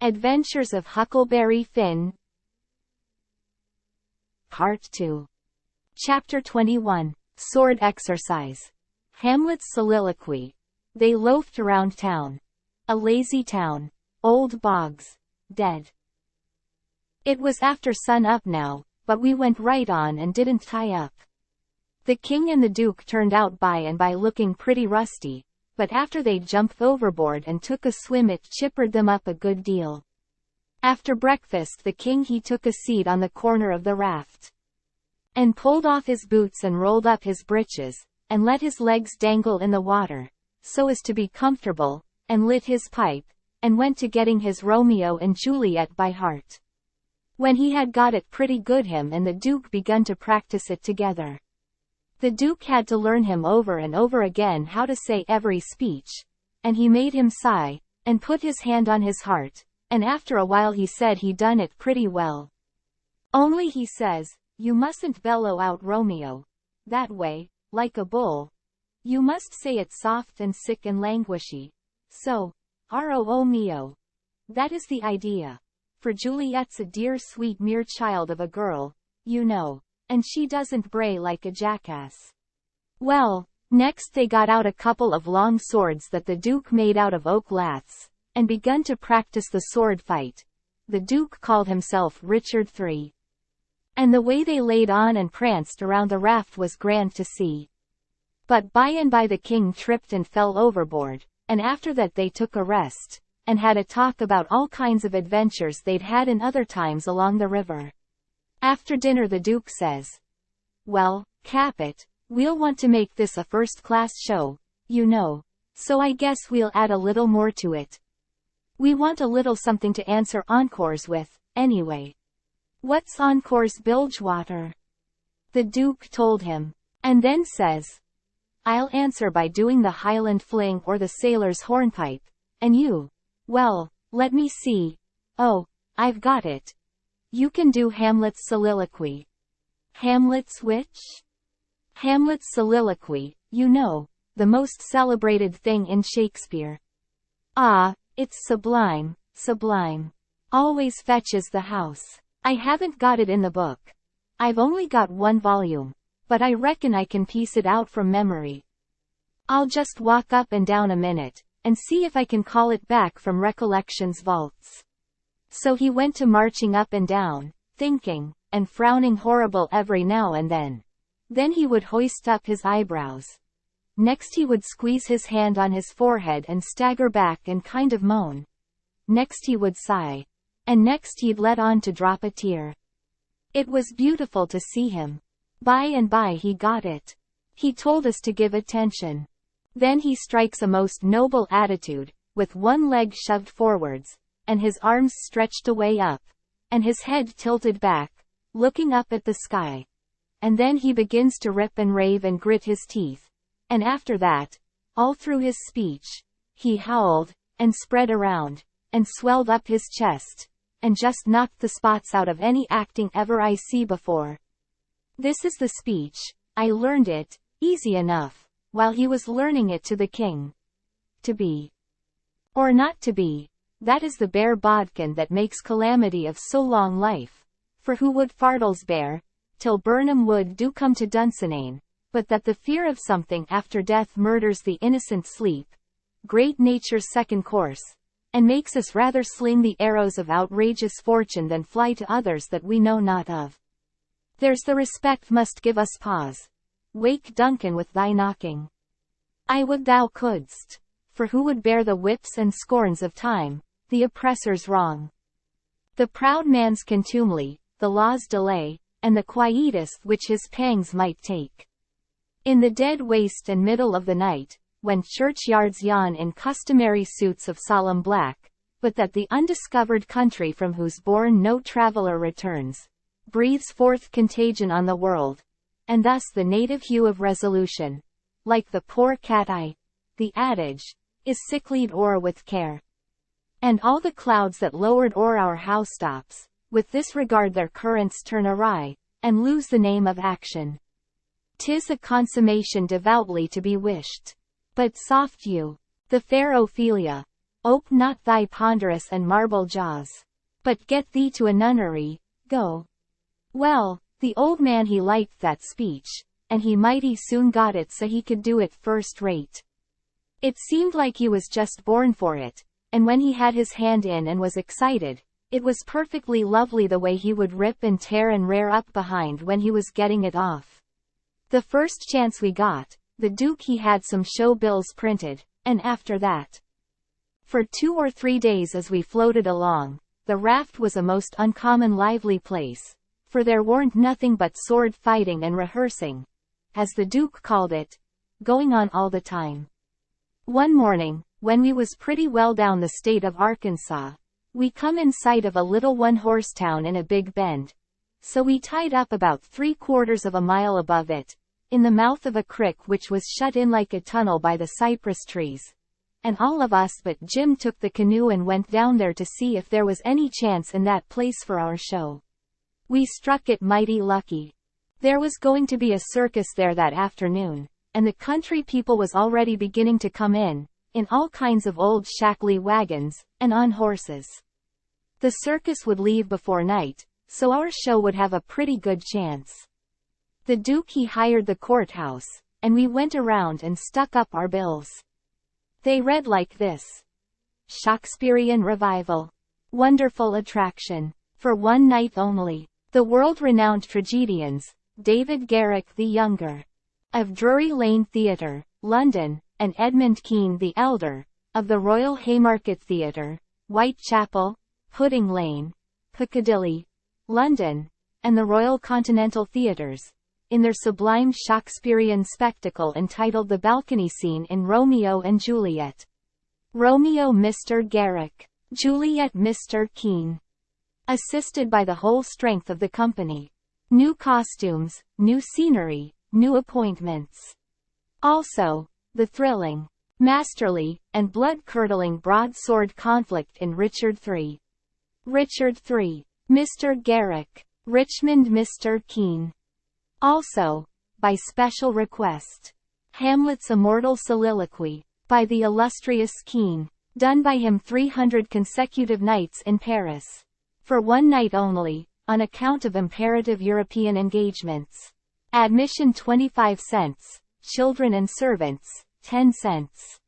Adventures of Huckleberry Finn. Part 2. Chapter 21. Sword Exercise. Hamlet's Soliloquy. They loafed around town. A lazy town. Old bogs. Dead. It was after sun up now, but we went right on and didn't tie up. The king and the duke turned out by and by looking pretty rusty, but after they'd jumped overboard and took a swim it chippered them up a good deal. After breakfast the king he took a seat on the corner of the raft, and pulled off his boots and rolled up his breeches, and let his legs dangle in the water, so as to be comfortable, and lit his pipe, and went to getting his Romeo and Juliet by heart. When he had got it pretty good him and the duke begun to practice it together. The duke had to learn him over and over again how to say every speech, and he made him sigh, and put his hand on his heart, and after a while he said he done it pretty well. Only he says, you mustn't bellow out Romeo, that way, like a bull. You must say it soft and sick and languishy. So, R-O-O mio. That is the idea. For Juliet's a dear sweet mere child of a girl, you know. And she doesn't bray like a jackass. Well, next they got out a couple of long swords that the duke made out of oak laths, and begun to practice the sword fight. The duke called himself Richard III. And the way they laid on and pranced around the raft was grand to see. But by and by the king tripped and fell overboard, and after that they took a rest, and had a talk about all kinds of adventures they'd had in other times along the river. After dinner the duke says, well, Capet, we'll want to make this a first-class show, you know, so I guess we'll add a little more to it. We want a little something to answer encores with, anyway. What's encores, Bilgewater? The duke told him, and then says, I'll answer by doing the Highland fling or the sailor's hornpipe, and you, well, let me see. Oh, I've got it. You can do Hamlet's soliloquy. Hamlet's which? Hamlet's soliloquy, you know, the most celebrated thing in Shakespeare. Ah, it's sublime, sublime. Always fetches the house. I haven't got it in the book. I've only got one volume, but I reckon I can piece it out from memory. I'll just walk up and down a minute, and see if I can call it back from recollection's vaults. So he went to marching up and down, thinking, and frowning horrible every now and then. Then he would hoist up his eyebrows. Next he would squeeze his hand on his forehead and stagger back and kind of moan. Next he would sigh. And next he'd let on to drop a tear. It was beautiful to see him. By and by he got it. He told us to give attention. Then he strikes a most noble attitude, with one leg shoved forwards, and his arms stretched away up, and his head tilted back, looking up at the sky. And then he begins to rip and rave and grit his teeth, and after that, all through his speech, he howled, and spread around, and swelled up his chest, and just knocked the spots out of any acting ever I see before. This is the speech. I learned it, easy enough, while he was learning it to the king. To be, or not to be, that is the bare bodkin that makes calamity of so long life. For who would fardels bear, till Burnham wood do come to Dunsinane, but that the fear of something after death murders the innocent sleep, great nature's second course, and makes us rather sling the arrows of outrageous fortune than fly to others that we know not of. There's the respect must give us pause. Wake Duncan with thy knocking. I would thou couldst. For who would bear the whips and scorns of time, the oppressor's wrong, the proud man's contumely, the law's delay, and the quietus which his pangs might take? In the dead waste and middle of the night, when churchyards yawn in customary suits of solemn black, but that the undiscovered country from whose bourne no traveller returns, breathes forth contagion on the world, and thus the native hue of resolution, like the poor cat eye, the adage, is sicklied o'er with care. And all the clouds that lowered o'er our housetops, with this regard their currents turn awry, and lose the name of action. 'Tis a consummation devoutly to be wished. But soft you, the fair Ophelia, Ope not thy ponderous and marble jaws, but get thee to a nunnery, go. Well, the old man he liked that speech, and he mighty soon got it so he could do it first rate. It seemed like he was just born for it, and when he had his hand in and was excited, it was perfectly lovely the way he would rip and tear and rear up behind when he was getting it off. The first chance we got, the Duke he had some show bills printed, and after that, for 2 or 3 days as we floated along, the raft was a most uncommon lively place, for there weren't nothing but sword fighting and rehearsing, as the Duke called it, going on all the time. One morning, when we was pretty well down the state of Arkansas, we come in sight of a little one-horse town in a big bend, so we tied up about 3/4 of a mile above it, in the mouth of a creek which was shut in like a tunnel by the cypress trees, and all of us but Jim took the canoe and went down there to see if there was any chance in that place for our show. We struck it mighty lucky. There was going to be a circus there that afternoon, and the country people was already beginning to come in all kinds of old shackly wagons, and on horses. The circus would leave before night, so our show would have a pretty good chance. The Duke he hired the courthouse, and we went around and stuck up our bills. They read like this: Shakespearean revival. Wonderful attraction. For one night only. The world-renowned tragedians, David Garrick the Younger, of Drury Lane Theatre, London, and Edmund Kean the Elder, of the Royal Haymarket Theatre, Whitechapel, Pudding Lane, Piccadilly, London, and the Royal Continental Theatres, in their sublime Shakespearean spectacle entitled The Balcony Scene in Romeo and Juliet. Romeo Mr. Garrick, Juliet Mr. Kean. Assisted by the whole strength of the company. New costumes, new scenery, new appointments. Also, the thrilling, masterly, and blood-curdling broadsword conflict in Richard III. Richard III. Mr. Garrick. Richmond Mr. Kean. Also, by special request, Hamlet's immortal soliloquy, by the illustrious Kean, done by him 300 consecutive nights in Paris. For one night only, on account of imperative European engagements. Admission 25 cents, children and servants, 10 cents.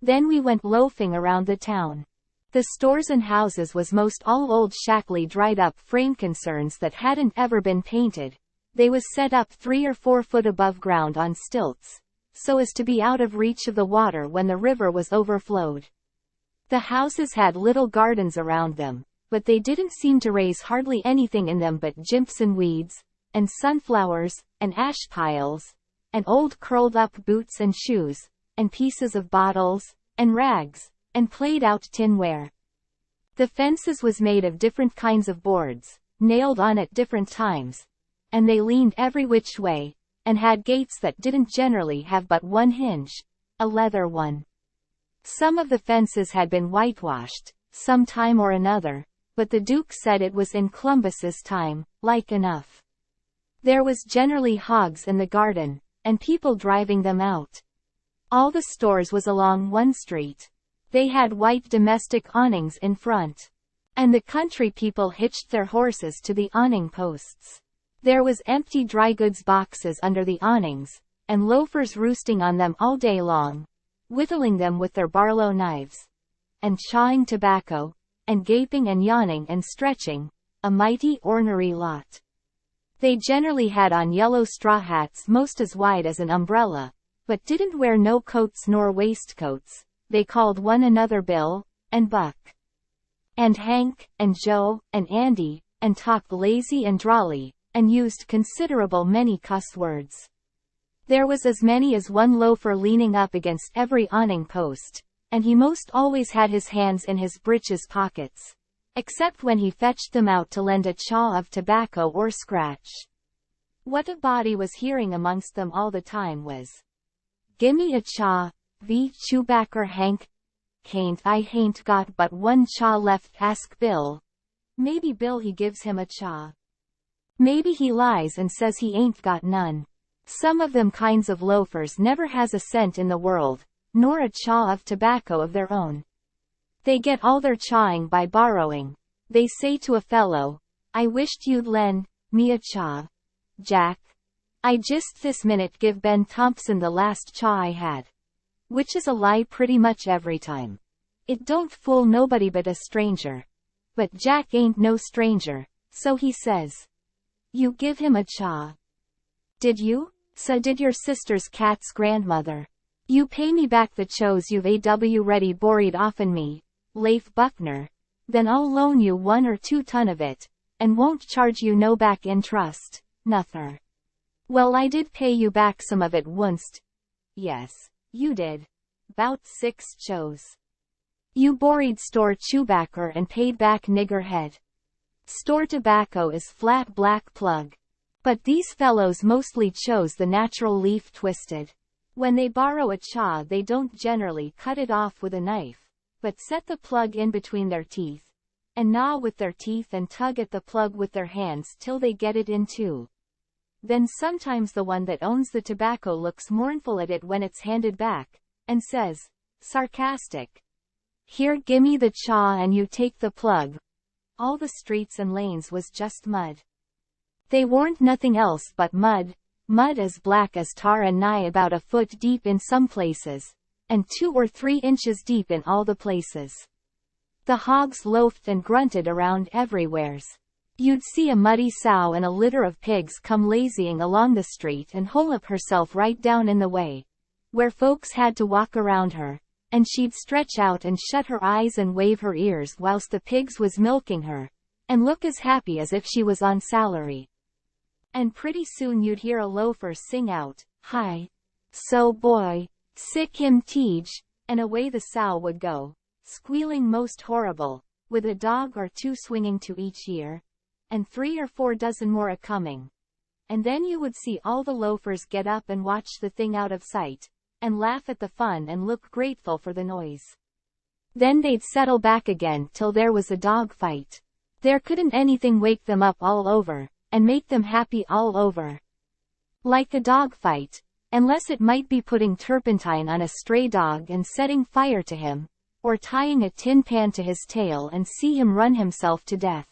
Then we went loafing around the town. The stores and houses was most all old shackly dried up frame concerns that hadn't ever been painted. They was set up 3 or 4 foot above ground on stilts, so as to be out of reach of the water when the river was overflowed. The houses had little gardens around them, but they didn't seem to raise hardly anything in them but jimpson weeds, and sunflowers, and ash piles, and old curled up boots and shoes, and pieces of bottles, and rags, and played out tinware. The fences was made of different kinds of boards, nailed on at different times, and they leaned every which way, and had gates that didn't generally have but one hinge, a leather one. Some of the fences had been whitewashed, some time or another, but the Duke said it was in Columbus's time, like enough. There was generally hogs in the garden, and people driving them out. All the stores was along one street. They had white domestic awnings in front. And the country people hitched their horses to the awning posts. There was empty dry goods boxes under the awnings, and loafers roosting on them all day long, whittling them with their Barlow knives, and chawing tobacco, and gaping and yawning and stretching, a mighty ornery lot. They generally had on yellow straw hats most as wide as an umbrella, but didn't wear no coats nor waistcoats. They called one another Bill, and Buck, and Hank, and Joe, and Andy, and talked lazy and drawly, and used considerable many cuss words. There was as many as one loafer leaning up against every awning post, and he most always had his hands in his breeches pockets, except when he fetched them out to lend a chaw of tobacco or scratch. What a body was hearing amongst them all the time was, "Gimme a chaw, v. Chewbacker Hank. I hain't got but one chaw left. Ask Bill. Maybe Bill he gives him a chaw. Maybe he lies and says he ain't got none." Some of them kinds of loafers never has a cent in the world, nor a chaw of tobacco of their own. They get all their chawing by borrowing. They say to a fellow, I wished you'd lend me a chaw, Jack. I just this minute give Ben Thompson the last chaw I had. Which is a lie pretty much every time. It don't fool nobody but a stranger. But Jack ain't no stranger, so he says, You give him a chaw. Did you? So did your sister's cat's grandmother. You pay me back the chose you've ready borried offen me, Leif Buckner. Then I'll loan you 1 or 2 ton of it, and won't charge you no back interest, nother. Well, I did pay you back some of it onct. Yes, you did. 'Bout 6 chose. You borried store chewbacker and paid back niggerhead. Store tobacco is flat black plug. But these fellows mostly chose the natural leaf twisted. When they borrow a chaw they don't generally cut it off with a knife, but set the plug in between their teeth, and gnaw with their teeth and tug at the plug with their hands till they get it in too. Then sometimes the one that owns the tobacco looks mournful at it when it's handed back, and says, sarcastic, Here gimme the chaw and you take the plug. All the streets and lanes was just mud. They warn't nothing else but mud, mud as black as tar and nigh about a foot deep in some places, and 2 or 3 inches deep in all the places. The hogs loafed and grunted around everywheres. You'd see a muddy sow and a litter of pigs come lazying along the street and hole up herself right down in the way, where folks had to walk around her, and she'd stretch out and shut her eyes and wave her ears whilst the pigs was milking her, and look as happy as if she was on salary. And pretty soon you'd hear a loafer sing out, Hi. So boy. Sick him teach, and away the sow would go, squealing most horrible, with a dog or 2 swinging to each ear, and 3 or 4 dozen more a-coming. And then you would see all the loafers get up and watch the thing out of sight, and laugh at the fun and look grateful for the noise. Then they'd settle back again till there was a dog fight. There couldn't anything wake them up all over, and make them happy all over like a dog fight, unless it might be putting turpentine on a stray dog and setting fire to him, or tying a tin pan to his tail and see him run himself to death.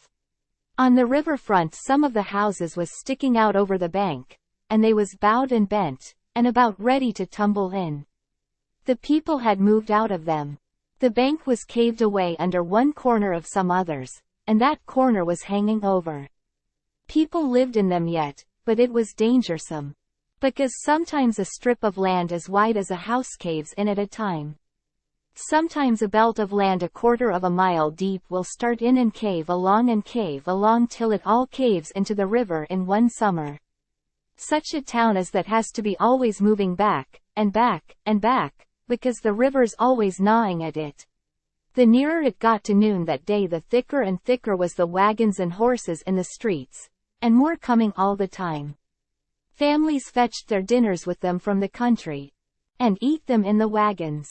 On the riverfront some of the houses was sticking out over the bank, and they was bowed and bent, and about ready to tumble in. The people had moved out of them. The bank was caved away under one corner of some others, and that corner was hanging over. People lived in them yet, but it was dangersome. Because sometimes a strip of land as wide as a house caves in at a time. Sometimes a belt of land 1/4 of a mile deep will start in and cave along till it all caves into the river in one summer. Such a town as that has to be always moving back, and back, and back, because the river's always gnawing at it. The nearer it got to noon that day the thicker and thicker was the wagons and horses in the streets, and more coming all the time. Families fetched their dinners with them from the country, and eat them in the wagons.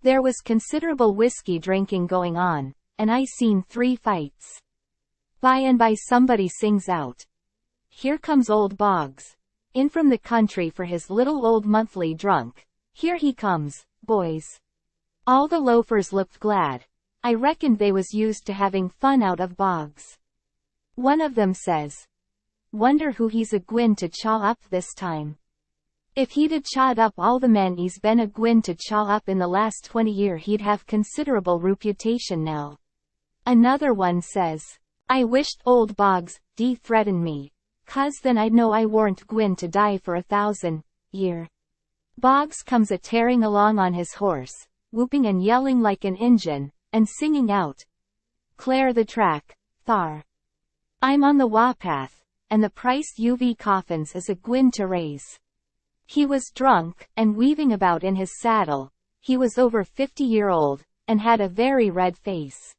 There was considerable whiskey drinking going on, and I seen 3 fights. By and by somebody sings out, Here comes old Boggs. In from the country for his little old monthly drunk. Here he comes, boys. All the loafers looked glad. I reckoned they was used to having fun out of Boggs. One of them says, Wonder who he's a-gwin to chaw up this time. If he'd a chawed up all the men he's been a-gwin to chaw up in the last 20 year he'd have considerable reputation now. Another one says, I wished old Boggs threatened me, 'cause then I'd know I warn't gwin to die for 1,000 year. Boggs comes a-tearing along on his horse, whooping and yelling like an Injun, and singing out, Clear the track, thar. I'm on the warpath, and the price UV coffins is a-gwin to raise. He was drunk, and weaving about in his saddle. He was over 50-year-old, and had a very red face.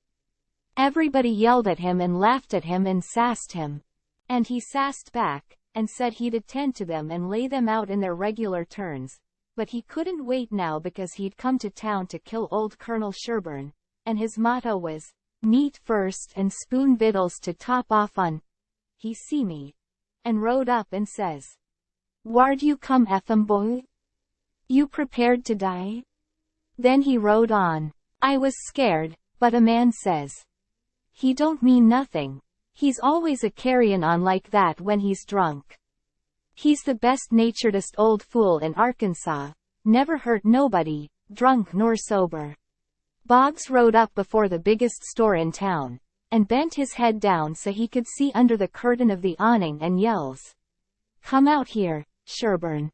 Everybody yelled at him and laughed at him and sassed him. And he sassed back, and said he'd attend to them and lay them out in their regular turns, but he couldn't wait now because he'd come to town to kill old Colonel Sherburne, and his motto was, meat first and spoon victuals to top off on. He see me, and rode up and says, Whar'd you come from, boy? You prepared to die? Then he rode on. I was scared, But a man says, "He don't mean nothing. He's always a carryin' on like that when he's drunk. He's the best-naturedest old fool in Arkansas. Never hurt nobody, drunk nor sober." Boggs rode up before the biggest store in town, and bent his head down so he could see under the curtain of the awning and yells, "Come out here, Sherburne.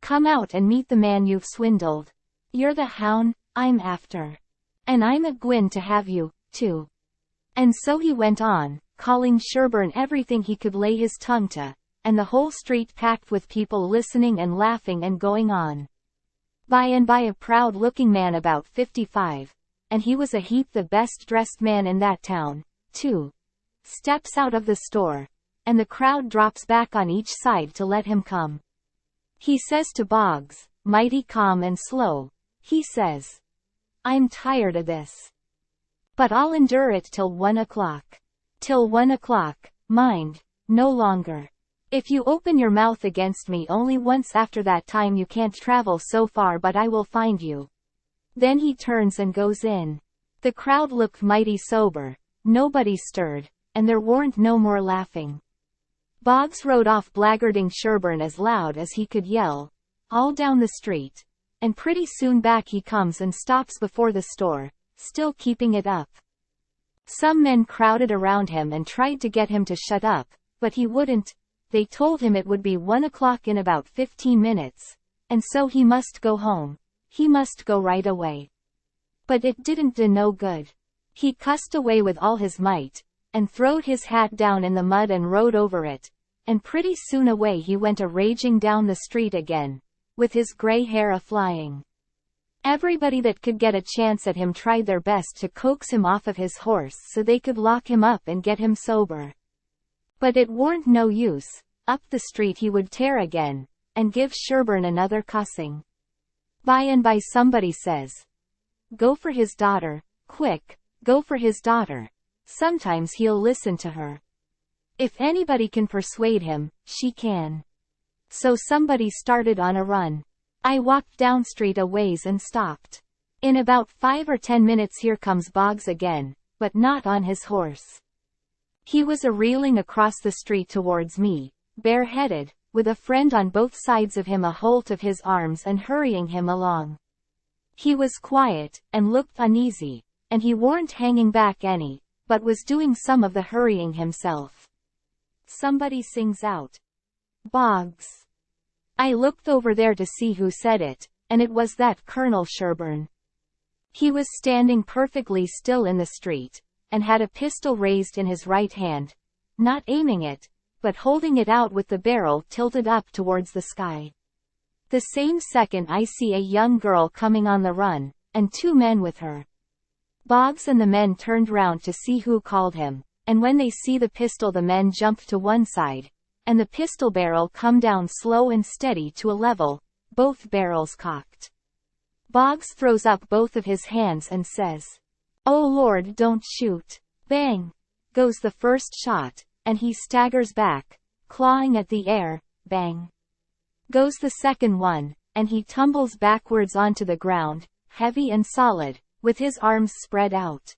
Come out and meet the man you've swindled. You're the hound I'm after. And I'm a gwine to have you, too." And so he went on, calling Sherburne everything he could lay his tongue to, and the whole street packed with people listening and laughing and going on. By and by a proud-looking man about 55, and he was a heap the best-dressed man in that town, too, steps out of the store, and the crowd drops back on each side to let him come. He says to Boggs, mighty calm and slow, he says, "I'm tired of this. But I'll endure it till 1 o'clock. Till 1 o'clock, mind, no longer. If you open your mouth against me only once after that time you can't travel so far but I will find you." Then he turns and goes in. The crowd looked mighty sober, nobody stirred, and there warn't no more laughing. Boggs rode off blackguarding Sherburne as loud as he could yell, all down the street, and pretty soon back he comes and stops before the store, still keeping it up. Some men crowded around him and tried to get him to shut up, but he wouldn't. They told him it would be 1 o'clock in about 15 minutes, and so he must go home. He must go right away. But it didn't do no good. He cussed away with all his might, and throwed his hat down in the mud and rode over it, and pretty soon away he went a-raging down the street again, with his gray hair a-flying. Everybody that could get a chance at him tried their best to coax him off of his horse so they could lock him up and get him sober. But it warn't no use. Up the street he would tear again, and give Sherburne another cussing. By and by somebody says, "Go for his daughter, quick, go for his daughter. Sometimes he'll listen to her. If anybody can persuade him, she can." So somebody started on a run. I walked down street a ways and stopped. In about 5 or 10 minutes here comes Boggs again, but not on his horse. He was a-reeling across the street towards me, bareheaded, with a friend on both sides of him a-holt of his arms and hurrying him along. He was quiet, and looked uneasy, and he warn't hanging back any, but was doing some of the hurrying himself. Somebody sings out, "Boggs." I looked over there to see who said it, and it was that Colonel Sherburne. He was standing perfectly still in the street, and had a pistol raised in his right hand, not aiming it, but holding it out with the barrel tilted up towards the sky. The same second I see a young girl coming on the run, and 2 men with her. Boggs and the men turned round to see who called him, and when they see the pistol the men jumped to one side, and the pistol barrel come down slow and steady to a level, both barrels cocked. Boggs throws up both of his hands and says, "Oh Lord, don't shoot." Bang! Goes the first shot, and he staggers back, clawing at the air. Bang! Goes the second one, and he tumbles backwards onto the ground, heavy and solid, with his arms spread out.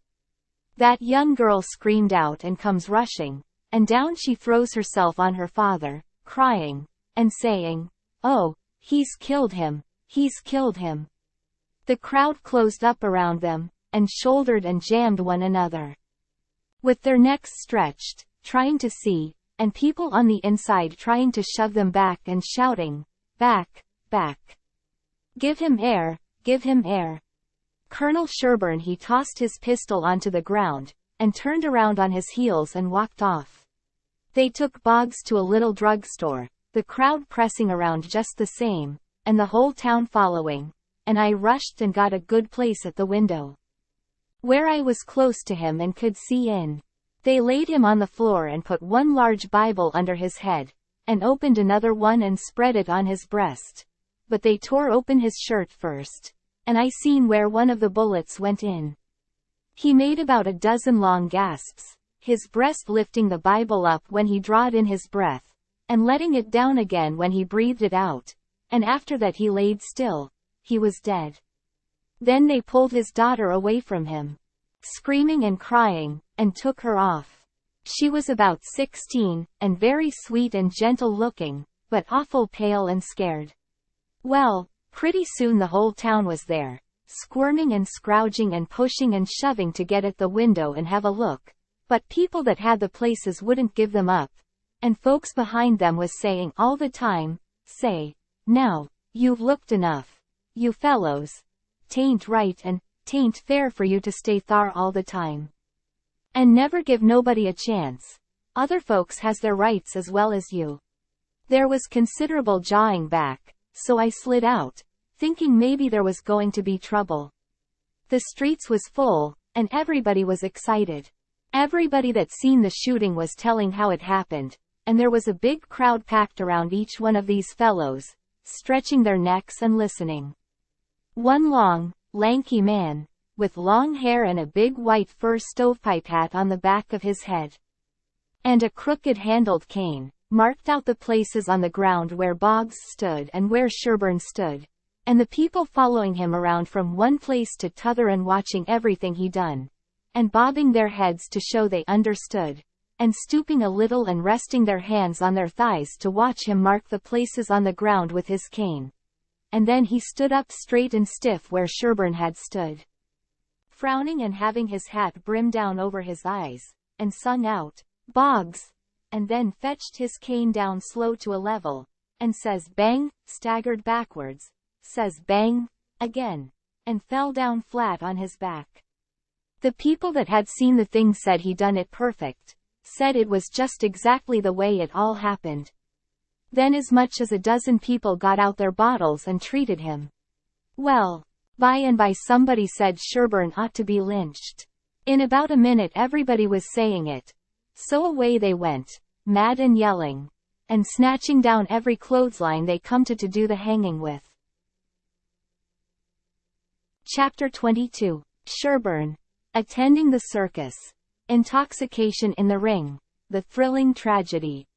That young girl screamed out and comes rushing, and down she throws herself on her father, crying, and saying, "Oh, he's killed him, he's killed him." The crowd closed up around them, and shouldered and jammed one another, with their necks stretched, trying to see, and people on the inside trying to shove them back and shouting, "Back, back. Give him air, give him air." Colonel Sherburne he tossed his pistol onto the ground, and turned around on his heels and walked off. They took Boggs to a little drugstore, the crowd pressing around just the same, and the whole town following, and I rushed and got a good place at the window, where I was close to him and could see in. They laid him on the floor and put one large Bible under his head, and opened another one and spread it on his breast. But they tore open his shirt first, and I seen where one of the bullets went in. He made about a dozen long gasps, his breast lifting the Bible up when he drawed in his breath, and letting it down again when he breathed it out, and after that he laid still. He was dead. Then they pulled his daughter away from him. screaming and crying, and took her off. She was about 16, and very sweet and gentle looking, but awful pale and scared. Well, pretty soon the whole town was there, squirming and scrounging and pushing and shoving to get at the window and have a look, but people that had the places wouldn't give them up, and folks behind them was saying all the time, "Say, now, you've looked enough, you fellows. 'Tain't right and 'tain't fair for you to stay thar all the time. And never give nobody a chance. Other folks has their rights as well as you." There was considerable jawing back, so I slid out, thinking maybe there was going to be trouble. The streets was full, and everybody was excited. Everybody that seen the shooting was telling how it happened, and there was a big crowd packed around each one of these fellows, stretching their necks and listening. One long, lanky man, with long hair and a big white fur stovepipe hat on the back of his head, and a crooked-handled cane, marked out the places on the ground where Boggs stood and where Sherburne stood, and the people following him around from one place to t'other and watching everything he done, and bobbing their heads to show they understood, and stooping a little and resting their hands on their thighs to watch him mark the places on the ground with his cane. And then he stood up straight and stiff where Sherburne had stood, frowning and having his hat brimmed down over his eyes, and sung out, "Boggs!" and then fetched his cane down slow to a level, and says bang, staggered backwards, says bang, again, and fell down flat on his back. The people that had seen the thing said he done it perfect, said it was just exactly the way it all happened. Then as much as a dozen people got out their bottles and treated him. Well, by and by somebody said Sherburne ought to be lynched. In about a minute everybody was saying it. So away they went, mad and yelling, and snatching down every clothesline they come to do the hanging with. Chapter 22. Sherburne. Attending the circus. Intoxication in the ring. The thrilling tragedy.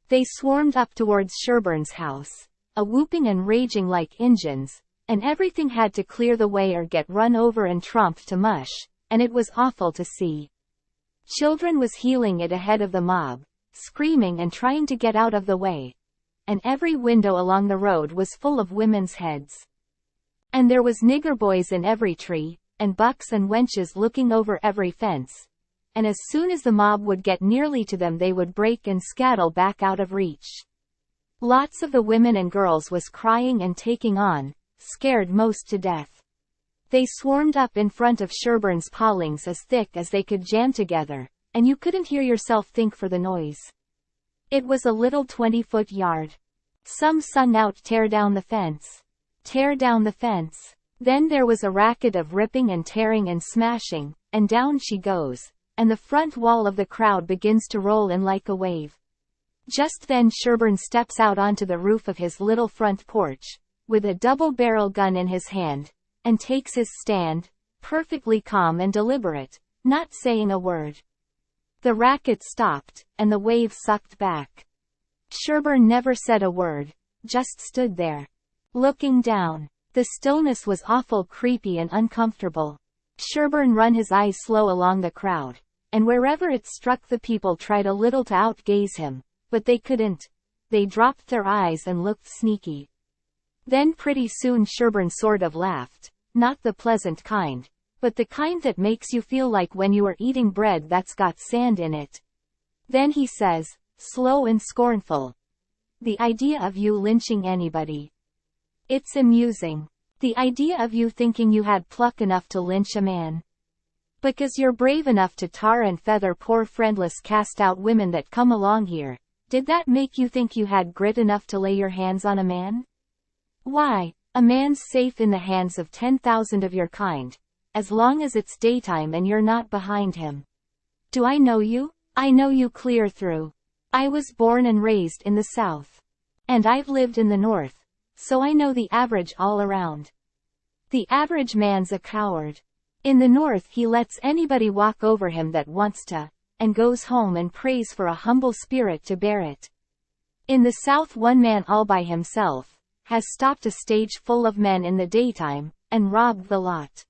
They swarmed up towards Sherburne's house, a-whooping and raging like Injuns, and everything had to clear the way or get run over and tromped to mush, and it was awful to see. Children was heeling it ahead of the mob, screaming and trying to get out of the way, and every window along the road was full of women's heads. And there was nigger boys in every tree, and bucks and wenches looking over every fence, and as soon as the mob would get nearly to them they would break and scattle back out of reach. Lots of the women and girls was crying and taking on, scared most to death. They swarmed up in front of Sherburne's palings as thick as they could jam together, and you couldn't hear yourself think for the noise. It was a little 20-foot yard. Some sung out, "Tear down the fence! Tear down the fence!" Then there was a racket of ripping and tearing and smashing, and down she goes, and the front wall of the crowd begins to roll in like a wave. Just then Sherburne steps out onto the roof of his little front porch, with a double-barrel gun in his hand, and takes his stand, perfectly calm and deliberate, not saying a word. The racket stopped, and the wave sucked back. Sherburne never said a word, just stood there, looking down. The stillness was awful creepy and uncomfortable. Sherburne run his eyes slow along the crowd, and wherever it struck the people tried a little to outgaze him, but they couldn't. They dropped their eyes and looked sneaky. Then pretty soon Sherburne sort of laughed, not the pleasant kind, but the kind that makes you feel like when you are eating bread that's got sand in it. Then he says, slow and scornful, "The idea of you lynching anybody. It's amusing. The idea of you thinking you had pluck enough to lynch a man. Because you're brave enough to tar and feather poor friendless cast-out women that come along here. Did that make you think you had grit enough to lay your hands on a man? Why, a man's safe in the hands of 10,000 of your kind, as long as it's daytime and you're not behind him. Do I know you? I know you clear through. I was born and raised in the South. And I've lived in the North, so I know the average all around. The average man's a coward. In the North he lets anybody walk over him that wants to, and goes home and prays for a humble spirit to bear it. In the South one man all by himself has stopped a stage full of men in the daytime, and robbed the lot.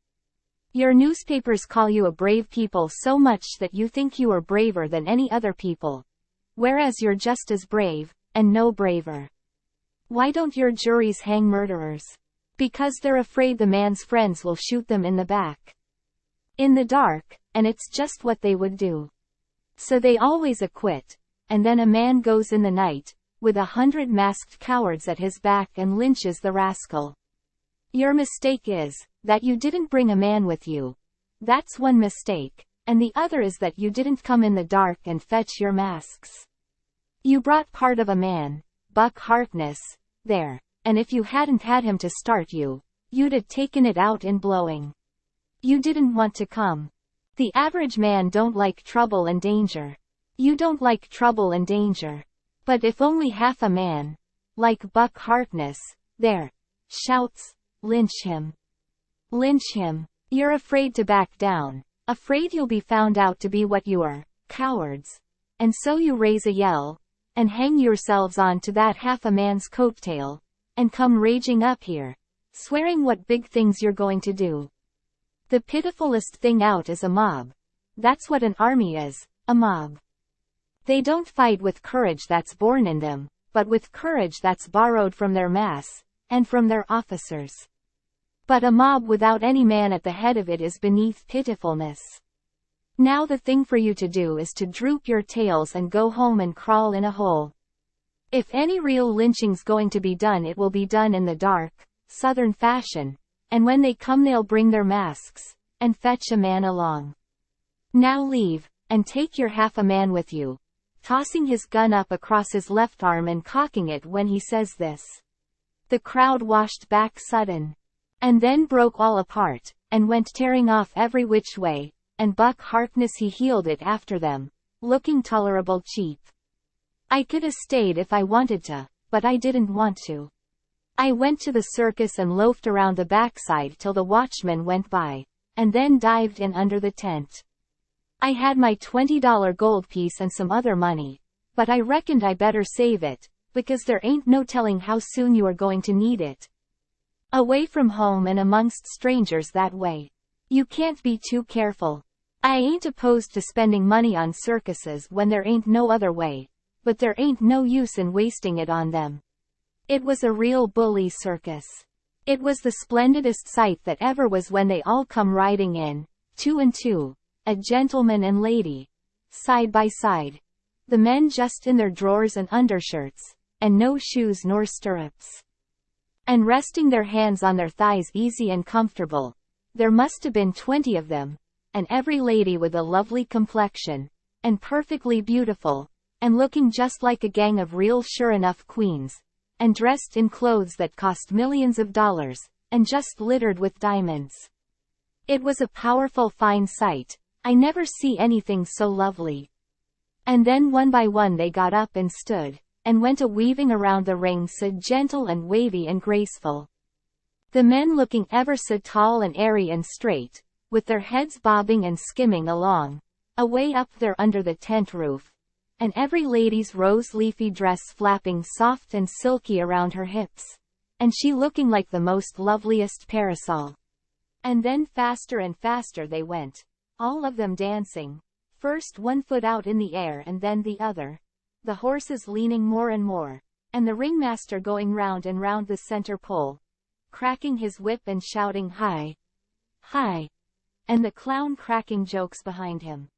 Your newspapers call you a brave people so much that you think you are braver than any other people. Whereas you're just as brave, and no braver. Why don't your juries hang murderers? Because they're afraid the man's friends will shoot them in the back. In the dark, and it's just what they would do. So they always acquit, and then a man goes in the night, with 100 masked cowards at his back and lynches the rascal. Your mistake is, that you didn't bring a man with you. That's one mistake, and the other is that you didn't come in the dark and fetch your masks. You brought part of a man, Buck Harkness, there, and if you hadn't had him to start you, you'd have taken it out in blowing. You didn't want to come. The average man don't like trouble and danger. You don't like trouble and danger. But if only half a man, like Buck Harkness, there, shouts, lynch him. Lynch him. You're afraid to back down, afraid you'll be found out to be what you are, cowards. And so you raise a yell, and hang yourselves on to that half a man's coattail, and come raging up here, swearing what big things you're going to do. The pitifulest thing out is a mob. That's what an army is, a mob. They don't fight with courage that's born in them, but with courage that's borrowed from their mass, and from their officers. But a mob without any man at the head of it is beneath pitifulness. Now the thing for you to do is to droop your tails and go home and crawl in a hole. If any real lynching's going to be done, it will be done in the dark, Southern fashion, and when they come they'll bring their masks, and fetch a man along. Now leave, and take your half a man with you, tossing his gun up across his left arm and cocking it when he says this. The crowd washed back sudden, and then broke all apart, and went tearing off every which way, and Buck Harkness he heeled it after them, looking tolerable cheap. I could have stayed if I wanted to, but I didn't want to. I went to the circus and loafed around the backside till the watchman went by, and then dived in under the tent. I had my $20 gold piece and some other money, but I reckoned I better save it, because there ain't no telling how soon you are going to need it. Away from home and amongst strangers that way. You can't be too careful. I ain't opposed to spending money on circuses when there ain't no other way, but there ain't no use in wasting it on them. It was a real bully circus. It was the splendidest sight that ever was when they all come riding in, 2 and 2, a gentleman and lady, side by side. The men just in their drawers and undershirts, and no shoes nor stirrups. And resting their hands on their thighs easy and comfortable. There must have been 20 of them, and every lady with a lovely complexion, and perfectly beautiful, and looking just like a gang of real sure enough queens, and dressed in clothes that cost millions of dollars, and just littered with diamonds. It was a powerful fine sight. I never see anything so lovely. And then one by one they got up and stood, and went a-weaving around the ring so gentle and wavy and graceful. The men looking ever so tall and airy and straight, with their heads bobbing and skimming along, away up there under the tent roof, and every lady's rose-leafy dress flapping soft and silky around her hips, and she looking like the most loveliest parasol. And then faster and faster they went, all of them dancing, first one foot out in the air and then the other, the horses leaning more and more, and the ringmaster going round and round the center pole, cracking his whip and shouting "Hi! Hi!" and the clown cracking jokes behind him.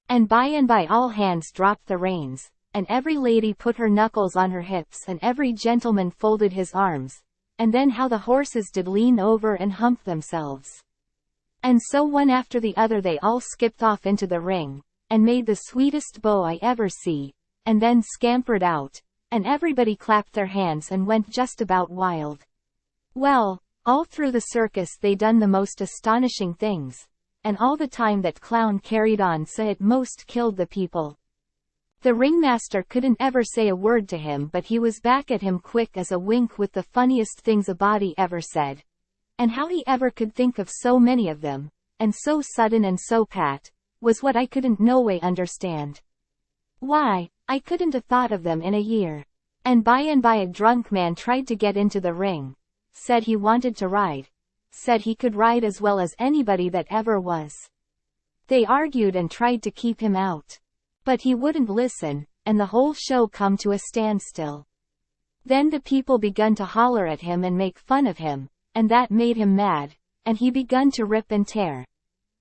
And by all hands dropped the reins, and every lady put her knuckles on her hips and every gentleman folded his arms, and then how the horses did lean over and hump themselves. And so one after the other they all skipped off into the ring, and made the sweetest bow I ever see, and then scampered out, and everybody clapped their hands and went just about wild. Well, all through the circus they done the most astonishing things, and all the time that clown carried on so it most killed the people. The ringmaster couldn't ever say a word to him, but he was back at him quick as a wink with the funniest things a body ever said. And how he ever could think of so many of them, and so sudden and so pat, was what I couldn't no way understand. Why, I couldn't have thought of them in a year. And by a drunk man tried to get into the ring, said he wanted to ride, said he could ride as well as anybody that ever was. They argued and tried to keep him out. But he wouldn't listen, and the whole show come to a standstill. Then the people begun to holler at him and make fun of him, and that made him mad, and he begun to rip and tear.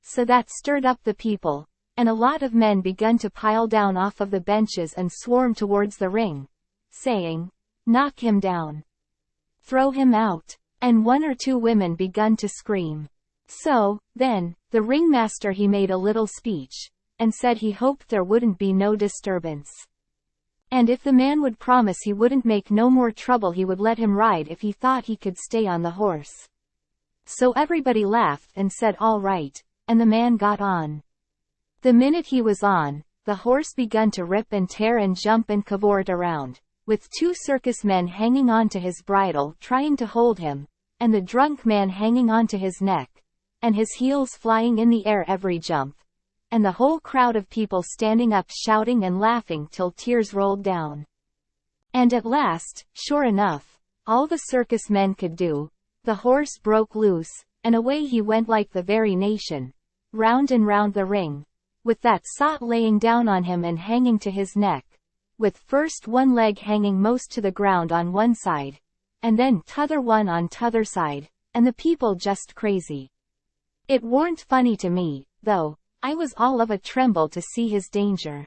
So that stirred up the people, and a lot of men begun to pile down off of the benches and swarm towards the ring, saying, "Knock him down. Throw him out." And one or two women begun to scream. So, then, the ringmaster he made a little speech, and said he hoped there wouldn't be no disturbance. And if the man would promise he wouldn't make no more trouble, he would let him ride if he thought he could stay on the horse. So everybody laughed and said all right, and the man got on. The minute he was on, the horse begun to rip and tear and jump and cavort around, with two circus men hanging on to his bridle trying to hold him, and the drunk man hanging onto his neck, and his heels flying in the air every jump, and the whole crowd of people standing up shouting and laughing till tears rolled down. And at last, sure enough, all the circus men could do, the horse broke loose, and away he went like the very nation, round and round the ring, with that sot laying down on him and hanging to his neck, with first one leg hanging most to the ground on one side, and then t'other one on t'other side, and the people just crazy. It warn't funny to me, though. I was all of a tremble to see his danger.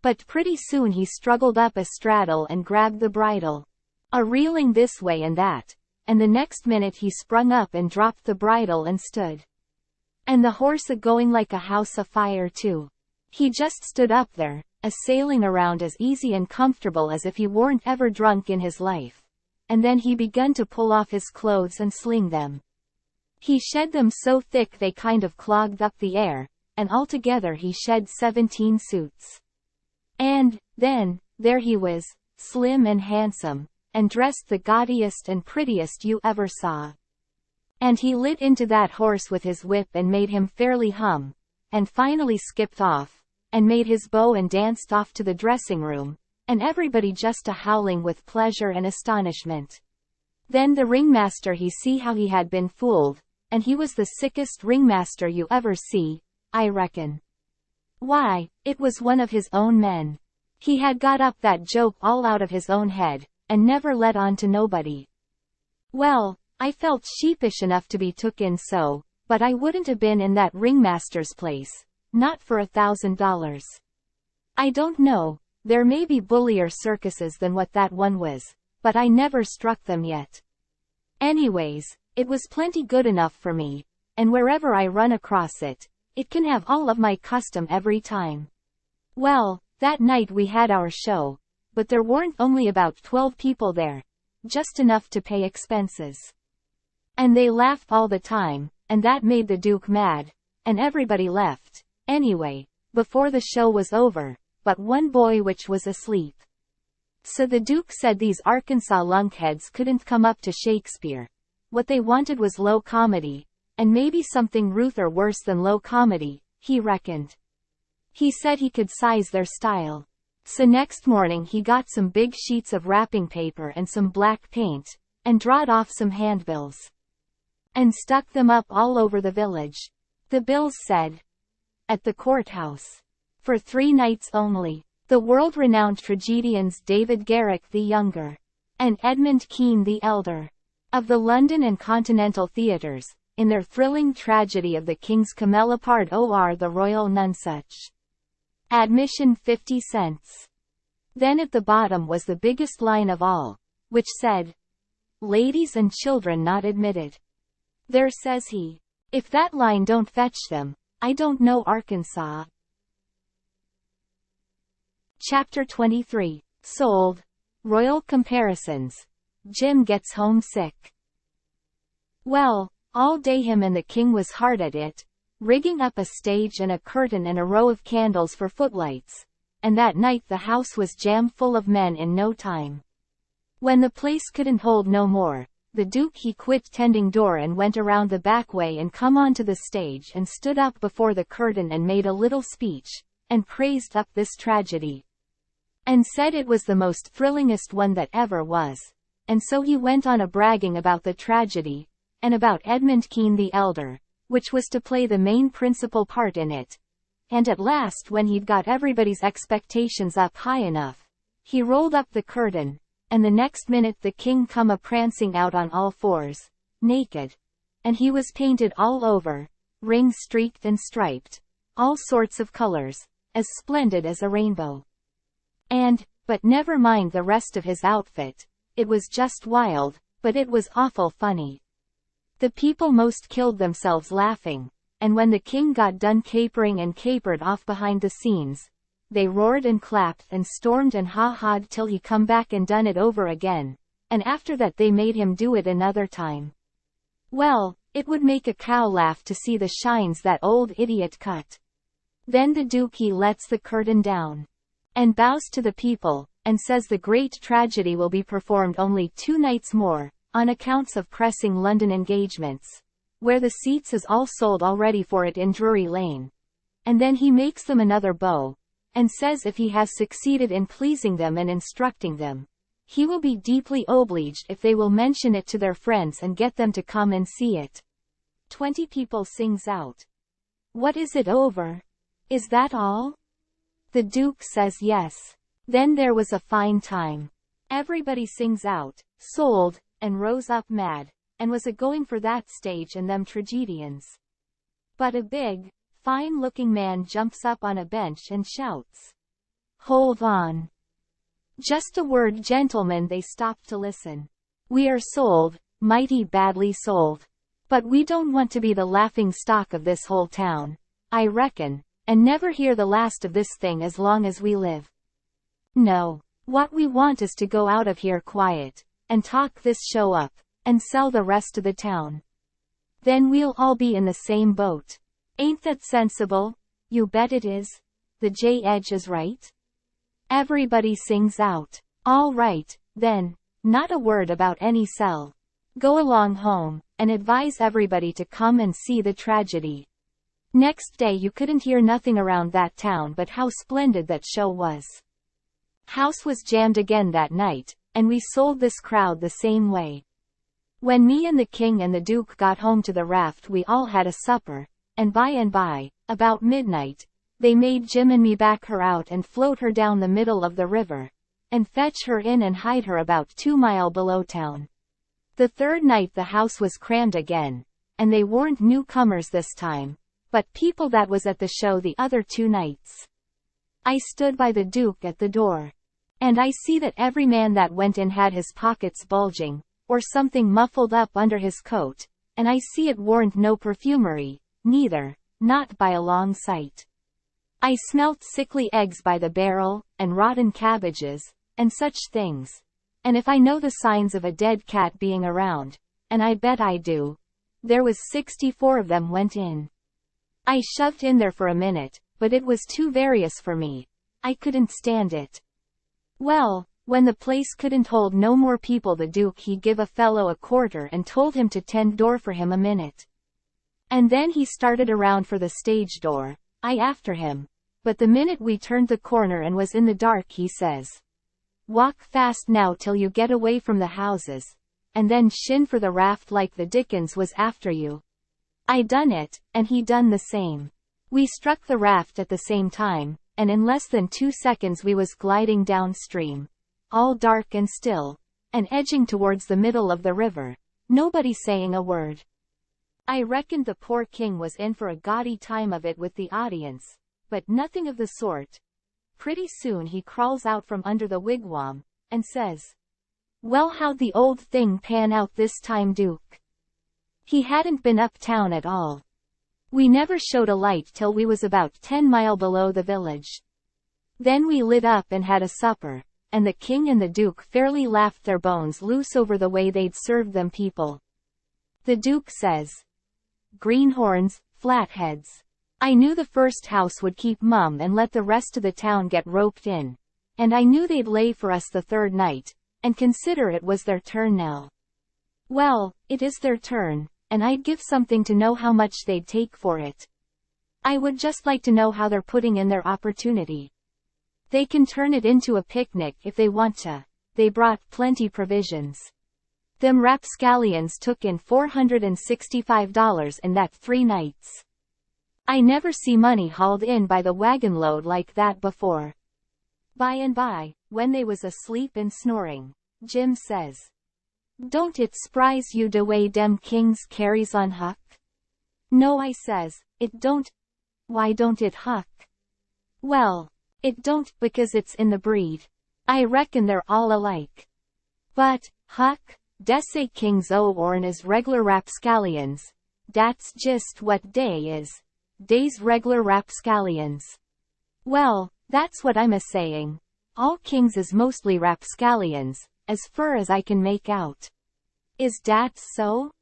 But pretty soon he struggled up a straddle and grabbed the bridle, a-reeling this way and that, and the next minute he sprung up and dropped the bridle and stood. And the horse a-going like a house afire too. He just stood up there, a-sailing around as easy and comfortable as if he warn't ever drunk in his life. And then he begun to pull off his clothes and sling them. He shed them so thick they kind of clogged up the air, and altogether he shed 17 suits. And, then, there he was, slim and handsome, and dressed the gaudiest and prettiest you ever saw. And he lit into that horse with his whip and made him fairly hum, and finally skipped off, and made his bow and danced off to the dressing room, and everybody just a-howling with pleasure and astonishment. Then the ringmaster he see how he had been fooled, and he was the sickest ringmaster you ever see, I reckon. Why, it was one of his own men. He had got up that joke all out of his own head, and never let on to nobody. Well, I felt sheepish enough to be took in so, but I wouldn't have been in that ringmaster's place, not for $1,000. I don't know, there may be bullier circuses than what that one was, but I never struck them yet. Anyways, it was plenty good enough for me, and wherever I run across it, it can have all of my custom every time. Well, that night we had our show, but there weren't only about 12 people there, just enough to pay expenses. And they laughed all the time, and that made the Duke mad, and everybody left, anyway, before the show was over, but one boy which was asleep. So the Duke said these Arkansas lunkheads couldn't come up to Shakespeare. What they wanted was low comedy, and maybe something ruther worse than low comedy, he reckoned. He said he could size their style. So next morning he got some big sheets of wrapping paper and some black paint, and drawed off some handbills, and stuck them up all over the village. The bills said, "At the courthouse. For 3 nights only, the world-renowned tragedians David Garrick the Younger, and Edmund Kean the Elder, of the London and Continental theatres, in their thrilling tragedy of the King's Camelopard or the Royal Nonsuch. Admission 50 cents. Then at the bottom was the biggest line of all, which said, "Ladies and children not admitted." There says he. If that line don't fetch them, I don't know Arkansas. Chapter 23. Sold. Royal Comparisons. Jim gets homesick. Well, all day him and the king was hard at it, rigging up a stage and a curtain and a row of candles for footlights, and that night the house was jam full of men in no time. When the place couldn't hold no more, the Duke he quit tending door and went around the back way and come onto the stage and stood up before the curtain and made a little speech, and praised up this tragedy, and said it was the most thrillingest one that ever was. And so he went on a bragging about the tragedy, and about Edmund Kean the Elder, which was to play the main principal part in it. And at last, when he'd got everybody's expectations up high enough, he rolled up the curtain, and the next minute the king come a-prancing out on all fours, naked. And he was painted all over, ring-streaked and striped, all sorts of colors, as splendid as a rainbow. But never mind the rest of his outfit, it was just wild, but it was awful funny. The people most killed themselves laughing, and when the king got done capering and capered off behind the scenes, they roared and clapped and stormed and ha-ha'd till he come back and done it over again, and after that they made him do it another time. Well, it would make a cow laugh to see the shines that old idiot cut. Then the Duke he lets the curtain down, and bows to the people, and says the great tragedy will be performed only 2 nights more, on accounts of pressing London engagements, where the seats is all sold already for it in Drury Lane. And then he makes them another bow, and says if he has succeeded in pleasing them and instructing them, he will be deeply obliged if they will mention it to their friends and get them to come and see it. 20 people sings out. What is it over? Is that all? The Duke says yes. Then there was a fine time. Everybody sings out, sold, and rose up mad, and was a-going for that stage and them tragedians. But a big, fine-looking man jumps up on a bench and shouts, "Hold on. Just a word, gentlemen." They stop to listen. "We are sold, mighty badly sold. But we don't want to be the laughing stock of this whole town, I reckon, and never hear the last of this thing as long as we live. No, what we want is to go out of here quiet, and talk this show up, and sell the rest of the town. Then we'll all be in the same boat. Ain't that sensible?" "You bet it is. The J-Edge is right." Everybody sings out, "All right, then, not a word about any sell. Go along home, and advise everybody to come and see the tragedy." Next day you couldn't hear nothing around that town but how splendid that show was. House was jammed again that night, and we sold this crowd the same way. When me and the king and the Duke got home to the raft we all had a supper, and by, about midnight, they made Jim and me back her out and float her down the middle of the river, and fetch her in and hide her about 2 mile below town. The third night the house was crammed again, and they weren't newcomers this time, but people that was at the show the other 2 nights. I stood by the Duke at the door, and I see that every man that went in had his pockets bulging, or something muffled up under his coat, and I see it warn't no perfumery, neither, not by a long sight. I smelt sickly eggs by the barrel, and rotten cabbages, and such things. And if I know the signs of a dead cat being around, and I bet I do, there was 64 of them went in. I shoved in there for a minute, but it was too various for me. I couldn't stand it. Well, when the place couldn't hold no more people the Duke he give a fellow a quarter and told him to tend door for him a minute. And then he started around for the stage door, I after him. But the minute we turned the corner and was in the dark he says, "Walk fast now till you get away from the houses, and then shin for the raft like the Dickens was after you." I done it, and he done the same. We struck the raft at the same time, and in less than 2 seconds we was gliding downstream, all dark and still, and edging towards the middle of the river, nobody saying a word. I reckoned the poor king was in for a gaudy time of it with the audience, but nothing of the sort. Pretty soon he crawls out from under the wigwam, and says, "Well, how'd the old thing pan out this time, Duke?" He hadn't been uptown at all. We never showed a light till we was about 10 mile below the village. Then we lit up and had a supper, and the king and the Duke fairly laughed their bones loose over the way they'd served them people. The Duke says, "Greenhorns, flatheads. I knew the first house would keep mum and let the rest of the town get roped in, and I knew they'd lay for us the third night, and consider it was their turn now. Well, it is their turn, and I'd give something to know how much they'd take for it. I would just like to know how they're putting in their opportunity. They can turn it into a picnic if they want to. They brought plenty provisions." Them rapscallions took in $465 in that 3 nights. I never see money hauled in by the wagon load like that before. By and by, when they was asleep and snoring, Jim says, "Don't it s'prise you de way dem kings carries on, Huck?" "No," I says, "it don't." "Why don't it, Huck?" "Well, it don't, because it's in the breed. I reckon they're all alike." "But, Huck, dessay kings o' orn is reg'lar rapscallions. Dat's just what dey is. Dey's reg'lar rapscallions." "Well, that's what I'm a-saying. All kings is mostly rapscallions, as fur as I can make out." "Is dat so?"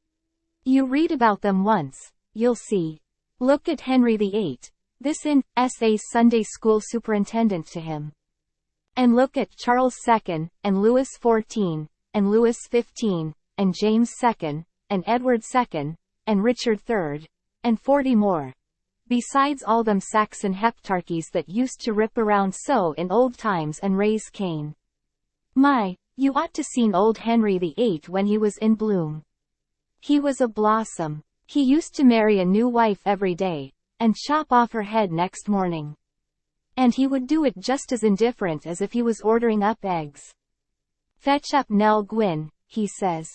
"You read about them once, you'll see. Look at Henry VIII, this in S.A. Sunday school superintendent to him. And look at Charles II, and Louis XIV, and Louis XV, and James II, and Edward II, and Richard III, and 40 more. Besides all them Saxon heptarchies that used to rip around so in old times and raise Cain. My, you ought to seen old Henry VIII when he was in bloom. He was a blossom. He used to marry a new wife every day, and chop off her head next morning. And he would do it just as indifferent as if he was ordering up eggs. "Fetch up Nell Gwyn," he says.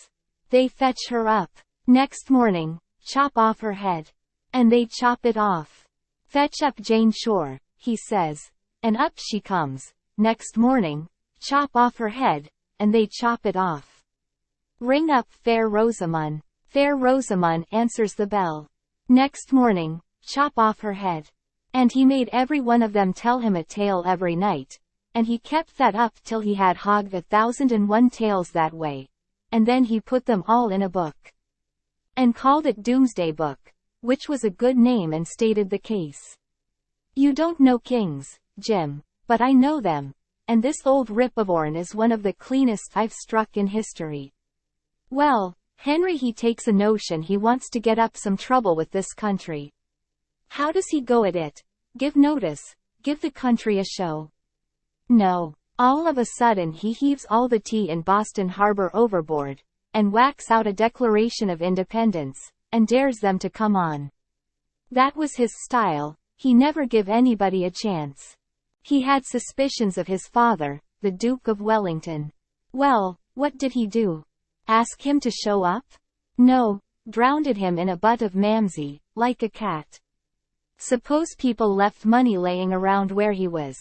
They fetch her up. Next morning, chop off her head. And they chop it off. "Fetch up Jane Shore," he says. And up she comes. Next morning, chop off her head, and they chop it off. "Ring up Fair Rosamund." Fair Rosamund answers the bell. Next morning, chop off her head. And he made every one of them tell him a tale every night, and he kept that up till he had hogged 1,001 tales that way, and then he put them all in a book. And called it Doomsday Book, which was a good name and stated the case. You don't know kings, Jim, but I know them, and this old rip of ourn is one of the cleanest I've struck in history. Well, Henry he takes a notion he wants to get up some trouble with this country. How does he go at it? Give notice, give the country a show. No, all of a sudden he heaves all the tea in Boston Harbor overboard, and whacks out a Declaration of Independence, and dares them to come on. That was his style, he never give anybody a chance. He had suspicions of his father, the Duke of Wellington. Well, what did he do? Ask him to show up? No, drowned him in a butt of Mamsie, like a cat. Suppose people left money laying around where he was.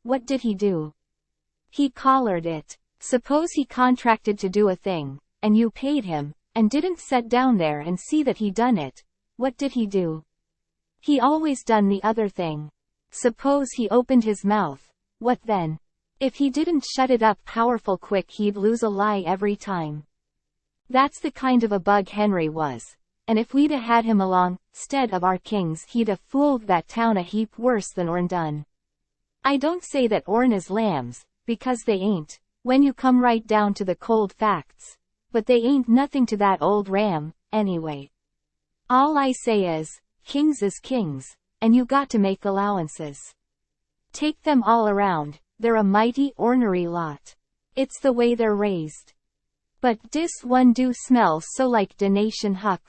What did he do? He collared it. Suppose he contracted to do a thing, and you paid him, and didn't set down there and see that he done it. What did he do? He always done the other thing. Suppose he opened his mouth. What then? If he didn't shut it up powerful quick he'd lose a lie every time. That's the kind of a bug Henry was, and if we'd a had him along, 'stead of our kings he'd a fooled that town a heap worse than orn done. I don't say that orn is lambs, because they ain't, when you come right down to the cold facts, but they ain't nothing to that old ram, anyway. All I say is, kings is kings, and you got to make allowances. Take them all around, they're a mighty ornery lot. It's the way they're raised. But dis one do smell so like de nation, Huck.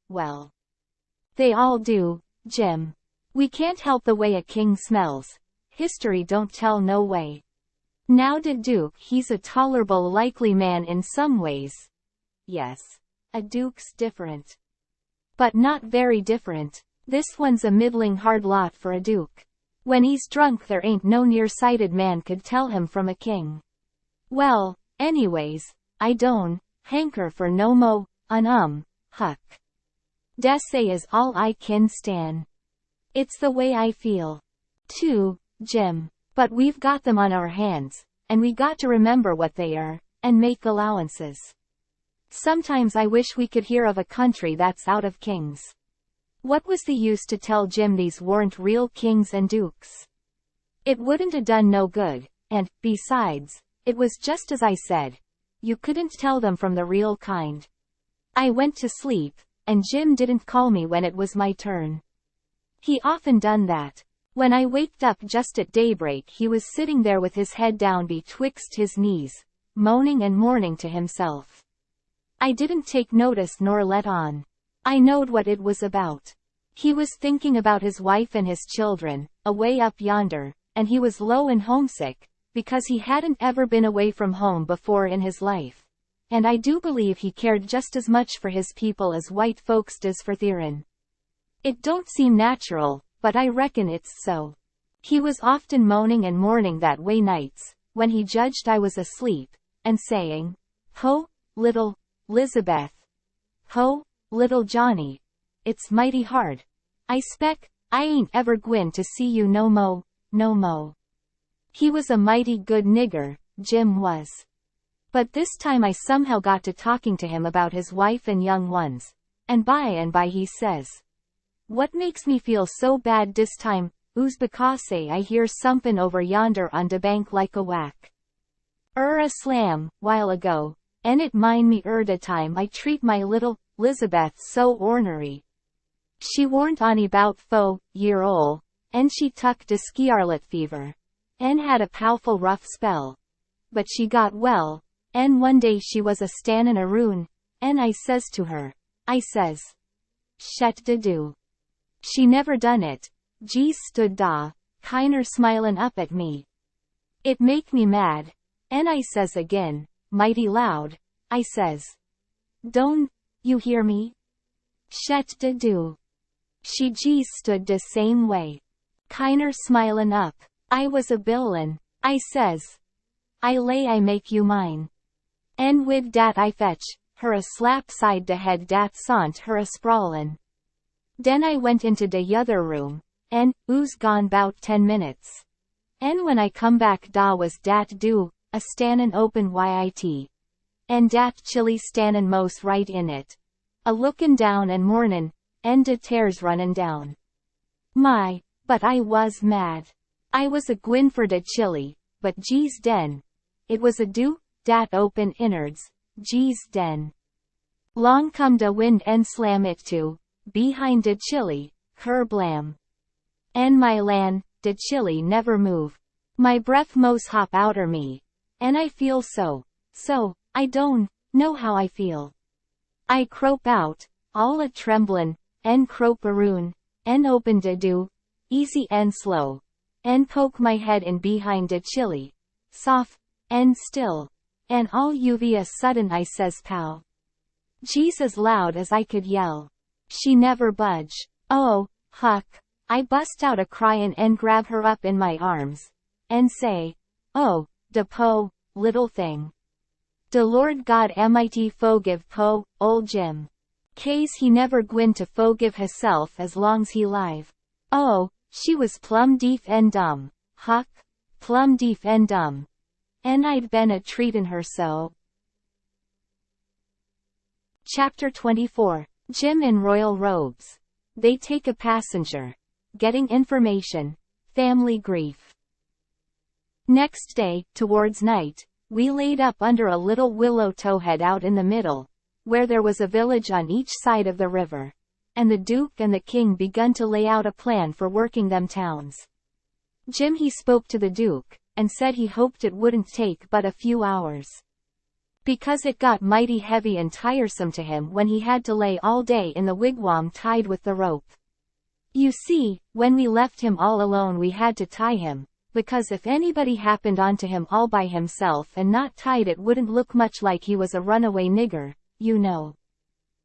Well, they all do, Jim. We can't help the way a king smells. History don't tell no way. Now de Duke he's a tolerable likely man in some ways. Yes, a duke's different. But not very different. This one's a middling hard lot for a duke. When he's drunk there ain't no nearsighted man could tell him from a king. Well, anyways, I don't hanker for no mo, Huck. Dessay is all I kin stan. It's the way I feel. Too, Jim. But we've got them on our hands, and we got to remember what they are, and make allowances. Sometimes I wish we could hear of a country that's out of kings. What was the use to tell Jim these weren't real kings and dukes? It wouldn't a done no good, and, besides, it was just as I said. You couldn't tell them from the real kind. I went to sleep, and Jim didn't call me when it was my turn. He often done that. When I waked up just at daybreak he was sitting there with his head down betwixt his knees, moaning and mourning to himself. I didn't take notice nor let on. I knowed what it was about. He was thinking about his wife and his children, away up yonder, and he was low and homesick, because he hadn't ever been away from home before in his life. And I do believe he cared just as much for his people as white folks does for their'n. It don't seem natural, but I reckon it's so. He was often moaning and mourning that way nights, when he judged I was asleep, and saying, "Ho, little Lizabeth. Ho, little Johnny. It's mighty hard. I spec, I ain't ever gwine to see you no mo, no mo." He was a mighty good nigger, Jim was. But this time I somehow got to talking to him about his wife and young ones, and by he says, "What makes me feel so bad dis time, oo's because I hear sompin' over yonder on de bank like a whack. A slam, while ago, and it mind me de time I treat my little Lizabeth so ornery. She warn't ony 'bout 4 year ol', and she tuck de scarlet fever, and had a pow'ful rough spell. But she got well, and one day she was a standin' aroon, and I says to her, I says, 'Shet de do.' She never done it. Jees stood da, kinder smilin' up at me. It make me mad, and I says again, mighty loud, I says, 'Don't you hear me? Shet de do.' She jees stood de same way, kinder smilin' up. I was a billin', I says, 'I lay I make you mine.' And wid dat I fetch her a slap side de head dat sont her a sprawlin'. Den I went into de yother room, and oo's gone 'bout 10 minutes. And when I come back da was dat do, a standin' open yit. And dat chilly standin' mos right in it. A lookin' down and mournin', and de tears runnin' down. My, but I was mad. I was a gwin for de chilly, but geez den. It was a do, dat open innards, geez den. Long come de wind and slam it to, behind de chilly, kerblam. And my lan, de chilly never move. My breath mos hop outer me. And I feel so, I don't know how I feel. I crope out, all a tremblin', and crope aroon, and open de do, easy and slow, and poke my head in behind de chilly, soft, and still, and all a sudden I says pow. Jeez as loud as I could yell. She never budge. Oh, Huck. I bust out a cryin' and grab her up in my arms, and say, "Oh, de po, little thing. De Lord God Almighty forgive po, old Jim. Case he never gwine to forgive hisself as long's he live." Oh, she was plumb deef and dumb, Huck, plumb deef and dumb. And I'd been a treatin' her so. Chapter 24. Jim in royal robes. They take a passenger. Getting information. Family grief. Next day, towards night, we laid up under a little willow towhead out in the middle, where there was a village on each side of the river, and the Duke and the King begun to lay out a plan for working them towns. Jim he spoke to the Duke, and said he hoped it wouldn't take but a few hours, because it got mighty heavy and tiresome to him when he had to lay all day in the wigwam tied with the rope. You see, when we left him all alone we had to tie him, because if anybody happened onto him all by himself and not tied it wouldn't look much like he was a runaway nigger, you know.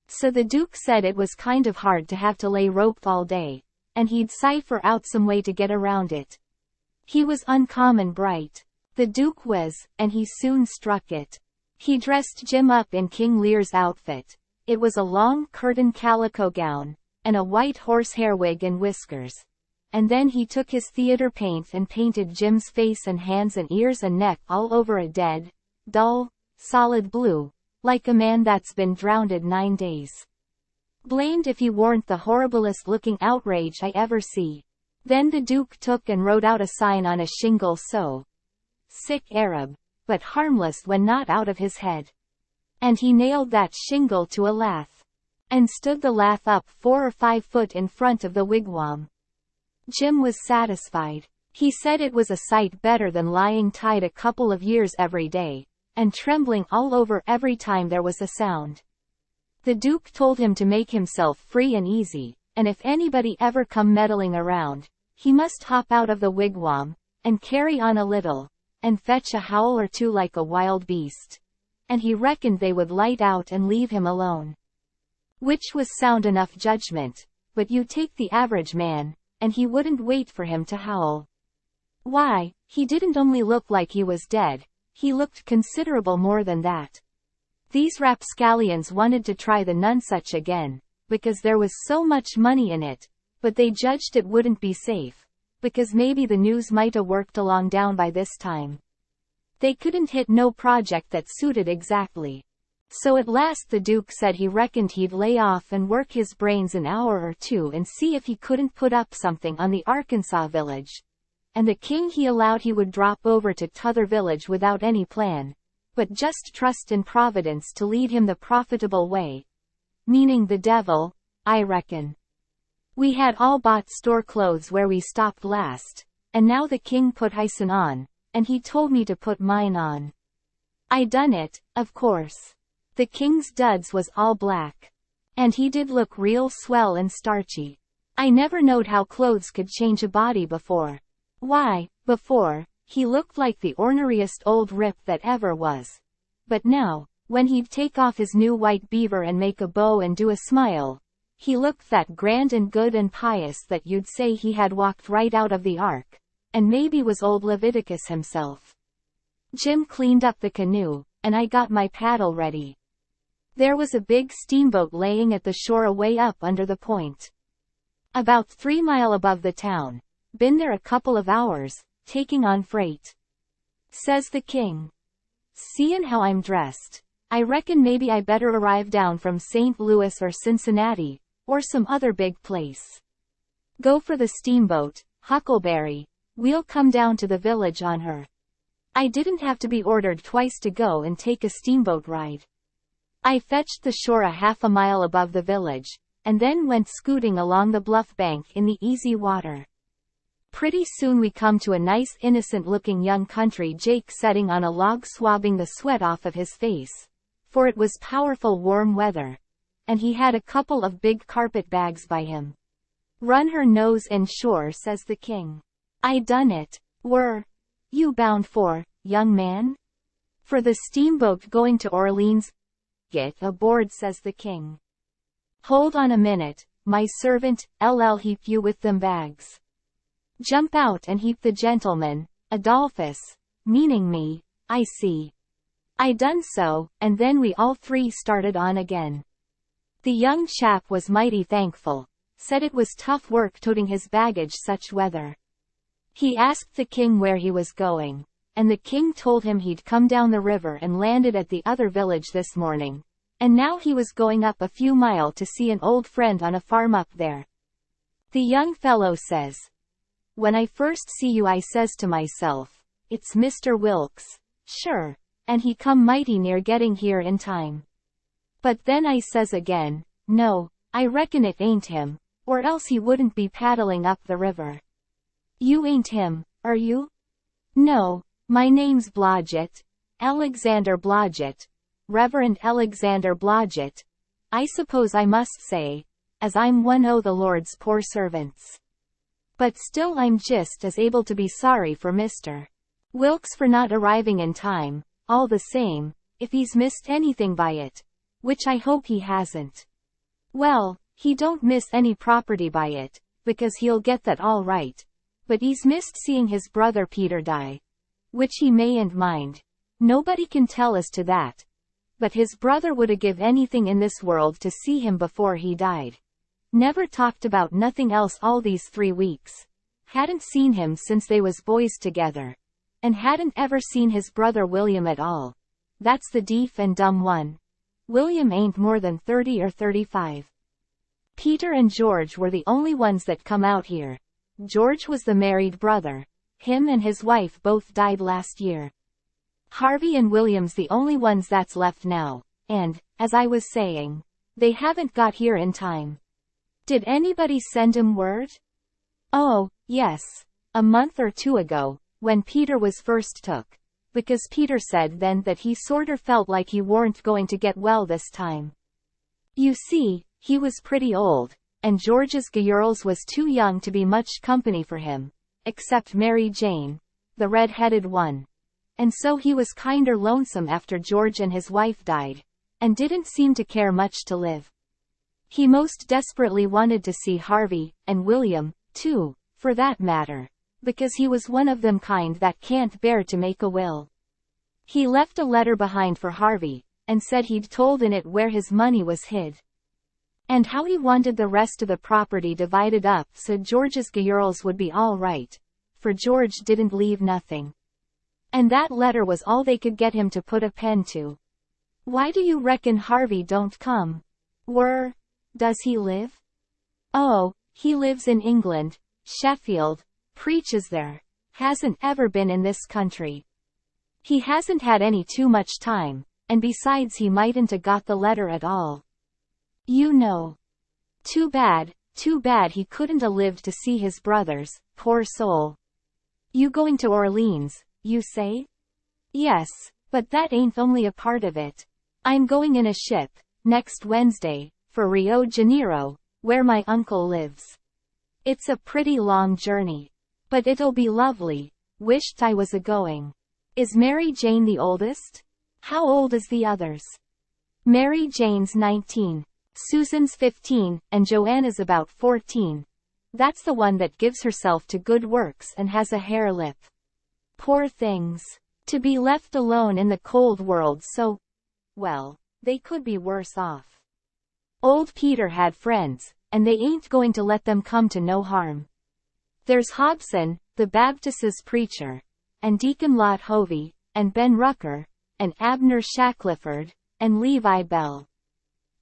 So the Duke said it was kind of hard to have to lay rope all day, and he'd cipher out some way to get around it. He was uncommon bright. The Duke was, and he soon struck it. He dressed Jim up in King Lear's outfit. It was a long curtain calico gown, and a white horsehair wig and whiskers. And then he took his theater paint and painted Jim's face and hands and ears and neck all over a dead, dull, solid blue, like a man that's been drowned 9 days. Blamed if he warn't the horriblest looking outrage I ever see. Then the Duke took and wrote out a sign on a shingle so sick Arab, but harmless when not out of his head. And he nailed that shingle to a lath, and stood the lath up 4 or 5 foot in front of the wigwam. Jim was satisfied. He said it was a sight better than lying tied a couple of years every day, and trembling all over every time there was a sound. The Duke told him to make himself free and easy, and if anybody ever come meddling around, he must hop out of the wigwam, and carry on a little, and fetch a howl or two like a wild beast. And he reckoned they would light out and leave him alone. Which was sound enough judgment, but you take the average man, and he wouldn't wait for him to howl. Why, he didn't only look like he was dead, he looked considerable more than that. These rapscallions wanted to try the nunsuch again, because there was so much money in it, but they judged it wouldn't be safe, because maybe the news might-a worked along down by this time. They couldn't hit no project that suited exactly. So at last the Duke said he reckoned he'd lay off and work his brains an hour or two and see if he couldn't put up something on the Arkansas village. And the king he allowed he would drop over to t'other village without any plan, but just trust in Providence to lead him the profitable way. Meaning the devil, I reckon. We had all bought store clothes where we stopped last, and now the king put hyson on, and he told me to put mine on. I done it, of course. The king's duds was all black. And he did look real swell and starchy. I never knowed how clothes could change a body before. Why, before, he looked like the orneriest old rip that ever was. But now, when he'd take off his new white beaver and make a bow and do a smile, he looked that grand and good and pious that you'd say he had walked right out of the ark, and maybe was old Leviticus himself. Jim cleaned up the canoe, and I got my paddle ready. There was a big steamboat laying at the shore away up under the point. About 3 miles above the town. Been there a couple of hours, taking on freight. Says the king. Seein' how I'm dressed, I reckon maybe I better arrive down from St. Louis or Cincinnati, or some other big place. Go for the steamboat, Huckleberry. We'll come down to the village on her. I didn't have to be ordered twice to go and take a steamboat ride. I fetched the shore a half a mile above the village, and then went scooting along the bluff bank in the easy water. Pretty soon we come to a nice innocent-looking young country Jake setting on a log swabbing the sweat off of his face, for it was powerful warm weather, and he had a couple of big carpet bags by him. Run her nose in shore, says the king. I done it. Were you bound for, young man? For the steamboat going to Orleans? Get aboard, says the king. Hold on a minute, my servant, I'll heap you with them bags. Jump out and heap the gentleman, Adolphus, meaning me, I see. I done so, and then we all three started on again. The young chap was mighty thankful, said it was tough work toting his baggage such weather. He asked the king where he was going, and the king told him he'd come down the river and landed at the other village this morning, and now he was going up a few miles to see an old friend on a farm up there. The young fellow says, when I first see you I says to myself, it's Mr. Wilkes, sure, and he come mighty near getting here in time. But then I says again, no, I reckon it ain't him, or else he wouldn't be paddling up the river. You ain't him, are you? No, my name's Blodgett, Alexander Blodgett, Reverend Alexander Blodgett, I suppose I must say, as I'm one o' the Lord's poor servants. But still I'm just as able to be sorry for Mr. Wilkes for not arriving in time, all the same, if he's missed anything by it, which I hope he hasn't. Well, he don't miss any property by it, because he'll get that all right, but he's missed seeing his brother Peter die, which he mayn't mind. Nobody can tell as to that, but his brother would-a give anything in this world to see him before he died. Never talked about nothing else all these 3 weeks. Hadn't seen him since they was boys together. And hadn't ever seen his brother William at all. That's the deaf and dumb one. William ain't more than 30 or 35. Peter and George were the only ones that come out here. George was the married brother. Him and his wife both died last year. Harvey and William's the only ones that's left now, and, as I was saying, they haven't got here in time. Did anybody send him word? Oh, yes. A month or 2 ago, when Peter was first took. because Peter said then that he sorter felt like he weren't going to get well this time. You see, he was pretty old, and George's girls was too young to be much company for him, except Mary Jane, the red-headed one. And so he was kinder lonesome after George and his wife died, and didn't seem to care much to live. He most desperately wanted to see Harvey, and William, too, for that matter, because he was one of them kind that can't bear to make a will. He left a letter behind for Harvey, and said he'd told in it where his money was hid, and how he wanted the rest of the property divided up so George's girls would be all right, for George didn't leave nothing. And that letter was all they could get him to put a pen to. Why do you reckon Harvey don't come? Where does he live? Oh, he lives in England, Sheffield, preaches there, hasn't ever been in this country. He hasn't had any too much time, and besides he mightn't 'a got the letter at all. You know. Too bad he couldn't 'a lived to see his brothers, poor soul. You going to Orleans, you say? Yes, but that ain't only a part of it. I'm going in a ship, next Wednesday, for Rio de Janeiro, where my uncle lives. It's a pretty long journey. But it'll be lovely. Wished I was a-going. Is Mary Jane the oldest? How old is the others? Mary Jane's 19. Susan's 15, and Joanna's about 14. That's the one that gives herself to good works and has a hare lip. Poor things. To be left alone in the cold world so... well, they could be worse off. Old Peter had friends, and they ain't going to let them come to no harm. There's Hobson, the Baptist's preacher, and Deacon Lot Hovey, and Ben Rucker, and Abner Shackleford, and Levi Bell,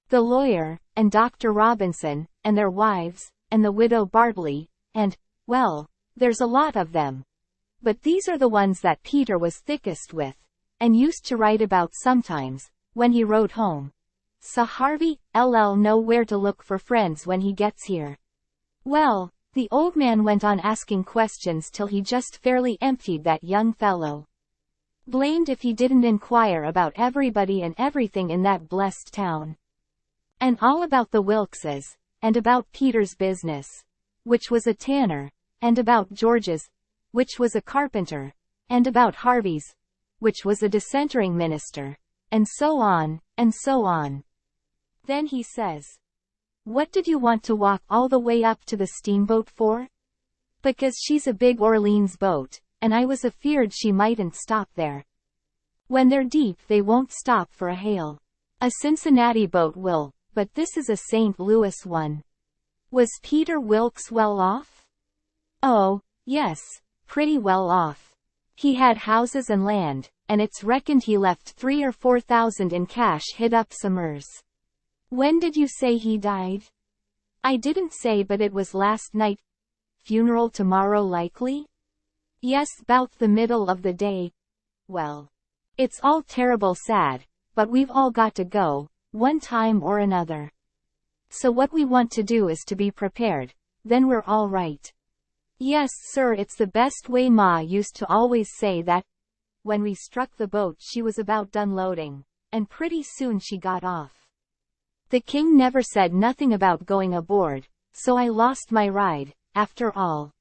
the lawyer, and Dr. Robinson, and their wives, and the widow Bartley, and, well, there's a lot of them. But these are the ones that Peter was thickest with, and used to write about sometimes, when he wrote home. So Harvey, LL know where to look for friends when he gets here. Well, the old man went on asking questions till he just fairly emptied that young fellow. Blamed if he didn't inquire about everybody and everything in that blessed town. And all about the Wilkses, and about Peter's business, which was a tanner, and about George's, which was a carpenter, and about Harvey's, which was a dissentering minister, and so on, and so on. Then he says, "What did you want to walk all the way up to the steamboat for?" "Because she's a big Orleans boat, and I was afeard she mightn't stop there. When they're deep they won't stop for a hail. A Cincinnati boat will, but this is a St. Louis one." Was Peter Wilkes well off? Oh, yes, pretty well off. He had houses and land, and it's reckoned he left 3 or 4 thousand in cash hid up somers. When did you say he died? I didn't say, but it was last night. Funeral tomorrow likely? Yes, 'bout the middle of the day. Well, it's all terrible sad, but we've all got to go, one time or another. So what we want to do is to be prepared, then we're all right. Yes, sir, it's the best way. Ma used to always say that. When we struck the boat she was about done loading, and pretty soon she got off. The king never said nothing about going aboard, so I lost my ride, after all.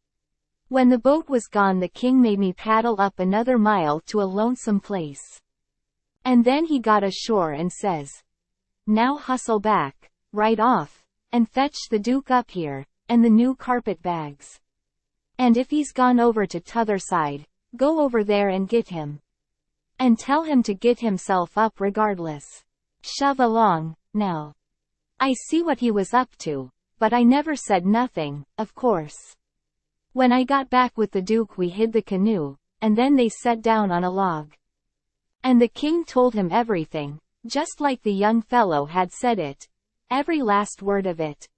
When the boat was gone the king made me paddle up another mile to a lonesome place. And then he got ashore and says, "Now hustle back, right off, and fetch the Duke up here, and the new carpet bags. And if he's gone over to t'other side, go over there and get him. And tell him to get himself up regardless. Shove along, now." I see what he was up to, but I never said nothing, of course. When I got back with the Duke we hid the canoe, and then they set down on a log. And the king told him everything, just like the young fellow had said it, every last word of it.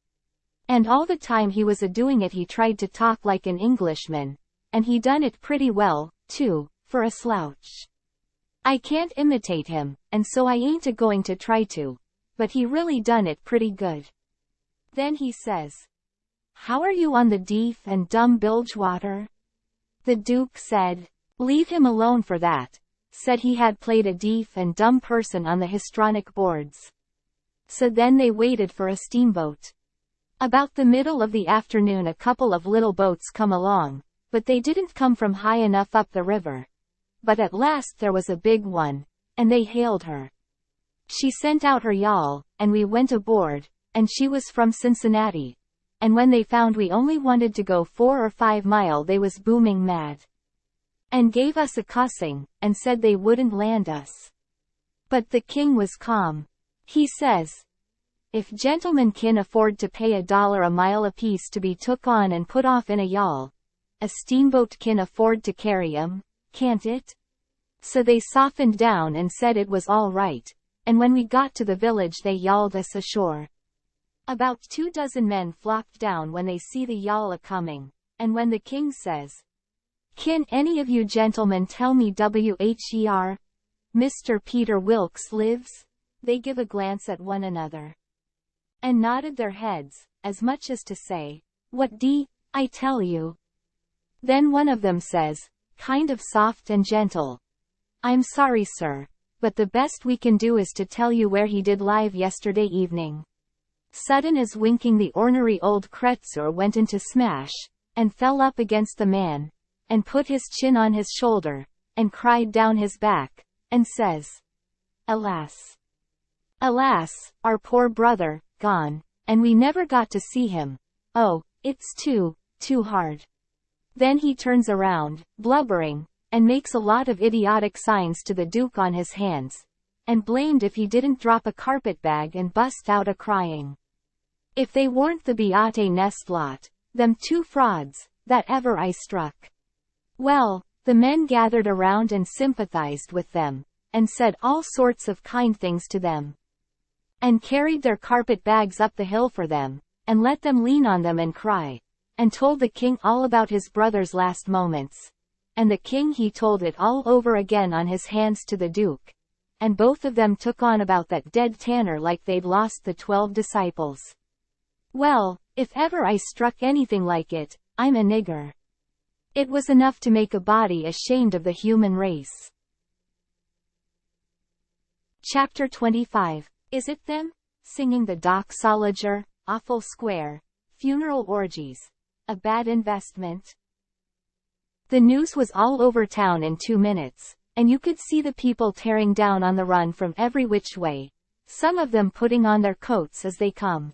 And all the time he was a-doing it he tried to talk like an Englishman, and he done it pretty well, too, for a slouch. I can't imitate him, and so I ain't a-going to try to. But he really done it pretty good. Then he says, "How are you on the deef and dumb bilgewater?" The Duke said, "Leave him alone for that. said he had played a deaf and dumb person on the histrionic boards. So then they waited for a steamboat. About the middle of the afternoon a couple of little boats come along, but they didn't come from high enough up the river. But at last there was a big one, and they hailed her. She sent out her yawl, and we went aboard, and she was from Cincinnati. And when they found we only wanted to go 4 or 5 miles they was booming mad. And gave us a cussing, and said they wouldn't land us. But the king was calm. He says, if gentlemen can afford to pay $1 a mile apiece to be took on and put off in a yawl, a steamboat can afford to carry 'em, can't it? So they softened down and said it was all right, and when we got to the village they yawled us ashore. About 24 men flocked down when they see the yawl a-coming, and when the king says, can any of you gentlemen tell me where Mr. Peter Wilkes lives? They give a glance at one another and nodded their heads, as much as to say, what I tell you? Then one of them says, kind of soft and gentle, I'm sorry sir, but the best we can do is to tell you where he did live yesterday evening. Sudden as winking the ornery old Kreutzer went into smash, and fell up against the man, and put his chin on his shoulder, and cried down his back, and says, alas! Alas, our poor brother, gone, and we never got to see him. Oh, it's too hard. Then he turns around, blubbering, and makes a lot of idiotic signs to the Duke on his hands, and blamed if he didn't drop a carpet-bag and bust out a-crying. If they weren't the Beate nest lot, them 2 frauds, that ever I struck. Well, the men gathered around and sympathized with them, and said all sorts of kind things to them, and carried their carpet-bags up the hill for them, and let them lean on them and cry, and told the king all about his brother's last moments. And the king he told it all over again on his hands to the Duke, and both of them took on about that dead tanner like they'd lost the 12 disciples. Well, if ever I struck anything like it, I'm a nigger. It was enough to make a body ashamed of the human race. Chapter 25. Is it them? Singing the doxologer, awful square, funeral orgies, a bad investment? The news was all over town in 2 minutes, and you could see the people tearing down on the run from every which way, some of them putting on their coats as they come.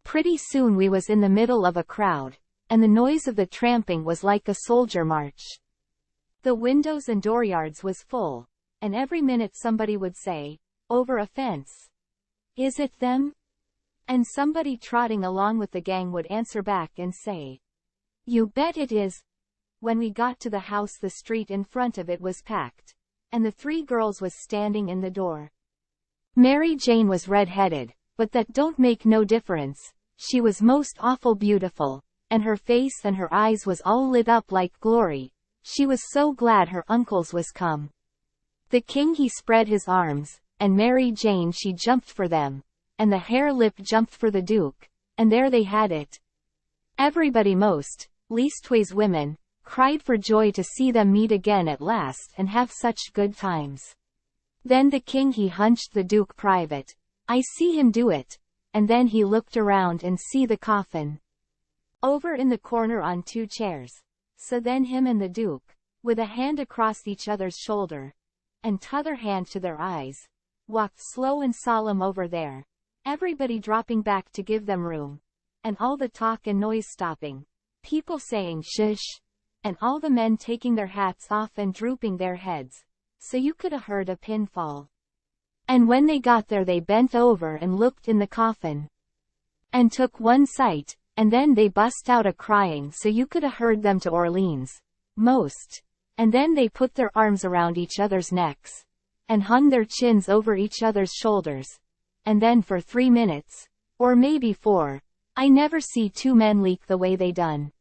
Pretty soon we was in the middle of a crowd, and the noise of the tramping was like a soldier march. The windows and dooryards was full, and every minute somebody would say, over a fence, is it them? And somebody trotting along with the gang would answer back and say, you bet it is. When we got to the house the street in front of it was packed, and the 3 girls was standing in the door. Mary Jane was red-headed, but that don't make no difference, she was most awful beautiful, and her face and her eyes was all lit up like glory, she was so glad her uncles was come. The king he spread his arms, and Mary Jane she jumped for them, and the hare lip jumped for the Duke, and there they had it. Everybody most, leastways women, cried for joy to see them meet again at last and have such good times. Then the king he hunched the Duke private, I see him do it, and then he looked around and see the coffin over in the corner on 2 chairs. So then him and the Duke, with a hand across each other's shoulder, and t'other hand to their eyes, walked slow and solemn over there, everybody dropping back to give them room, and all the talk and noise stopping, people saying shush, and all the men taking their hats off and drooping their heads, so you could 'a heard a pin fall. And when they got there they bent over and looked in the coffin, and took one sight, and then they bust out a-crying so you could 'a heard them to Orleans, most, and then they put their arms around each other's necks, and hung their chins over each other's shoulders, and then for 3 minutes, or maybe 4, I never see 2 men leak the way they done.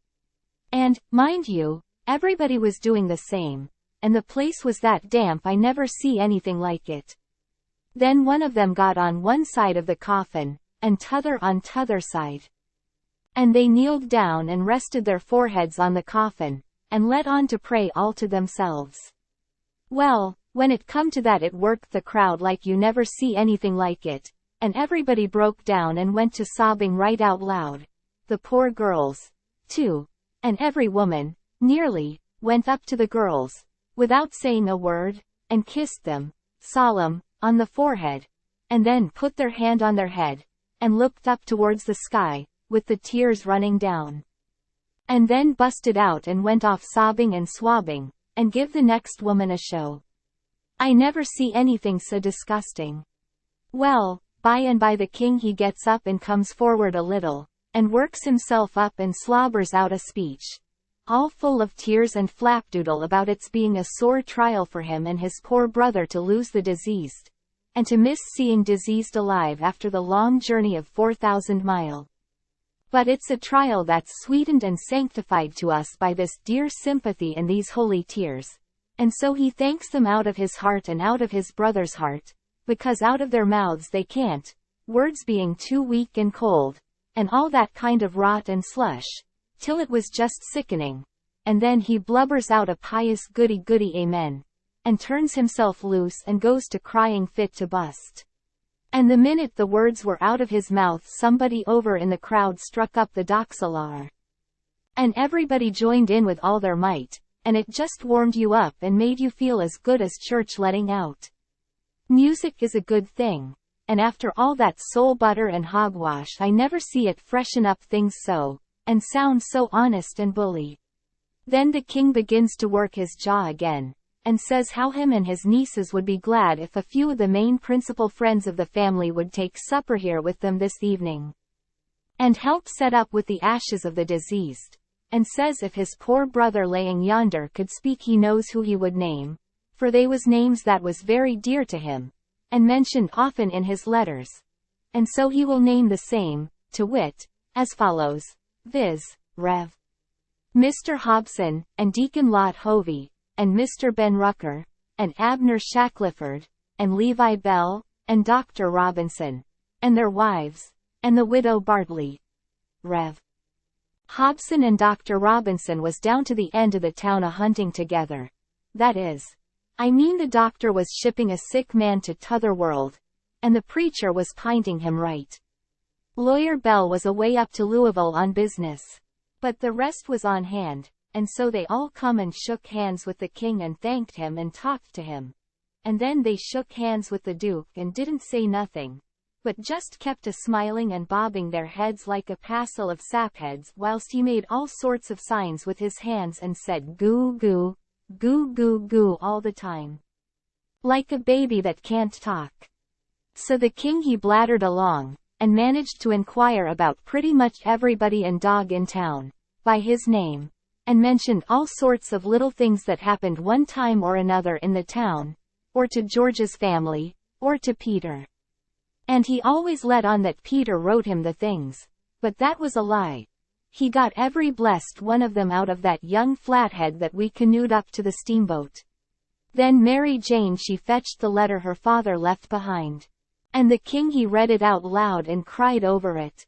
And, mind you, everybody was doing the same, and the place was that damp I never see anything like it. Then one of them got on one side of the coffin, and t'other on t'other side. And they kneeled down and rested their foreheads on the coffin, and let on to pray all to themselves. Well, When it come to that, it worked the crowd like you never see anything like it, and everybody broke down and went to sobbing right out loud. The poor girls, too, and every woman, nearly, went up to the girls, without saying a word, and kissed them, solemn, on the forehead, and then put their hand on their head, and looked up towards the sky, with the tears running down. And then busted out and went off sobbing and swabbing, and give the next woman a show. I never see anything so disgusting. Well, by and by the king he gets up and comes forward a little, and works himself up and slobbers out a speech, all full of tears and flapdoodle about its being a sore trial for him and his poor brother to lose the diseased, and to miss seeing diseased alive after the long journey of 4,000 mile. But it's a trial that's sweetened and sanctified to us by this dear sympathy and these holy tears, and so he thanks them out of his heart and out of his brother's heart, because out of their mouths they can't, words being too weak and cold, and all that kind of rot and slush, till it was just sickening, and then he blubbers out a pious goody-goody amen, and turns himself loose and goes to crying fit to bust. And the minute the words were out of his mouth, somebody over in the crowd struck up the doxalar. And everybody joined in with all their might, and it just warmed you up and made you feel as good as church letting out. Music is a good thing, and after all that soul butter and hogwash, I never see it freshen up things so, and sound so honest and bully. Then the king begins to work his jaw again, and says how him and his nieces would be glad if a few of the main principal friends of the family would take supper here with them this evening, and help set up with the ashes of the diseased, and says if his poor brother laying yonder could speak, he knows who he would name, for they was names that was very dear to him, and mentioned often in his letters, and so he will name the same, to wit, as follows, viz., Rev. Mr. Hobson, and Deacon Lot Hovey, and Mr. Ben Rucker, and Abner Shackliford, and Levi Bell, and Dr. Robinson, and their wives, and the widow Bartley. Rev. Hobson and Dr. Robinson was down to the end of the town a-hunting together. That is, I mean the doctor was shipping a sick man to t'other world, and the preacher was pinting him right. Lawyer Bell was away up to Louisville on business, but the rest was on hand, and so they all come and shook hands with the king and thanked him and talked to him. And then they shook hands with the duke and didn't say nothing, but just kept a-smiling and bobbing their heads like a passel of sapheads, whilst he made all sorts of signs with his hands and said goo goo, goo goo goo all the time, like a baby that can't talk. So the king he blattered along, and managed to inquire about pretty much everybody and dog in town, by his name, and mentioned all sorts of little things that happened one time or another in the town, or to George's family, or to Peter. And he always let on that Peter wrote him the things, but that was a lie. He got every blessed one of them out of that young flathead that we canoed up to the steamboat. Then Mary Jane she fetched the letter her father left behind, and the king he read it out loud and cried over it.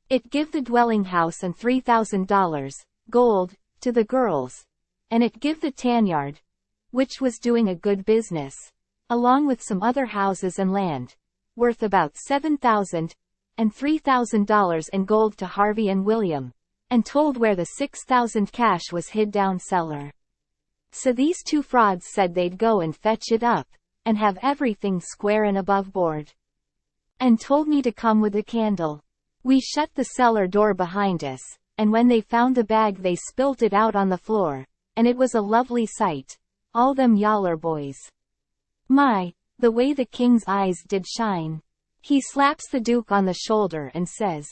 It give the dwelling house and $3,000, gold, to the girls, and it give the tanyard, which was doing a good business, along with some other houses and land, worth about $7,000, and $3,000 in gold to Harvey and William, and told where the $6,000 cash was hid down cellar. So these two frauds said they'd go and fetch it up, and have everything square and above board, and told me to come with a candle. We shut the cellar door behind us, and when they found the bag they spilt it out on the floor, and it was a lovely sight, all them yaller boys. My, the way the king's eyes did shine. He slaps the duke on the shoulder and says,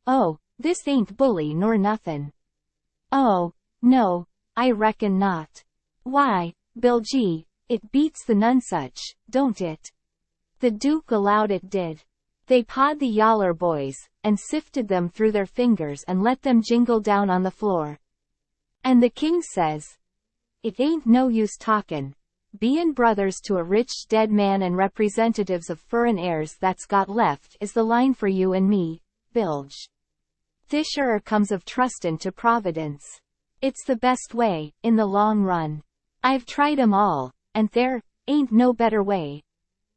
"Oh, this ain't bully nor nothin'." "Oh, no, I reckon not." "Why, Bill G, it beats the nonsuch, don't it?" The duke allowed it did. They pawed the yaller boys, and sifted them through their fingers and let them jingle down on the floor. And the king says, "It ain't no use talkin'. Bein' brothers to a rich dead man and representatives of furrin heirs that's got left is the line for you and me, Bilge. This sure comes of trustin' to Providence. It's the best way, in the long run. I've tried 'em all, and there ain't no better way.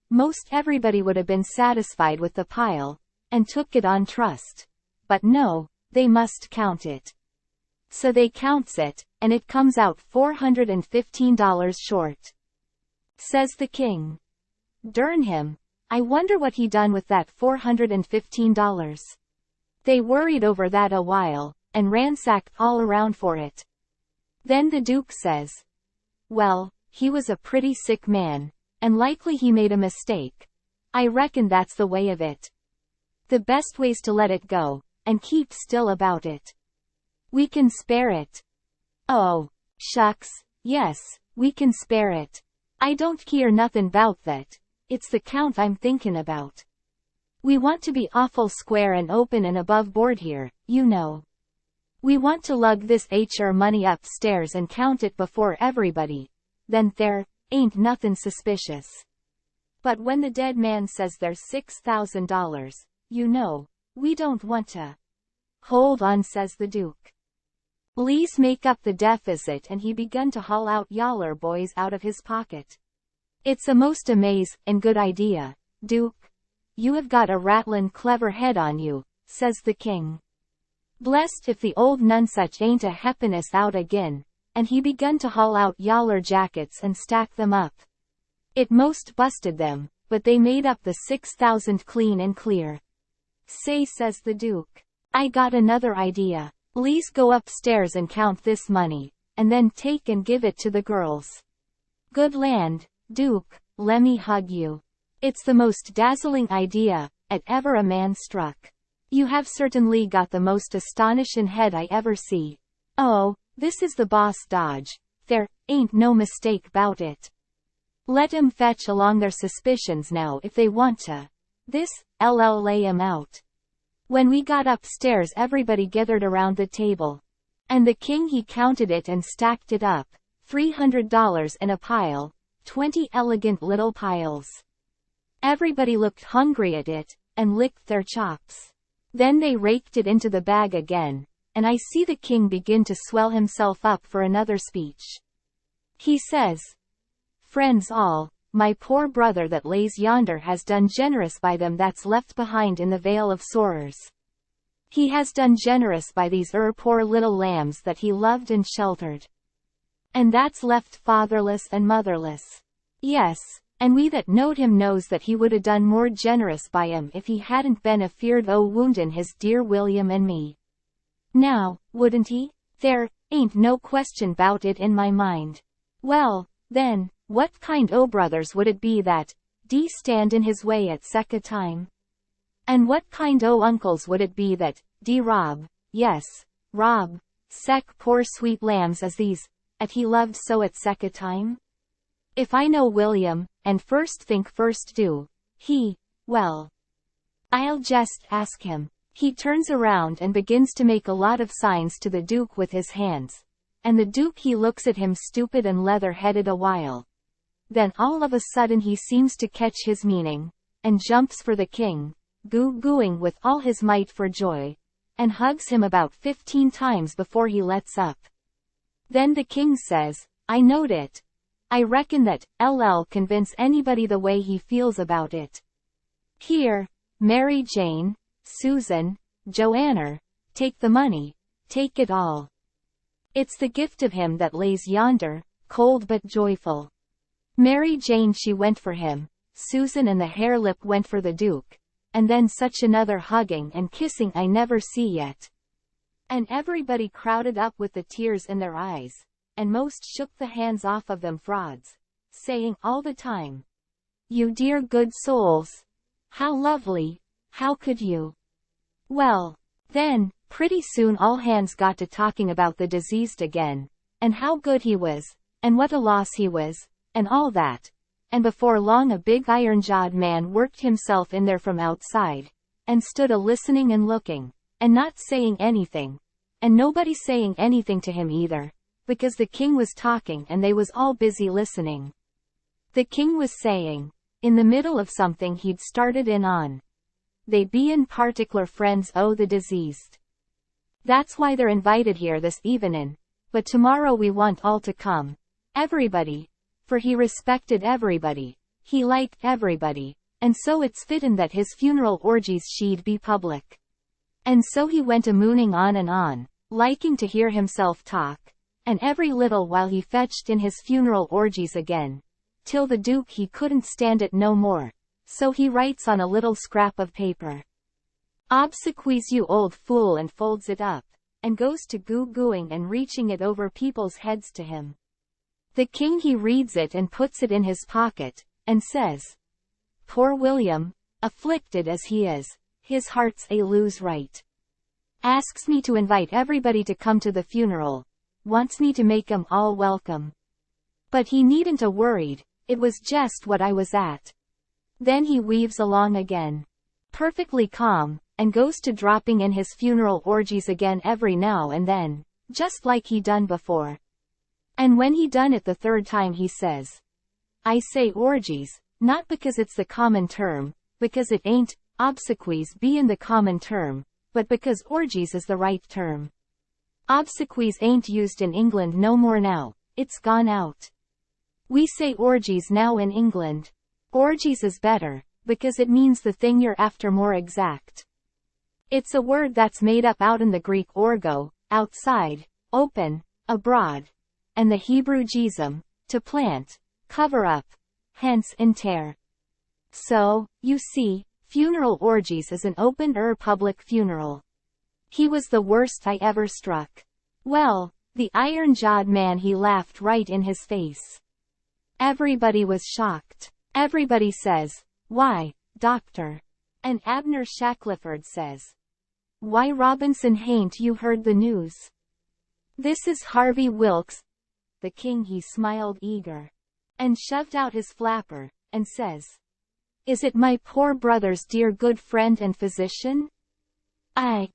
Most everybody would have been satisfied with the pile, and took it on trust. But no, they must count it. So they counts it, and it comes out $415 short. Says the king. Durn him. I wonder what he done with that $415. They worried over that a while, and ransacked all around for it. Then the Duke says, well, he was a pretty sick man, and likely he made a mistake. I reckon that's the way of it. The best way's to let it go, and keep still about it. We can spare it. Oh, shucks, yes, we can spare it. I don't keer nothin' 'bout that, it's the count I'm thinkin' about. We want to be awful square and open and above board here, you know. We want to lug this HR money upstairs and count it before everybody. Then there ain't nothin' suspicious. But when the dead man says there's $6,000, you know, we don't want to. Hold on, says the Duke. Please make up the deficit, and he begun to haul out yaller boys out of his pocket. It's a most amaze and good idea, Duke. You have got a rattlin' clever head on you, says the king. Blessed if the old nunsuch ain't a heppin' us out agin, and he begun to haul out yaller jackets and stack them up. It most busted them, but they made up the 6,000 clean and clear. Say, says the Duke, I got another idea. Please go upstairs and count this money, and then take and give it to the girls. Good land, Duke, lemme hug you. It's the most dazzling idea 'at ever a man struck. You have certainly got the most astonishin' head I ever see. Oh, this is the boss dodge. There ain't no mistake 'bout it. Let 'em fetch along their suspicions now if they want to. This, LL lay 'em out. When we got upstairs, everybody gathered around the table. And the king he counted it and stacked it up, $300 in a pile, 20 elegant little piles. Everybody looked hungry at it, and licked their chops. Then they raked it into the bag again, and I see the king begin to swell himself up for another speech. He says, friends all, my poor brother that lays yonder has done generous by them that's left behind in the Vale of Sorrers. He has done generous by these poor little lambs that he loved and sheltered. And that's left fatherless and motherless. Yes, and we that knowed him knows that he would 'a done more generous by 'em if he hadn't been afeard o' woundin' his dear William and me. Now, wouldn't he? There ain't no question 'bout it in my mind. Well, then, what kind o' brothers would it be that stand in his way at such a time? And what kind o' uncles would it be that rob, yes, rob, sec poor sweet lambs as these, at he loved so at such a time? If I know William, and first think first do, well, I'll just ask him. He turns around and begins to make a lot of signs to the Duke with his hands. And the Duke he looks at him stupid and leather-headed a while. Then all of a sudden he seems to catch his meaning, and jumps for the king, goo-gooing with all his might for joy, and hugs him about 15 times before he lets up. Then the king says, I knowed it. I reckon that LL convince anybody the way he feels about it. Here, Mary Jane, Susan, Joanna, take the money, take it all. It's the gift of him that lays yonder, cold but joyful. Mary Jane she went for him, Susan and the hare lip went for the Duke, and then such another hugging and kissing I never see yet. And everybody crowded up with the tears in their eyes, and most shook the hands off of them frauds, saying all the time, you dear good souls. How lovely, how could you? Well, then, pretty soon all hands got to talking about the diseased again, and how good he was, and what a loss he was, and all that. And before long a big iron-jawed man worked himself in there from outside, and stood a-listening and looking, and not saying anything, and nobody saying anything to him either, because the king was talking and they was all busy listening. The king was saying, in the middle of something he'd started in on. They bein' particular friends o' the diseased. That's why they're invited here this evenin', but tomorrow we want all to come. Everybody. For he respected everybody. He liked everybody. And so it's fittin' that his funeral orgies she'd be public. And so he went a-mooning on, liking to hear himself talk, and every little while he fetched in his funeral orgies again, till the Duke he couldn't stand it no more, so he writes on a little scrap of paper, "Obsequies you old fool," and folds it up, and goes to goo-gooing and reaching it over people's heads to him. The king he reads it and puts it in his pocket, and says, "Poor William, afflicted as he is, his heart's a lose right. Asks me to invite everybody to come to the funeral, wants me to make 'em all welcome. But he needn't a worried, it was just what I was at." Then he weaves along again, perfectly calm, and goes to dropping in his funeral orgies again every now and then, just like he done before. And when he done it the third time he says, "I say orgies, not because it's the common term, because it ain't, obsequies bein' the common term, but because orgies is the right term. Obsequies ain't used in England no more now, it's gone out. We say orgies now in England. Orgies is better, because it means the thing you're after more exact. It's a word that's made up outen the Greek orgo, outside, open, abroad, and the Hebrew jesum, to plant, cover up, hence inter. So, you see, funeral orgies is an open-air public funeral. He was the worst I ever struck." Well, the iron-jawed man he laughed right in his face. Everybody was shocked. Everybody says, "Why, doctor?" And Abner Shackleford says, "Why, Robinson, hain't you heard the news? This is Harvey Wilkes." The king he smiled eager, and shoved out his flapper, and says, "Is it my poor brother's dear good friend and physician?" "I."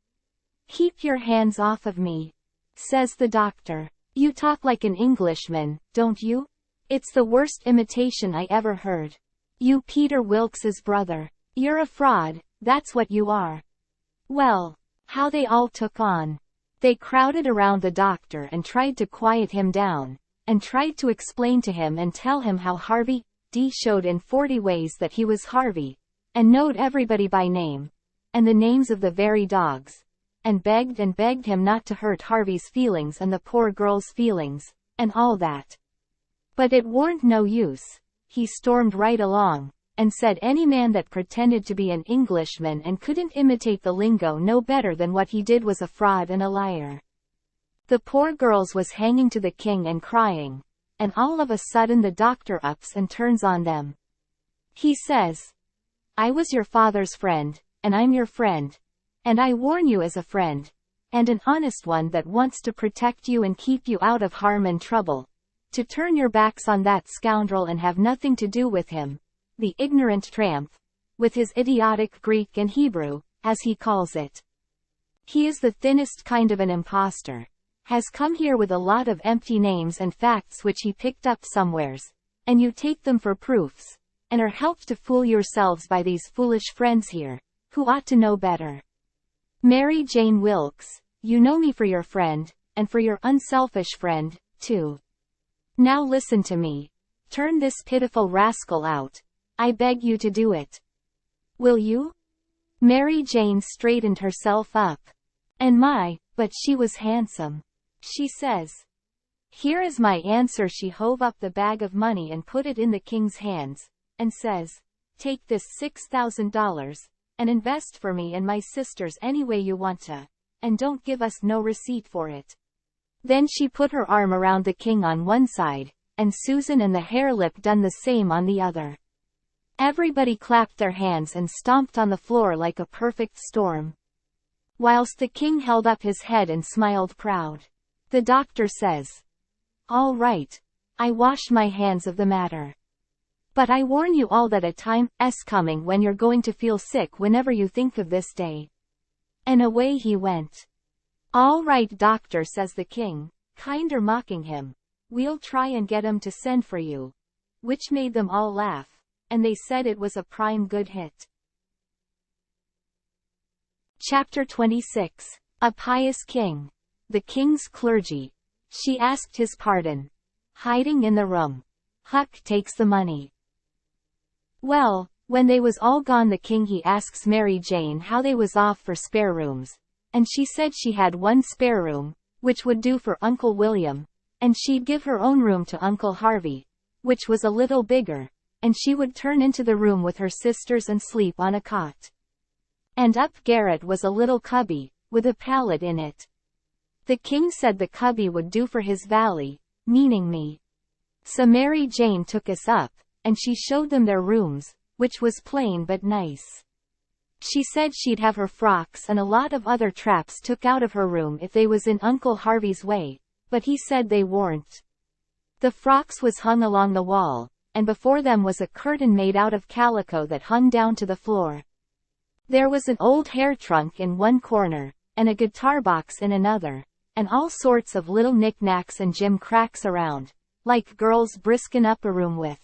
"Keep your hands off of me," says the doctor. "You talk like an Englishman, don't you? It's the worst imitation I ever heard. You Peter Wilkes's brother. You're a fraud, that's what you are." Well, how they all took on. They crowded around the doctor and tried to quiet him down, and tried to explain to him and tell him how Harvey D showed in 40 ways that he was Harvey, and knowed everybody by name, and the names of the very dogs, and begged him not to hurt Harvey's feelings and the poor girl's feelings, and all that. But it warn't no use. He stormed right along, and said any man that pretended to be an Englishman and couldn't imitate the lingo no better than what he did was a fraud and a liar. The poor girls was hanging to the king and crying, and all of a sudden the doctor ups and turns on them. He says, "I was your father's friend, and I'm your friend, and I warn you as a friend, and an honest one that wants to protect you and keep you out of harm and trouble, to turn your backs on that scoundrel and have nothing to do with him, the ignorant tramp, with his idiotic Greek and Hebrew, as he calls it. He is the thinnest kind of an impostor, has come here with a lot of empty names and facts which he picked up somewheres, and you take them for proofs, and are helped to fool yourselves by these foolish friends here, who ought to know better. Mary Jane Wilkes, you know me for your friend, and for your unselfish friend, too. Now listen to me. Turn this pitiful rascal out. I beg you to do it. Will you?" Mary Jane straightened herself up. And but she was handsome. She says, "Here is my answer." She hove up the bag of money and put it in the king's hands, and says, "Take this $6,000, and invest for me and my sisters any way you want to, and don't give us no receipt for it." Then she put her arm around the king on one side, and Susan and the hare-lip done the same on the other. Everybody clapped their hands and stomped on the floor like a perfect storm, whilst the king held up his head and smiled proud. The doctor says, "All right, I wash my hands of the matter. But I warn you all that a time's coming when you're going to feel sick whenever you think of this day." And away he went. "All right, doctor," says the king, kinder mocking him. "We'll try and get 'em to send for you." Which made them all laugh, and they said it was a prime good hit. Chapter 26. A Pious King. The king's clergy. She asked his pardon. Hiding in the room. Huck takes the money. Well, when they was all gone, the king he asks Mary Jane how they was off for spare rooms, and she said she had one spare room, which would do for Uncle William, and she'd give her own room to Uncle Harvey, which was a little bigger, and she would turn into the room with her sisters and sleep on a cot. And up garret was a little cubby, with a pallet in it. The king said the cubby would do for his valley, meaning me. So Mary Jane took us up, and she showed them their rooms, which was plain but nice. She said she'd have her frocks and a lot of other traps took out of her room if they was in Uncle Harvey's way, but he said they weren't. The frocks was hung along the wall, and before them was a curtain made out of calico that hung down to the floor. There was an old hair trunk in one corner, and a guitar box in another, and all sorts of little knickknacks and gimcracks around, like girls brisken up a room with.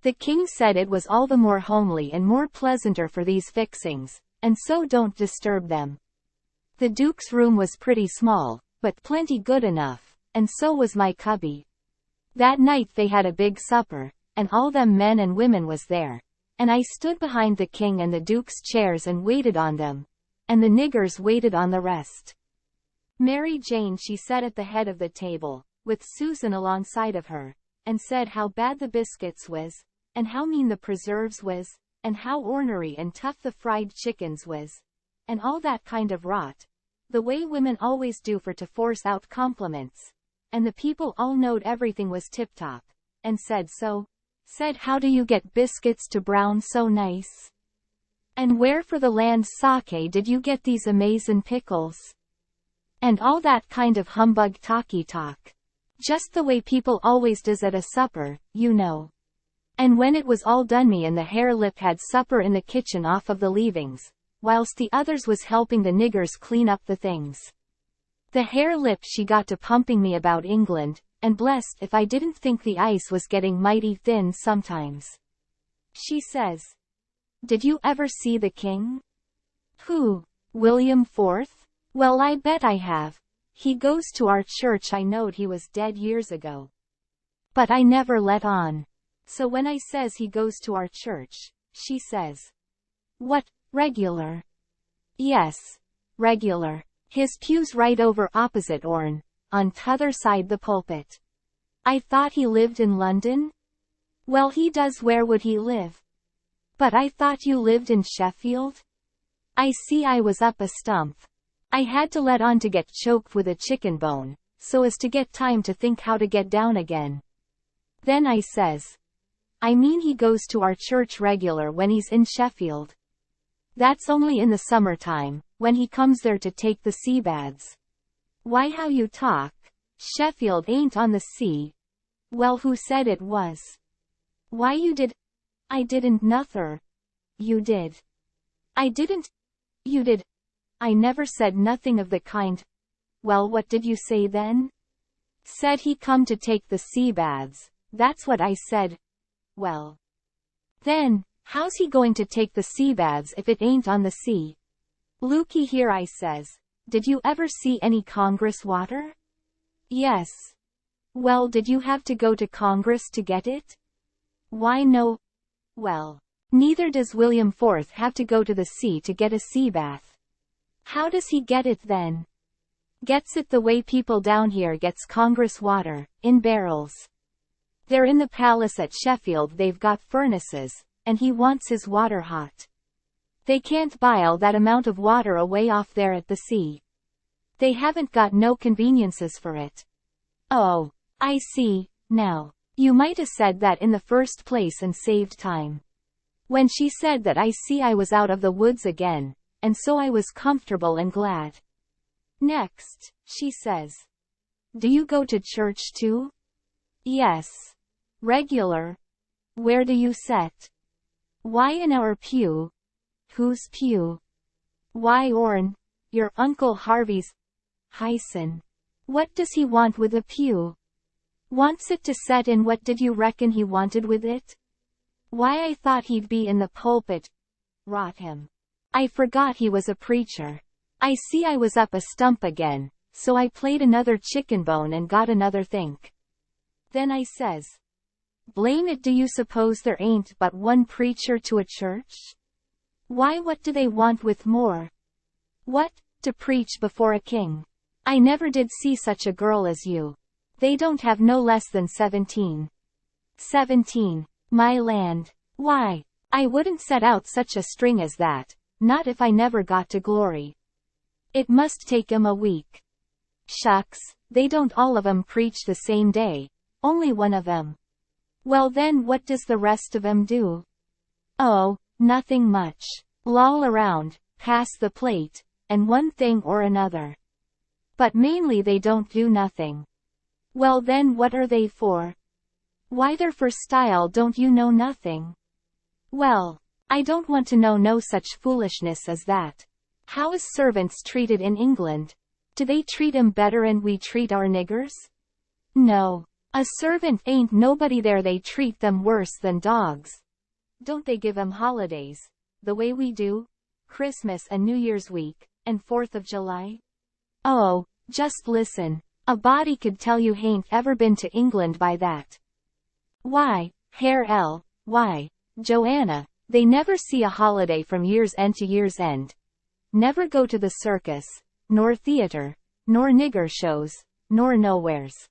The king said it was all the more homely and more pleasanter for these fixings, and so don't disturb them. The duke's room was pretty small, but plenty good enough, and so was my cubby. That night they had a big supper, and all them men and women was there, and I stood behind the king and the duke's chairs and waited on them, and the niggers waited on the rest. Mary Jane she sat at the head of the table, with Susan alongside of her, and said how bad the biscuits was, and how mean the preserves was, and how ornery and tough the fried chickens was, and all that kind of rot, the way women always do for to force out compliments, and the people all knowed everything was tip-top, and said how do you get biscuits to brown so nice? And where for the land's sake did you get these amazin' pickles? And all that kind of humbug talky talk. Just the way people always does at a supper, you know. And when it was all done, me and the hare lip had supper in the kitchen off of the leavings, whilst the others was helping the niggers clean up the things. The hare lip she got to pumping me about England, and blessed if I didn't think the ice was getting mighty thin sometimes. She says, "Did you ever see the king?" "Who? William IV? Well, I bet I have. He goes to our church. I knowed he was dead years ago. But I never let on. So when I says he goes to our church, she says, "What, regular?" "Yes, regular. His pew's right over opposite orn, on t'other side the pulpit." "I thought he lived in London?" "Well, he does. Where would he live?" "But I thought you lived in Sheffield?" "I see. I was up a stump. I had to let on to get choked with a chicken bone, so as to get time to think how to get down again. Then I says, I mean he goes to our church regular when he's in Sheffield. That's only in the summertime, when he comes there to take the sea baths." "Why, how you talk. Sheffield ain't on the sea." "Well, who said it was?" "Why, you did." "I didn't nother." "You did." "I didn't." "You did." "I never said nothing of the kind." "Well, what did you say then?" "Said he come to take the sea baths. That's what I said." "Well, then, how's he going to take the sea baths if it ain't on the sea?" "Looky here," I says. "Did you ever see any Congress water?" "Yes." "Well, did you have to go to Congress to get it?" "Why, no." "Well, neither does William IV have to go to the sea to get a sea bath." "How does he get it then?" "Gets it the way people down here gets Congress water, in barrels. They're in the palace at Sheffield. They've got furnaces, and he wants his water hot. They can't bile that amount of water away off there at the sea. They haven't got no conveniences for it." "Oh, I see, now. You might have said that in the first place and saved time." When she said that, I see I was out of the woods again, and so I was comfortable and glad. Next, she says, "Do you go to church too?" "Yes. Regular." "Where do you set?" "Why, in our pew." "Whose pew?" "Why, orn, your Uncle Harvey's." "Hyson. What does he want with a pew?" "Wants it to set in." "What did you reckon he wanted with it?" "Why, I thought he'd be in the pulpit." "Rot him. I forgot he was a preacher." I see I was up a stump again, so I played another chicken bone and got another think. Then I says, Blame it, do you suppose there ain't but one preacher to a church? Why, what do they want with more? What, to preach before a king? I never did see such a girl as you. They don't have no less than 17. 17. My land. Why, I wouldn't set out such a string as that, not if I never got to glory. It must take 'em a week. Shucks, they don't all of 'em preach the same day, only one of 'em. Well then, what does the rest of 'em do? Oh, nothing much. Loll around, pass the plate, and one thing or another. But mainly they don't do nothing. Well then, what are they for? Why, they're for style, don't you know nothing? Well, I don't want to know no such foolishness as that. How is servants treated in England? Do they treat 'em better'n we treat our niggers? No. A servant ain't nobody there, they treat them worse than dogs. Don't they give 'em holidays, the way we do? Christmas and New Year's week, and 4th of July? Oh, just listen. A body could tell you hain't ever been to England by that. Why, Herr L., why, Joanna, they never see a holiday from year's end to year's end. Never go to the circus, nor theater, nor nigger shows, nor nowheres.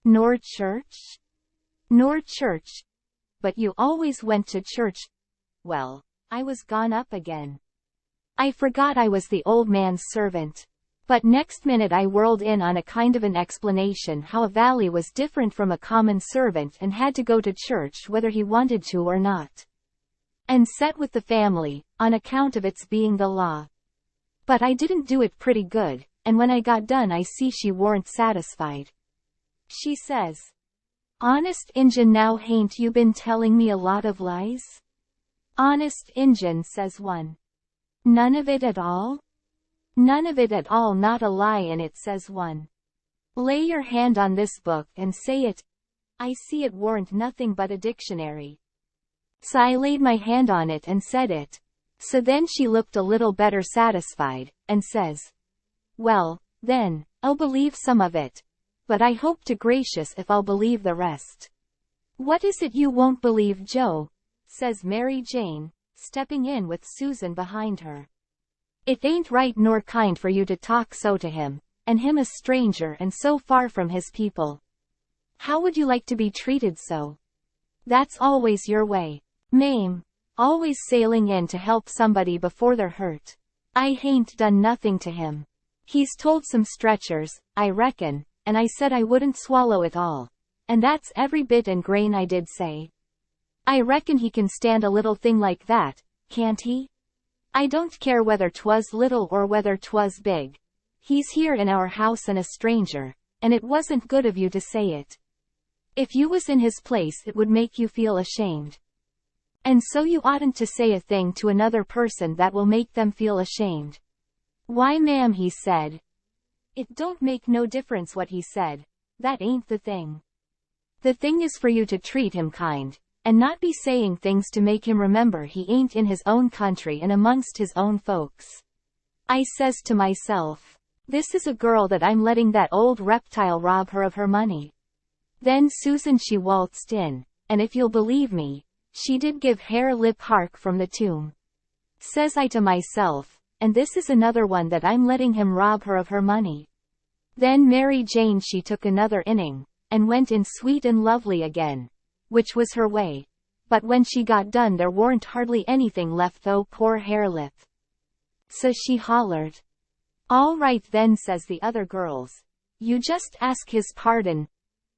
Nor church? Nor church. But you always went to church. Well, I was gone up again. I forgot I was the old man's servant. But next minute I whirled in on a kind of an explanation how a valley was different from a common servant and had to go to church whether he wanted to or not. And set with the family, on account of its being the law. But I didn't do it pretty good, and when I got done I see she warn't satisfied. She says, "Honest Injun, now hain't you been telling me a lot of lies?" "Honest Injun," says one. "None of it at all?" "None of it at all, not a lie in it," says one. "Lay your hand on this book and say it." I see it warn't nothing but a dictionary. So I laid my hand on it and said it. So then she looked a little better satisfied, and says, "Well, then, I'll believe some of it. But I hope to gracious if I'll believe the rest." "What is it you won't believe, Joe?" says Mary Jane, stepping in with Susan behind her. "It ain't right nor kind for you to talk so to him, and him a stranger and so far from his people. How would you like to be treated so? That's always your way, Mame. Always sailing in to help somebody before they're hurt. I hain't done nothing to him. He's told some stretchers, I reckon, and I said I wouldn't swallow it all. And that's every bit and grain I did say. I reckon he can stand a little thing like that, can't he? I don't care whether 'twas little or whether 'twas big. He's here in our house and a stranger, and it wasn't good of you to say it. If you was in his place it would make you feel ashamed. And so you oughtn't to say a thing to another person that will make them feel ashamed." "Why, ma'am," he said. "It don't make no difference what he said. That ain't the thing. The thing is for you to treat him kind, and not be saying things to make him remember he ain't in his own country and amongst his own folks." I says to myself, this is a girl that I'm letting that old reptile rob her of her money. Then Susan she waltzed in, and if you'll believe me, she did give Herr lip hark from the tomb. Says I to myself, and this is another one that I'm letting him rob her of her money. Then Mary Jane she took another inning, and went in sweet and lovely again, which was her way. But when she got done there warn't hardly anything left though poor Herr lip. So she hollered, "All right then," says the other girls. "You just ask his pardon."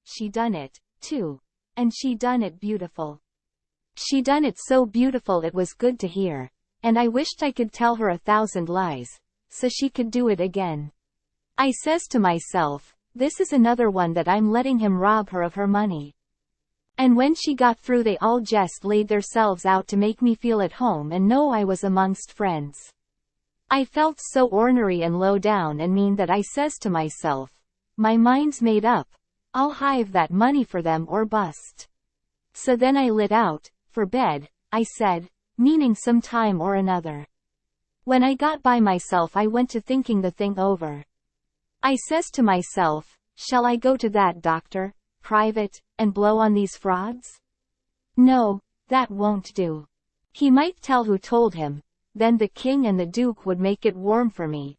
She done it, too. And she done it beautiful. She done it so beautiful it was good to hear, and I wished I could tell her 1,000 lies, so she could do it again. I says to myself, this is another one that I'm letting him rob her of her money. And when she got through they all just laid theirselves out to make me feel at home and know I was amongst friends. I felt so ornery and low down and mean that I says to myself, my mind's made up, I'll hive that money for them or bust. So then I lit out, for bed, I said, meaning some time or another. When I got by myself I went to thinking the thing over. I says to myself, shall I go to that doctor, private, and blow on these frauds? No, that won't do. He might tell who told him, then the king and the duke would make it warm for me.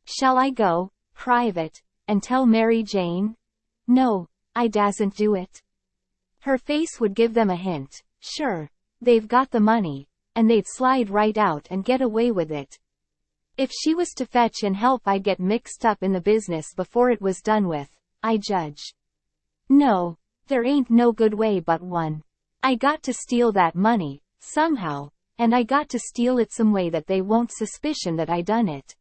Shall I go, private, and tell Mary Jane? No, I dasn't do it. Her face would give them a hint. Sure, they've got the money, and they'd slide right out and get away with it. If she was to fetch and help, I'd get mixed up in the business before it was done with, I judge. No, there ain't no good way but one. I got to steal that money, somehow, and I got to steal it some way that they won't suspicion that I done it.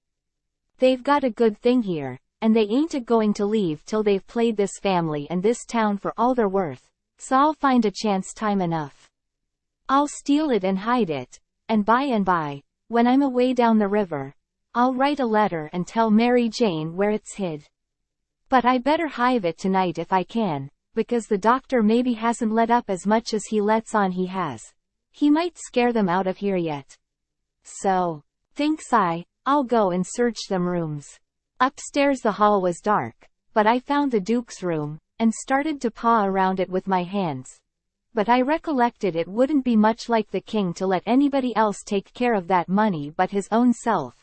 They've got a good thing here, and they ain't a-going to leave till they've played this family and this town for all they're worth, so I'll find a chance time enough. I'll steal it and hide it, and by, when I'm away down the river, I'll write a letter and tell Mary Jane where it's hid. But I better hive it tonight if I can, because the doctor maybe hasn't let up as much as he lets on he has. He might scare them out of here yet. So, thinks I'll go and search them rooms. Upstairs the hall was dark, but I found the Duke's room, and started to paw around it with my hands. But I recollected it wouldn't be much like the king to let anybody else take care of that money but his own self.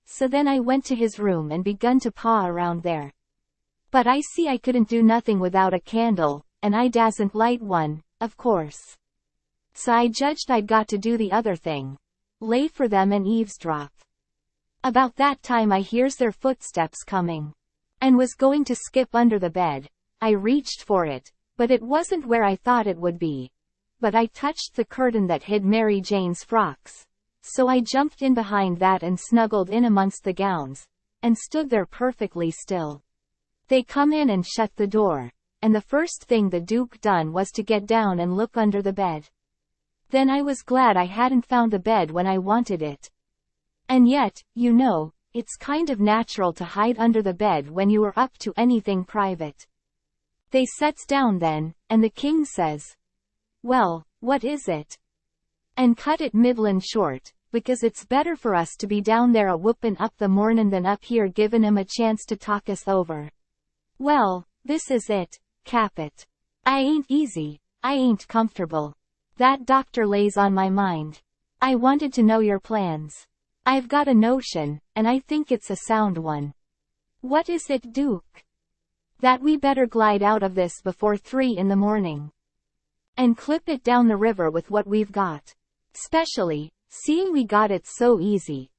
So then I went to his room and begun to paw around there. But I see I couldn't do nothing without a candle, and I dasn't light one, of course. So I judged I'd got to do the other thing. Lay for them and eavesdrop. About that time I hears their footsteps coming. And was going to skip under the bed. I reached for it, but it wasn't where I thought it would be. But I touched the curtain that hid Mary Jane's frocks. So I jumped in behind that and snuggled in amongst the gowns, and stood there perfectly still. They come in and shut the door, and the first thing the Duke done was to get down and look under the bed. Then I was glad I hadn't found the bed when I wanted it. And yet, you know, it's kind of natural to hide under the bed when you are up to anything private. They sets down then, and the king says, "Well, what is it?" And cut it middlin' short, because it's better for us to be down there a-whoopin' up the mornin' than up here givin' 'em a chance to talk us over. Well, this is it, Capet. I ain't easy, I ain't comfortable. That doctor lays on my mind. I wanted to know your plans. I've got a notion, and I think it's a sound one. What is it, Duke? That we better glide out of this before 3 in the morning. And clip it down the river with what we've got. Specially, seeing we got it so easy.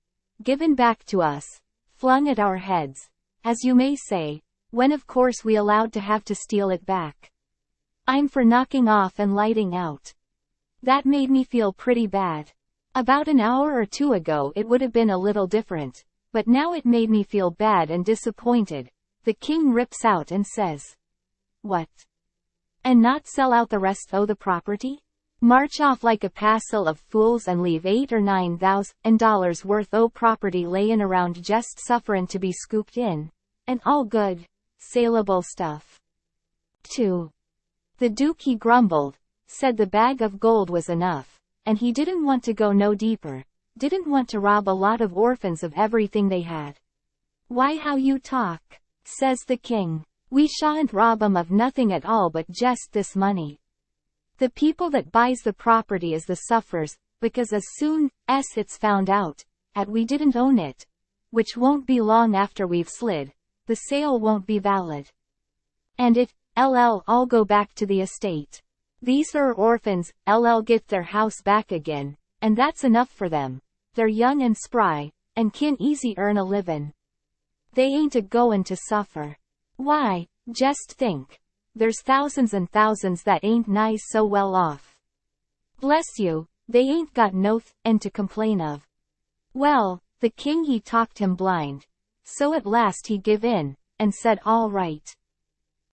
Given back to us, flung at our heads, as you may say, when of course we allowed to have to steal it back. I'm for knocking off and lighting out. That made me feel pretty bad. About an hour or two ago it would have been a little different, but now it made me feel bad and disappointed. The king rips out and says, "What? And not sell out the rest o' the property? March off like a passel of fools and leave $8,000 or $9,000 worth o' property layin' around just sufferin' to be scooped in, and all good, saleable stuff. 2. The Duke he grumbled, said the bag of gold was enough, and he didn't want to go no deeper, didn't want to rob a lot of orphans of everything they had. Why how you talk, says the king. We shan't rob 'em of nothing at all but just this money. The people that buys the property is the sufferers, because as soon as it's found out, that we didn't own it, which won't be long after we've slid, the sale won't be valid. And it'll all go back to the estate. These orphans, get their house back again, and that's enough for them. They're young and spry, and can easy earn a livin'. They ain't a-goin' to suffer. Why, just think. There's thousands and thousands that ain't nigh so well off. Bless you, they ain't got no end to complain of. Well, the king he talked him blind. So at last he give in, and said all right.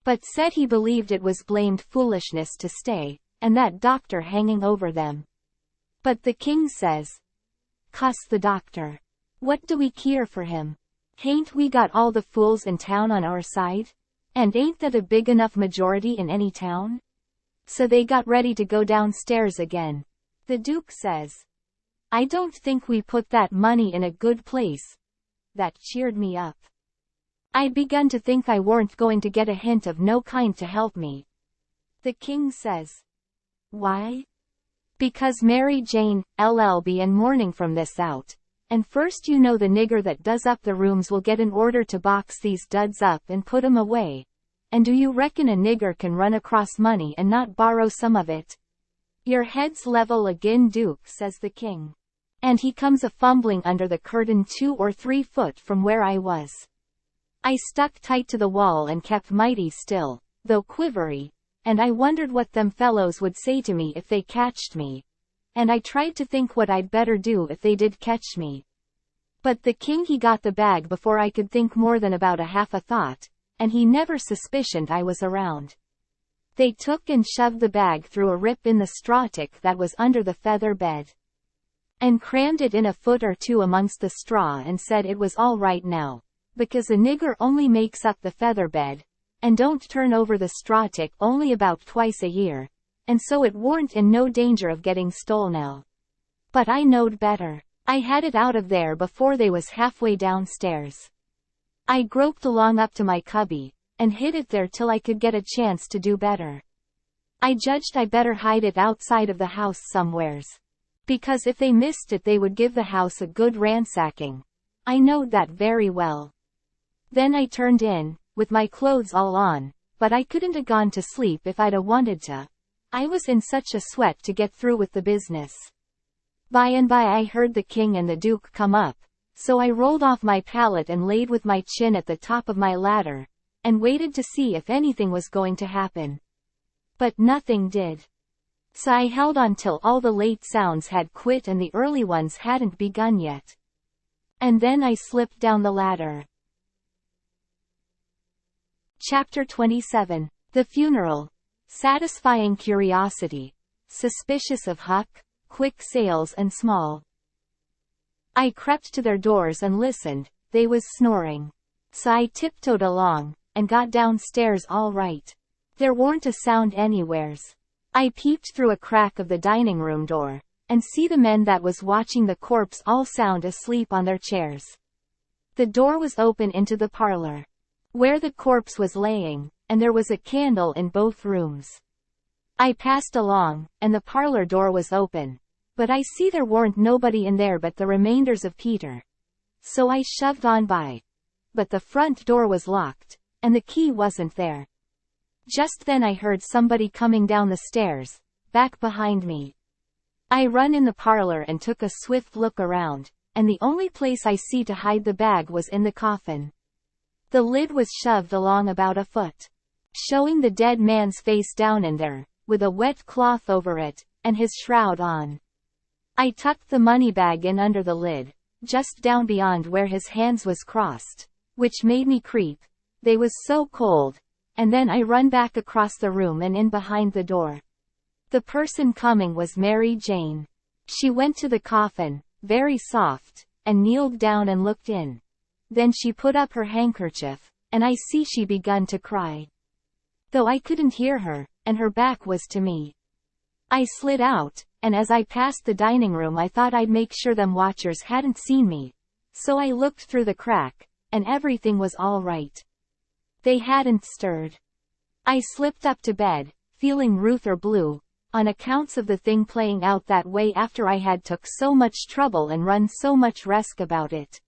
But said he believed it was blamed foolishness to stay, and that doctor hanging over them. But the king says, "Cuss the doctor. What do we care for him? Hain't we got all the fools in town on our side? And ain't that a big enough majority in any town?" So they got ready to go downstairs again. The Duke says, "I don't think we put that money in a good place." That cheered me up. I'd begun to think I weren't going to get a hint of no kind to help me. The king says, Why? Because Mary Jane, LL be in mourning from this out. And first you know the nigger that does up the rooms will get an order to box these duds up and put 'em away. And do you reckon a nigger can run across money and not borrow some of it? Your head's level agin, Duke, says the king. And he comes a fumbling under the curtain 2 or 3 foot from where I was. I stuck tight to the wall and kept mighty still, though quivery, and I wondered what them fellows would say to me if they catched me. And I tried to think what I'd better do if they did catch me. But the king he got the bag before I could think more than about a half a thought, and he never suspicioned I was around. They took and shoved the bag through a rip in the straw tick that was under the feather bed, and crammed it in a foot or 2 amongst the straw and said it was all right now, because a nigger only makes up the feather bed, and don't turn over the straw tick only about twice a year, and so it warn't in no danger of getting stole now. But I knowed better. I had it out of there before they was halfway downstairs. I groped along up to my cubby, and hid it there till I could get a chance to do better. I judged I better hide it outside of the house somewheres, because if they missed it they would give the house a good ransacking. I knowed that very well. Then I turned in, with my clothes all on, but I couldn't a gone to sleep if I'd a wanted to. I was in such a sweat to get through with the business. By and by I heard the king and the duke come up, so I rolled off my pallet and laid with my chin at the top of my ladder, and waited to see if anything was going to happen. But nothing did. So I held on till all the late sounds had quit and the early ones hadn't begun yet. And then I slipped down the ladder. Chapter 27. The Funeral. Satisfying curiosity. Suspicious of Huck, quick sales and small. I crept to their doors and listened, they was snoring. So I tiptoed along, and got downstairs all right. There warn't a sound anywheres. I peeped through a crack of the dining room door, and see the men that was watching the corpse all sound asleep on their chairs. The door was open into the parlor, where the corpse was laying, and there was a candle in both rooms. I passed along, and the parlor door was open, but I see there warn't nobody in there but the remainders of Peter. So I shoved on by. But the front door was locked, and the key wasn't there. Just then I heard somebody coming down the stairs, back behind me. I run in the parlor and took a swift look around, and the only place I see to hide the bag was in the coffin. The lid was shoved along about a foot, showing the dead man's face down in there, with a wet cloth over it, and his shroud on. I tucked the money bag in under the lid, just down beyond where his hands was crossed, which made me creep. They was so cold. And then I run back across the room and in behind the door. The person coming was Mary Jane. She went to the coffin, very soft, and kneeled down and looked in. Then she put up her handkerchief, and I see she begun to cry. Though I couldn't hear her, and her back was to me. I slid out, and as I passed the dining room I thought I'd make sure them watchers hadn't seen me. So I looked through the crack, and everything was all right. They hadn't stirred. I slipped up to bed, feeling ruther blue, on accounts of the thing playing out that way after I had took so much trouble and run so much risk about it.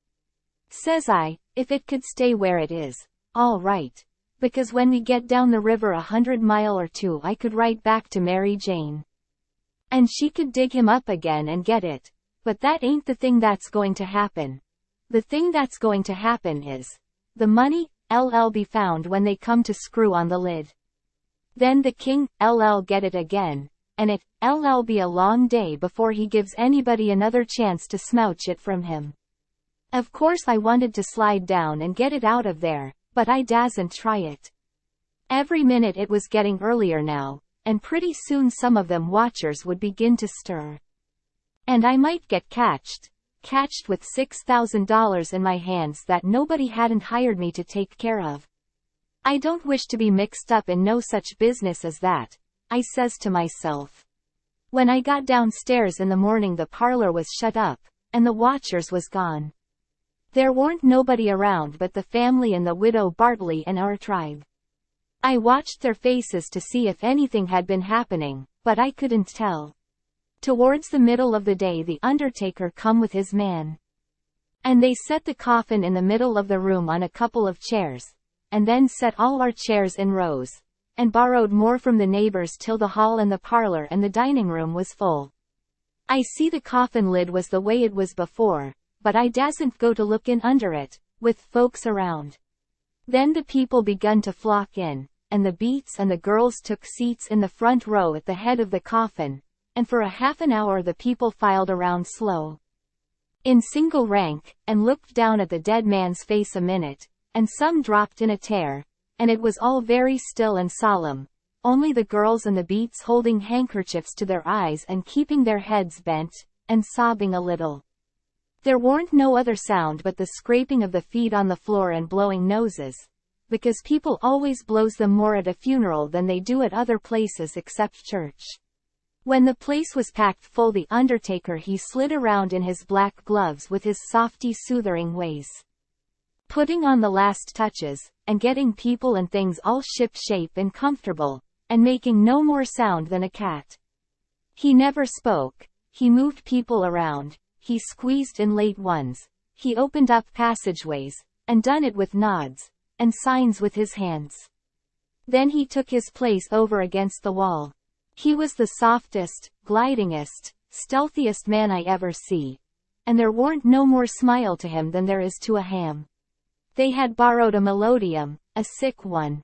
Says I, if it could stay where it is, all right. Because when we get down the river 100 mile or 2 I could write back to Mary Jane. And she could dig him up again and get it. But that ain't the thing that's going to happen. The thing that's going to happen is, the money, LL be found when they come to screw on the lid. Then the king, LL get it again, and it, LL be a long day before he gives anybody another chance to smouch it from him. Of course I wanted to slide down and get it out of there, but I dasn't try it. Every minute it was getting earlier now, and pretty soon some of them watchers would begin to stir. And I might get catched with $6,000 in my hands that nobody hadn't hired me to take care of. I don't wish to be mixed up in no such business as that, I says to myself. When I got downstairs in the morning the parlor was shut up, and the watchers was gone. There weren't nobody around but the family and the widow Bartley and our tribe. I watched their faces to see if anything had been happening, but I couldn't tell. Towards the middle of the day the undertaker come with his man. And they set the coffin in the middle of the room on a couple of chairs, and then set all our chairs in rows, and borrowed more from the neighbors till the hall and the parlor and the dining room was full. I see the coffin lid was the way it was before, but I dasn't go to look in under it, with folks around. Then the people begun to flock in, and the beats and the girls took seats in the front row at the head of the coffin, and for a half an hour the people filed around slow, in single rank, and looked down at the dead man's face a minute, and some dropped in a tear, and it was all very still and solemn, only the girls and the beats holding handkerchiefs to their eyes and keeping their heads bent, and sobbing a little. There warn't no other sound but the scraping of the feet on the floor and blowing noses, because people always blows them more at a funeral than they do at other places except church. When the place was packed full the undertaker he slid around in his black gloves with his softy soothing ways, putting on the last touches, and getting people and things all ship-shape and comfortable, and making no more sound than a cat. He never spoke, he moved people around, he squeezed in late ones, he opened up passageways, and done it with nods, and signs with his hands. Then he took his place over against the wall. He was the softest, glidingest, stealthiest man I ever see, and there warn't no more smile to him than there is to a ham. They had borrowed a melodeum, a sick one.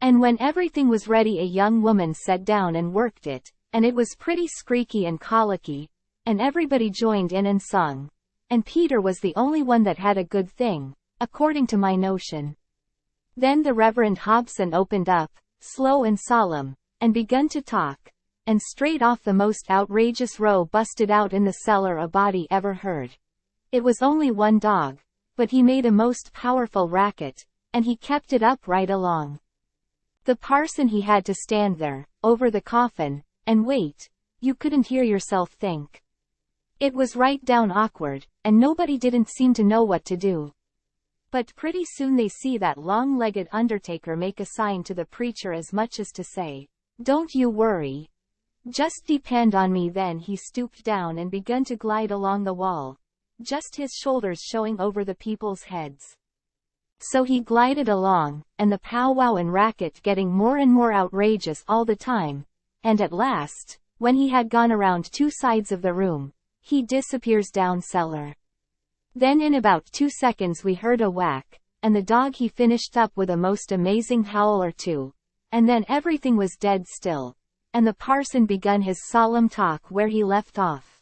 And when everything was ready a young woman sat down and worked it, and it was pretty squeaky and colicky, and everybody joined in and sung. And Peter was the only one that had a good thing, according to my notion. Then the Reverend Hobson opened up, slow and solemn, and begun to talk, and straight off the most outrageous row busted out in the cellar a body ever heard. It was only one dog, but he made a most powerful racket, and he kept it up right along. The parson he had to stand there, over the coffin, and wait, you couldn't hear yourself think. It was right down awkward, and nobody didn't seem to know what to do. But pretty soon they see that long-legged undertaker make a sign to the preacher as much as to say, "Don't you worry. Just depend on me." Then he stooped down and begun to glide along the wall, just his shoulders showing over the people's heads. So he glided along, and the powwow and racket getting more and more outrageous all the time, and at last, when he had gone around 2 sides of the room, he disappears down cellar. Then in about 2 seconds we heard a whack, and the dog he finished up with a most amazing howl or two, and then everything was dead still, and the parson begun his solemn talk where he left off.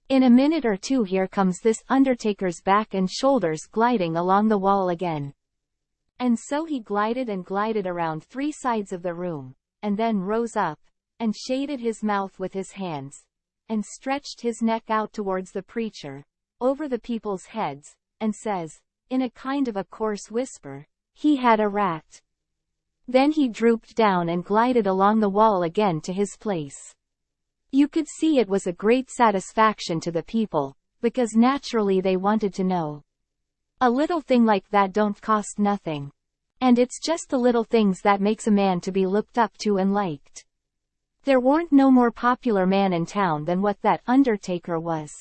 In a minute or two here comes this undertaker's back and shoulders gliding along the wall again. And so he glided and glided around 3 sides of the room, and then rose up, and shaded his mouth with his hands, and stretched his neck out towards the preacher, over the people's heads, and says, in a kind of a coarse whisper, he had a rat. Then he drooped down and glided along the wall again to his place. You could see it was a great satisfaction to the people, because naturally they wanted to know. A little thing like that don't cost nothing. And it's just the little things that makes a man to be looked up to and liked. There warn't no more popular man in town than what that undertaker was.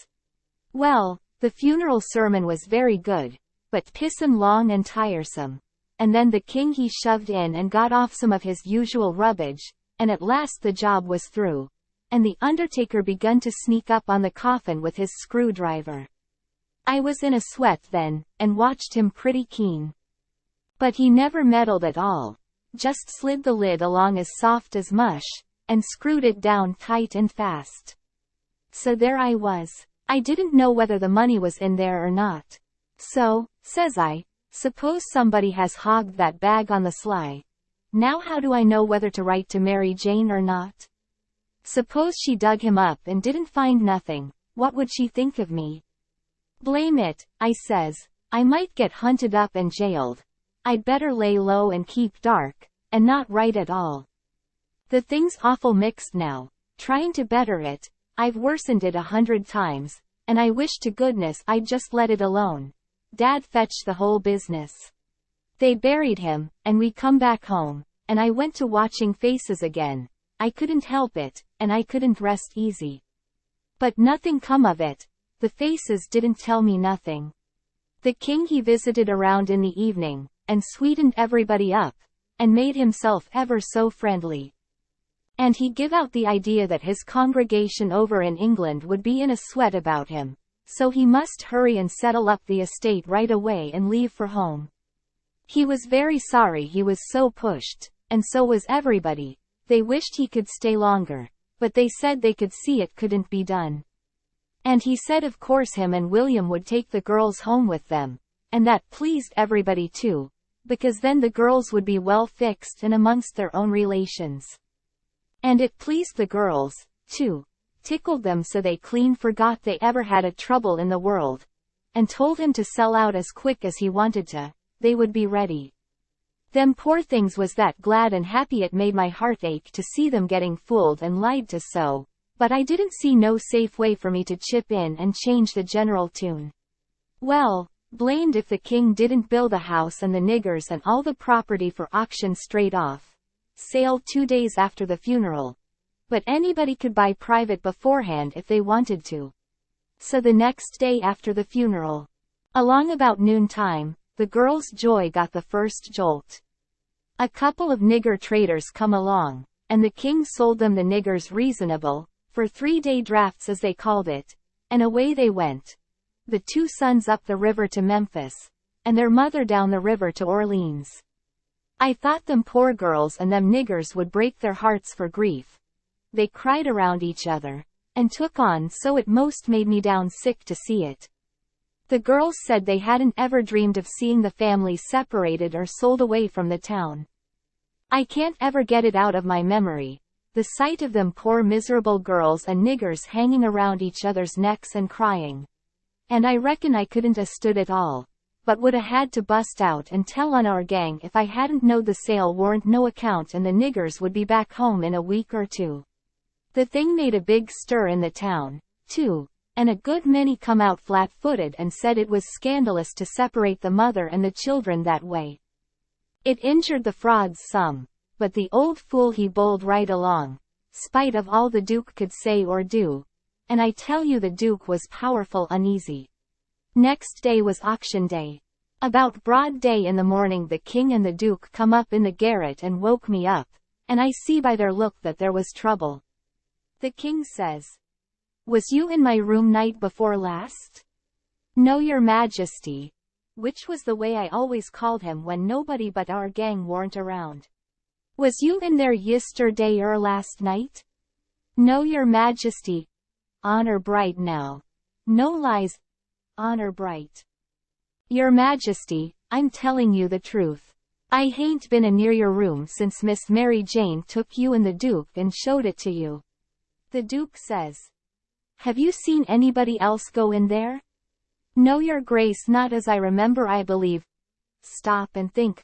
Well, the funeral sermon was very good, but pissin' long and tiresome. And then the king he shoved in and got off some of his usual rubbish, and at last the job was through. And the undertaker begun to sneak up on the coffin with his screwdriver. I was in a sweat then, and watched him pretty keen. But he never meddled at all, just slid the lid along as soft as mush, and screwed it down tight and fast. So there I was. I didn't know whether the money was in there or not. So, says I, suppose somebody has hogged that bag on the sly. Now how do I know whether to write to Mary Jane or not? Suppose she dug him up and didn't find nothing, what would she think of me? Blame it, I says, I might get hunted up and jailed. I'd better lay low and keep dark, and not write at all. The thing's awful mixed now, trying to better it, I've worsened it 100 times, and I wish to goodness I'd just let it alone. Dad fetched the whole business. They buried him, and we come back home, and I went to watching faces again. I couldn't help it, and I couldn't rest easy. But nothing come of it. The faces didn't tell me nothing. The king he visited around in the evening, and sweetened everybody up, and made himself ever so friendly. And he give out the idea that his congregation over in England would be in a sweat about him, so he must hurry and settle up the estate right away and leave for home. He was very sorry he was so pushed, and so was everybody. They wished he could stay longer, but they said they could see it couldn't be done. And he said of course him and William would take the girls home with them, and that pleased everybody too, because then the girls would be well fixed and amongst their own relations. And it pleased the girls, too, tickled them so they clean forgot they ever had a trouble in the world, and told him to sell out as quick as he wanted to, they would be ready. Them poor things was that glad and happy it made my heart ache to see them getting fooled and lied to so, but I didn't see no safe way for me to chip in and change the general tune. Well, blamed if the king didn't build a house and the niggers and all the property for auction straight off. Sale 2 days after the funeral. But anybody could buy private beforehand if they wanted to. So the next day after the funeral, along about noontime, the girls' joy got the first jolt. A couple of nigger traders come along, and the king sold them the niggers reasonable, for 3-day drafts as they called it, and away they went. The 2 sons up the river to Memphis, and their mother down the river to Orleans. I thought them poor girls and them niggers would break their hearts for grief. They cried around each other, and took on so it most made me down sick to see it. The girls said they hadn't ever dreamed of seeing the family separated or sold away from the town. I can't ever get it out of my memory, the sight of them poor miserable girls and niggers hanging around each other's necks and crying. And I reckon I couldn't a stood it all, but would a had to bust out and tell on our gang if I hadn't knowed the sale warn't no account and the niggers would be back home in a week or 2. The thing made a big stir in the town, too, and a good many come out flat-footed and said it was scandalous to separate the mother and the children that way. It injured the frauds some, but the old fool he bowled right along, spite of all the Duke could say or do, and I tell you the Duke was powerful uneasy. Next day was auction day. About broad day in the morning the king and the Duke come up in the garret and woke me up, and I see by their look that there was trouble. The king says, "Was you in my room night before last?" "No, your majesty," which was the way I always called him when nobody but our gang warn't around. "Was you in there yesterday or last night?" "No, your majesty." "Honor bright now. No lies. Honor bright." "Your majesty, I'm telling you the truth. I hain't been a near your room since Miss Mary Jane took you and the Duke and showed it to you." The Duke says, "Have you seen anybody else go in there?" "No, your grace, not as I remember, I believe." Stop and think.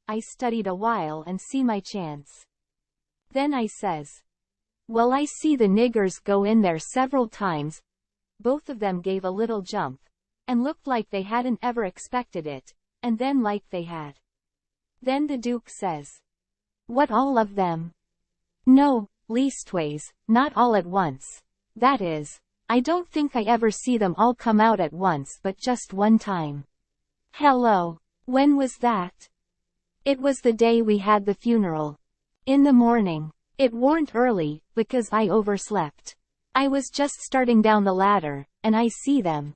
I studied a while and see my chance. Then I says, "Well, I see the niggers go in there several times." Both of them gave a little jump, and looked like they hadn't ever expected it, and then like they had. Then the Duke says, "What, all of them?" "No, leastways, not all at once. That is, I don't think I ever see them all come out at once but just one time." "Hello. When was that?" "It was the day we had the funeral. In the morning. It warn't early, because I overslept. I was just starting down the ladder, and I see them."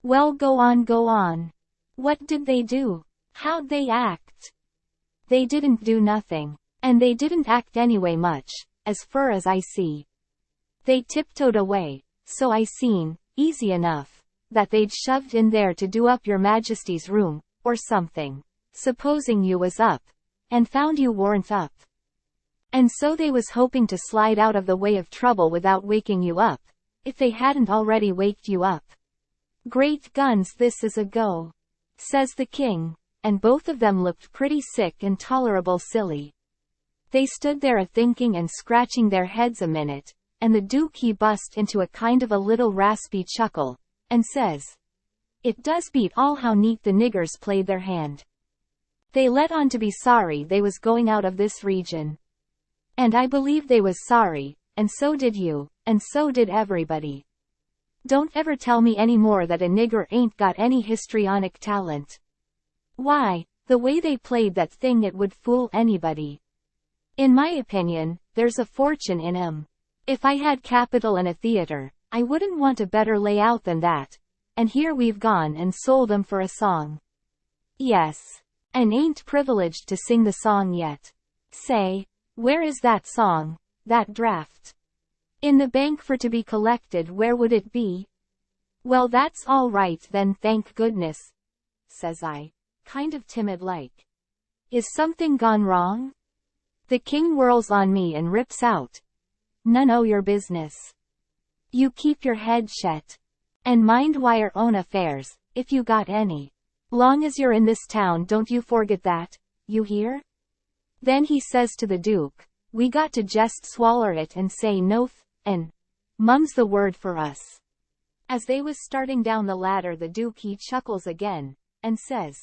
"Well, go on, go on. What did they do? How'd they act?" "They didn't do nothing. And they didn't act anyway much, as fur as I see. They tiptoed away, so I seen, easy enough, that they'd shoved in there to do up your majesty's room, or something, supposing you was up, and found you warn't up. And so they was hoping to slide out of the way of trouble without waking you up, if they hadn't already waked you up." "Great guns, this is a go," says the king, and both of them looked pretty sick and tolerable silly. They stood there a-thinking and scratching their heads a minute, and the Duke he bust into a kind of a little raspy chuckle, and says, "It does beat all how neat the niggers played their hand. They let on to be sorry they was going out of this region. And I believe they was sorry, and so did you, and so did everybody. Don't ever tell me anymore that a nigger ain't got any histrionic talent. Why, the way they played that thing, it would fool anybody. In my opinion, there's a fortune in 'em. If I had capital and a theater, I wouldn't want a better layout than that. And here we've gone and sold 'em for a song. Yes. And ain't privileged to sing the song yet. Say, where is that song, that draft? In the bank for to be collected. Where would it be? Well, that's all right then, thank goodness, says I, kind of timid like. Is something gone wrong? The king whirls on me and rips out. None o' your business. You keep your head shut. And mind your own affairs, if you got any. Long as you're in this town, don't you forget that, you hear? Then he says to the Duke, we got to jest swaller it and say noth, and mum's the word for us. As they was starting down the ladder, the Duke he chuckles again, and says,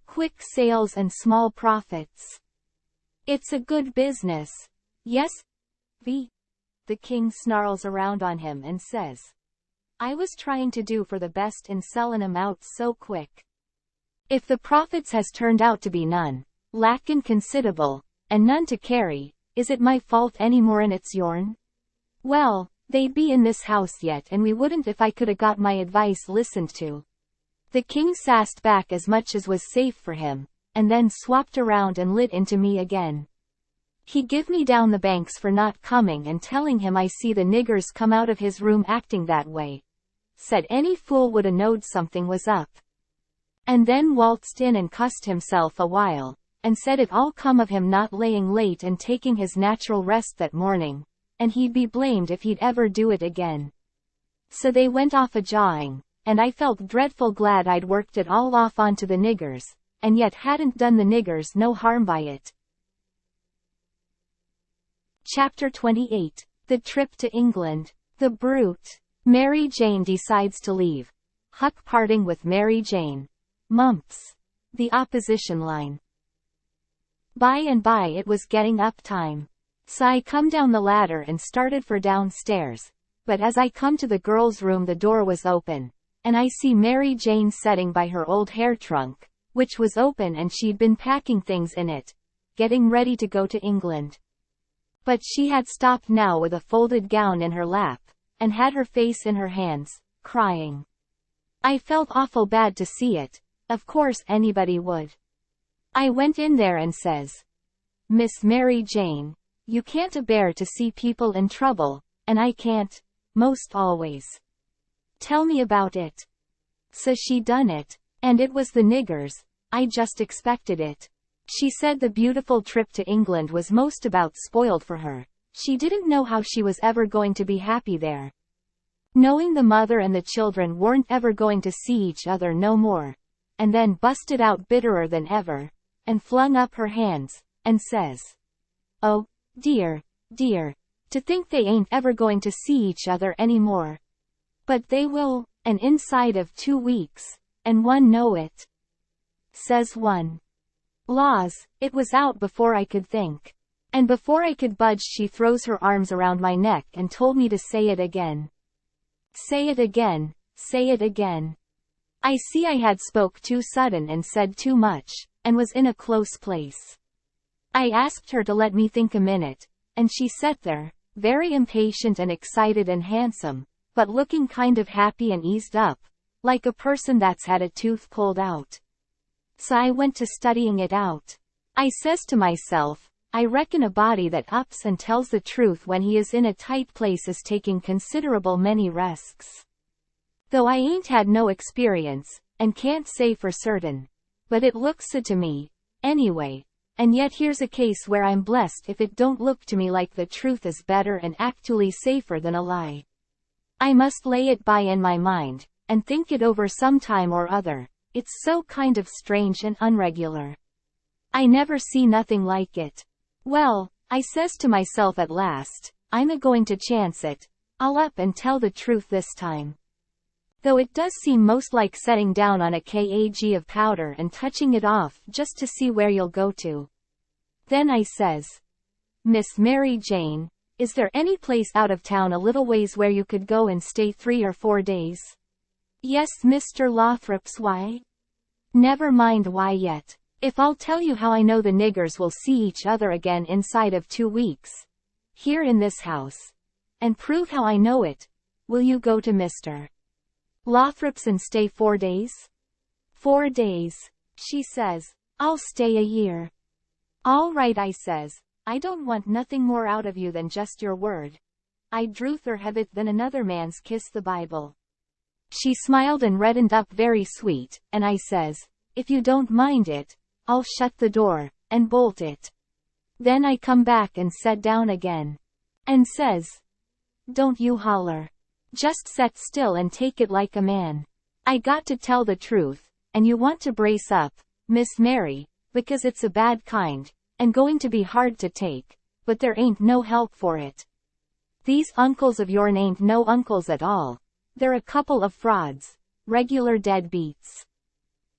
quick sales and small profits. It's a good business. Yes? The king snarls around on him and says, I was trying to do for the best in sellin' 'em out so quick. If the profits has turned out to be none, lackin' considerable, and none to carry, is it my fault any more'n it's yourn? Well, they'd be in this house yet, and we wouldn't if I coulda got my advice listened to. The king sassed back as much as was safe for him, and then swapped around and lit into me again. He give me down the banks for not coming and telling him I see the niggers come out of his room acting that way. Said any fool woulda knowed something was up. And then waltzed in and cussed himself a while, and said it all come of him not laying late and taking his natural rest that morning, and he'd be blamed if he'd ever do it again. So they went off a-jawing, and I felt dreadful glad I'd worked it all off onto the niggers, and yet hadn't done the niggers no harm by it. Chapter 28. The Trip to England. The Brute. Mary Jane decides to leave. Huck parting with Mary Jane. Mumps. The opposition line. By and by it was getting up time. So I come down the ladder and started for downstairs, but as I come to the girls' room the door was open, and I see Mary Jane setting by her old hair trunk, which was open and she'd been packing things in it, getting ready to go to England. But she had stopped now with a folded gown in her lap, and had her face in her hands, crying. I felt awful bad to see it, of course anybody would. I went in there and says, Miss Mary Jane, you can't a-bear to see people in trouble, and I can't, most always. Tell me about it. So she done it, and it was the niggers, I just expected it. She said the beautiful trip to England was most about spoiled for her. She didn't know how she was ever going to be happy there. Knowing the mother and the children weren't ever going to see each other no more. And then busted out bitterer than ever, and flung up her hands, and says, oh, dear, dear, to think they ain't ever going to see each other anymore. But they will, and inside of 2 weeks, and one know it. Says one. Laws, it was out before I could think. And before I could budge she throws her arms around my neck and told me to say it again. Say it again, say it again. I see I had spoke too sudden and said too much, and was in a close place. I asked her to let me think a minute, and she sat there, very impatient and excited and handsome, but looking kind of happy and eased up, like a person that's had a tooth pulled out. So I went to studying it out. I says to myself, I reckon a body that ups and tells the truth when he is in a tight place is taking considerable many risks. Though I ain't had no experience, and can't say for certain. But it looks so to me, anyway. And yet here's a case where I'm blessed if it don't look to me like the truth is better and actually safer than a lie. I must lay it by in my mind, and think it over some time or other. It's so kind of strange and unregular. I never see nothing like it. Well, I says to myself at last, I'm a-going to chance it. I'll up and tell the truth this time. Though it does seem most like setting down on a kg of powder and touching it off just to see where you'll go to. Then I says, Miss Mary Jane, Is there any place out of town a little ways where you could go and stay 3 or 4 days? Yes, Mr. Lothrop's. Why? Never mind why yet. If I'll tell you how I know the niggers will see each other again inside of 2 weeks. Here in this house. And prove how I know it. Will you go to Mr. Lothrop's and stay 4 days? 4 days, she says. I'll stay a year. All right, I says. I don't want nothing more out of you than just your word. I'd druther have it than another man's kiss the Bible. She smiled and reddened up very sweet, and I says, if you don't mind it, I'll shut the door, and bolt it. Then I come back and set down again. And says, don't you holler. Just set still and take it like a man. I got to tell the truth, and you want to brace up, Miss Mary, because it's a bad kind, and going to be hard to take, but there ain't no help for it. These uncles of yourn ain't no uncles at all. They're a couple of frauds, regular deadbeats.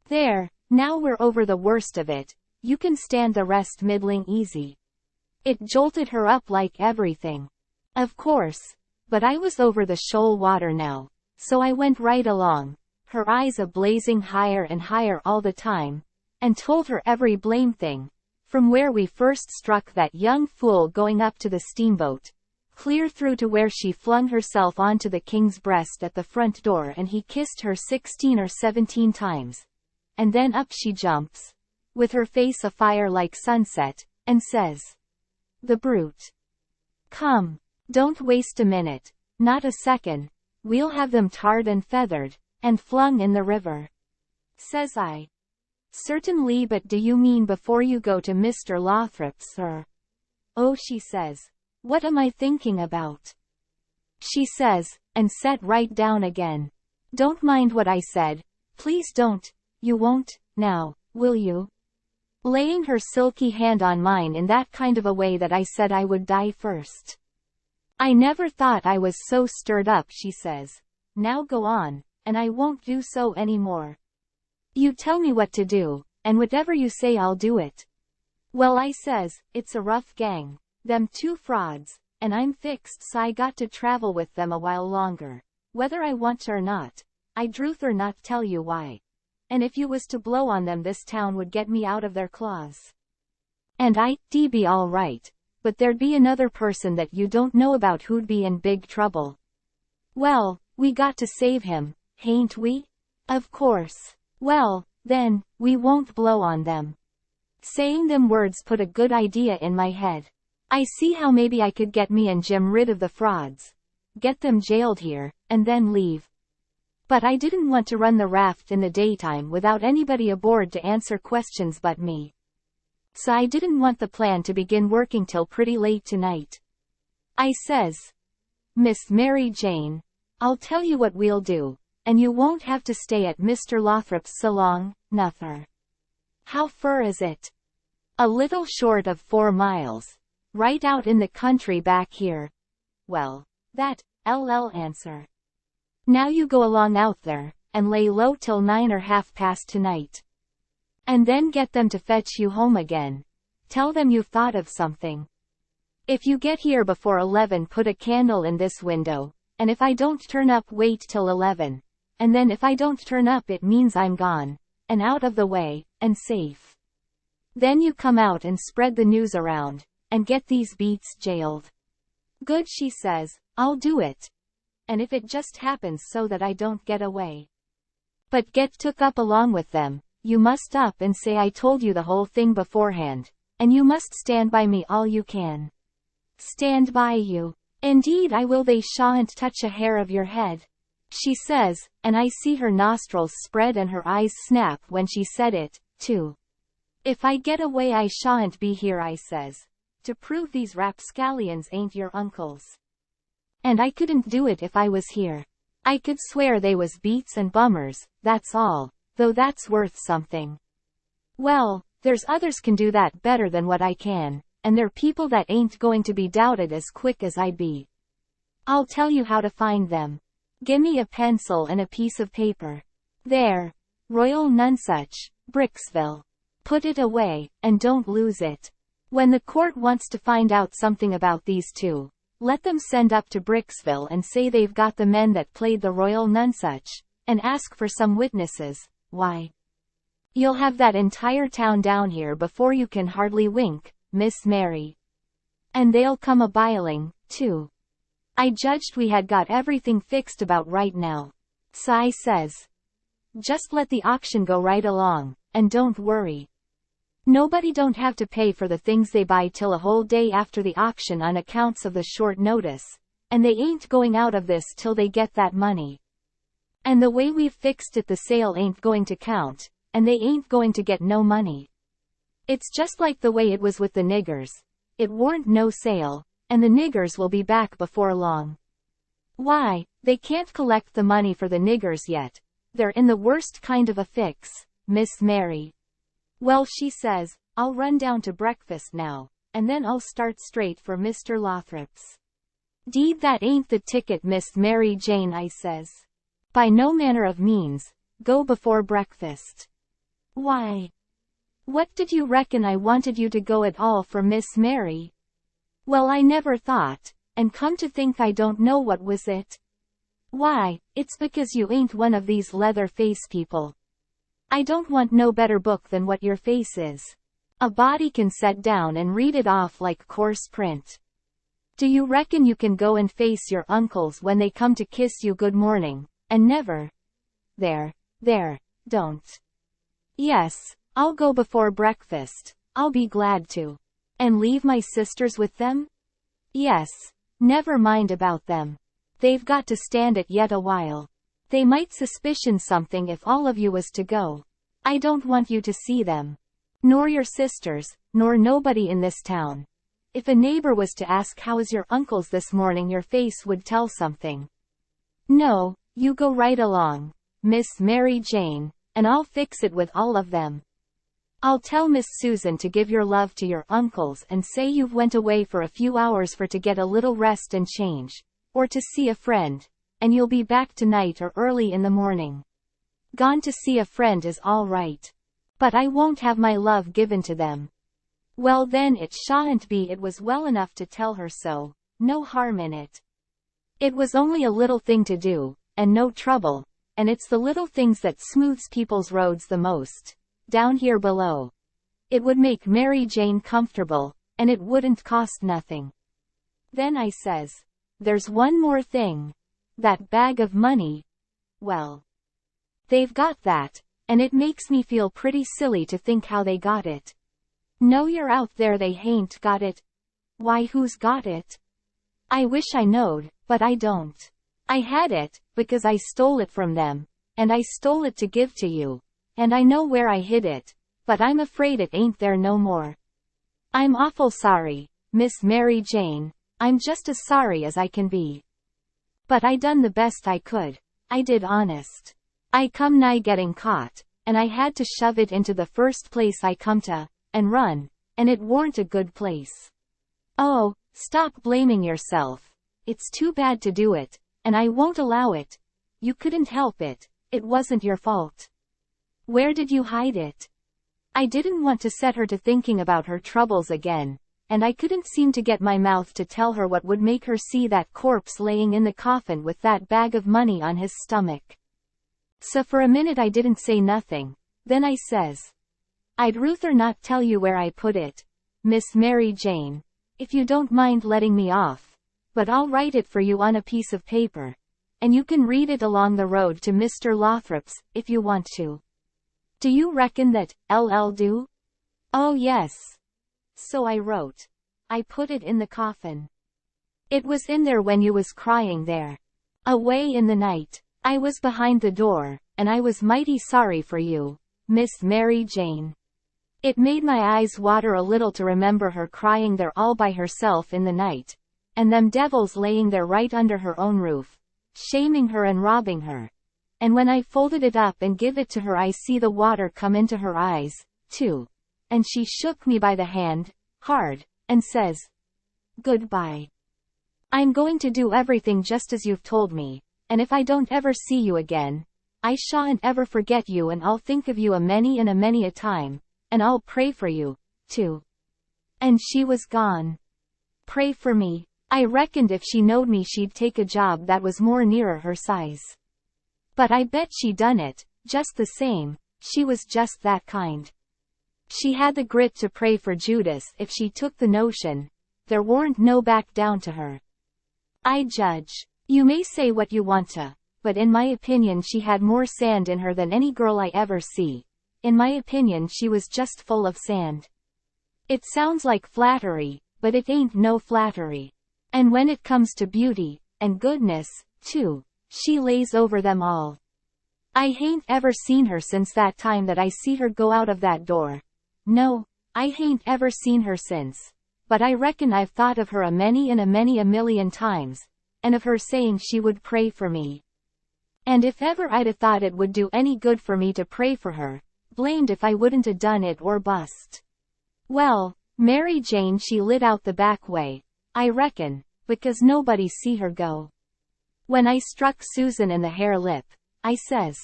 There, now we're over the worst of it, you can stand the rest middling easy. It jolted her up like everything. Of course, but I was over the shoal water now, so I went right along, her eyes a-blazing higher and higher all the time, and told her every blame thing, from where we first struck that young fool going up to the steamboat, clear through to where she flung herself onto the king's breast at the front door and he kissed her 16 or 17 times. And then up she jumps, with her face afire like sunset, and says, the brute. Come, don't waste a minute, not a second, we'll have them tarred and feathered, and flung in the river. Says I. Certainly, but do you mean before you go to Mr. Lothrop's, sir? Oh, she says. What am I thinking about? She says, and sat right down again. Don't mind what I said. Please don't. You won't, now, will you? Laying her silky hand on mine in that kind of a way that I said I would die first. I never thought I was so stirred up, she says. Now go on, and I won't do so any more. You tell me what to do, and whatever you say I'll do it. Well, I says, it's a rough gang, them 2 frauds, and I'm fixed so I got to travel with them a while longer, whether I want or not. I'd druther not tell you why. And if you was to blow on them this town would get me out of their claws. And I'd be all right, but there'd be another person that you don't know about who'd be in big trouble. Well, we got to save him, hain't we? Of course. Well, then, we won't blow on them. Saying them words put a good idea in my head. I see how maybe I could get me and Jim rid of the frauds. Get them jailed here, and then leave. But I didn't want to run the raft in the daytime without anybody aboard to answer questions but me. So I didn't want the plan to begin working till pretty late tonight. I says, Miss Mary Jane, I'll tell you what we'll do, and you won't have to stay at Mr. Lothrop's so long, nuther. How fur is it? A little short of 4 miles. Right out in the country back here. Well, that, LL answer. Now you go along out there, and lay low till 9 or half past tonight. And then get them to fetch you home again. Tell them you've thought of something. If you get here before 11, put a candle in this window, and if I don't turn up, wait till 11. And then if I don't turn up, it means I'm gone, and out of the way, and safe. Then you come out and spread the news around, and get these beats jailed. Good, she says, I'll do it. And if it just happens so that I don't get away, but get took up along with them, you must up and say I told you the whole thing beforehand, and you must stand by me all you can. Stand by you. Indeed I will. They shan't touch a hair of your head. She says, and I see her nostrils spread and her eyes snap when she said it, too. If I get away I shan't be here, I says, to prove these rapscallions ain't your uncles. And I couldn't do it if I was here. I could swear they was beats and bummers, that's all, though that's worth something. Well, there's others can do that better than what I can, and they're people that ain't going to be doubted as quick as I'd be. I'll tell you how to find them. Gimme a pencil and a piece of paper. There. Royal Nonsuch, Bricksville. Put it away, and don't lose it. When the court wants to find out something about these 2, Let them send up to Bricksville and say they've got the men that played the royal nunsuch, and ask for some witnesses. Why? You'll have that entire town down here before you can hardly wink, Miss Mary. And they'll come a-biling, too. I judged we had got everything fixed about right now. Cy says. Just let the auction go right along, and don't worry. Nobody don't have to pay for the things they buy till a whole day after the auction on accounts of the short notice, and they ain't going out of this till they get that money. And the way we've fixed it, the sale ain't going to count, and they ain't going to get no money. It's just like the way it was with the niggers. It warn't no sale, and the niggers will be back before long. Why, they can't collect the money for the niggers yet. They're in the worst kind of a fix, Miss Mary. Well, she says, I'll run down to breakfast now, and then I'll start straight for Mr. Lothrop's. Deed, that ain't the ticket, Miss Mary Jane, I says. By no manner of means, go before breakfast. Why? What did you reckon I wanted you to go at all for, Miss Mary? Well, I never thought, and come to think I don't know what was it. Why, it's because you ain't one of these leather face people. I don't want no better book than what your face is. A body can set down and read it off like coarse print. Do you reckon you can go and face your uncles when they come to kiss you good morning, and never? There, don't. Yes, I'll go before breakfast, I'll be glad to. And leave my sisters with them? Yes, never mind about them. They've got to stand it yet a while. They might suspicion something if all of you was to go. I don't want you to see them. Nor your sisters, nor nobody in this town. If a neighbor was to ask how is your uncles this morning, your face would tell something. No, you go right along, Miss Mary Jane, and I'll fix it with all of them. I'll tell Miss Susan to give your love to your uncles and say you've went away for a few hours for to get a little rest and change, or to see a friend, and you'll be back tonight or early in the morning. Gone to see a friend is all right. But I won't have my love given to them. Well then it shan't be. It was well enough to tell her so, no harm in it. It was only a little thing to do, and no trouble, and it's the little things that smooths people's roads the most. Down here below. It would make Mary Jane comfortable, and it wouldn't cost nothing. Then I says, there's one more thing. That bag of money. Well, they've got that, and it makes me feel pretty silly to think how they got it. No, you're out there, they hain't got it. Why, who's got it? I wish I knowed, but I don't. I had it, because I stole it from them, and I stole it to give to you. And I know where I hid it, but I'm afraid it ain't there no more. I'm awful sorry, Miss Mary Jane, I'm just as sorry as I can be. But I done the best I could, I did honest. I come nigh getting caught, and I had to shove it into the first place I come to, and run, and it warn't a good place. Oh, stop blaming yourself. It's too bad to do it, and I won't allow it. You couldn't help it, it wasn't your fault. Where did you hide it? I didn't want to set her to thinking about her troubles again, and I couldn't seem to get my mouth to tell her what would make her see that corpse laying in the coffin with that bag of money on his stomach. So for a minute I didn't say nothing, then I says, I'd ruther not tell you where I put it, Miss Mary Jane, if you don't mind letting me off, but I'll write it for you on a piece of paper, and you can read it along the road to Mr. Lothrop's, if you want to. Do you reckon that, LL do? Oh yes. So I wrote. I put it in the coffin. It was in there when you was crying there. Away in the night. I was behind the door, and I was mighty sorry for you, Miss Mary Jane. It made my eyes water a little to remember her crying there all by herself in the night, and them devils laying there right under her own roof, shaming her and robbing her. And when I folded it up and give it to her, I see the water come into her eyes, too. And she shook me by the hand, hard, and says, Goodbye. I'm going to do everything just as you've told me, and if I don't ever see you again, I shan't ever forget you, and I'll think of you a many a time, and I'll pray for you, too. And she was gone. Pray for me, I reckoned if she knowed me she'd take a job that was more nearer her size. But I bet she done it, just the same, she was just that kind. She had the grit to pray for Judas if she took the notion. There warn't no back down to her. I judge. You may say what you want to, but in my opinion she had more sand in her than any girl I ever see. In my opinion she was just full of sand. It sounds like flattery, but it ain't no flattery. And when it comes to beauty, and goodness, too, she lays over them all. I hain't ever seen her since that time that I see her go out of that door. No, I hain't ever seen her since. But I reckon I've thought of her a many and a many a million times, and of her saying she would pray for me. And if ever I'd a thought it would do any good for me to pray for her, blamed if I wouldn't a done it or bust. Well, Mary Jane she lit out the back way, I reckon, because nobody see her go. When I struck Susan in the hare lip, I says,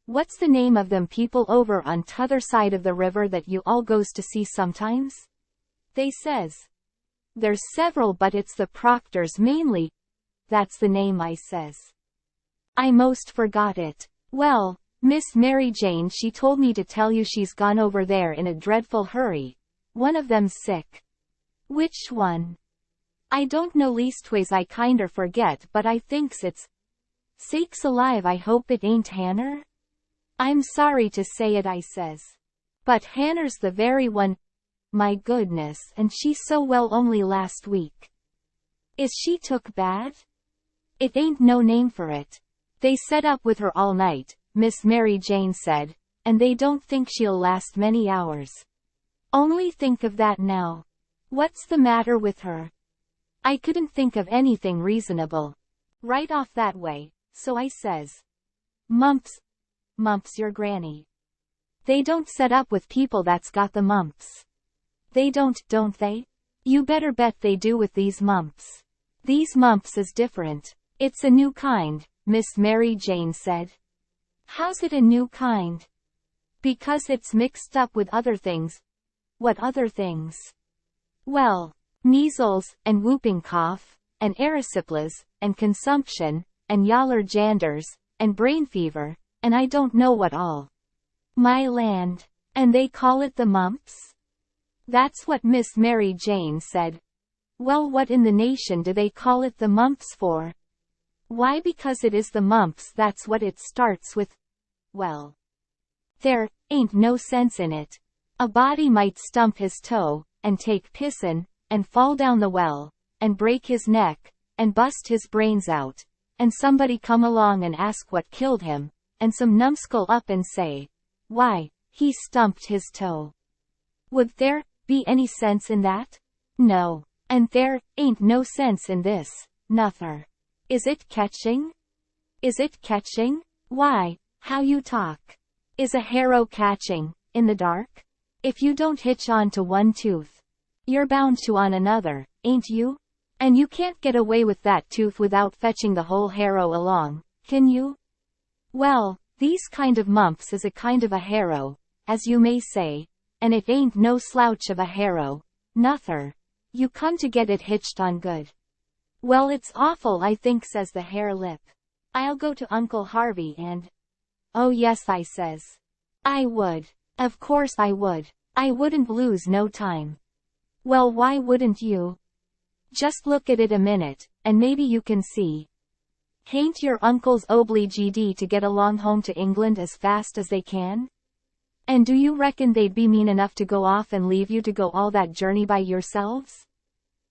"What's the name of them people over on t'other side of the river that you all goes to see sometimes?" They says, "There's several but it's the Proctors mainly." That's the name, I says. I most forgot it. Well, Miss Mary Jane she told me to tell you she's gone over there in a dreadful hurry. One of them's sick. Which one? I don't know, leastways I kinder forget, but I thinks it's... Sakes alive, I hope it ain't Hanner? I'm sorry to say it, I says. But Hanner's the very one. My goodness, and she's so well only last week. Is she took bad? It ain't no name for it. They set up with her all night, Miss Mary Jane said, and they don't think she'll last many hours. Only think of that now. What's the matter with her? I couldn't think of anything reasonable right off that way, so I says, "Mumps. Mumps your granny." They don't set up with people that's got the mumps. They don't they? You better bet they do with these mumps. These mumps is different. It's a new kind, Miss Mary Jane said. How's it a new kind? Because it's mixed up with other things. What other things? Well, measles, and whooping cough, and erysipelas, and consumption, and yaller janders, and brain fever, and I don't know what all. My land. And they call it the mumps? That's what Miss Mary Jane said. Well, what in the nation do they call it the mumps for? Why, because it is the mumps, that's what it starts with. Well, there ain't no sense in it. A body might stump his toe, and take pissin', and fall down the well, and break his neck, and bust his brains out, and somebody come along and ask what killed him, and some numbskull up and say, "Why, he stumped his toe." Would there be any sense in that? No. And there ain't no sense in this, nuther. Is it catching? Is it catching? Why, how you talk. Is a harrow catching, in the dark? If you don't hitch on to one tooth, you're bound to on another, ain't you? And you can't get away with that tooth without fetching the whole harrow along, can you? Well, these kind of mumps is a kind of a harrow, as you may say, and it ain't no slouch of a harrow, nuther. You come to get it hitched on good. Well, it's awful, I think, says the hare lip. I'll go to Uncle Harvey and... Oh yes, I says. I would. Of course I would. I wouldn't lose no time. Well, why wouldn't you? Just look at it a minute, and maybe you can see. Hain't your uncles obliged to get along home to England as fast as they can? And do you reckon they'd be mean enough to go off and leave you to go all that journey by yourselves?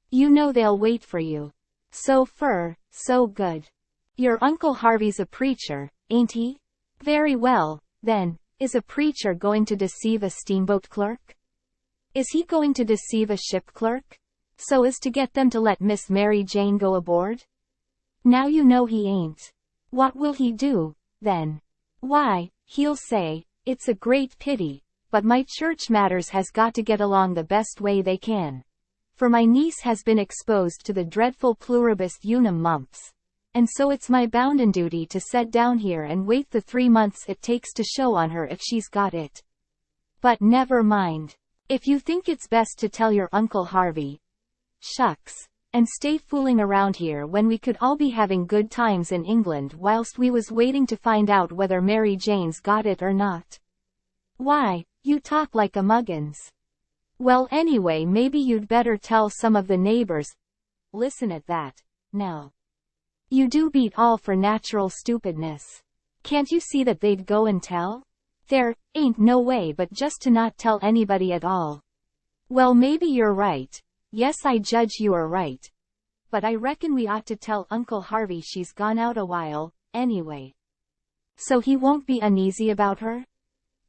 You know they'll wait for you. So good. Your Uncle Harvey's a preacher, ain't he? Very well, then, is a preacher going to deceive a steamboat clerk? Is he going to deceive a ship clerk? So as to get them to let Miss Mary Jane go aboard? Now you know he ain't. What will he do, then? Why, he'll say, "It's a great pity, but my church matters has got to get along the best way they can. For my niece has been exposed to the dreadful pluribus unum mumps. And so it's my bounden duty to set down here and wait the 3 months it takes to show on her if she's got it. But never mind. If you think it's best to tell your Uncle Harvey. Shucks. and stay fooling around here when we could all be having good times in England whilst we was waiting to find out whether Mary Jane's got it or not. Why, you talk like a muggins. Well, anyway, maybe you'd better tell some of the neighbors. Listen at that. Now. You do beat all for natural stupidness. Can't you see that they'd go and tell? There ain't no way but just to not tell anybody at all. Well, maybe you're right. Yes, I judge you are right. But I reckon we ought to tell Uncle Harvey she's gone out a while, anyway. So he won't be uneasy about her?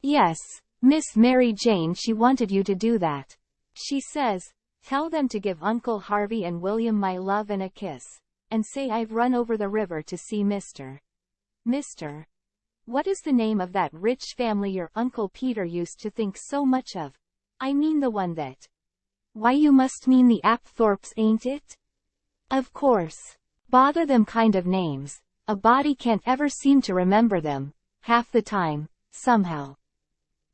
Yes, Miss Mary Jane, she wanted you to do that. She says, tell them to give Uncle Harvey and William my love and a kiss, and say I've run over the river to see Mr. What is the name of that rich family your Uncle Peter used to think so much of? I mean the one that... Why, you must mean the Apthorpes, ain't it? Of course. Bother them kind of names. A body can't ever seem to remember them, half the time, somehow.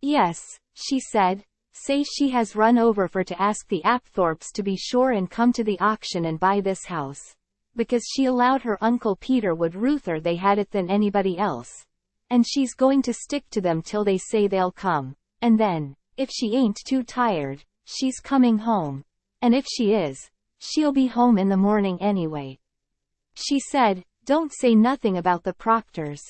Yes, she said, say she has run over for to ask the Apthorpes to be sure and come to the auction and buy this house, because she allowed her Uncle Peter would ruther they had it than anybody else, and she's going to stick to them till they say they'll come, and then, if she ain't too tired, she's coming home, and if she is, she'll be home in the morning anyway. She said, don't say nothing about the Proctors,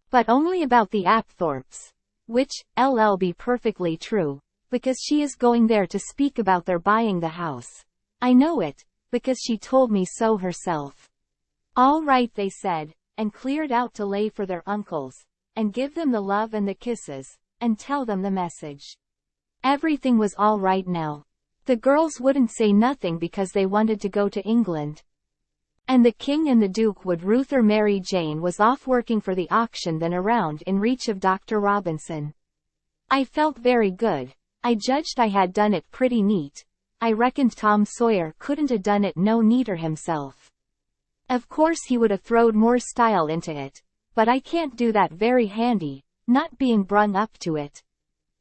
but only about the Apthorpes, which, LL be perfectly true, because she is going there to speak about their buying the house. I know it, because she told me so herself. All right, they said, and cleared out to lay for their uncles, and give them the love and the kisses, and tell them the message. Everything was all right now. The girls wouldn't say nothing because they wanted to go to England. And the king and the duke would ruther Mary Jane was off working for the auction than around in reach of Dr. Robinson. I felt very good. I judged I had done it pretty neat. I reckoned Tom Sawyer couldn't have done it no neater himself. Of course he would have throwed more style into it, but I can't do that very handy, not being brung up to it.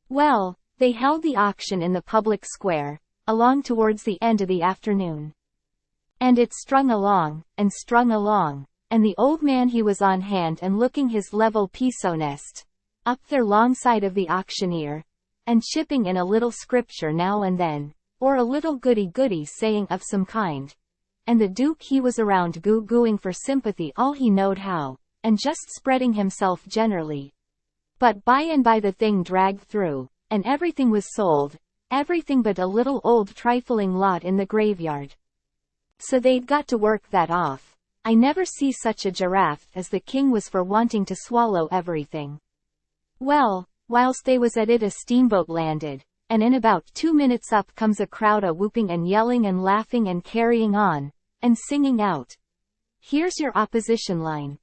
Well, they held the auction in the public square, along towards the end of the afternoon. And it strung along, and the old man he was on hand and looking his level piece-honest, up there long side of the auctioneer, and chipping in a little scripture now and then, or a little goody-goody saying of some kind. And the duke he was around goo-gooing for sympathy all he knowed how, and just spreading himself generally. But by and by the thing dragged through, and everything was sold, everything but a little old trifling lot in the graveyard. So they'd got to work that off. I never see such a giraffe as the king was for wanting to swallow everything. Well, whilst they was at it a steamboat landed, and in about 2 minutes up comes a crowd a whooping and yelling and laughing and carrying on, and singing out. Here's your opposition line.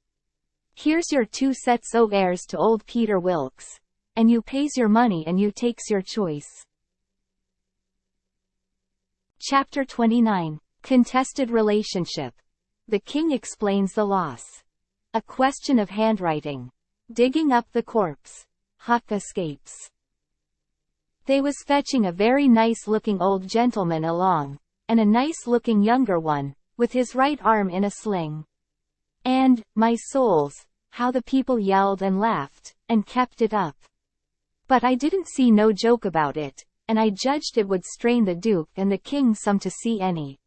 Here's your 2 sets o' heirs to old Peter Wilkes. And you pays your money and you takes your choice. Chapter 29. Contested Relationship. The king explains the loss. A question of handwriting. Digging up the corpse. Huck escapes. They was fetching a very nice-looking old gentleman along, and a nice-looking younger one, with his right arm in a sling. And, my souls, how the people yelled and laughed, and kept it up. But I didn't see no joke about it, and I judged it would strain the duke and the king some to see any.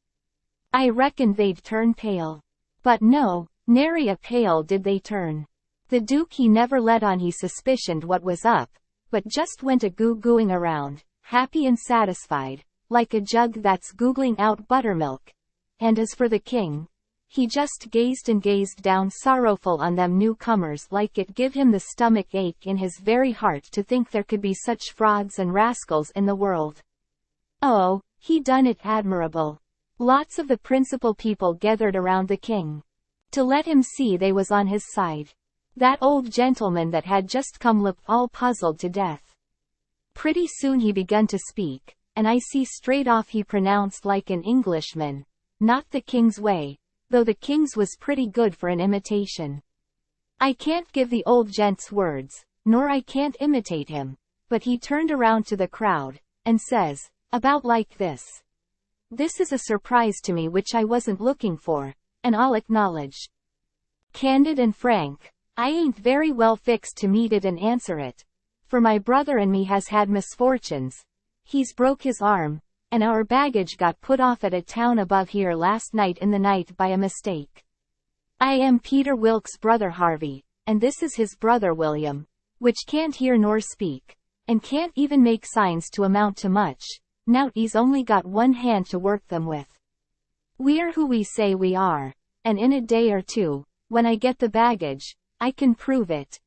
I reckoned they'd turn pale. But no, nary a pale did they turn. The duke he never let on he suspicioned what was up, but just went a goo-gooing around, happy and satisfied, like a jug that's googling out buttermilk. And as for the king, he just gazed and gazed down sorrowful on them newcomers like it give him the stomach ache in his very heart to think there could be such frauds and rascals in the world. Oh, he done it admirable. Lots of the principal people gathered around the king, to let him see they was on his side. That old gentleman that had just come looked all puzzled to death. Pretty soon he begun to speak, and I see straight off he pronounced like an Englishman, not the king's way, though the king's was pretty good for an imitation. I can't give the old gent's words, nor I can't imitate him, but he turned around to the crowd, and says, about like this. This is a surprise to me which I wasn't looking for, and I'll acknowledge. Candid and frank, I ain't very well fixed to meet it and answer it. For my brother and me has had misfortunes. He's broke his arm, and our baggage got put off at a town above here last night in the night by a mistake. I am Peter Wilkes' brother Harvey, and this is his brother William, which can't hear nor speak, and can't even make signs to amount to much. Now he's only got one hand to work them with. We're who we say we are, and in a day or two, when I get the baggage, I can prove it.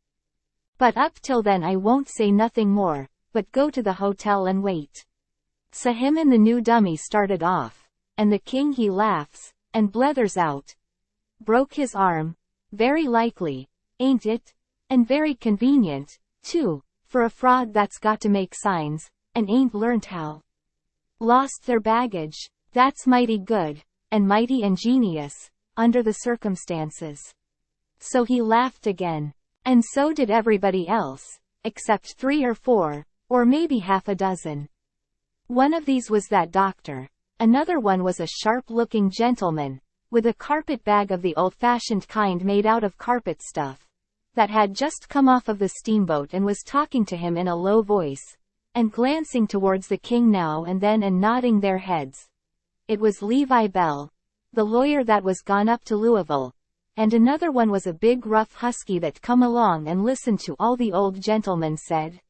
But up till then I won't say nothing more, but go to the hotel and wait. So him and the new dummy started off, and the king he laughs, and blethers out. Broke his arm, very likely, ain't it? And very convenient, too, for a fraud that's got to make signs, and ain't learnt how. Lost their baggage, that's mighty good, and mighty ingenious, under the circumstances. So he laughed again. And so did everybody else, except 3 or 4, or maybe half a dozen. One of these was that doctor. Another one was a sharp-looking gentleman, with a carpet bag of the old-fashioned kind made out of carpet stuff, that had just come off of the steamboat and was talking to him in a low voice, and glancing towards the king now and then and nodding their heads. It was Levi Bell, the lawyer that was gone up to Louisville, and another one was a big rough husky that come along and listened to all the old gentleman said,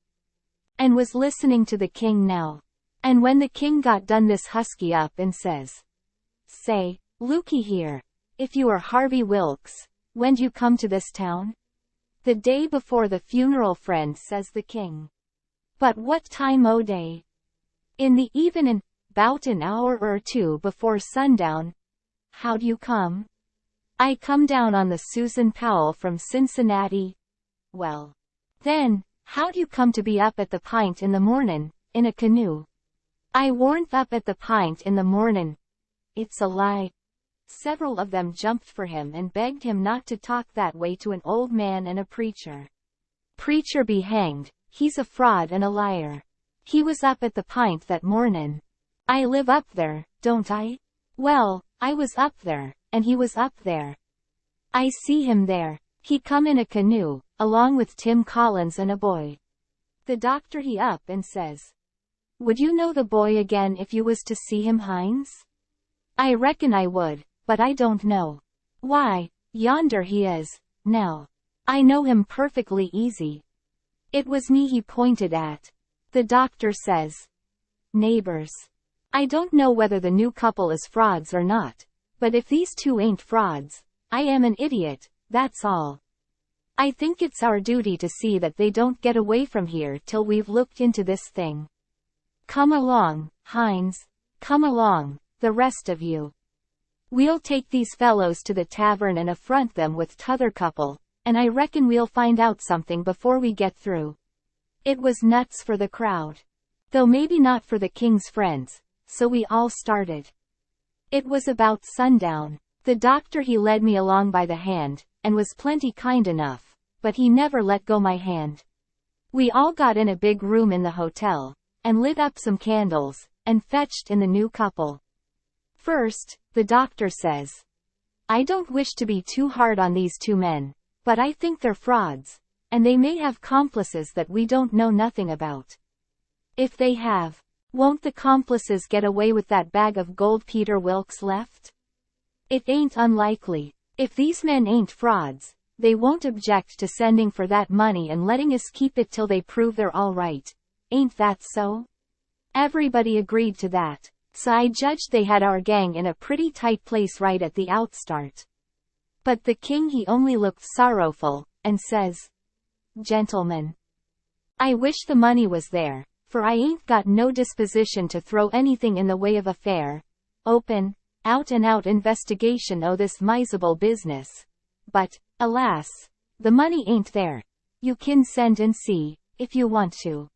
and was listening to the king now. And when the king got done, this husky up and says, "Say, looky here, if you are Harvey Wilkes, when'd you come to this town?" "The day before the funeral, friend," says the king. "But what time o' day?" "In the evenin', 'bout an hour or 2 before sundown." "How'd you come?" "I come down on the Susan Powell from Cincinnati." "Well, then, how'd you come to be up at the Pint in the mornin', in a canoe?" "I warn't up at the Pint in the mornin'." "It's a lie." Several of them jumped for him and begged him not to talk that way to an old man and a preacher. "Preacher be hanged, he's a fraud and a liar. He was up at the Pint that mornin'." "I live up there, don't I?" "Well, I was up there, and he was up there. I see him there. He come in a canoe, along with Tim Collins and a boy." The doctor he up and says, "Would you know the boy again if you was to see him, Hines?" "I reckon I would, but I don't know." "Why, yonder he is, now. I know him perfectly easy. It was me he pointed at." The doctor says, "Neighbors, I don't know whether the new couple is frauds or not, but if these two ain't frauds, I am an idiot, that's all. I think it's our duty to see that they don't get away from here till we've looked into this thing. Come along, Hines, come along, the rest of you. We'll take these fellows to the tavern and affront them with t'other couple, and I reckon we'll find out something before we get through." It was nuts for the crowd, though maybe not for the king's friends, so we all started. It was about sundown. The doctor he led me along by the hand, and was plenty kind enough, but he never let go my hand. We all got in a big room in the hotel, and lit up some candles, and fetched in the new couple. First, the doctor says, "I don't wish to be too hard on these two men, but I think they're frauds, and they may have complices that we don't know nothing about. If they have, won't the complices get away with that bag of gold Peter Wilkes left? It ain't unlikely. If these men ain't frauds, they won't object to sending for that money and letting us keep it till they prove they're all right. Ain't that so?" Everybody agreed to that, so I judged they had our gang in a pretty tight place right at the outstart. But the king he only looked sorrowful, and says, "Gentlemen, I wish the money was there, for I ain't got no disposition to throw anything in the way of a fair, open, out-and-out investigation o' this miserable business. But, alas, the money ain't there. You kin send and see, if you want to."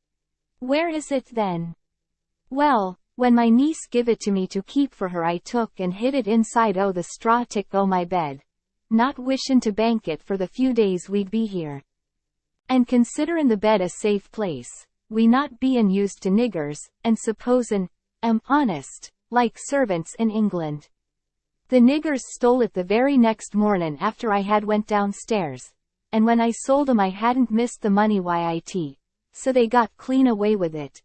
"Where is it then?" "Well, when my niece give it to me to keep for her, I took and hid it inside o' the straw tick o' my bed, not wishin' to bank it for the few days we'd be here. And considerin' the bed a safe place, we not bein' used to niggers, and supposin', honest, like servants in England. The niggers stole it the very next mornin' after I had went downstairs, and when I sold 'em I hadn't missed the money yit, so they got clean away with it.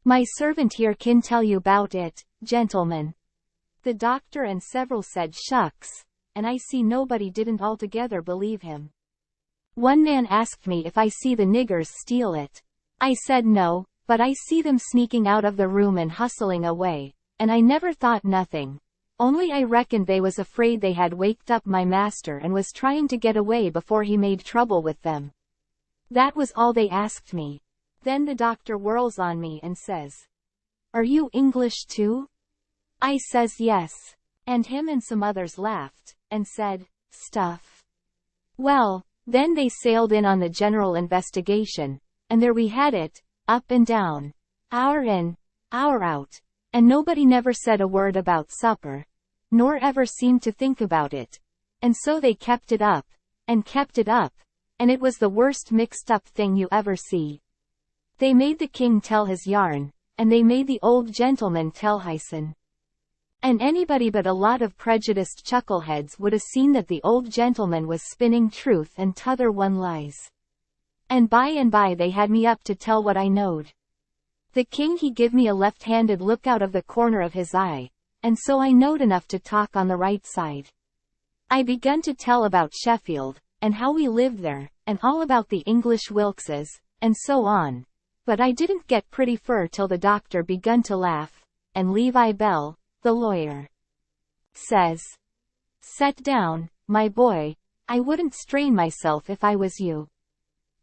My servant here can tell you 'bout it, gentlemen." The doctor and several said shucks, and I see nobody didn't altogether believe him. One man asked me if I see the niggers steal it. I said no, but I see them sneaking out of the room and hustling away, and I never thought nothing. Only I reckoned they was afraid they had waked up my master and was trying to get away before he made trouble with them. That was all they asked me. Then the doctor whirls on me and says, "Are you English too?" I says yes. And him and some others laughed, and said, "Stuff." Well, then they sailed in on the general investigation, and there we had it, up and down, hour in, hour out, and nobody never said a word about supper, nor ever seemed to think about it, and so they kept it up, and it was the worst mixed-up thing you ever see. They made the king tell his yarn, and they made the old gentleman tell his'n. And anybody but a lot of prejudiced chuckleheads would 'a seen that the old gentleman was spinning truth and t'other one lies. And by they had me up to tell what I knowed. The king he give me a left-handed look out of the corner of his eye, and so I knowed enough to talk on the right side. I begun to tell about Sheffield, and how we lived there, and all about the English Wilkses, and so on. But I didn't get pretty fur till the doctor begun to laugh, and Levi Bell, the lawyer, says, "Set down, my boy, I wouldn't strain myself if I was you.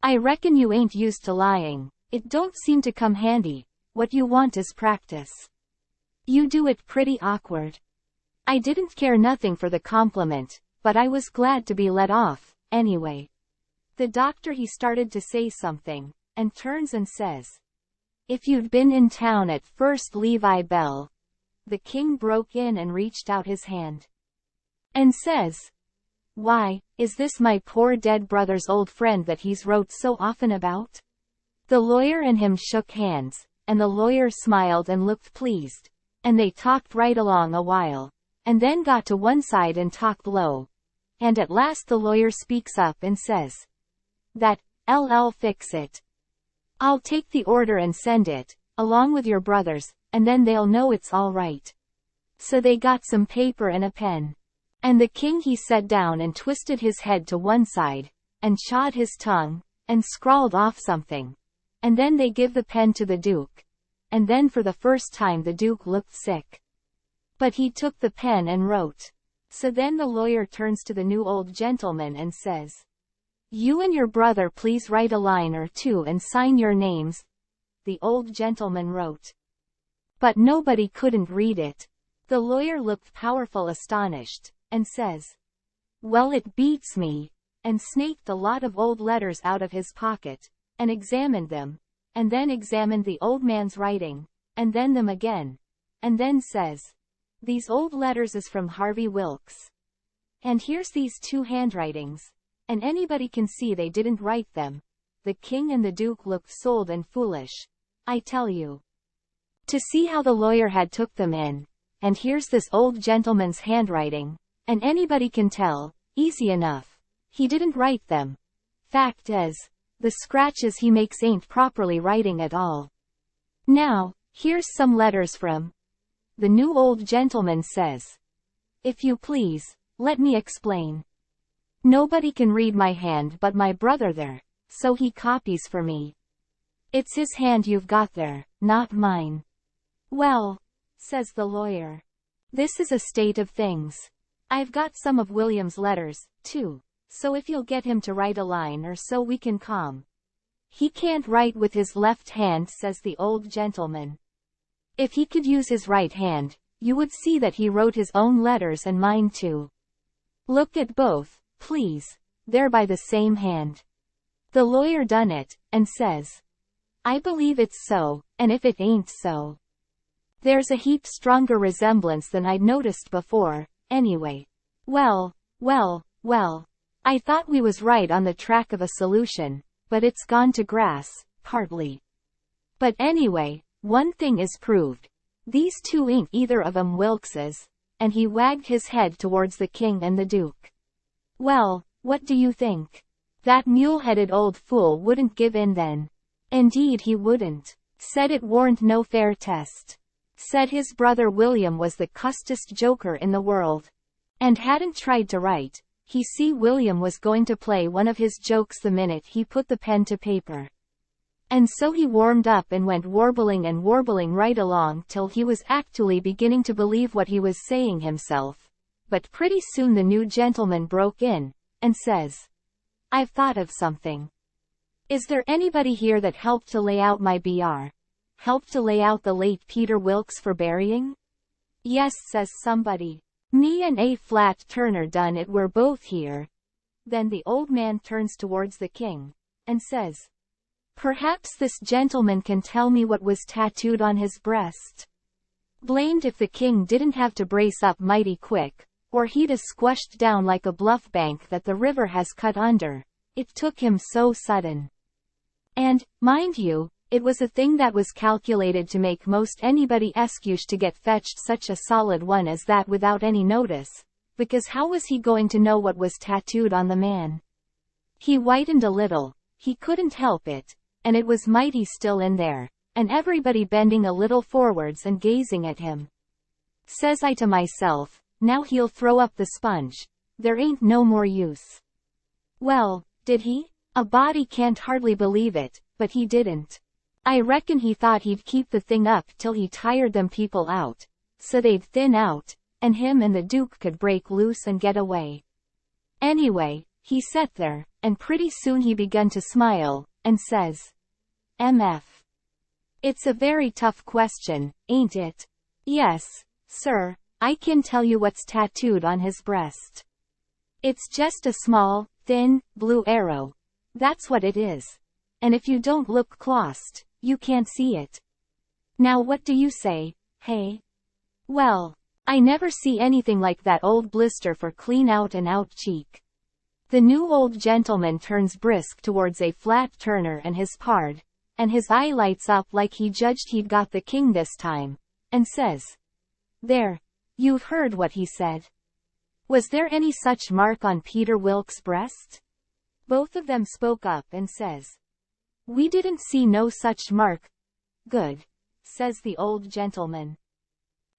I reckon you ain't used to lying, it don't seem to come handy, what you want is practice. You do it pretty awkward." I didn't care nothing for the compliment, but I was glad to be let off, anyway. The doctor he started to say something, and turns and says, "If you'd been in town at first, Levi Bell." The king broke in and reached out his hand, and says, "Why, is this my poor dead brother's old friend that he's wrote so often about?" The lawyer and him shook hands, and the lawyer smiled and looked pleased, and they talked right along a while, and then got to one side and talked low, and at last the lawyer speaks up and says, "That, I'll fix it. I'll take the order and send it, along with your brothers, and then they'll know it's all right." So they got some paper and a pen. And the king he sat down and twisted his head to one side, and chawed his tongue, and scrawled off something. And then they give the pen to the duke. And then for the first time the duke looked sick. But he took the pen and wrote. So then the lawyer turns to the new old gentleman and says, "You and your brother please write a line or two and sign your names." The old gentleman wrote, but nobody couldn't read it. The lawyer looked powerful astonished, and says, "Well, it beats me," and snaked a lot of old letters out of his pocket, and examined them, and then examined the old man's writing, and then them again, and then says, "These old letters is from Harvey Wilkes. And here's these two handwritings, and anybody can see they didn't write them." The king and the duke looked sold and foolish, I tell you, to see how the lawyer had took them in. And here's this old gentleman's handwriting, and anybody can tell, easy enough, he didn't write them. Fact is, the scratches he makes ain't properly writing at all. Now, here's some letters from. The new old gentleman says, "If you please, let me explain. Nobody can read my hand but my brother there, so he copies for me. It's his hand you've got there, not mine." "Well," says the lawyer, "this is a state of things. I've got some of William's letters, too, so if you'll get him to write a line or so we can calm." "He can't write with his left hand," says the old gentleman. "If he could use his right hand, you would see that he wrote his own letters and mine too. Look at both, please, they're by the same hand." The lawyer done it, and says, "I believe it's so, and if it ain't so, there's a heap stronger resemblance than I'd noticed before, anyway. Well, I thought we was right on the track of a solution, but it's gone to grass, partly. But anyway, one thing is proved. These two ain't either of 'em Wilkses," and he wagged his head towards the king and the duke. "Well, what do you think? That mule-headed old fool wouldn't give in then." "Indeed he wouldn't. Said it warn't no fair test. Said his brother William was the custest joker in the world. And hadn't tried to write. He see William was going to play one of his jokes the minute he put the pen to paper. And so he warmed up and went warbling and warbling right along till he was actually beginning to believe what he was saying himself. But pretty soon the new gentleman broke in, and says, 'I've thought of something. Is there anybody here that helped to lay out my BR? Helped to lay out the late Peter Wilkes for burying?' 'Yes,' says somebody. 'Me and A. Flat Turner done it, we're both here.' Then the old man turns towards the king, and says, 'Perhaps this gentleman can tell me what was tattooed on his breast.' Blamed if the king didn't have to brace up mighty quick, or he'd a squashed down like a bluff bank that the river has cut under. It took him so sudden. And, mind you, it was a thing that was calculated to make most anybody escuche to get fetched such a solid one as that without any notice, because how was he going to know what was tattooed on the man? He whitened a little, he couldn't help it, and it was mighty still in there, and everybody bending a little forwards and gazing at him. Says I to myself, now he'll throw up the sponge, there ain't no more use. Well, did he? A body can't hardly believe it, but he didn't. I reckon he thought he'd keep the thing up till he tired them people out, so they'd thin out, and him and the duke could break loose and get away. Anyway, he sat there, and pretty soon he begun to smile, and says, "MF. It's a very tough question, ain't it?" "Yes, sir, I can tell you what's tattooed on his breast. It's just a small, thin, blue arrow. That's what it is. And if you don't look clost, you can't see it. Now what do you say, hey?" "Well, I never see anything like that old blister for clean out and out cheek." The new old gentleman turns brisk towards A. Flat Turner and his pard, and his eye lights up like he judged he'd got the king this time, and says, "There, you've heard what he said. Was there any such mark on Peter Wilkes' breast?" Both of them spoke up and says, "We didn't see no such mark." "Good," says the old gentleman.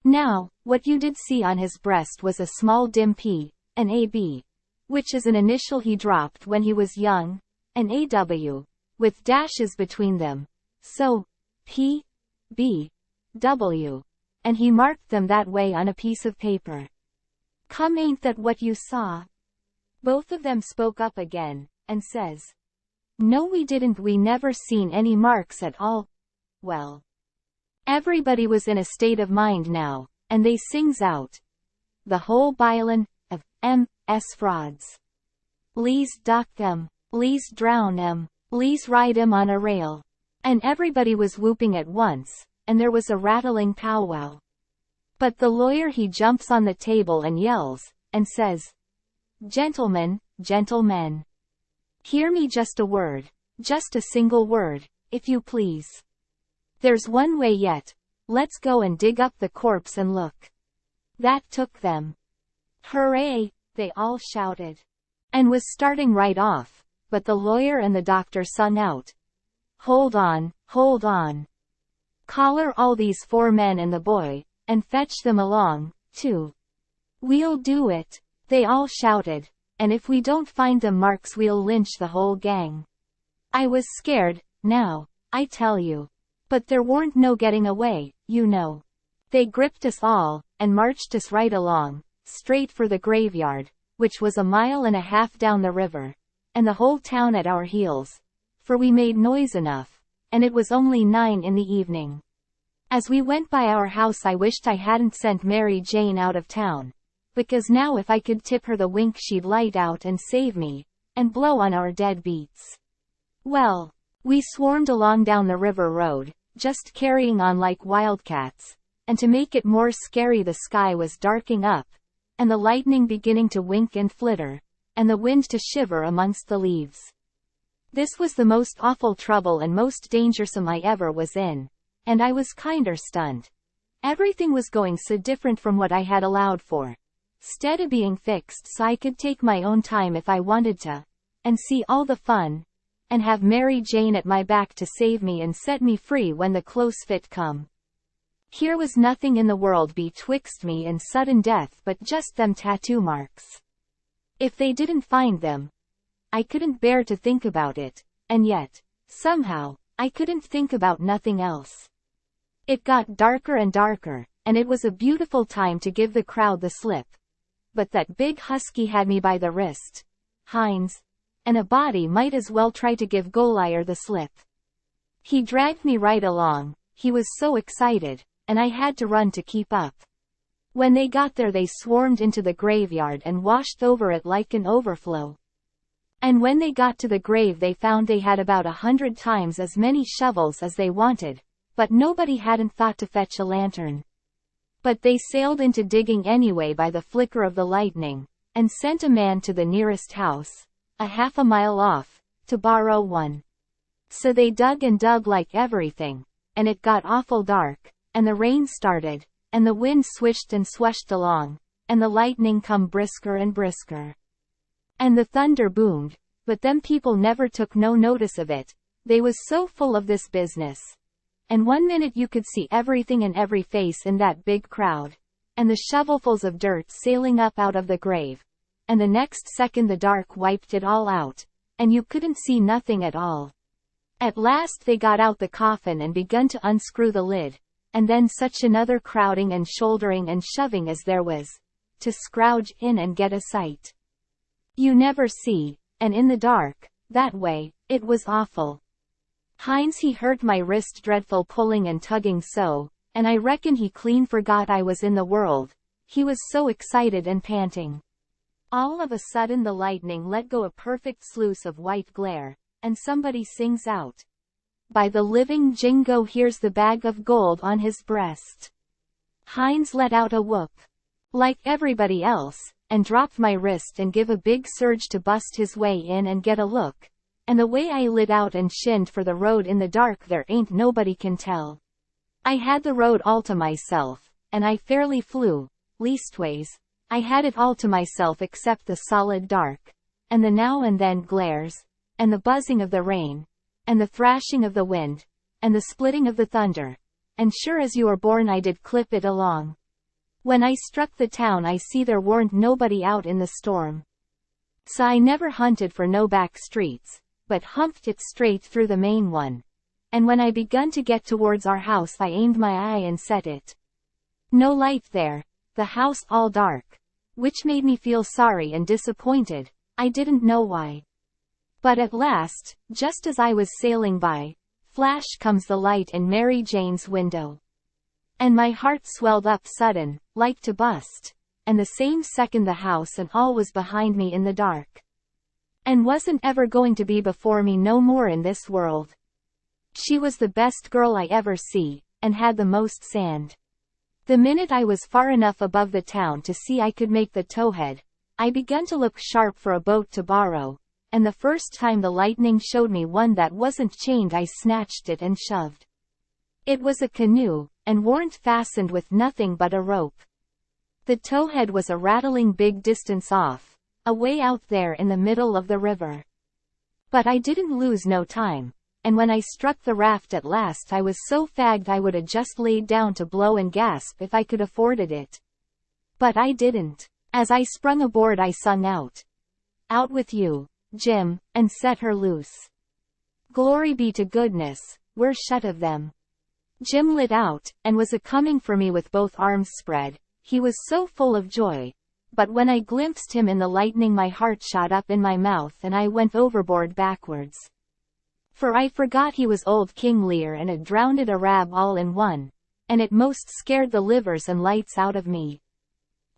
"Now, what you did see on his breast was a small dim P, an AB, which is an initial he dropped when he was young, an AW, with dashes between them, so, P, B, W, and he marked them that way on a piece of paper." "Come, ain't that what you saw?" Both of them spoke up again, and says, "No we didn't, we never seen any marks at all." Well, everybody was in a state of mind now, and they sings out, the whole bilin' of M.S. frauds. "Lees dock 'em, lees drown 'em, lees ride 'em on a rail." And everybody was whooping at once, and there was a rattling powwow. But the lawyer he jumps on the table and yells, and says, "Gentlemen, gentlemen. Hear me just a word, just a single word, if you please. There's one way yet, let's go and dig up the corpse and look." That took them. "Hooray!" they all shouted. And was starting right off, but the lawyer and the doctor sung out, hold on, collar all these 4 men and the boy, and fetch them along, too." "We'll do it," they all shouted, "and if we don't find them marks we'll lynch the whole gang." I was scared, now, I tell you. But there warn't no getting away, you know. They gripped us all, and marched us right along, straight for the graveyard, which was 1.5 miles down the river, and the whole town at our heels, for we made noise enough, and it was only 9 in the evening. As we went by our house I wished I hadn't sent Mary Jane out of town, because now if I could tip her the wink she'd light out and save me, and blow on our dead beats. Well, we swarmed along down the river road, just carrying on like wildcats, and to make it more scary the sky was darking up, and the lightning beginning to wink and flitter, and the wind to shiver amongst the leaves. This was the most awful trouble and most dangersome I ever was in, and I was kinder stunned. Everything was going so different from what I had allowed for. Stead of being fixed so I could take my own time if I wanted to, and see all the fun, and have Mary Jane at my back to save me and set me free when the close fit come. Here was nothing in the world betwixt me and sudden death but just them tattoo marks. If they didn't find them, I couldn't bear to think about it, and yet, somehow, I couldn't think about nothing else. It got darker and darker, and it was a beautiful time to give the crowd the slip. But that big husky had me by the wrist, Hines, and a body might as well try to give Goliath the slip. He dragged me right along, he was so excited, and I had to run to keep up. When they got there they swarmed into the graveyard and washed over it like an overflow. And when they got to the grave they found they had about 100 times as many shovels as they wanted, but nobody hadn't thought to fetch a lantern. But they sailed into digging anyway by the flicker of the lightning, and sent a man to the nearest house, a half a mile off, to borrow one. So they dug and dug like everything, and it got awful dark, and the rain started, and the wind swished and swushed along, and the lightning come brisker and brisker. And the thunder boomed, but them people never took no notice of it, they was so full of this business. And one minute you could see everything and every face in that big crowd, and the shovelfuls of dirt sailing up out of the grave, and the next second the dark wiped it all out, and you couldn't see nothing at all. At last they got out the coffin and begun to unscrew the lid, and then such another crowding and shouldering and shoving as there was, to scrouge in and get a sight you never see, and in the dark, that way, it was awful. Hines he hurt my wrist dreadful pulling and tugging so, and I reckon he clean forgot I was in the world, he was so excited and panting. All of a sudden the lightning let go a perfect sluice of white glare, and somebody sings out, "By the living Jingo here's the bag of gold on his breast." Hines let out a whoop, like everybody else, and dropped my wrist and give a big surge to bust his way in and get a look, and the way I lit out and shinned for the road in the dark there ain't nobody can tell. I had the road all to myself, and I fairly flew, leastways, I had it all to myself except the solid dark, and the now and then glares, and the buzzing of the rain, and the thrashing of the wind, and the splitting of the thunder, and sure as you are born I did clip it along. When I struck the town I see there warn't nobody out in the storm. So I never hunted for no back streets, but humped it straight through the main one. And when I begun to get towards our house I aimed my eye and set it. No light there, the house all dark, which made me feel sorry and disappointed, I didn't know why. But at last, just as I was sailing by, flash comes the light in Mary Jane's window. And my heart swelled up sudden, like to bust, and the same second the house and all was behind me in the dark. And wasn't ever going to be before me no more in this world. She was the best girl I ever see, and had the most sand. The minute I was far enough above the town to see I could make the towhead, I begun to look sharp for a boat to borrow, and the first time the lightning showed me one that wasn't chained I snatched it and shoved. It was a canoe, and warn't fastened with nothing but a rope. The towhead was a rattling big distance off, away out there in the middle of the river. But I didn't lose no time, and when I struck the raft at last I was so fagged I would 'a just laid down to blow and gasp if I could afforded it. But I didn't. As I sprung aboard I sung out, "Out with you, Jim," and set her loose. Glory be to goodness, we're shut of them. Jim lit out, and was a-coming for me with both arms spread, he was so full of joy. But when I glimpsed him in the lightning my heart shot up in my mouth and I went overboard backwards. For I forgot he was old King Lear and had drowned a rab all in one, and it most scared the livers and lights out of me.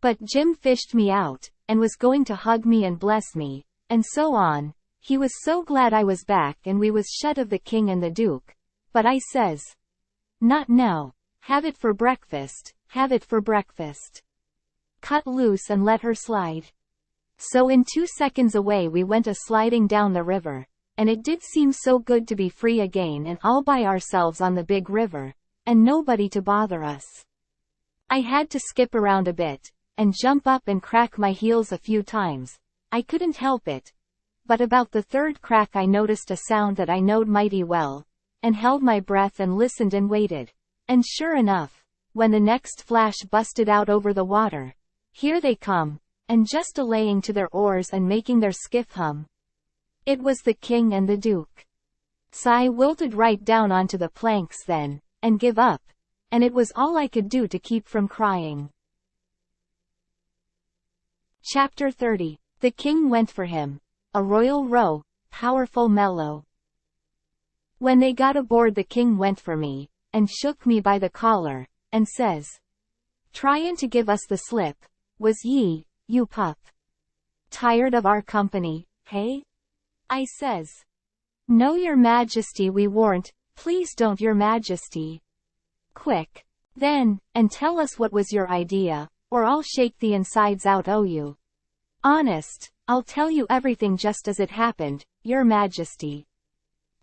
But Jim fished me out, and was going to hug me and bless me, and so on. He was so glad I was back and we was shut of the king and the duke. But I says, "Not now. Have it for breakfast, have it for breakfast." Cut loose and let her slide. So in 2 seconds away we went a-sliding down the river, and it did seem so good to be free again and all by ourselves on the big river, and nobody to bother us. I had to skip around a bit, and jump up and crack my heels a few times. I couldn't help it. But about the third crack I noticed a sound that I knowed mighty well, and held my breath and listened and waited. And sure enough, when the next flash busted out over the water, here they come, and just a-laying to their oars and making their skiff hum. It was the king and the duke. So I wilted right down onto the planks then, and give up, and it was all I could do to keep from crying. Chapter 30. The king went for him. A royal row, powerful mellow. When they got aboard the king went for me, and shook me by the collar, and says, "Tryin' to give us the slip, was ye, you pup? Tired of our company, hey?" I says, "No, your majesty, we warn't, please don't, your majesty." "Quick, then, and tell us what was your idea, or I'll shake the insides out o' you." "Honest, I'll tell you everything just as it happened, your majesty.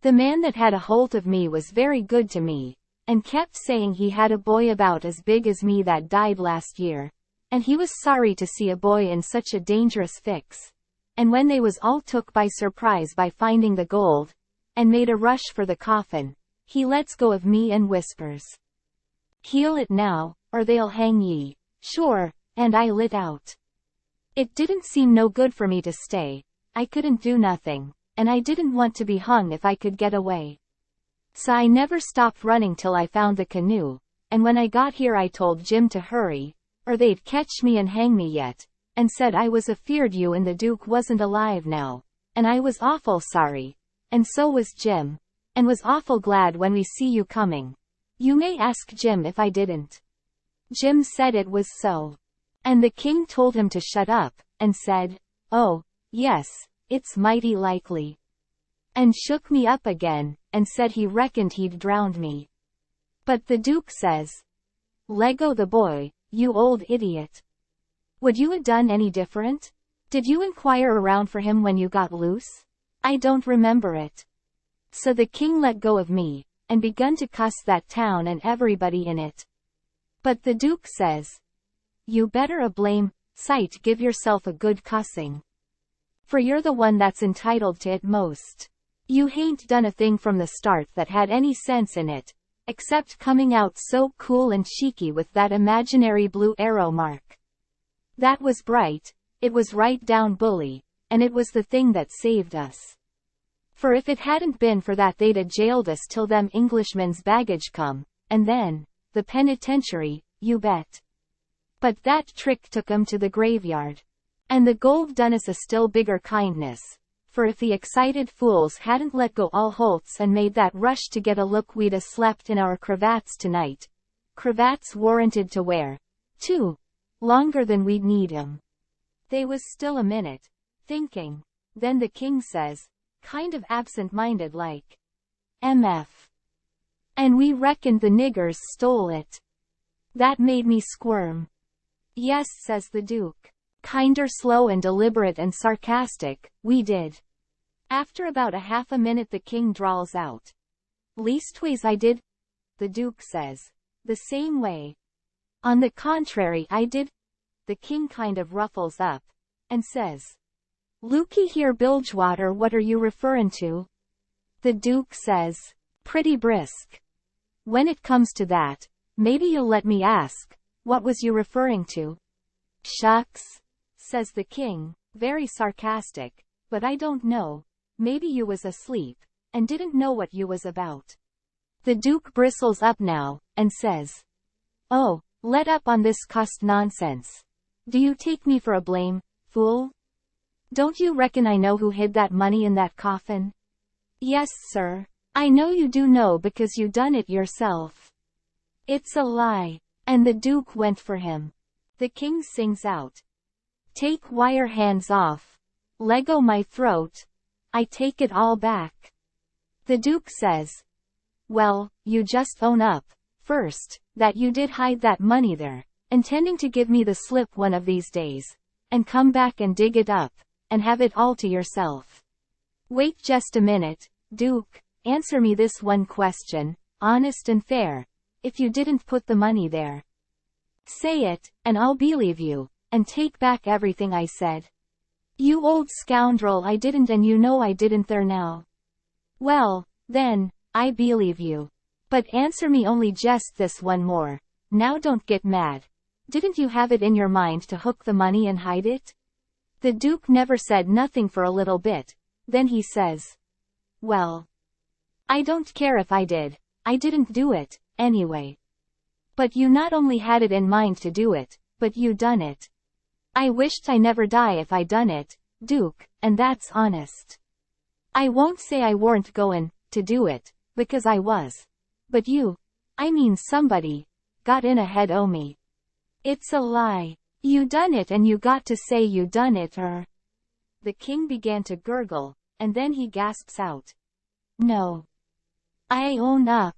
The man that had a holt of me was very good to me, and kept saying he had a boy about as big as me that died last year, and he was sorry to see a boy in such a dangerous fix. And when they was all took by surprise by finding the gold, and made a rush for the coffin, he lets go of me and whispers, 'Heal it now, or they'll hang ye.' Sure, and I lit out. It didn't seem no good for me to stay. I couldn't do nothing, and I didn't want to be hung if I could get away. So I never stopped running till I found the canoe, and when I got here I told Jim to hurry, or they'd catch me and hang me yet, and said I was afeard you and the Duke wasn't alive now, and I was awful sorry, and so was Jim, and was awful glad when we see you coming. You may ask Jim if I didn't." Jim said it was so. And the king told him to shut up, and said, "Oh, yes, it's mighty likely." And shook me up again, and said he reckoned he'd drowned me. But the Duke says, "Leggo the boy, you old idiot. Would you a done any different? Did you inquire around for him when you got loose? I don't remember it." So the king let go of me, and begun to cuss that town and everybody in it. But the Duke says, "You better a blame sight give yourself a good cussing. For you're the one that's entitled to it most. You hain't done a thing from the start that had any sense in it, except coming out so cool and cheeky with that imaginary blue arrow mark. That was bright, it was right down bully, and it was the thing that saved us. For if it hadn't been for that they'd a jailed us till them Englishmen's baggage come, and then, the penitentiary, you bet. But that trick took 'em to the graveyard. And the gold done us a still bigger kindness, for if the excited fools hadn't let go all holts and made that rush to get a look we'd a slept in our cravats tonight. Cravats warranted to wear, too, longer than we'd need 'em." They was still a minute, thinking. Then the king says, kind of absent-minded like, "MF. And we reckoned the niggers stole it." That made me squirm. "Yes," says the Duke. Kinder slow and deliberate and sarcastic, "we did." After about a half a minute the king drawls out, "Leastways I did." The Duke says, "The same way." "On the contrary I did." The king kind of ruffles up, and says, "Looky here Bilgewater, what are you referring to?" The Duke says, pretty brisk, "When it comes to that, maybe you'll let me ask, what was you referring to?" "Shucks," says the king, very sarcastic, "but I don't know. Maybe you was asleep, and didn't know what you was about." The Duke bristles up now, and says, "Oh, let up on this cussed nonsense. Do you take me for a blame, fool? Don't you reckon I know who hid that money in that coffin?" "Yes, sir. I know you do know because you done it yourself." "It's a lie." And the Duke went for him. The king sings out, "Take wire hands off. Leggo my throat. I take it all back." The Duke says, "Well, you just own up, first, that you did hide that money there, intending to give me the slip one of these days, and come back and dig it up, and have it all to yourself. Wait just a minute, Duke, answer me this one question, honest and fair. If you didn't put the money there, Say it, and I'll believe you, and take back everything I said. You old scoundrel, I didn't, and you know I didn't there now. Well, then, I believe you. But answer me only just this one more. Now don't get mad. Didn't you have it in your mind to hook the money and hide it? The Duke never said nothing for a little bit. Then he says, well, I don't care if I did. I didn't do it, anyway. But you not only had it in mind to do it, but you done it. I wished I never die if I done it, Duke, and that's honest. I won't say I weren't goin' to do it, because I was. But you, I mean somebody, got in ahead o' me. It's a lie. You done it, and you got to say you done it, or... The king began to gurgle, and then he gasps out. No. I own up.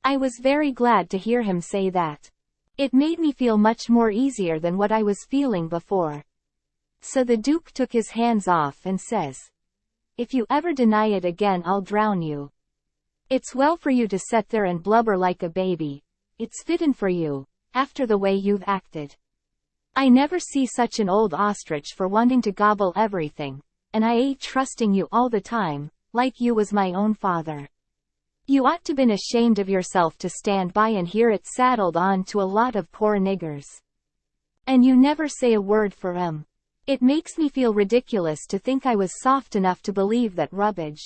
I was very glad to hear him say that. It made me feel much more easier than what I was feeling before. So the Duke took his hands off and says, if you ever deny it again, I'll drown you. It's well for you to sit there and blubber like a baby. It's fittin' for you, after the way you've acted. I never see such an old ostrich for wanting to gobble everything, and I ain't trusting you all the time, like you was my own father. You ought to been ashamed of yourself to stand by and hear it saddled on to a lot of poor niggers. And you never say a word for 'em. It makes me feel ridiculous to think I was soft enough to believe that rubbage.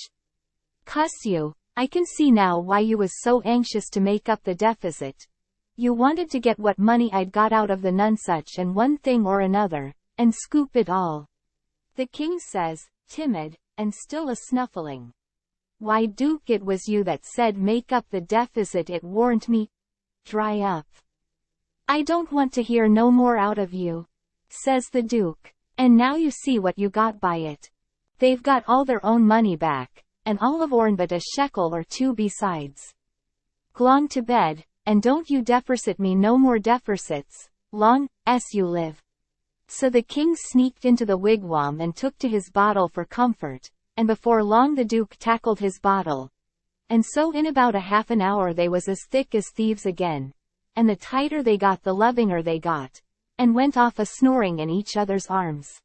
Cuss you, I can see now why you was so anxious to make up the deficit. You wanted to get what money I'd got out of the nonsuch and one thing or another, and scoop it all. The king says, timid, and still a snuffling. Why, Duke, it was you that said make up the deficit, it warn't me. Dry up. I don't want to hear no more out of you, says the Duke. And now you see what you got by it. They've got all their own money back, and all of ourn but a shekel or two besides. Glong to bed, and don't you deficit me no more deficits, long as you live. So the king sneaked into the wigwam and took to his bottle for comfort, and before long the Duke tackled his bottle. And so in about a half an hour they was as thick as thieves again. And the tighter they got, the lovinger they got, and went off a-snoring in each other's arms.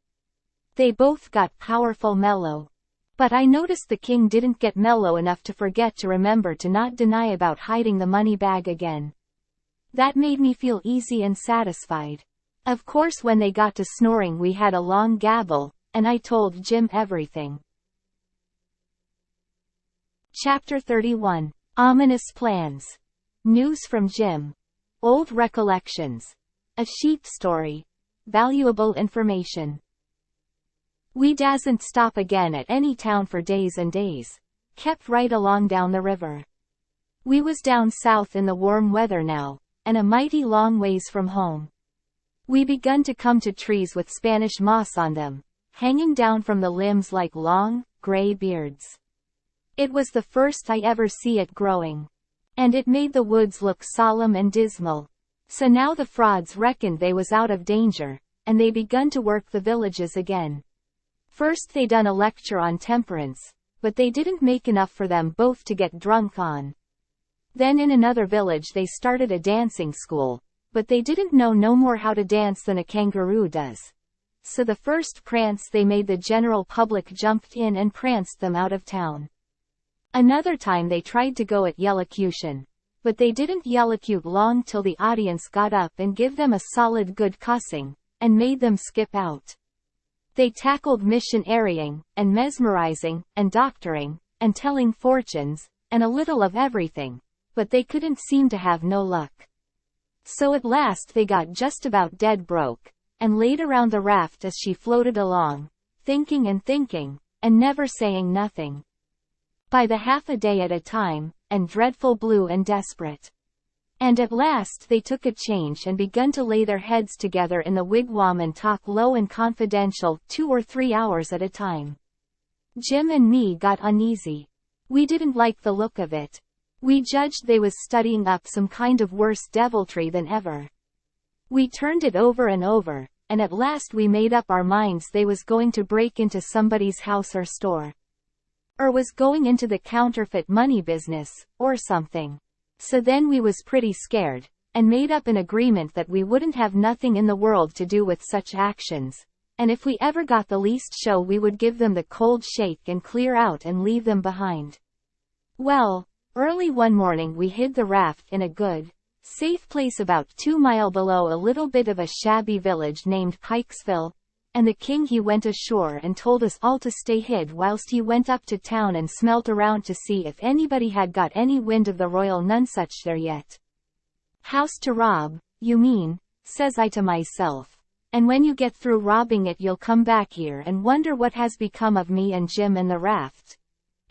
They both got powerful mellow. But I noticed the king didn't get mellow enough to forget to remember to not deny about hiding the money bag again. That made me feel easy and satisfied. Of course when they got to snoring we had a long gabble, and I told Jim everything. Chapter 31. Ominous Plans. News from Jim. Old recollections. A sheep story. Valuable information. We dasn't stop again at any town for days and days. Kept right along down the river. We was down south in the warm weather now, and a mighty long ways from home. We begun to come to trees with Spanish moss on them, hanging down from the limbs like long, gray beards. It was the first I ever see it growing. And it made the woods look solemn and dismal. So now the frauds reckoned they was out of danger, and they begun to work the villages again. First they done a lecture on temperance, but they didn't make enough for them both to get drunk on. Then in another village they started a dancing school, but they didn't know no more how to dance than a kangaroo does. So the first prance they made, the general public jumped in and pranced them out of town. Another time they tried to go at yellocution, but they didn't yellocute long till the audience got up and give them a solid good cussing, and made them skip out. They tackled missionarying, and mesmerizing, and doctoring, and telling fortunes, and a little of everything, but they couldn't seem to have no luck. So at last they got just about dead broke, and laid around the raft as she floated along, thinking, and never saying nothing. By the half a day at a time, and dreadful blue and desperate. And at last they took a change and begun to lay their heads together in the wigwam and talk low and confidential 2 or 3 hours at a time. Jim and me got uneasy. We didn't like the look of it. We judged they was studying up some kind of worse deviltry than ever. We turned it over and over, and at last we made up our minds they was going to break into somebody's house or store. Or was going into the counterfeit money business, or something. So then we was pretty scared, and made up an agreement that we wouldn't have nothing in the world to do with such actions, and if we ever got the least show we would give them the cold shake and clear out and leave them behind. Well, early one morning we hid the raft in a good, safe place about 2 miles below a little bit of a shabby village named Pikesville, and the king he went ashore and told us all to stay hid whilst he went up to town and smelt around to see if anybody had got any wind of the royal nonesuch there yet. House to rob, you mean, says I to myself, and when you get through robbing it you'll come back here and wonder what has become of me and Jim and the raft.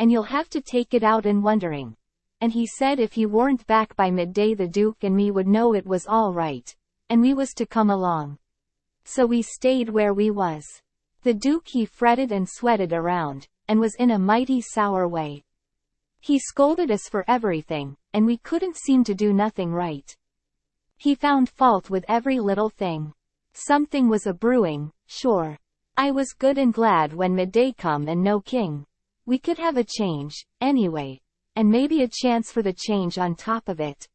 And you'll have to take it out in wondering. And he said if he weren't back by midday the Duke and me would know it was all right, and we was to come along. So we stayed where we was. The Duke he fretted and sweated around, and was in a mighty sour way. He scolded us for everything, and we couldn't seem to do nothing right. He found fault with every little thing. Something was a brewing, sure. I was good and glad when midday come and no king. We could have a change, anyway, and maybe a chance for the change on top of it.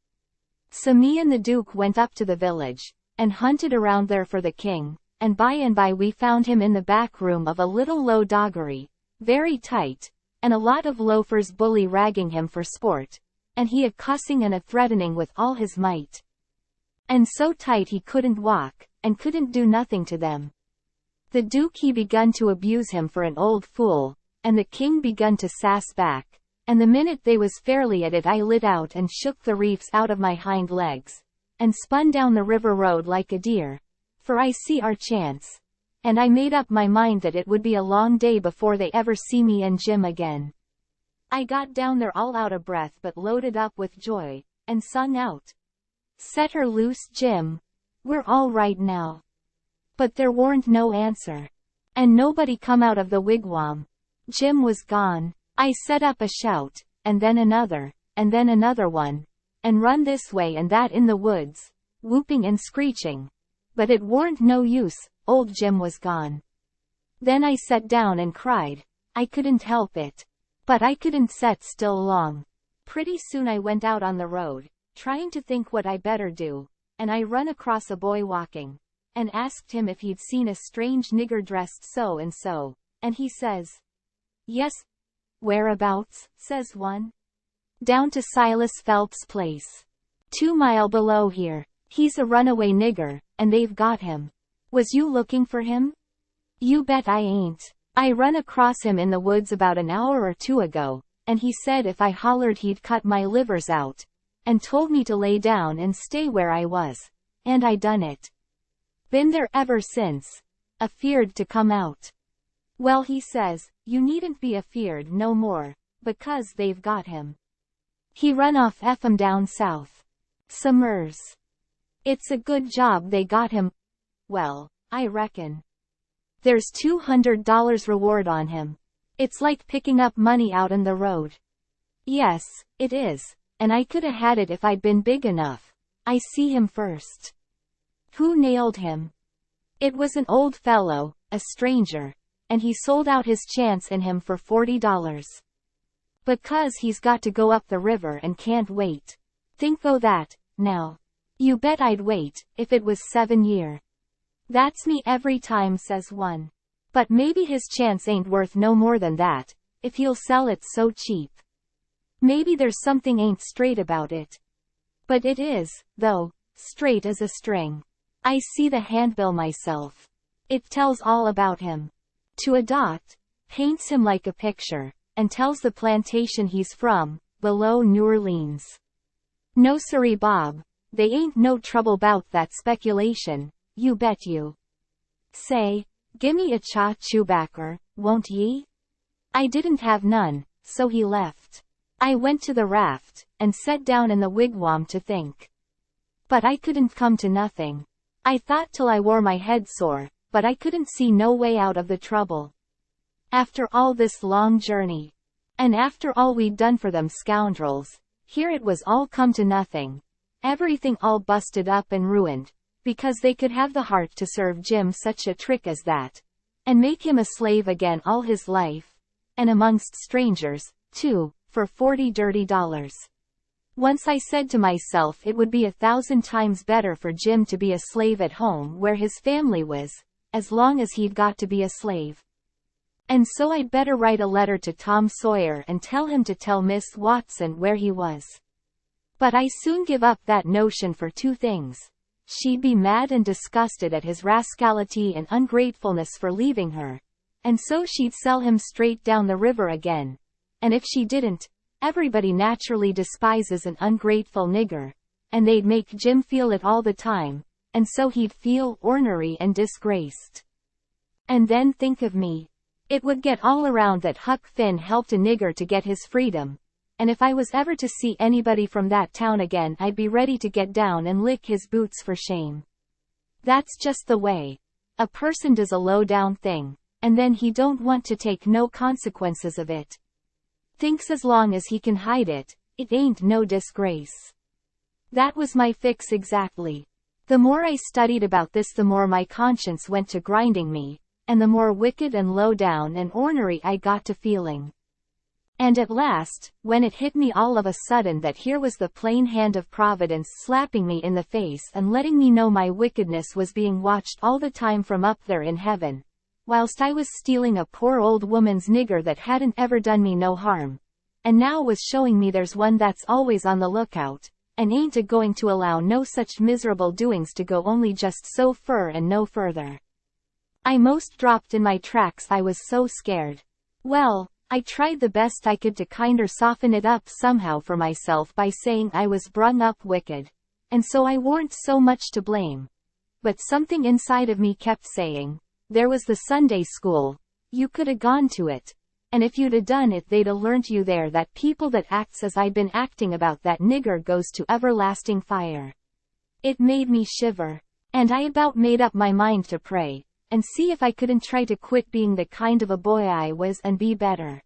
So me and the Duke went up to the village, and hunted around there for the king, and by we found him in the back room of a little low doggery, very tight, and a lot of loafers bully-ragging him for sport, and he a cussing and a threatening with all his might. And so tight he couldn't walk, and couldn't do nothing to them. The Duke he begun to abuse him for an old fool, and the king begun to sass back, and the minute they was fairly at it I lit out and shook the reefs out of my hind legs, and spun down the river road like a deer, for I see our chance, and I made up my mind that it would be a long day before they ever see me and Jim again. I got down there all out of breath but loaded up with joy, and sung out, "Set her loose, Jim. We're all right now." But there warn't no answer. And nobody come out of the wigwam. Jim was gone. I set up a shout, and then another one, and run this way and that in the woods, whooping and screeching. But it warn't no use, old Jim was gone. Then I sat down and cried. I couldn't help it. But I couldn't set still long. Pretty soon I went out on the road, trying to think what I better do, and I run across a boy walking, and asked him if he'd seen a strange nigger dressed so and so, and he says, "Yes." "Whereabouts?" says one. "Down to Silas Phelps' place. 2 miles below here. He's a runaway nigger, and they've got him." "Was you looking for him?" "You bet I ain't. I run across him in the woods about an hour or two ago, and he said if I hollered he'd cut my livers out, and told me to lay down and stay where I was, and I done it. Been there ever since. Afeared to come out." "Well," he says, "you needn't be afeared no more, because they've got him. He run off Ephraim down south. Summers. It's a good job they got him. Well, I reckon. There's $200 reward on him. It's like picking up money out on the road." "Yes, it is, and I coulda had it if I'd been big enough. I see him first." "Who nailed him?" "It was an old fellow, a stranger, and he sold out his chance in him for $40. Because he's got to go up the river and can't wait. Think o' that, now. You bet I'd wait, if it was 7 year. "That's me every time," says one. "But maybe his chance ain't worth no more than that, if he'll sell it so cheap. Maybe there's something ain't straight about it." "But it is, though, straight as a string. I see the handbill myself. It tells all about him. To a dot. Paints him like a picture, and tells the plantation he's from, below New Orleans. No siree, Bob. They ain't no trouble 'bout that speculation, you bet you. Say, gimme a chewbacker, won't ye?" I didn't have none, so he left. I went to the raft, and sat down in the wigwam to think. But I couldn't come to nothing. I thought till I wore my head sore, but I couldn't see no way out of the trouble. After all this long journey, and after all we'd done for them scoundrels, here it was all come to nothing. Everything all busted up and ruined, because they could have the heart to serve Jim such a trick as that, and make him a slave again all his life, and amongst strangers, too, for $40 dirty. Once I said to myself it would be 1,000 times better for Jim to be a slave at home where his family was, as long as he'd got to be a slave. And so I'd better write a letter to Tom Sawyer and tell him to tell Miss Watson where he was. But I soon give up that notion for two things. She'd be mad and disgusted at his rascality and ungratefulness for leaving her, and so she'd sell him straight down the river again. And if she didn't, everybody naturally despises an ungrateful nigger, and they'd make Jim feel it all the time, and so he'd feel ornery and disgraced. And then think of me. It would get all around that Huck Finn helped a nigger to get his freedom, and if I was ever to see anybody from that town again I'd be ready to get down and lick his boots for shame. That's just the way a person does a low-down thing, and then he don't want to take no consequences of it. Thinks as long as he can hide it, it ain't no disgrace. That was my fix exactly. The more I studied about this the more my conscience went to grinding me, and the more wicked and low-down and ornery I got to feeling. And at last, when it hit me all of a sudden that here was the plain hand of Providence slapping me in the face and letting me know my wickedness was being watched all the time from up there in heaven, whilst I was stealing a poor old woman's nigger that hadn't ever done me no harm, and now was showing me there's one that's always on the lookout, and ain't a-going to allow no such miserable doings to go only just so fur and no further. I most dropped in my tracks. I was so scared. Well, I tried the best I could to kinder soften it up somehow for myself by saying I was brung up wicked, and so I warn't so much to blame. But something inside of me kept saying, there was the Sunday school, you could a gone to it, and if you'd a done it they'd a learnt you there that people that acts as I'd been acting about that nigger goes to everlasting fire. It made me shiver, and I about made up my mind to pray, and see if I couldn't try to quit being the kind of a boy I was and be better.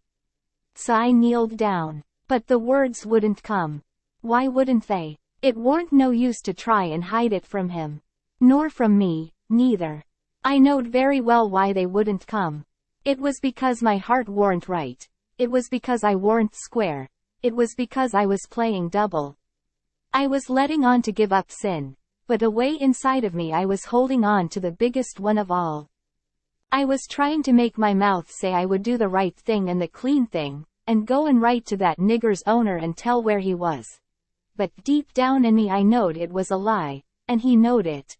So I kneeled down. But the words wouldn't come. Why wouldn't they? It warn't no use to try and hide it from him. Nor from me, neither. I knowed very well why they wouldn't come. It was because my heart warn't right. It was because I warn't square. It was because I was playing double. I was letting on to give up sin, but away inside of me I was holding on to the biggest one of all. I was trying to make my mouth say I would do the right thing and the clean thing, and go and write to that nigger's owner and tell where he was. But deep down in me I knowed it was a lie, and he knowed it.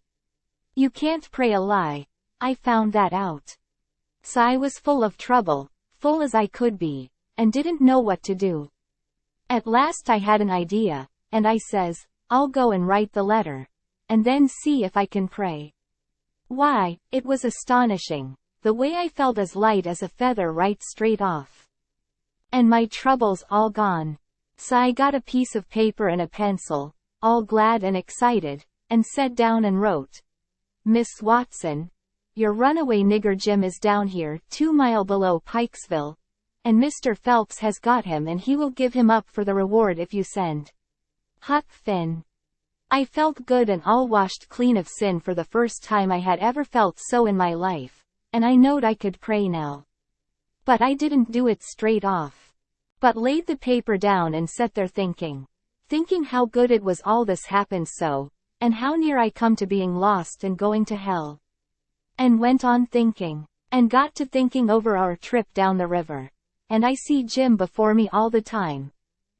You can't pray a lie. I found that out. So I was full of trouble, full as I could be, and didn't know what to do. At last I had an idea, and I says, I'll go and write the letter, and then see if I can pray. Why, it was astonishing, the way I felt as light as a feather right straight off. And my troubles all gone. So I got a piece of paper and a pencil, all glad and excited, and sat down and wrote, Miss Watson, your runaway nigger Jim is down here 2 miles below Pikesville, and Mr. Phelps has got him and he will give him up for the reward if you send. Huck Finn. I felt good and all washed clean of sin for the first time I had ever felt so in my life, and I knowed I could pray now. But I didn't do it straight off, but laid the paper down and sat there thinking how good it was all this happened so, and how near I come to being lost and going to hell. And went on thinking, and got to thinking over our trip down the river, and I see Jim before me all the time,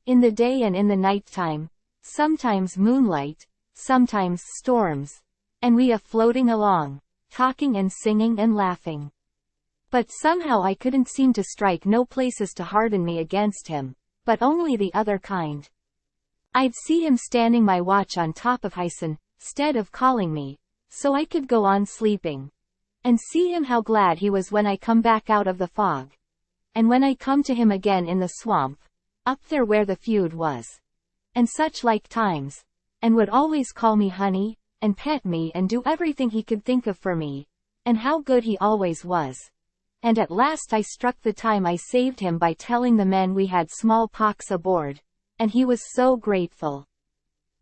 in the day and in the night time, sometimes moonlight, sometimes storms, and we floating along, talking and singing and laughing. But somehow I couldn't seem to strike no places to harden me against him, but only the other kind. I'd see him standing my watch on top of Hyson, stead of calling me, so I could go on sleeping. And see him how glad he was when I come back out of the fog. And when I come to him again in the swamp, up there where the feud was. And such like times, and would always call me honey, and pet me and do everything he could think of for me, and how good he always was. And at last I struck the time I saved him by telling the men we had smallpox aboard, and he was so grateful.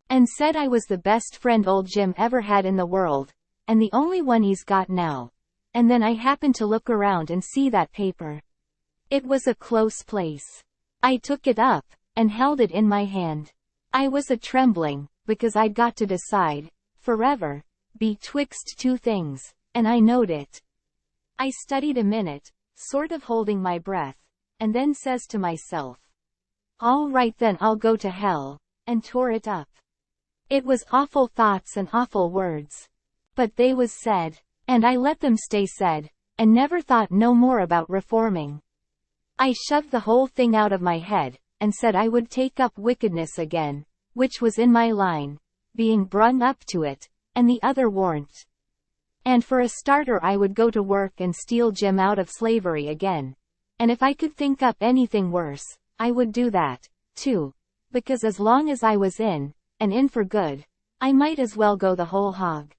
And said I was the best friend old Jim ever had in the world, and the only one he's got now. And then I happened to look around and see that paper. It was a close place. I took it up, and held it in my hand. I was a-trembling, because I'd got to decide, forever, betwixt two things, and I knowed it. I studied a minute, sort of holding my breath, and then says to myself, all right then, I'll go to hell, and tore it up. It was awful thoughts and awful words. But they was said, and I let them stay said, and never thought no more about reforming. I shoved the whole thing out of my head, and said I would take up wickedness again, which was in my line, being brung up to it, and the other warn't. And for a starter I would go to work and steal Jim out of slavery again. And if I could think up anything worse, I would do that, too. Because as long as I was in, and in for good, I might as well go the whole hog.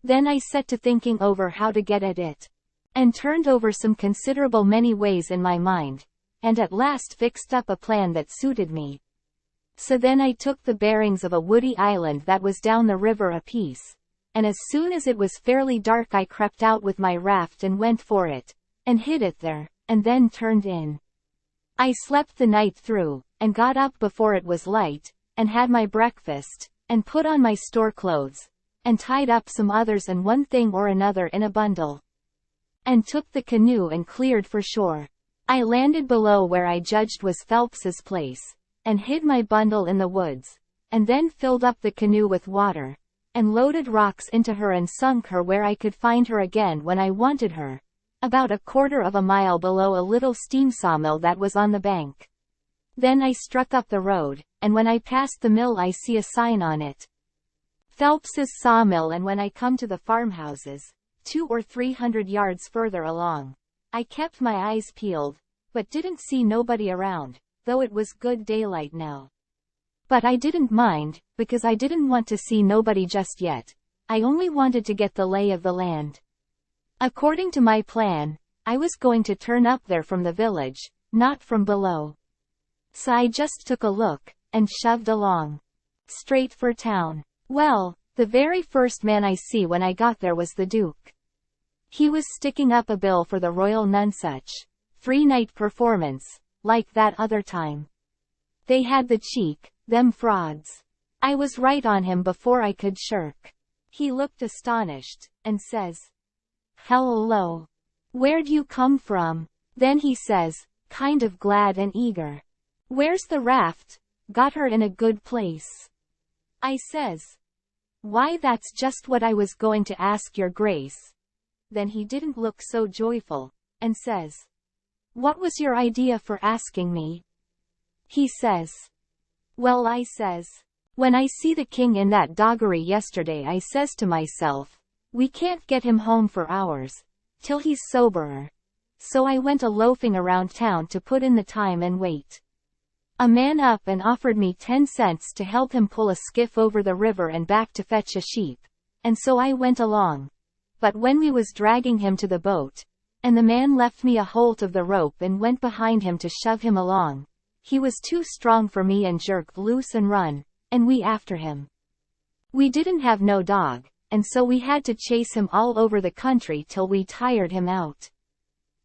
Then I set to thinking over how to get at it. And turned over some considerable many ways in my mind, and at last fixed up a plan that suited me. So then I took the bearings of a woody island that was down the river a piece, and as soon as it was fairly dark I crept out with my raft and went for it, and hid it there, and then turned in. I slept the night through, and got up before it was light, and had my breakfast, and put on my store clothes, and tied up some others and one thing or another in a bundle, and took the canoe and cleared for shore. I landed below where I judged was Phelps's place, and hid my bundle in the woods, and then filled up the canoe with water, and loaded rocks into her and sunk her where I could find her again when I wanted her, about 1/4 of a mile below a little steam sawmill that was on the bank. Then I struck up the road, and when I passed the mill I see a sign on it, Phelps's sawmill, and when I come to the farmhouses, 200 or 300 yards further along, I kept my eyes peeled, but didn't see nobody around, though it was good daylight now. But I didn't mind, because I didn't want to see nobody just yet. I only wanted to get the lay of the land. According to my plan, I was going to turn up there from the village, not from below. So I just took a look, and shoved along. Straight for town. Well, the very first man I see when I got there was the Duke. He was sticking up a bill for the Royal Nonsuch, free night performance, like that other time. They had the cheek, them frauds. I was right on him before I could shirk. He looked astonished, and says, hello. Where'd you come from? Then he says, kind of glad and eager, where's the raft? Got her in a good place? I says, why, that's just what I was going to ask your grace. Then he didn't look so joyful, and says, what was your idea for asking me? He says, well, I says, when I see the king in that doggery yesterday, I says to myself, we can't get him home for hours, till he's soberer. So I went a-loafing around town to put in the time and wait. A man up and offered me 10 cents to help him pull a skiff over the river and back to fetch a sheep, and so I went along. But when we was dragging him to the boat, and the man left me a holt of the rope and went behind him to shove him along, he was too strong for me and jerked loose and run, and we after him. We didn't have no dog, and so we had to chase him all over the country till we tired him out.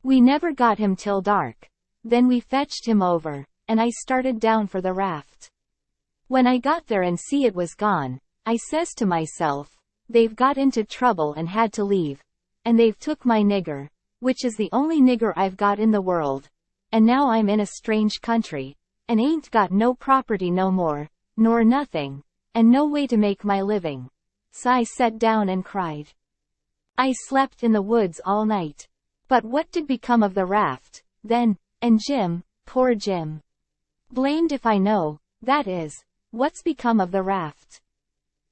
We never got him till dark. Then we fetched him over, and I started down for the raft. When I got there and see it was gone, I says to myself, they've got into trouble and had to leave, and they've took my nigger, which is the only nigger I've got in the world, and now I'm in a strange country, and ain't got no property no more, nor nothing, and no way to make my living. So I sat down and cried. I slept in the woods all night. But what did become of the raft, then, and Jim, poor Jim? Blamed if I know, that is, what's become of the raft.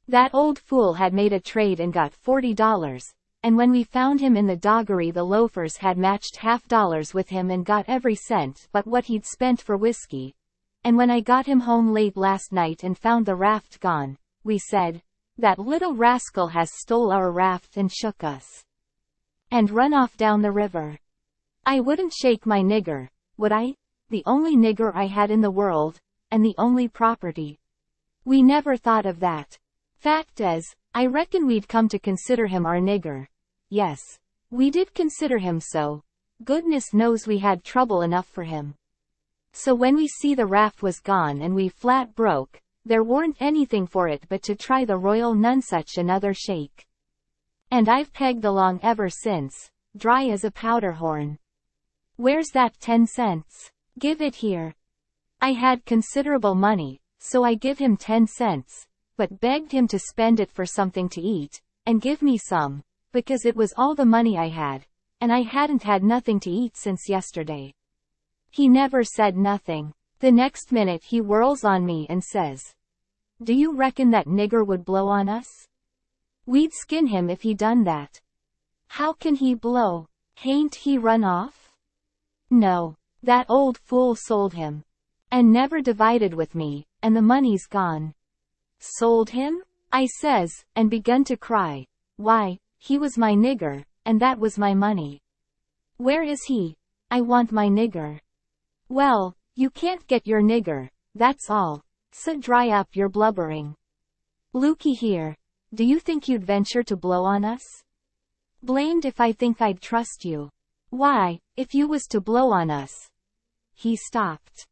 That old fool had made a trade and got $40, and when we found him in the doggery the loafers had matched $50 with him and got every cent but what he'd spent for whiskey. And when I got him home late last night and found the raft gone, we said, that little rascal has stole our raft and shook us, and run off down the river. I wouldn't shake my nigger, would I? The only nigger I had in the world, and the only property. We never thought of that. Fact is, I reckon we'd come to consider him our nigger. Yes, we did consider him so. Goodness knows we had trouble enough for him. So when we see the raft was gone and we flat broke, There weren't anything for it but to try the Royal Nunsuch another shake. And I've pegged along ever since, dry as a powder horn. Where's that 10 cents? Give it here. I had considerable money, so I give him 10 cents, but begged him to spend it for something to eat, and give me some, because it was all the money I had, and I hadn't had nothing to eat since yesterday. He never said nothing. The next minute he whirls on me and says, "Do you reckon that nigger would blow on us? We'd skin him if he done that." "How can he blow? Hain't he run off?" "No. That old fool sold him. And never divided with me, and the money's gone." "Sold him?" I says, and begun to cry. "Why, he was my nigger, and that was my money." "Where is he? I want my nigger." "Well, you can't get your nigger, that's all, so dry up your blubbering. Looky here. Do you think you'd venture to blow on us?" "Blamed if I think I'd trust you. Why, if you was to blow on us." He stopped.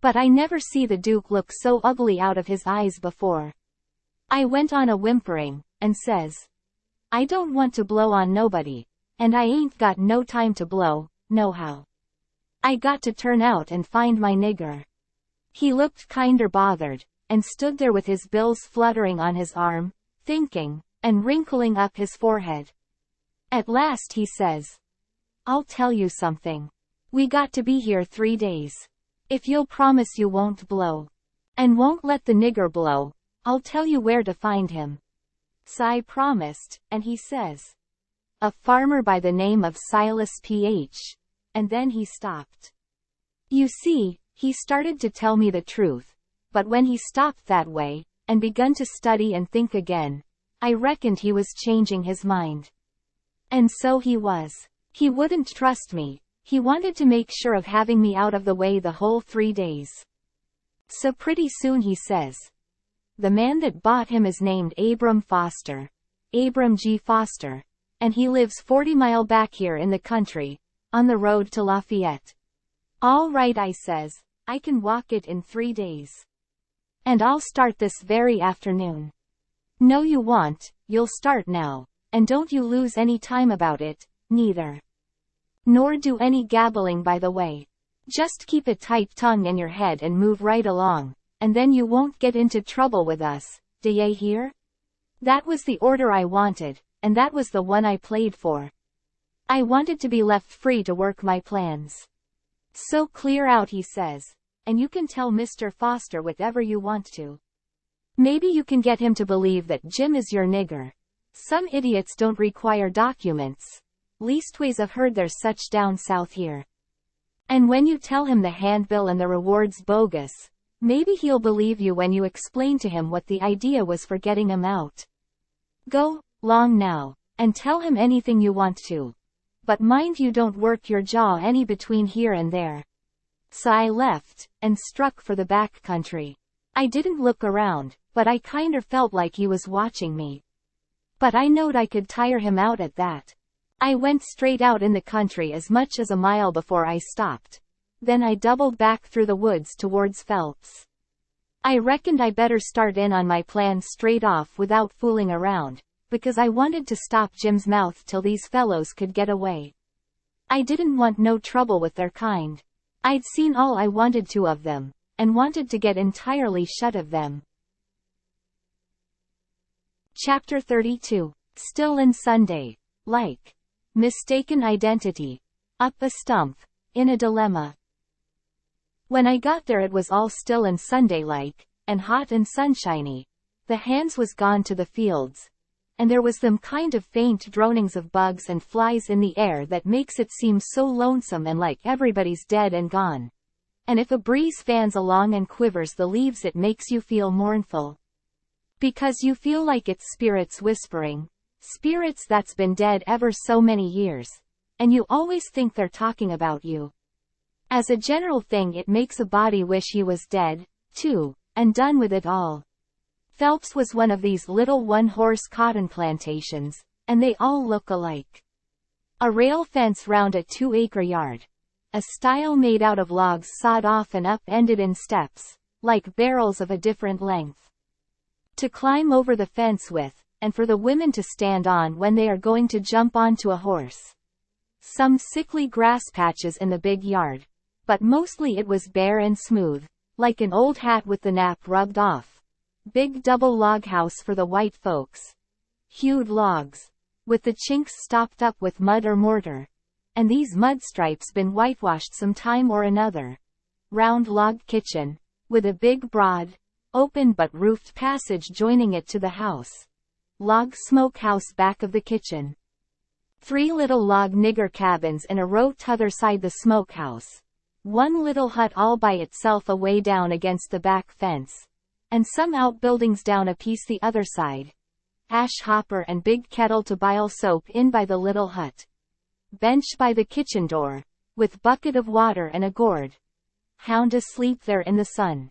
But I never see the Duke look so ugly out of his eyes before. I went on a whimpering, and says, "I don't want to blow on nobody, and I ain't got no time to blow, nohow. I got to turn out and find my nigger." He looked kinder bothered, and stood there with his bills fluttering on his arm, thinking, and wrinkling up his forehead. At last he says, "I'll tell you something. We got to be here 3 days. If you'll promise you won't blow, and won't let the nigger blow, I'll tell you where to find him." So I promised, and he says, "A farmer by the name of Silas P.H. And then he stopped. You see, he started to tell me the truth, but when he stopped that way, and begun to study and think again, I reckoned he was changing his mind. And so he was. He wouldn't trust me. He wanted to make sure of having me out of the way the whole 3 days. So pretty soon he says, "The man that bought him is named Abram Foster. Abram G. Foster. And he lives 40 mile back here in the country, on the road to Lafayette." "All right," I says, "I can walk it in 3 days. And I'll start this very afternoon." "No you won't, you'll start now, and don't you lose any time about it, neither. Nor do any gabbling by the way. Just keep a tight tongue in your head and move right along, and then you won't get into trouble with us, d'ye hear?" That was the order I wanted, and that was the one I played for. I wanted to be left free to work my plans. "So clear out," he says, "and you can tell Mr. Foster whatever you want to. Maybe you can get him to believe that Jim is your nigger. Some idiots don't require documents. Leastways I've heard there's such down south here. And when you tell him the handbill and the reward's bogus, maybe he'll believe you when you explain to him what the idea was for getting him out. Go, long now, and tell him anything you want to. But mind you don't work your jaw any between here and there." So I left, and struck for the back country. I didn't look around, but I kinder felt like he was watching me. But I knowed I could tire him out at that. I went straight out in the country as much as a mile before I stopped. Then I doubled back through the woods towards Phelps. I reckoned I better start in on my plan straight off without fooling around, because I wanted to stop Jim's mouth till these fellows could get away. I didn't want no trouble with their kind. I'd seen all I wanted to of them, and wanted to get entirely shut of them. Chapter 32. Still in Sunday. Like. Mistaken identity. Up a stump. In a dilemma. When I got there it was all still and Sunday-like, and hot and sunshiny. The hands was gone to the fields. And there was them kind of faint dronings of bugs and flies in the air that makes it seem so lonesome and like everybody's dead and gone. And if a breeze fans along and quivers the leaves it makes you feel mournful. Because you feel like it's spirits whispering. Spirits that's been dead ever so many years. And you always think they're talking about you. As a general thing it makes a body wish he was dead, too, and done with it all. Phelps was one of these little one-horse cotton plantations, and they all look alike. A rail fence round a 2-acre yard. A stile made out of logs sawed off and up-ended in steps, like barrels of a different length, to climb over the fence with, and for the women to stand on when they are going to jump onto a horse. Some sickly grass patches in the big yard, but mostly it was bare and smooth, like an old hat with the nap rubbed off. Big double log house for the white folks. Hewed logs, with the chinks stopped up with mud or mortar, and these mud stripes been whitewashed some time or another. Round log kitchen, with a big broad, open but roofed passage joining it to the house. Log smoke house back of the kitchen. 3 little log nigger cabins in a row t'other side the smoke house. 1 little hut all by itself away down against the back fence, and some outbuildings down a piece the other side. Ash hopper and big kettle to boil soap in by the little hut. Bench by the kitchen door, with bucket of water and a gourd. Hound asleep there in the sun.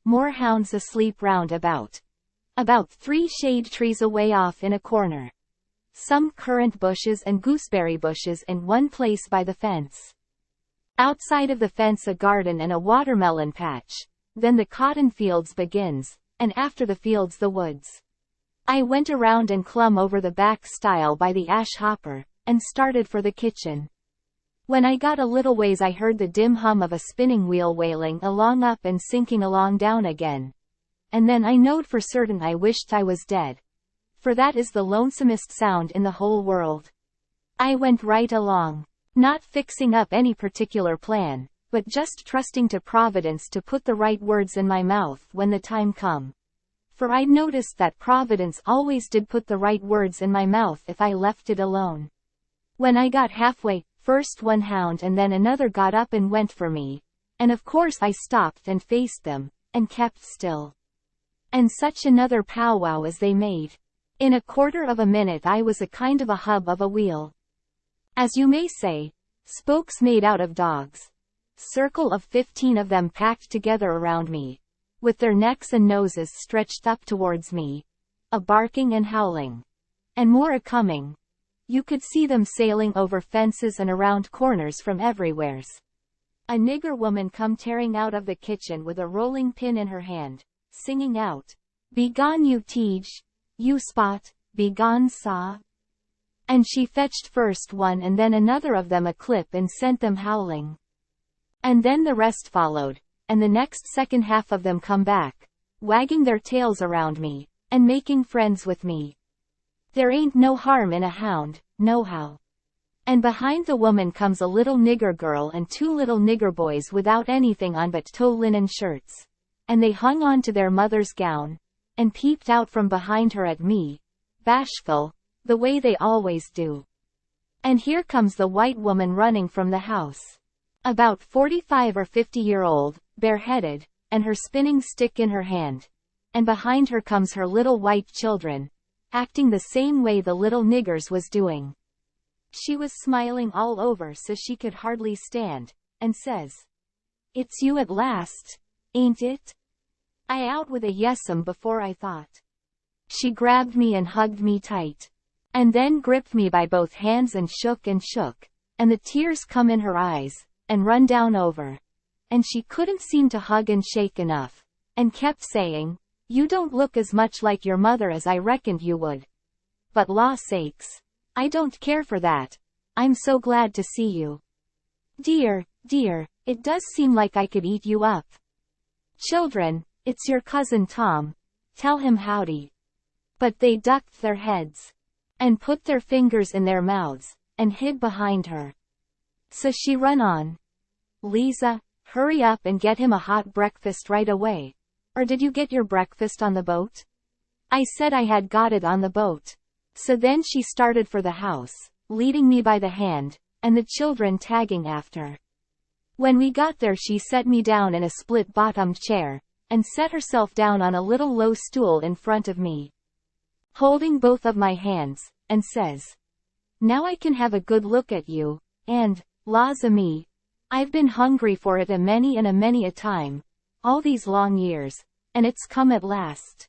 More hounds asleep round about. About 3 shade trees away off in a corner. Some currant bushes and gooseberry bushes in one place by the fence. Outside of the fence a garden and a watermelon patch. Then the cotton fields begins, and after the fields the woods. I went around and clumb over the back stile by the ash hopper, and started for the kitchen. When I got a little ways I heard the dim hum of a spinning wheel wailing along up and sinking along down again. And then I knowed for certain I wished I was dead. For that is the lonesomest sound in the whole world. I went right along, not fixing up any particular plan, but just trusting to Providence to put the right words in my mouth when the time come. For I'd noticed that Providence always did put the right words in my mouth if I left it alone. When I got halfway, first one hound and then another got up and went for me, and of course I stopped and faced them, and kept still. And such another powwow as they made. In a quarter of a minute I was a kind of a hub of a wheel. As you may say, spokes made out of dogs. Circle of 15 of them packed together around me, with their necks and noses stretched up towards me, a barking and howling. And more a coming. You could see them sailing over fences and around corners from everywheres. A nigger woman come tearing out of the kitchen with a rolling pin in her hand, singing out, "Begone you Tej, you Spot, begone saw." And she fetched first one and then another of them a clip and sent them howling. And then the rest followed, and the next second half of them come back, wagging their tails around me, and making friends with me. There ain't no harm in a hound, nohow. And behind the woman comes a little nigger girl and 2 little nigger boys without anything on but tow linen shirts. And they hung on to their mother's gown, and peeped out from behind her at me, bashful, the way they always do. And here comes the white woman running from the house. About 45 or 50-year-old, bareheaded, and her spinning stick in her hand. And behind her comes her little white children, acting the same way the little niggers was doing. She was smiling all over so she could hardly stand, and says, "It's you at last, ain't it?" I out with a yes'm before I thought. She grabbed me and hugged me tight, and then gripped me by both hands and shook, and the tears come in her eyes, and run down over. And she couldn't seem to hug and shake enough, and kept saying, "You don't look as much like your mother as I reckoned you would. But law sakes, I don't care for that. I'm so glad to see you. Dear, dear, it does seem like I could eat you up. Children, it's your cousin Tom. Tell him howdy." But they ducked their heads, and put their fingers in their mouths, and hid behind her. So she run on. "Lisa, hurry up and get him a hot breakfast right away. Or did you get your breakfast on the boat?" I said I had got it on the boat. So then she started for the house, leading me by the hand, and the children tagging after. When we got there she set me down in a split-bottomed chair, and set herself down on a little low stool in front of me, holding both of my hands, and says, "Now I can have a good look at you, and, laws a me, I've been hungry for it a many a time, all these long years, and it's come at last.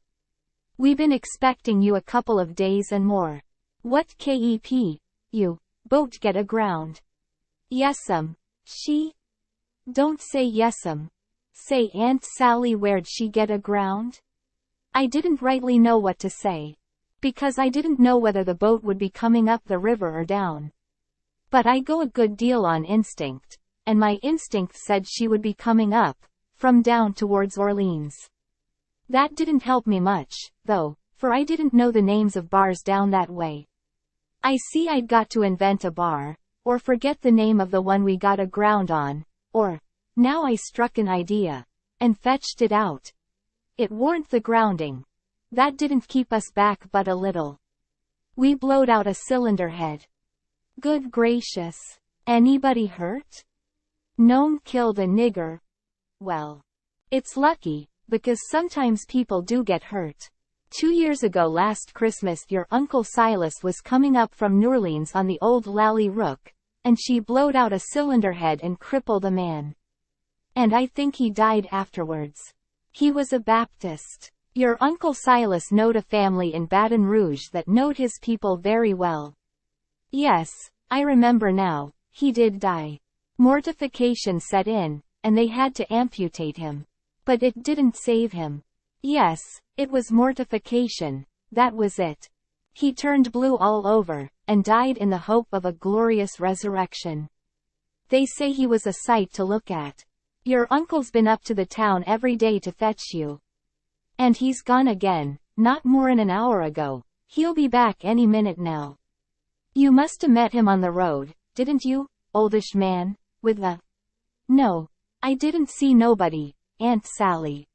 We been expecting you a couple of days and more. What kep, you, boat get aground?" "Yes'm." "She? Don't say yes'm," Say, Aunt Sally, where'd she get aground? I didn't rightly know what to say, because I didn't know whether the boat would be coming up the river or down. But I go a good deal on instinct, and my instinct said she would be coming up, from down towards Orleans. That didn't help me much, though, for I didn't know the names of bars down that way. I see I'd got to invent a bar, or forget the name of the one we got aground on, or, now I struck an idea, and fetched it out. It warn't the grounding. That didn't keep us back but a little. We blowed out a cylinder head. Good gracious. Anybody hurt? No'm killed a nigger. Well, it's lucky, because sometimes people do get hurt. 2 years ago last Christmas your Uncle Silas was coming up from New Orleans on the old Lally Rook, and she blowed out a cylinder head and crippled a man. And I think he died afterwards. He was a Baptist. Your Uncle Silas knowed a family in Baton Rouge that knowed his people very well. Yes, I remember now, he did die. Mortification set in, and they had to amputate him. But it didn't save him. Yes, it was mortification, that was it. He turned blue all over, and died in the hope of a glorious resurrection. They say he was a sight to look at. Your uncle's been up to the town every day to fetch you. And he's gone again, not more'n an hour ago. He'll be back any minute now. You must 'a met him on the road, didn't you, oldish man, with the... No, I didn't see nobody, Aunt Sally.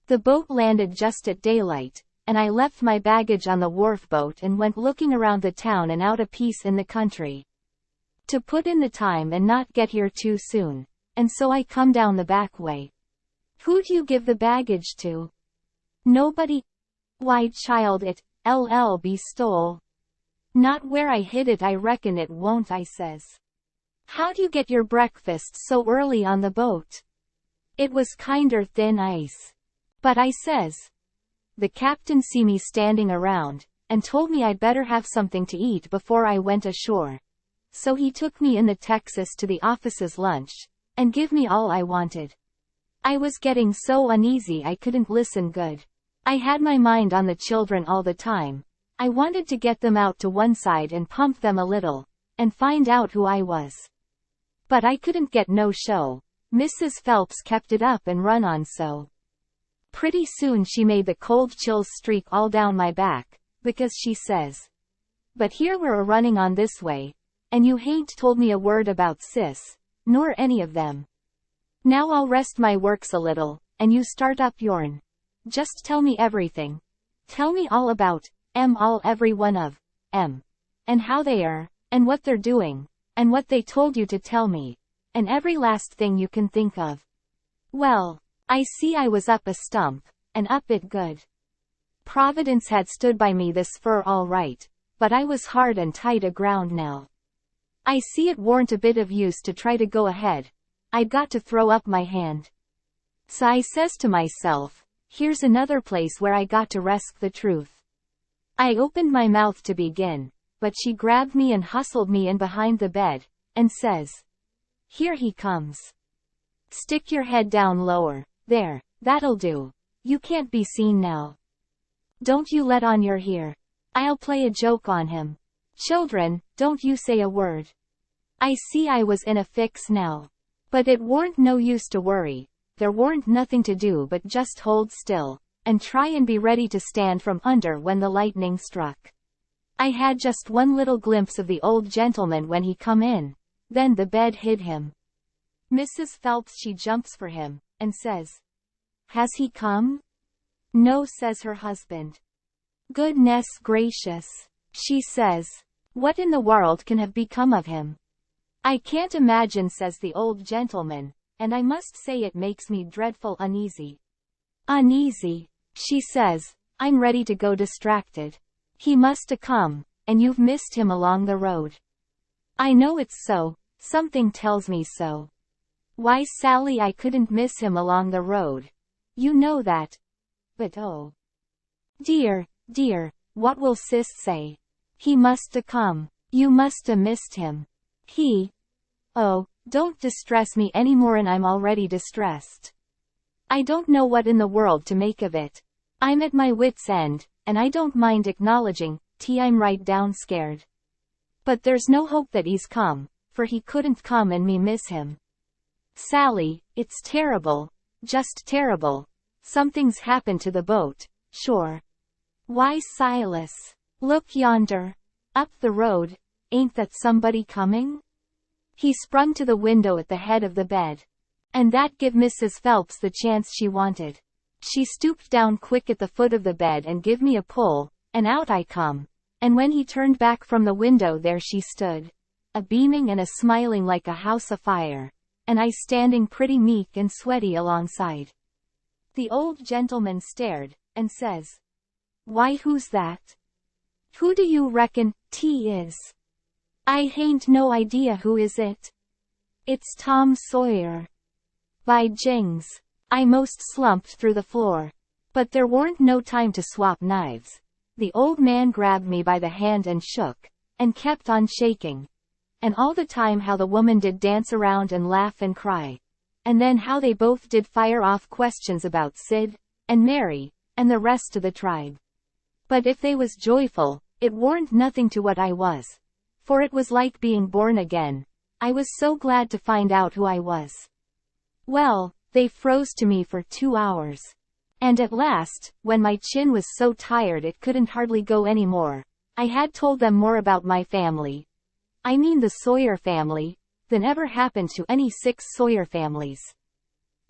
The boat landed just at daylight, and I left my baggage on the wharf boat and went looking around the town and out a piece in the country. To put in the time and not get here too soon, and so I come down the back way. Who'd you give the baggage to? Nobody. Why, child, it'll be stole. Not where I hid it, I reckon it won't, I says. How'd you get your breakfast so early on the boat? It was kinder thin ice. But I says, the captain see me standing around, and told me I'd better have something to eat before I went ashore. So he took me in the Texas to the office's lunch, and give me all I wanted. I was getting so uneasy I couldn't listen good. I had my mind on the children all the time. I wanted to get them out to one side and pump them a little, and find out who I was. But I couldn't get no show. Mrs. Phelps kept it up and run on so. Pretty soon she made the cold chills streak all down my back, because she says, but here we're a-running on this way, and you hain't told me a word about Sis, nor any of them. Now I'll rest my works a little, and you start up yourn. Just tell me everything. Tell me all about, every one of, and how they are, and what they're doing, and what they told you to tell me, and every last thing you can think of. Well, I see I was up a stump, and up it good. Providence had stood by me this fur all right, but I was hard and tight aground now. I see it warn't a bit of use to try to go ahead. I'd got to throw up my hand. So I says to myself, here's another place where I got to resk the truth. I opened my mouth to begin, but she grabbed me and hustled me in behind the bed, and says, here he comes. Stick your head down lower. There, that'll do. You can't be seen now. Don't you let on you're here. I'll play a joke on him. Children, don't you say a word. I see I was in a fix now. But it warn't no use to worry. There warn't nothing to do but just hold still, and try and be ready to stand from under when the lightning struck. I had just one little glimpse of the old gentleman when he come in. Then the bed hid him. Mrs. Phelps she jumps for him, and says, has he come? No, says her husband. Goodness gracious, she says. What in the world can have become of him? I can't imagine, says the old gentleman, and I must say it makes me dreadful uneasy. Uneasy, she says, I'm ready to go distracted. He must 'a come, and you've missed him along the road. I know it's so, something tells me so. Why, Sally, I couldn't miss him along the road. You know that. But oh, dear, dear, what will Sis say? He must 'a come. You must 'a missed him. Oh, don't distress me any more, and I'm already distressed. I don't know what in the world to make of it. I'm at my wit's end, and I don't mind acknowledging, I'm right down scared. But there's no hope that he's come, for he couldn't come and me miss him. Sally, it's terrible, just terrible. Something's happened to the boat, sure. Why, Silas, look yonder. Up the road, ain't that somebody coming? He sprung to the window at the head of the bed. And that give Mrs. Phelps the chance she wanted. She stooped down quick at the foot of the bed and give me a pull, and out I come. And when he turned back from the window, there she stood, a beaming and a smiling like a house afire, and I standing pretty meek and sweaty alongside. The old gentleman stared, and says, "Why, who's that? Who do you reckon T is?" "I hain't no idea who is it." "It's Tom Sawyer." By jings, I most slumped through the floor. But there warn't no time to swap knives. The old man grabbed me by the hand and shook, and kept on shaking. And all the time how the woman did dance around and laugh and cry. And then how they both did fire off questions about Sid, and Mary, and the rest of the tribe. But if they was joyful, it warn't nothing to what I was. For it was like being born again. I was so glad to find out who I was. Well, they froze to me for 2 hours. And at last, when my chin was so tired it couldn't hardly go any more, I had told them more about my family. I mean the Sawyer family, than ever happened to any 6 Sawyer families.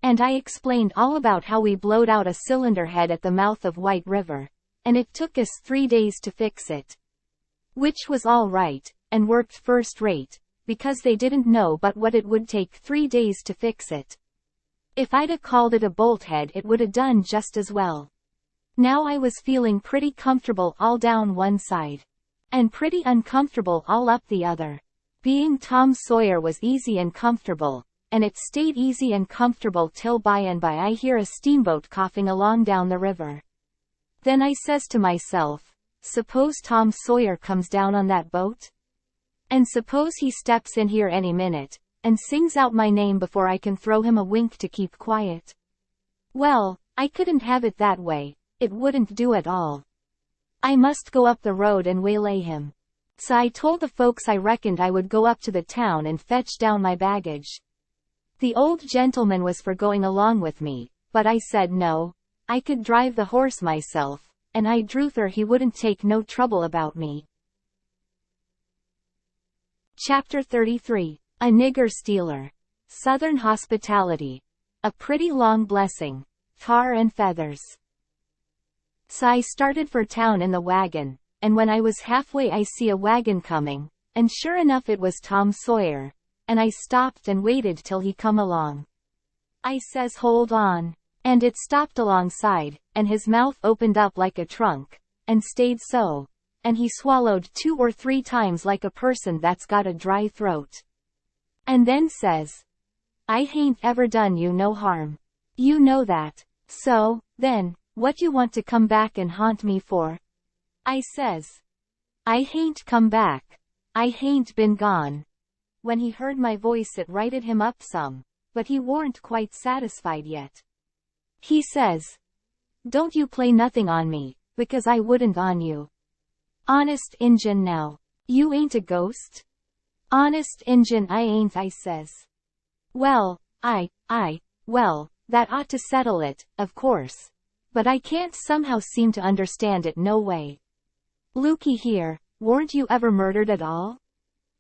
And I explained all about how we blowed out a cylinder head at the mouth of White River, and it took us 3 days to fix it. Which was all right, and worked first rate, because they didn't know but what it would take 3 days to fix it. If I'd a called it a bolt head it would a done just as well. Now I was feeling pretty comfortable all down one side. And pretty uncomfortable all up the other. Being Tom Sawyer was easy and comfortable, and it stayed easy and comfortable till by and by I hear a steamboat coughing along down the river. Then I says to myself, suppose Tom Sawyer comes down on that boat? And suppose he steps in here any minute, and sings out my name before I can throw him a wink to keep quiet? Well, I couldn't have it that way, it wouldn't do at all. I must go up the road and waylay him. So I told the folks I reckoned I would go up to the town and fetch down my baggage. The old gentleman was for going along with me, but I said no, I could drive the horse myself, and I druther he wouldn't take no trouble about me. Chapter 33. A Nigger Stealer. Southern Hospitality. A Pretty Long Blessing. Tar and Feathers. So I started for town in the wagon, and when I was halfway I see a wagon coming, and sure enough it was Tom Sawyer, and I stopped and waited till he come along. I says hold on, and it stopped alongside, and his mouth opened up like a trunk, and stayed so, and he swallowed 2 or 3 times like a person that's got a dry throat. And then says, "I hain't ever done you no harm. You know that. So, then, what you want to come back and haunt me for?" I says, "I hain't come back. I hain't been gone." When he heard my voice it righted him up some, but he warn't quite satisfied yet. He says, "Don't you play nothing on me, because I wouldn't on you." "Honest Injun now. You ain't a ghost?" "Honest Injun I ain't," I says. "Well, well, that ought to settle it, of course. But I can't somehow seem to understand it no way. Looky here, warn't you ever murdered at all?"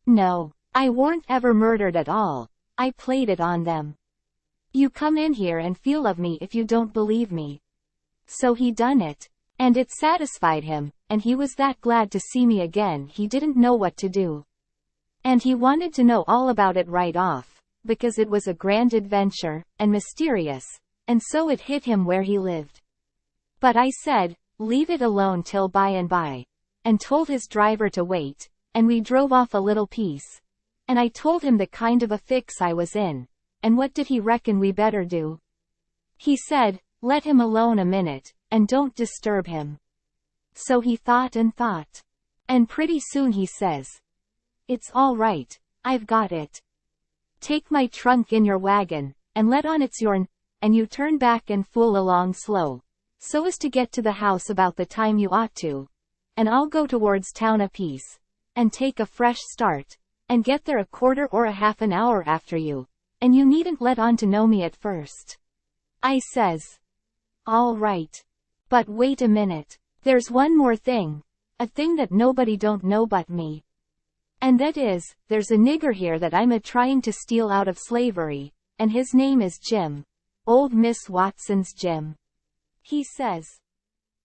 "No, I warn't ever murdered at all. I played it on them." "You come in here and feel of me if you don't believe me." So he done it. And it satisfied him, and he was that glad to see me again he didn't know what to do. And he wanted to know all about it right off, because it was a grand adventure, and mysterious, and so it hit him where he lived. But I said, leave it alone till by and by, and told his driver to wait, and we drove off a little piece. And I told him the kind of a fix I was in, and what did he reckon we better do? He said, let him alone a minute, and don't disturb him. So he thought and thought. And pretty soon he says, "It's all right, I've got it. Take my trunk in your wagon, and let on it's yourn, and you turn back and fool along slow, so as to get to the house about the time you ought to. And I'll go towards town a piece, and take a fresh start, and get there a quarter or a half an hour after you, and you needn't let on to know me at first. I says. All right. But wait a minute. There's one more thing. A thing that nobody don't know but me. And that is, there's a nigger here that I'm a-trying to steal out of slavery, and his name is Jim. Old Miss Watson's Jim. He says.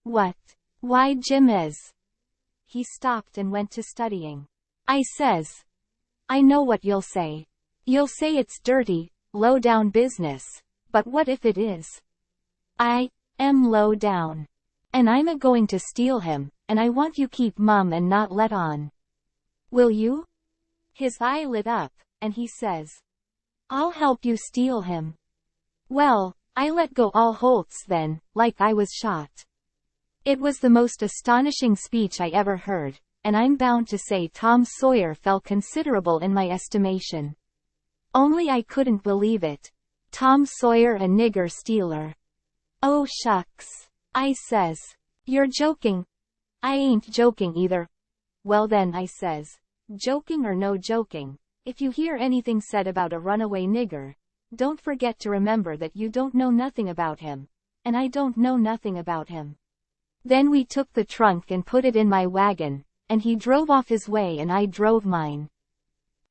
What? Why Jim is? He stopped and went to studying. I says. I know what you'll say. You'll say it's dirty, low-down business, but what if it is? I am low down. And I'm a-going to steal him, and I want you keep mum and not let on. Will you? His eye lit up, and he says. I'll help you steal him. Well, I let go all holts then, like I was shot. It was the most astonishing speech I ever heard, and I'm bound to say Tom Sawyer fell considerable in my estimation. Only I couldn't believe it. Tom Sawyer a nigger stealer. Oh shucks. I says. You're joking. I ain't joking either. Well then, I says. Joking or no joking, if you hear anything said about a runaway nigger, don't forget to remember that you don't know nothing about him, and I don't know nothing about him. Then we took the trunk and put it in my wagon, and he drove off his way and I drove mine.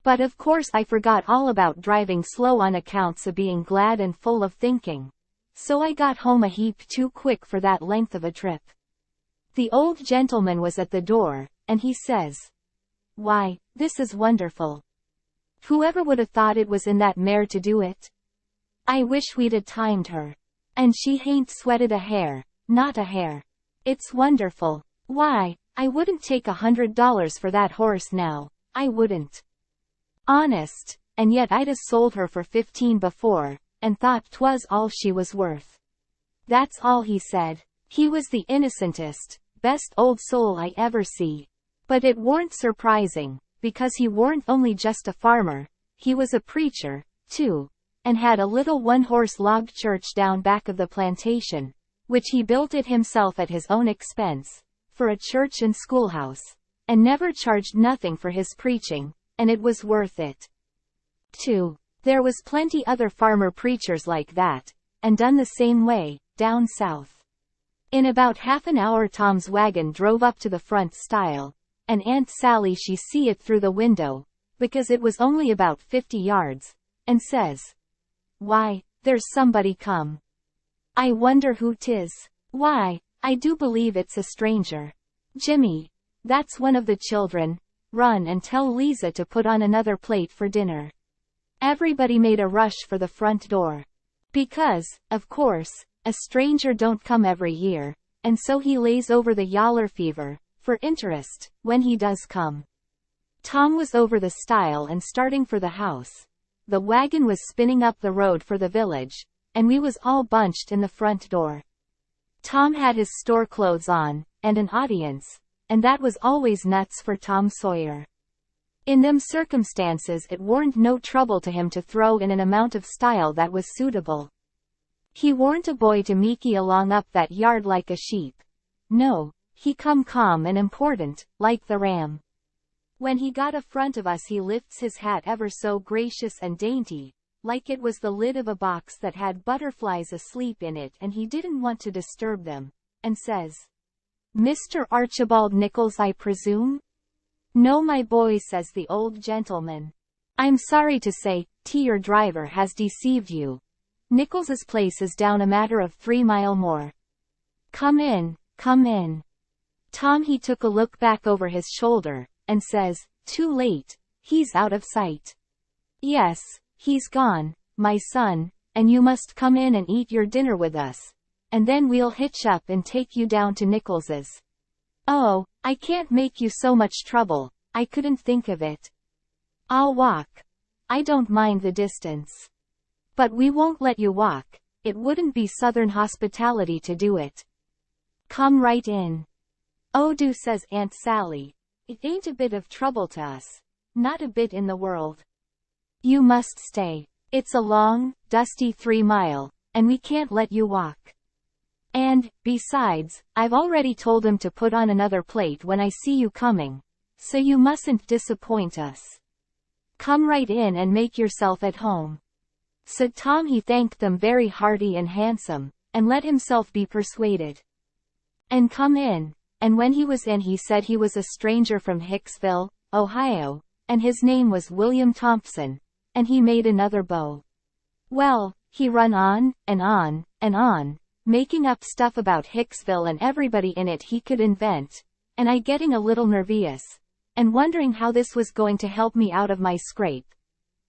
But of course I forgot all about driving slow on accounts of being glad and full of thinking. So I got home a heap too quick for that length of a trip. The old gentleman was at the door, and he says. Why, this is wonderful. Whoever would have thought it was in that mare to do it? I wish we'd a timed her. And she hain't sweated a hair, not a hair. It's wonderful. Why, I wouldn't take $100 for that horse now, I wouldn't. Honest, and yet I'd a sold her for 15 before, and thought 'twas all she was worth. That's all he said. He was the innocentest, best old soul I ever see. But it warn't surprising, because he warn't only just a farmer, he was a preacher, too, and had a little one-horse log church down back of the plantation, which he built it himself at his own expense, for a church and schoolhouse, and never charged nothing for his preaching, and it was worth it. 2. There was plenty other farmer preachers like that, and done the same way, down south. In about half an hour Tom's wagon drove up to the front stile, and Aunt Sally she see it through the window, because it was only about 50 yards, and says, Why, there's somebody come. I wonder who 'tis. Why, I do believe it's a stranger. Jimmy, that's one of the children, run and tell Lisa to put on another plate for dinner. Everybody made a rush for the front door. Because, of course, a stranger don't come every year, and so he lays over the yaller fever, for interest, when he does come. Tom was over the stile and starting for the house. The wagon was spinning up the road for the village, and we was all bunched in the front door. Tom had his store clothes on, and an audience, and that was always nuts for Tom Sawyer. In them circumstances it warn't no trouble to him to throw in an amount of style that was suitable. He warn't a boy to meeky along up that yard like a sheep. No. He come calm and important, like the ram. When he got afront of us he lifts his hat ever so gracious and dainty, like it was the lid of a box that had butterflies asleep in it and he didn't want to disturb them, and says, Mr. Archibald Nichols I presume? No my boy, says the old gentleman. I'm sorry to say, your driver has deceived you. Nichols's place is down a matter of 3 mile more. Come in, come in. Tom he took a look back over his shoulder, and says, Too late, he's out of sight. Yes, he's gone, my son, and you must come in and eat your dinner with us, and then we'll hitch up and take you down to Nichols's. Oh, I can't make you so much trouble, I couldn't think of it. I'll walk. I don't mind the distance. But we won't let you walk, it wouldn't be Southern hospitality to do it. Come right in. Oh do, says Aunt Sally. It ain't a bit of trouble to us. Not a bit in the world. You must stay. It's a long, dusty 3 mile, and we can't let you walk. And, besides, I've already told him to put on another plate when I see you coming, so you mustn't disappoint us. Come right in and make yourself at home," said Tom. He thanked them very hearty and handsome, and let himself be persuaded. And come in, and when he was in he said he was a stranger from Hicksville, Ohio, and his name was William Thompson, and he made another bow. Well, he run on, and on, and on, making up stuff about Hicksville and everybody in it he could invent, and I getting a little nervous, and wondering how this was going to help me out of my scrape.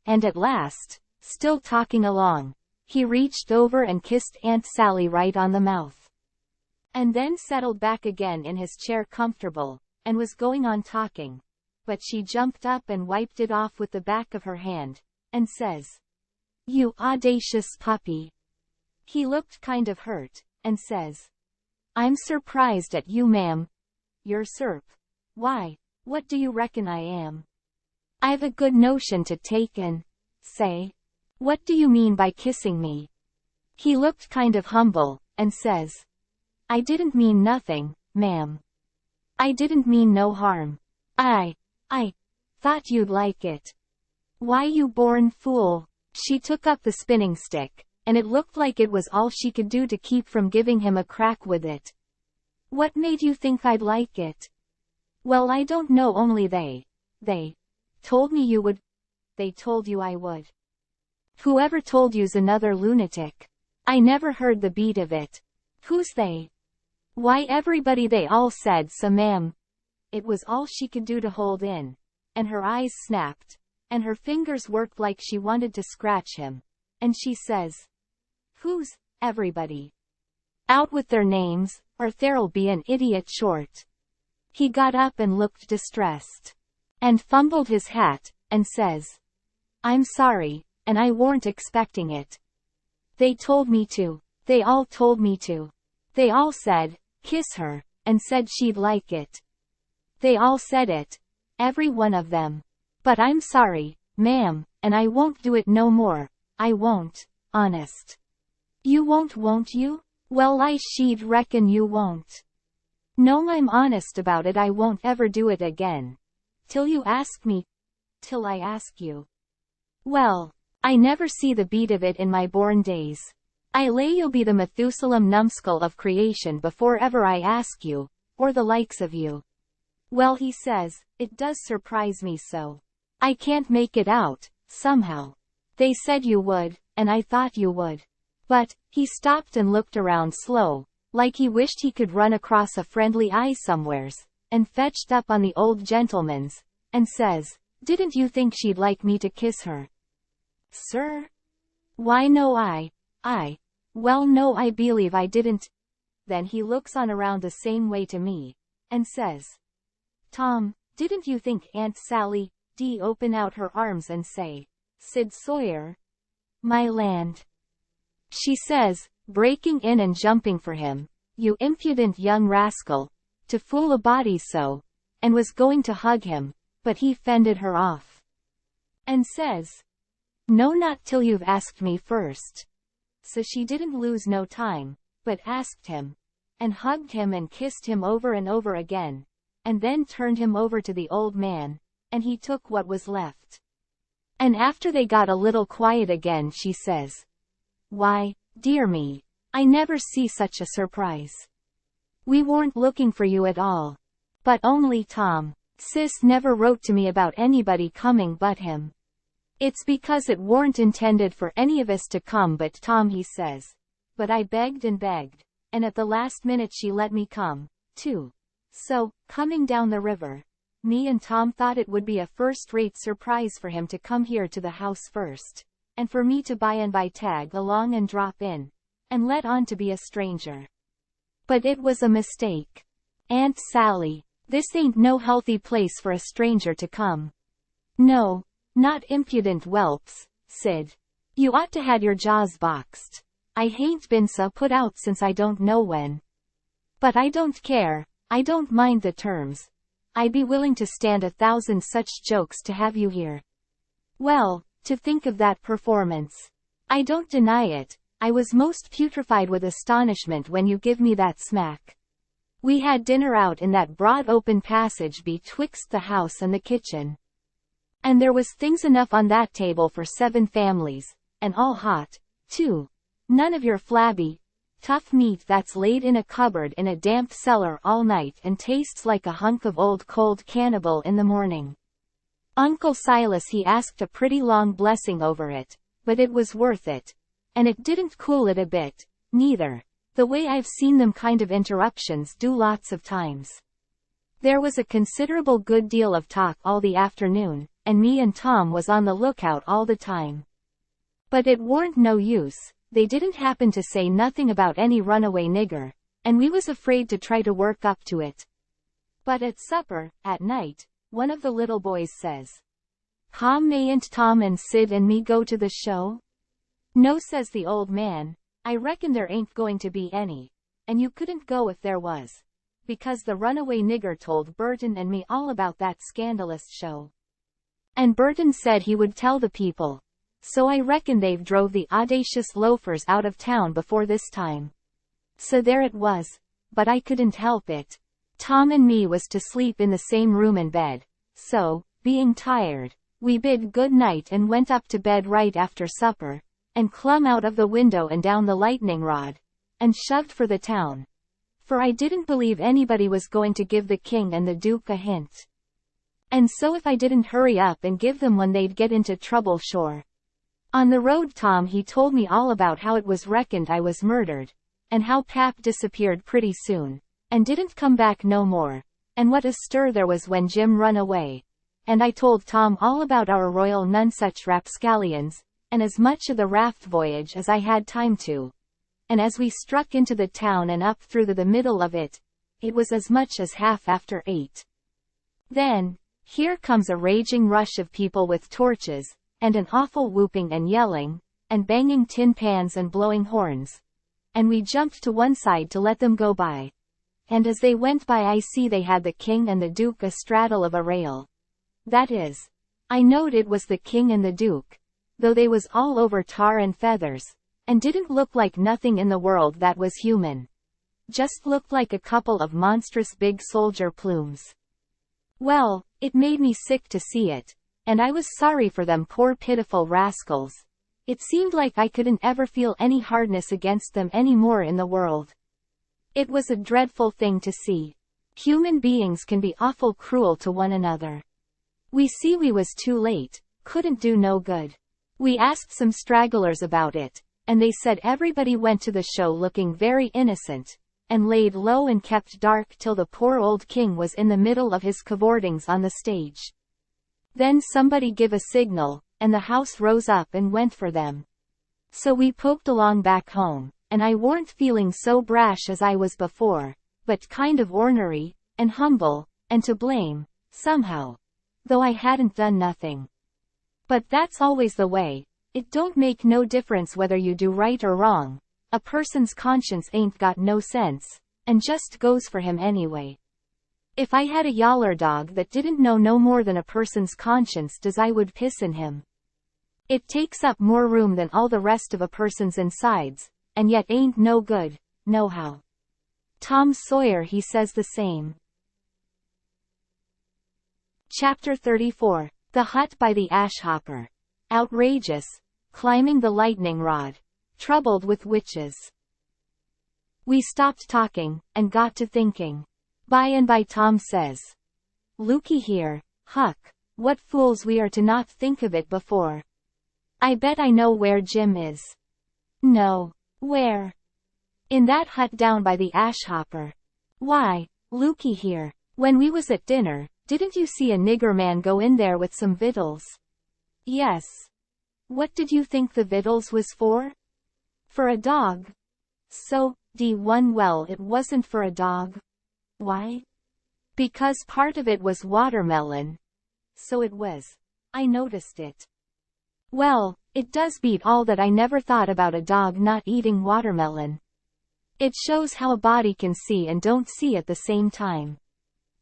And at last, still talking along, he reached over and kissed Aunt Sally right on the mouth. And then settled back again in his chair comfortable, and was going on talking. But she jumped up and wiped it off with the back of her hand, and says, "You audacious puppy." He looked kind of hurt, and says, "I'm surprised at you, ma'am." "You're surp. Why, what do you reckon I am?" "I've a good notion to take and say. What do you mean by kissing me?" He looked kind of humble, and says, "I didn't mean nothing, ma'am. I didn't mean no harm. I thought you'd like it." "Why, you born fool." She took up the spinning stick, and it looked like it was all she could do to keep from giving him a crack with it. "What made you think I'd like it?" "Well, I don't know, only they told me you would." "They told you I would?" "Whoever told you's another lunatic. I never heard the beat of it." "Who's they?" "Why, everybody. They all said so, ma'am." It was all she could do to hold in, and her eyes snapped, and her fingers worked like she wanted to scratch him, and she says, "Who's everybody? Out with their names, or there'll be an idiot short." He got up and looked distressed, and fumbled his hat, and says, "I'm sorry, and I weren't expecting it. They told me to. They all told me to. They all said, kiss her, and said she'd like it. They all said it. Every one of them. But I'm sorry, ma'am, and I won't do it no more. I won't, honest." "You won't you? Well, I she'd reckon you won't." "No, I'm honest about it. I won't ever do it again. Till you ask me. Till I ask you." "Well, I never see the beat of it in my born days. I lay you'll be the Methusalem numbskull of creation before ever I ask you, or the likes of you." "Well," he says, "it does surprise me so. I can't make it out, somehow. They said you would, and I thought you would." But, he stopped and looked around slow, like he wished he could run across a friendly eye somewheres, and fetched up on the old gentleman's, and says, "Didn't you think she'd like me to kiss her?" "Sir? Why no, well no, I believe I didn't." Then he looks on around the same way to me, and says, "Tom, didn't you think Aunt Sally d open out her arms and say, 'Sid Sawyer? My land?'" She says, breaking in and jumping for him, "You impudent young rascal, to fool a body so," and was going to hug him, but he fended her off, and says, "No, not till you've asked me first." So she didn't lose no time, but asked him, and hugged him and kissed him over and over again, and then turned him over to the old man, and he took what was left. And after they got a little quiet again, she says, "Why, dear me, I never see such a surprise. We weren't looking for you at all. But only Tom. Sis never wrote to me about anybody coming but him. It's because it weren't intended for any of us to come but Tom," he says. "But I begged and begged, and at the last minute she let me come, too. So, coming down the river, me and Tom thought it would be a first-rate surprise for him to come here to the house first, and for me to by and by tag along and drop in, and let on to be a stranger. But it was a mistake. Aunt Sally, this ain't no healthy place for a stranger to come. No, not impudent whelps, Sid. You ought to had your jaws boxed. I hain't been so put out since I don't know when. But I don't care, I don't mind the terms. I'd be willing to stand 1,000 such jokes to have you here. Well, to think of that performance. I don't deny it, I was most putrefied with astonishment when you give me that smack. We had dinner out in that broad open passage betwixt the house and the kitchen. And there was things enough on that table for 7 families, and all hot, too. None of your flabby, tough meat that's laid in a cupboard in a damp cellar all night and tastes like a hunk of old cold cannibal in the morning. Uncle Silas he asked a pretty long blessing over it, but it was worth it. And it didn't cool it a bit, neither. The way I've seen them kind of interruptions do lots of times. There was a considerable good deal of talk all the afternoon, and me and Tom was on the lookout all the time. But it warn't no use, they didn't happen to say nothing about any runaway nigger, and we was afraid to try to work up to it. But at supper, at night, one of the little boys says, mayn't Tom and Sid and me go to the show?" "No," says the old man, "I reckon there ain't going to be any. And you couldn't go if there was. Because the runaway nigger told Burton and me all about that scandalous show. And Burton said he would tell the people. So I reckon they've drove the audacious loafers out of town before this time." So there it was. But I couldn't help it. Tom and me was to sleep in the same room and bed. So, being tired, we bid good night and went up to bed right after supper, and clumb out of the window and down the lightning rod, and shoved for the town. For I didn't believe anybody was going to give the king and the duke a hint. And so if I didn't hurry up and give them one they'd get into trouble sure. On the road Tom he told me all about how it was reckoned I was murdered, and how Pap disappeared pretty soon, and didn't come back no more, and what a stir there was when Jim run away. And I told Tom all about our Royal Nonsuch rapscallions, and as much of the raft voyage as I had time to. And as we struck into the town and up through the middle of it, it was as much as 8:30. Then, here comes a raging rush of people with torches, and an awful whooping and yelling, and banging tin pans and blowing horns. And we jumped to one side to let them go by. And as they went by I see they had the king and the duke a-straddle of a rail. That is, I knowed it was the king and the duke, though they was all over tar and feathers, and didn't look like nothing in the world that was human. Just looked like a couple of monstrous big soldier plumes. Well, it made me sick to see it, and I was sorry for them poor pitiful rascals. It seemed like I couldn't ever feel any hardness against them any more in the world. It was a dreadful thing to see. Human beings can be awful cruel to one another. We see we was too late, couldn't do no good. We asked some stragglers about it, and they said everybody went to the show looking very innocent, and laid low and kept dark till the poor old king was in the middle of his cavortings on the stage. Then somebody give a signal, and the house rose up and went for them. So we poked along back home, and I warn't feeling so brash as I was before, but kind of ornery, and humble, and to blame, somehow. Though I hadn't done nothing. But that's always the way. It don't make no difference whether you do right or wrong. A person's conscience ain't got no sense, and just goes for him anyway. If I had a yaller dog that didn't know no more than a person's conscience does I would piss in him. It takes up more room than all the rest of a person's insides, and yet ain't no good, nohow. Tom Sawyer he says the same. Chapter 34. The Hut by the Ash Hopper. Outrageous. Climbing the lightning rod. Troubled with witches. We stopped talking, and got to thinking. By and by Tom says, "Looky here, Huck, what fools we are to not think of it before. I bet I know where Jim is." "No. Where?" "In that hut down by the ash hopper." "Why, looky here, when we was at dinner, didn't you see a nigger man go in there with some victuals?" "Yes." "What did you think the victuals was for?" "For a dog." "So, well, it wasn't for a dog." "Why?" "Because part of it was watermelon." "So it was. I noticed it." "Well, it does beat all that I never thought about a dog not eating watermelon. It shows how a body can see and don't see at the same time."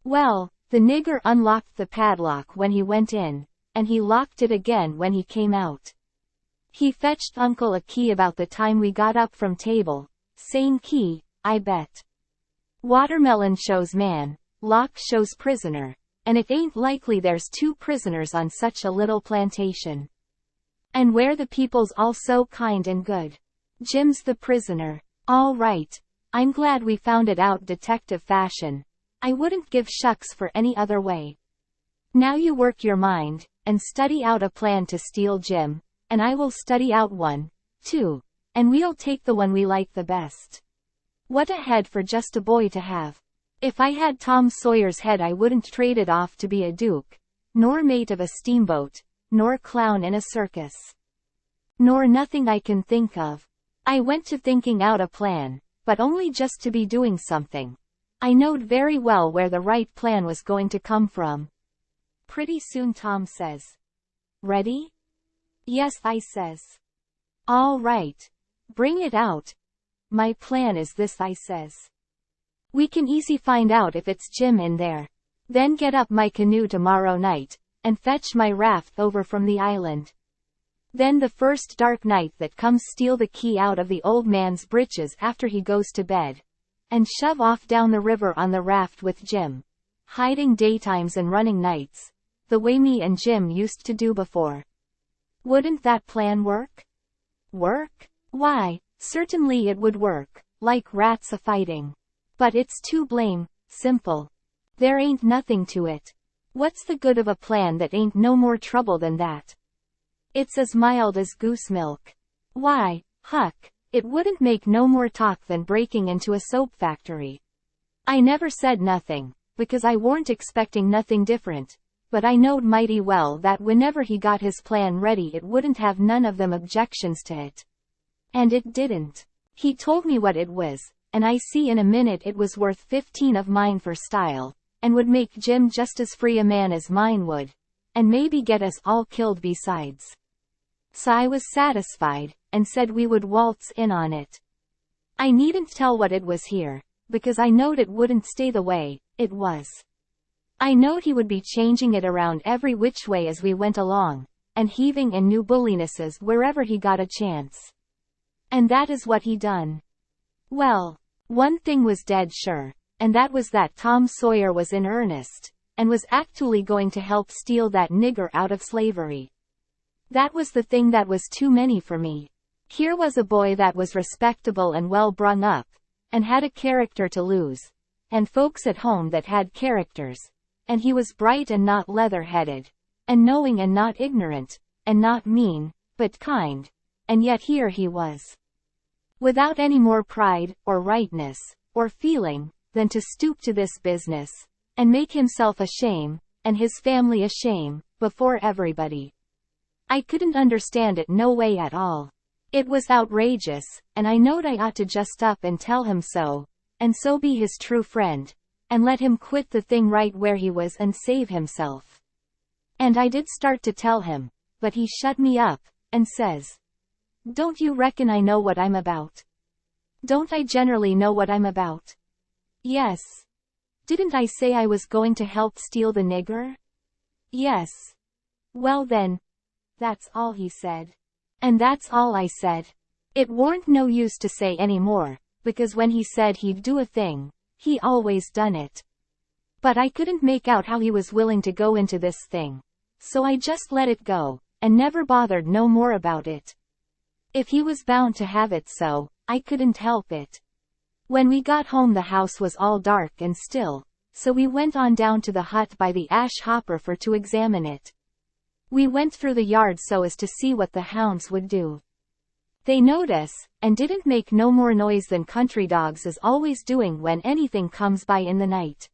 "Well, the nigger unlocked the padlock when he went in, and he locked it again when he came out." He fetched Uncle a key about the time we got up from table. Same key, I bet. Watermelon shows man, lock shows prisoner, and it ain't likely there's two prisoners on such a little plantation. And where the people's all so kind and good. Jim's the prisoner. All right. I'm glad we found it out detective fashion. I wouldn't give shucks for any other way. Now you work your mind, and study out a plan to steal Jim, and I will study out one, too, and we'll take the one we like the best. What a head for just a boy to have. If I had Tom Sawyer's head I wouldn't trade it off to be a duke, nor mate of a steamboat, nor clown in a circus. Nor nothing I can think of. I went to thinking out a plan, but only just to be doing something. I knowed very well where the right plan was going to come from. Pretty soon Tom says, "Ready?" "Yes," I says. "All right. Bring it out." "My plan is this," I says. "We can easy find out if it's Jim in there. Then get up my canoe tomorrow night, and fetch my raft over from the island. Then the first dark night that comes steal the key out of the old man's breeches after he goes to bed, and shove off down the river on the raft with Jim, hiding daytimes and running nights, the way me and Jim used to do before. Wouldn't that plan work?" "Work? Why, certainly it would work, like rats a-fighting. But it's too blame simple. There ain't nothing to it. What's the good of a plan that ain't no more trouble than that? It's as mild as goose milk. Why, Huck, it wouldn't make no more talk than breaking into a soap factory." I never said nothing, because I warn't expecting nothing different, but I knowed mighty well that whenever he got his plan ready it wouldn't have none of them objections to it. And it didn't. He told me what it was, and I see in a minute it was worth 15 of mine for style, and would make Jim just as free a man as mine would, and maybe get us all killed besides. So I was satisfied, and said we would waltz in on it. I needn't tell what it was here, because I knowed it wouldn't stay the way it was. I knowed he would be changing it around every which way as we went along, and heaving in new bullinesses wherever he got a chance. And that is what he done. Well, one thing was dead sure, and that was that Tom Sawyer was in earnest, and was actually going to help steal that nigger out of slavery. That was the thing that was too many for me. Here was a boy that was respectable and well brung up, and had a character to lose, and folks at home that had characters, and he was bright and not leather-headed, and knowing and not ignorant, and not mean, but kind, and yet here he was, without any more pride, or rightness, or feeling, than to stoop to this business, and make himself a shame, and his family a shame, before everybody. I couldn't understand it no way at all. It was outrageous, and I knowed I ought to just up and tell him so, and so be his true friend, and let him quit the thing right where he was and save himself. And I did start to tell him, but he shut me up, and says, "Don't you reckon I know what I'm about?" "Don't I generally know what I'm about?" "Yes." "Didn't I say I was going to help steal the nigger?" "Yes." "Well then, that's all he said. And that's all I said. It warn't no use to say any more, because when he said he'd do a thing, he always done it. But I couldn't make out how he was willing to go into this thing. So I just let it go, and never bothered no more about it. If he was bound to have it so, I couldn't help it. When we got home the house was all dark and still, so we went on down to the hut by the ash hopper for to examine it. We went through the yard so as to see what the hounds would do. They knowed us, and didn't make no more noise than country dogs is always doing when anything comes by in the night.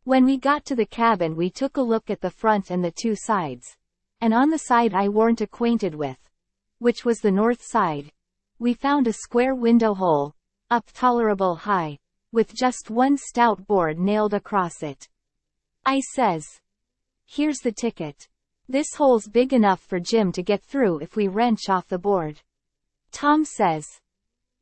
When we got to the cabin we took a look at the front and the two sides, and on the side I warn't acquainted with, which was the north side, we found a square window hole, up tolerable high, with just one stout board nailed across it. I says, "Here's the ticket. This hole's big enough for Jim to get through if we wrench off the board." Tom says,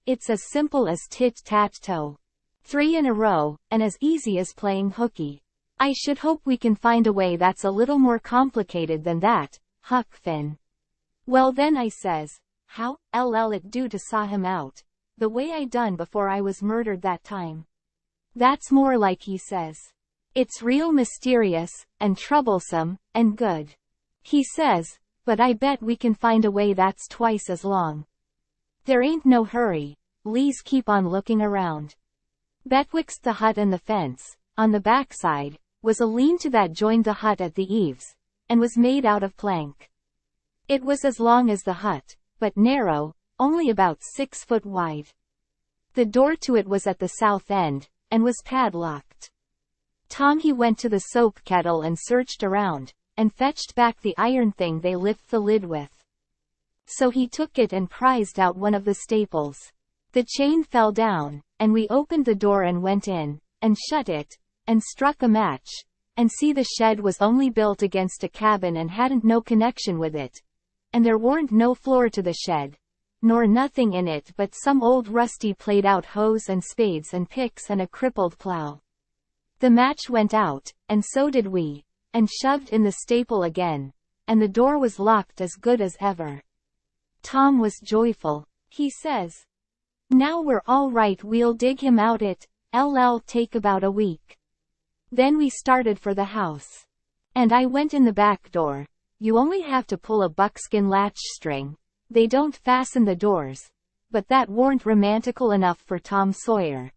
"It's as simple as tit-tat-toe. 3 in a row, and as easy as playing hooky. I should hope we can find a way that's a little more complicated than that, Huck Finn." Well then I says, how, it do to saw him out, the way I done before I was murdered that time. That's more like, he says. It's real mysterious, and troublesome, and good. He says, but I bet we can find a way that's twice as long. There ain't no hurry, le's keep on looking around. Betwixt the hut and the fence, on the backside, was a lean-to that joined the hut at the eaves, and was made out of plank. It was as long as the hut, but narrow, only about 6 foot wide. The door to it was at the south end, and was padlocked. Tom he went to the soap kettle and searched around, and fetched back the iron thing they lift the lid with. So he took it and prized out one of the staples. The chain fell down, and we opened the door and went in, and shut it, and struck a match, and see the shed was only built against a cabin and hadn't no connection with it. And there warn't no floor to the shed, nor nothing in it but some old rusty played out hose and spades and picks and a crippled plow. The match went out, and so did we, and shoved in the staple again, and the door was locked as good as ever. Tom was joyful. He says, now we're all right, we'll dig him out, it'll take about a week. Then we started for the house. And I went in the back door. You only have to pull a buckskin latch string. They don't fasten the doors. But that warn't romantical enough for Tom Sawyer.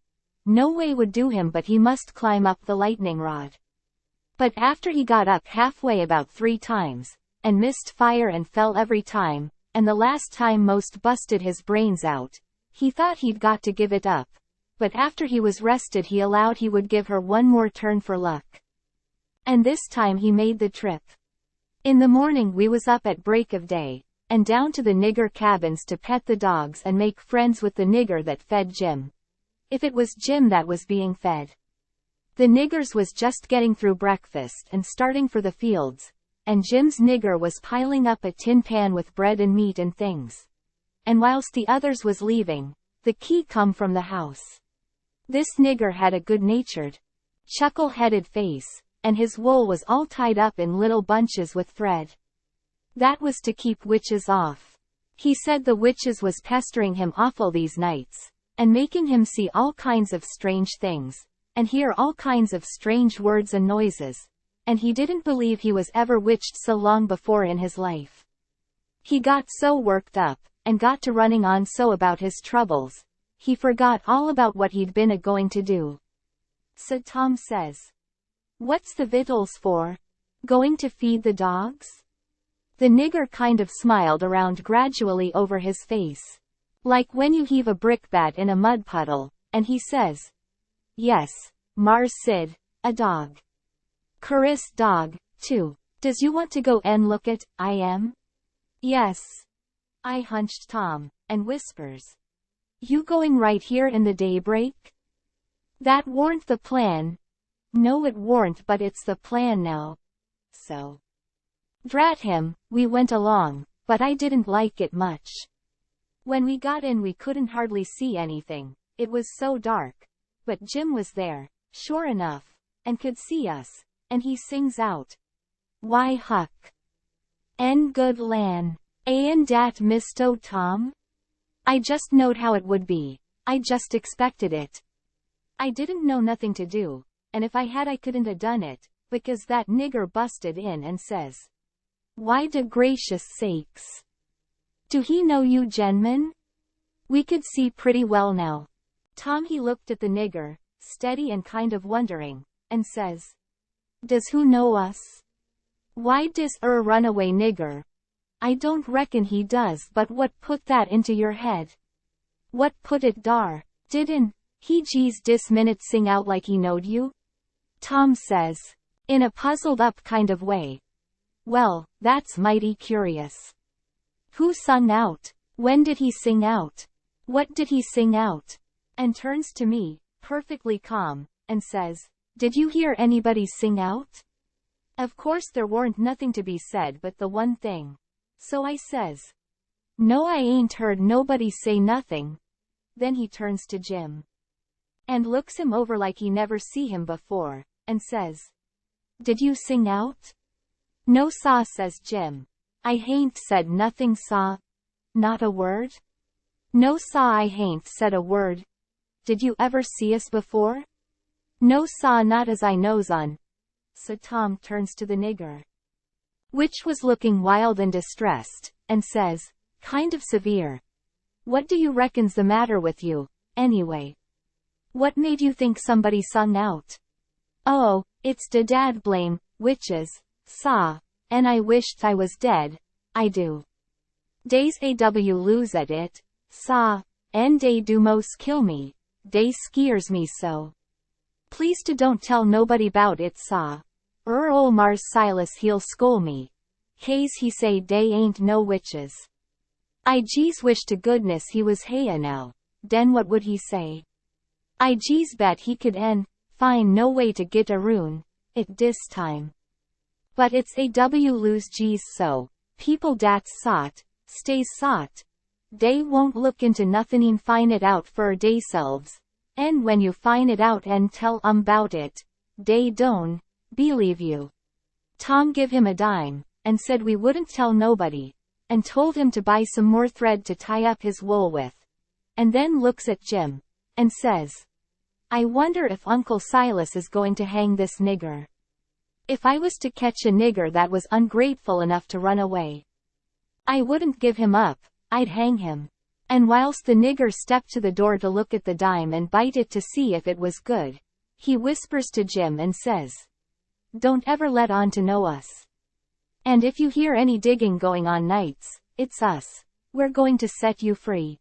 No way would do him, but he must climb up the lightning rod. But after he got up halfway about 3 times, and missed fire and fell every time, and the last time most busted his brains out, he thought he'd got to give it up. But after he was rested he allowed he would give her one more turn for luck. And this time he made the trip. In the morning we was up at break of day, and down to the nigger cabins to pet the dogs and make friends with the nigger that fed Jim. If it was Jim that was being fed. The niggers was just getting through breakfast and starting for the fields, and Jim's nigger was piling up a tin pan with bread and meat and things. And whilst the others was leaving, the key come from the house. This nigger had a good-natured, chuckle-headed face, and his wool was all tied up in little bunches with thread. That was to keep witches off. He said the witches was pestering him awful these nights, and making him see all kinds of strange things, and hear all kinds of strange words and noises, and he didn't believe he was ever witched so long before in his life. He got so worked up, and got to running on so about his troubles, he forgot all about what he'd been a-going to do. So Tom says, what's the victuals for? Going to feed the dogs? The nigger kind of smiled around gradually over his face. Like when you heave a brickbat in a mud puddle, and he says, yes, Mars Sid, a dog. Chris dog, too. Does you want to go and look at, I am? Yes. I hunched Tom, and whispers. You going right here in the daybreak? That warn't the plan. No it warn't, but it's the plan now. So. Drat him, we went along, but I didn't like it much. When we got in we couldn't hardly see anything, it was so dark. But Jim was there, sure enough, and could see us, and he sings out. Why Huck. En good lan. Ain dat misto Tom? I just knowed how it would be. I just expected it. I didn't know nothing to do, and if I had I couldn't a done it, because that nigger busted in and says. Why de gracious sakes. Do he know you gen'man? We could see pretty well now. Tom he looked at the nigger, steady and kind of wondering, and says. Does who know us? Why dis runaway nigger? I don't reckon he does, but what put that into your head? What put it dar? Didn't he geez dis minute sing out like he knowed you? Tom says, in a puzzled up kind of way. Well, that's mighty curious. Who sung out? When did he sing out? What did he sing out? And turns to me, perfectly calm, and says, did you hear anybody sing out? Of course there warn't nothing to be said but the one thing. So I says, no I ain't heard nobody say nothing. Then he turns to Jim. And looks him over like he never see him before, and says, did you sing out? No saw, says Jim. I hain't said nothing, saw. Not a word? No, saw, I hain't said a word. Did you ever see us before? No, saw, not as I knows on. So Tom turns to the nigger, which was looking wild and distressed, and says, kind of severe, what do you reckon's the matter with you, anyway? What made you think somebody sung out? Oh, it's de dad blame witches, saw, and I wished I was dead, I do. Days aw lose at it, saw, and dey do most kill me, dey skeers me so. Please to don't tell nobody 'bout it, saw. Ol' Mars Silas he'll scol me. Kase he say dey ain't no witches. I jeez wish to goodness he was heya now, den what would he say? I jeez bet he could find no way to get aroon it dis time. But it's aw lose jeez so, people dat's sot, stays sot. Dey won't look into nothin' and find it out for deyselves, and when you find it out and tell 'em 'bout it, dey don't believe you. Tom give him a dime, and said we wouldn't tell nobody, and told him to buy some more thread to tie up his wool with. And then looks at Jim, and says, I wonder if Uncle Silas is going to hang this nigger. If I was to catch a nigger that was ungrateful enough to run away, I wouldn't give him up, I'd hang him. And whilst the nigger stepped to the door to look at the dime and bite it to see if it was good, he whispers to Jim and says, don't ever let on to know us. And if you hear any digging going on nights, it's us. We're going to set you free.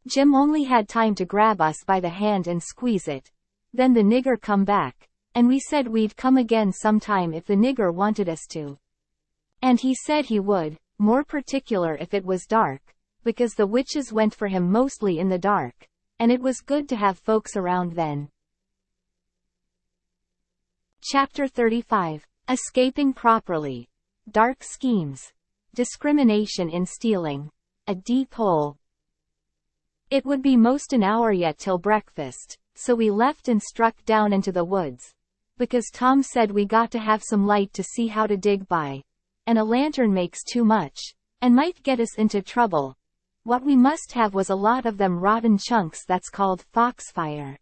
Jim only had time to grab us by the hand and squeeze it. Then the nigger come back, and we said we'd come again sometime if the nigger wanted us to. And he said he would, more particular if it was dark, because the witches went for him mostly in the dark, and it was good to have folks around then. Chapter 35. Escaping properly. Dark schemes. Discrimination in stealing. A deep hole. It would be most an hour yet till breakfast, so we left and struck down into the woods, because Tom said we got to have some light to see how to dig by, and a lantern makes too much, and might get us into trouble. What we must have was a lot of them rotten chunks that's called foxfire,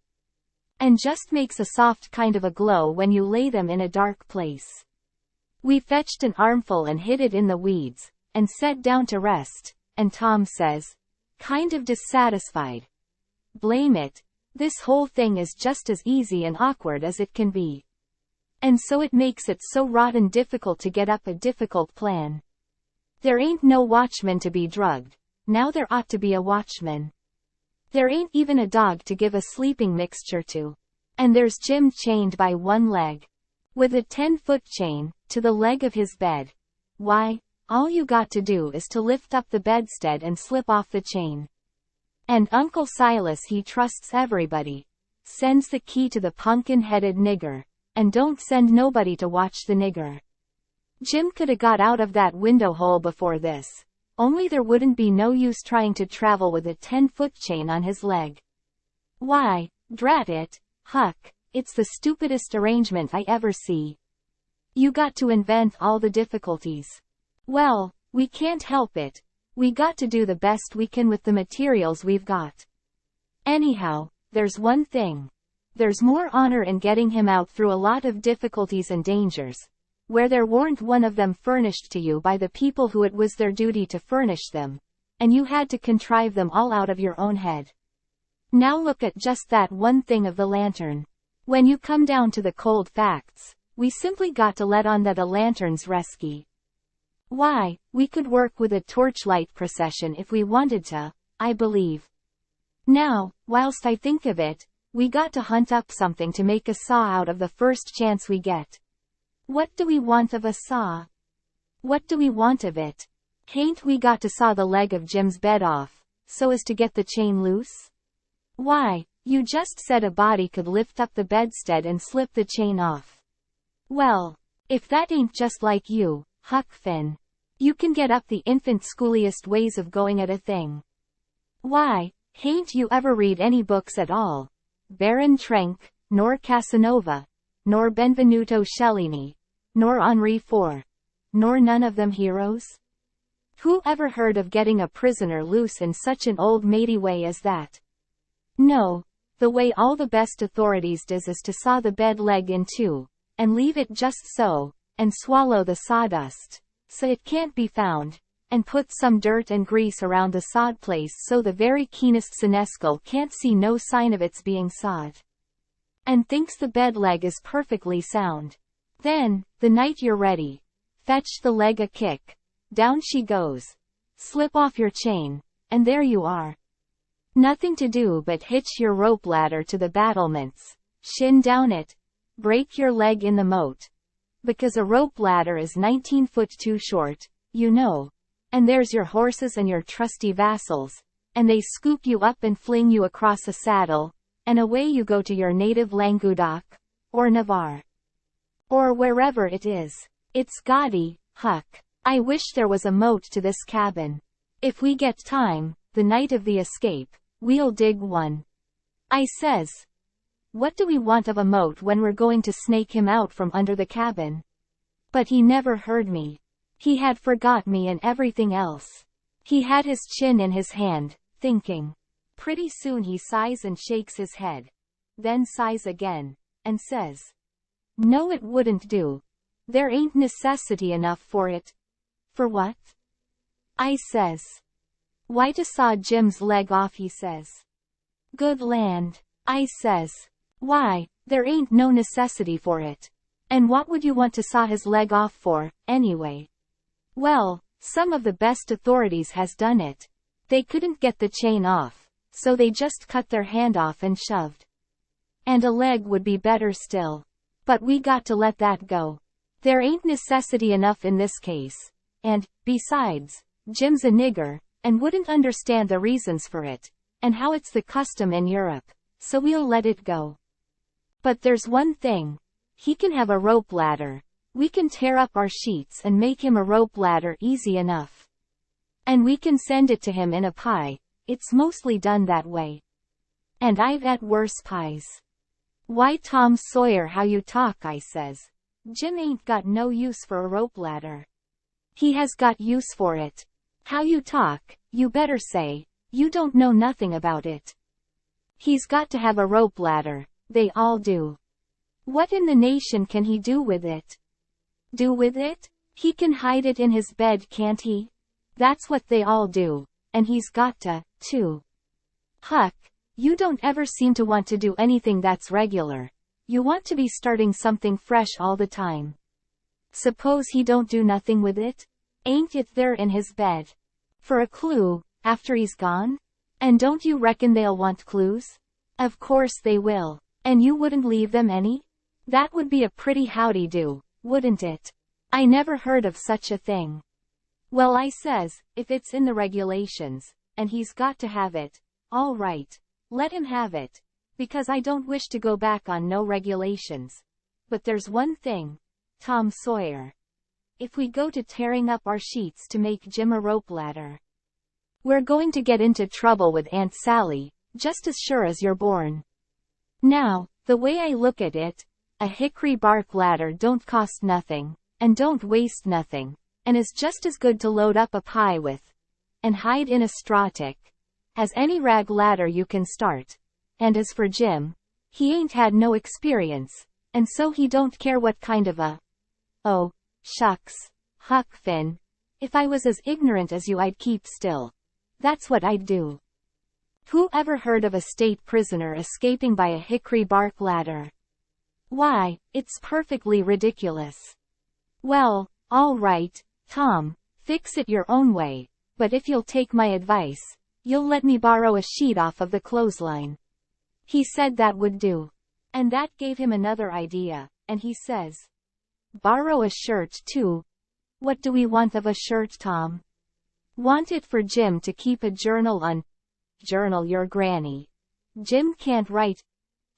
and just makes a soft kind of a glow when you lay them in a dark place. We fetched an armful and hid it in the weeds, and sat down to rest, and Tom says, kind of dissatisfied, blame it, this whole thing is just as easy and awkward as it can be. And so it makes it so rotten difficult to get up a difficult plan. There ain't no watchman to be drugged, now there ought to be a watchman. There ain't even a dog to give a sleeping mixture to. And there's Jim chained by one leg, with a 10-foot chain, to the leg of his bed. Why, all you got to do is to lift up the bedstead and slip off the chain. And Uncle Silas he trusts everybody, sends the key to the pumpkin-headed nigger, and don't send nobody to watch the nigger. Jim coulda got out of that window hole before this, only there wouldn't be no use trying to travel with a 10-foot chain on his leg. Why, drat it, Huck, it's the stupidest arrangement I ever see. You got to invent all the difficulties. Well, we can't help it. We got to do the best we can with the materials we've got. Anyhow, there's one thing. There's more honor in getting him out through a lot of difficulties and dangers, where there weren't one of them furnished to you by the people who it was their duty to furnish them, and you had to contrive them all out of your own head. Now look at just that one thing of the lantern. When you come down to the cold facts, we simply got to let on that a lantern's resky. Why, we could work with a torchlight procession if we wanted to, I believe. Now, whilst I think of it, we got to hunt up something to make a saw out of the first chance we get. What do we want of a saw? What do we want of it? Hain't we got to saw the leg of Jim's bed off, so as to get the chain loose? Why, you just said a body could lift up the bedstead and slip the chain off. Well, if that ain't just like you, Huck Finn. You can get up the infant schooliest ways of going at a thing. Why, hain't you ever read any books at all? Baron Trenck, nor Casanova, nor Benvenuto Cellini, nor Henri IV, nor none of them heroes? Who ever heard of getting a prisoner loose in such an old matey way as that? No, the way all the best authorities does is to saw the bed leg in two, and leave it just so, and swallow the sawdust, so it can't be found, and put some dirt and grease around the sawed place so the very keenest senescal can't see no sign of its being sawed. And thinks the bed leg is perfectly sound. Then, the night you're ready, fetch the leg a kick. Down she goes. Slip off your chain, and there you are. Nothing to do but hitch your rope ladder to the battlements, shin down it, break your leg in the moat. Because a rope ladder is 19 foot too short, you know. And there's your horses and your trusty vassals, and they scoop you up and fling you across a saddle, and away you go to your native Languedoc, or Navarre. Or wherever it is. It's gaudy, Huck. I wish there was a moat to this cabin. If we get time, the night of the escape, we'll dig one. I says. What do we want of a moat when we're going to snake him out from under the cabin? But he never heard me. He had forgot me and everything else. He had his chin in his hand, thinking. Pretty soon he sighs and shakes his head. Then sighs again, and says. No, it wouldn't do. There ain't necessity enough for it. For what? I says. Why, to saw Jim's leg off, he says. Good land, I says. Why, there ain't no necessity for it. And what would you want to saw his leg off for, anyway? Well, some of the best authorities has done it. They couldn't get the chain off, so they just cut their hand off and shoved. And a leg would be better still. But we got to let that go. There ain't necessity enough in this case. And, besides, Jim's a nigger, and wouldn't understand the reasons for it, and how it's the custom in Europe, so we'll let it go. But there's one thing. He can have a rope ladder. We can tear up our sheets and make him a rope ladder easy enough. And we can send it to him in a pie. It's mostly done that way. And I've ate worse pies. Why, Tom Sawyer, how you talk, I says. Jim ain't got no use for a rope ladder. He has got use for it. How you talk, you better say. You don't know nothing about it. He's got to have a rope ladder. They all do. What in the nation can he do with it? Do with it? He can hide it in his bed, can't he? That's what they all do. And he's got to, too. Huck, you don't ever seem to want to do anything that's regular. You want to be starting something fresh all the time. Suppose he don't do nothing with it? Ain't it there in his bed? For a clue, after he's gone? And don't you reckon they'll want clues? Of course they will. And you wouldn't leave them any? That would be a pretty howdy-do, wouldn't it? I never heard of such a thing. Well, I says, if it's in the regulations, and he's got to have it, all right, let him have it, because I don't wish to go back on no regulations. But there's one thing, Tom Sawyer. If we go to tearing up our sheets to make Jim a rope ladder, we're going to get into trouble with Aunt Sally, just as sure as you're born. Now, the way I look at it, a hickory bark ladder don't cost nothing, and don't waste nothing, and is just as good to load up a pie with, and hide in a straw tick, as any rag ladder you can start. And as for Jim, he ain't had no experience, and so he don't care what kind of a... Oh, shucks, Huck Finn, if I was as ignorant as you, I'd keep still. That's what I'd do. Who ever heard of a state prisoner escaping by a hickory bark ladder? Why, it's perfectly ridiculous. Well, all right, Tom, fix it your own way, but if you'll take my advice, you'll let me borrow a sheet off of the clothesline. He said that would do. And that gave him another idea, and he says, borrow a shirt too. What do we want of a shirt, Tom? Want it for Jim to keep a journal on. Journal your granny. Jim can't write.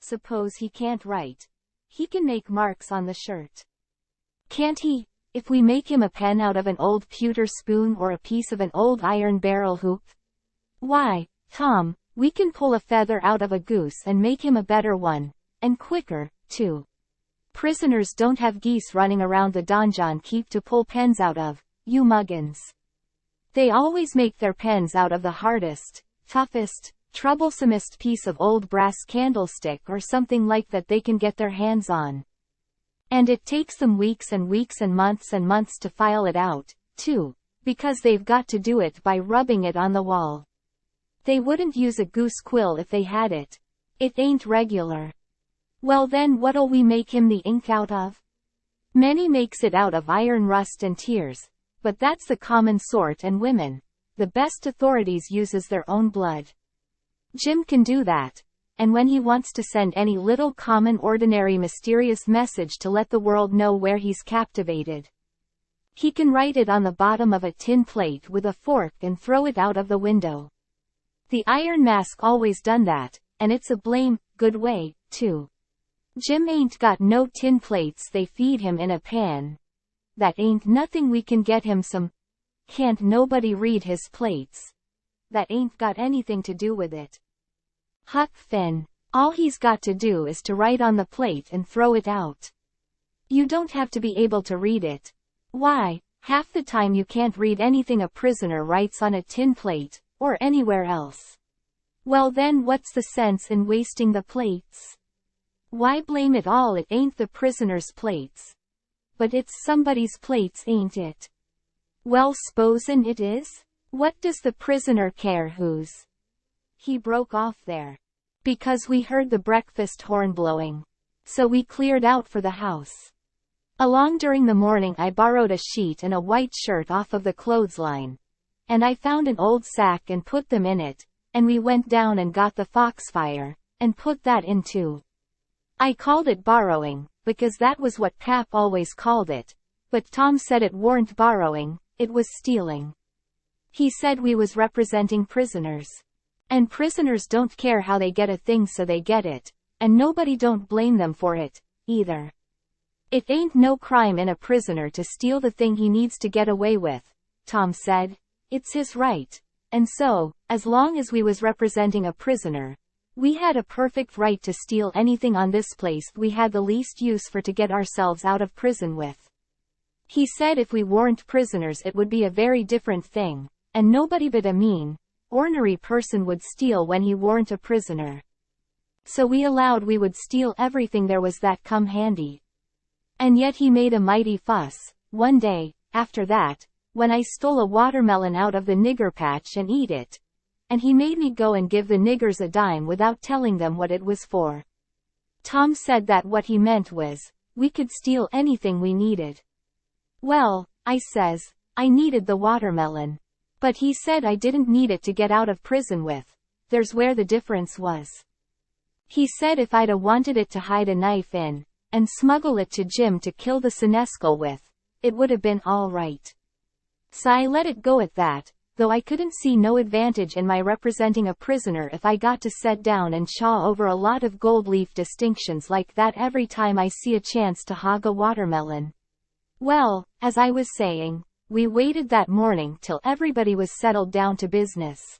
Suppose he can't write. He can make marks on the shirt. Can't he, if we make him a pen out of an old pewter spoon or a piece of an old iron barrel hoop? Why, Tom, we can pull a feather out of a goose and make him a better one, and quicker, too. Prisoners don't have geese running around the donjon keep to pull pens out of, you muggins. They always make their pens out of the hardest, toughest, troublesomest piece of old brass candlestick or something like that they can get their hands on. And it takes them weeks and weeks and months to file it out, too, because they've got to do it by rubbing it on the wall. They wouldn't use a goose quill if they had it. It ain't regular. Well then what'll we make him the ink out of? Many makes it out of iron rust and tears, but that's the common sort, and women, the best authorities, uses their own blood. Jim can do that, and when he wants to send any little common ordinary mysterious message to let the world know where he's captivated, he can write it on the bottom of a tin plate with a fork and throw it out of the window. The Iron Mask always done that, and it's a blame good way, too. Jim ain't got no tin plates, they feed him in a pan. That ain't nothing we can get him some. Can't nobody read his plates. That ain't got anything to do with it. Huck Finn, all he's got to do is to write on the plate and throw it out. You don't have to be able to read it. Why, half the time you can't read anything a prisoner writes on a tin plate, or anywhere else. Well then what's the sense in wasting the plates? Why blame it all, it ain't the prisoner's plates. But it's somebody's plates, ain't it? Well, s'posen it is? What does the prisoner care whose? He broke off there. Because we heard the breakfast horn blowing. So we cleared out for the house. Along during the morning I borrowed a sheet and a white shirt off of the clothesline. And I found an old sack and put them in it, and we went down and got the foxfire, and put that in too. I called it borrowing, because that was what Pap always called it, but Tom said it warn't borrowing, it was stealing. He said we was representing prisoners. And prisoners don't care how they get a thing, so they get it, and nobody don't blame them for it, either. It ain't no crime in a prisoner to steal the thing he needs to get away with, Tom said. It's his right. And so, as long as we was representing a prisoner, we had a perfect right to steal anything on this place we had the least use for to get ourselves out of prison with. He said if we weren't prisoners it would be a very different thing, and nobody but a mean, ornery person would steal when he weren't a prisoner. So we allowed we would steal everything there was that come handy. And yet he made a mighty fuss, one day, after that, when I stole a watermelon out of the nigger patch and eat it. And he made me go and give the niggers a dime without telling them what it was for. Tom said that what he meant was, we could steal anything we needed. Well, I says, I needed the watermelon. But he said I didn't need it to get out of prison with. There's where the difference was. He said if I'd a wanted it to hide a knife in, and smuggle it to Jim to kill the senescal with, it would have been all right. So I let it go at that, though I couldn't see no advantage in my representing a prisoner if I got to set down and chaw over a lot of gold leaf distinctions like that every time I see a chance to hog a watermelon. Well, as I was saying, we waited that morning till everybody was settled down to business.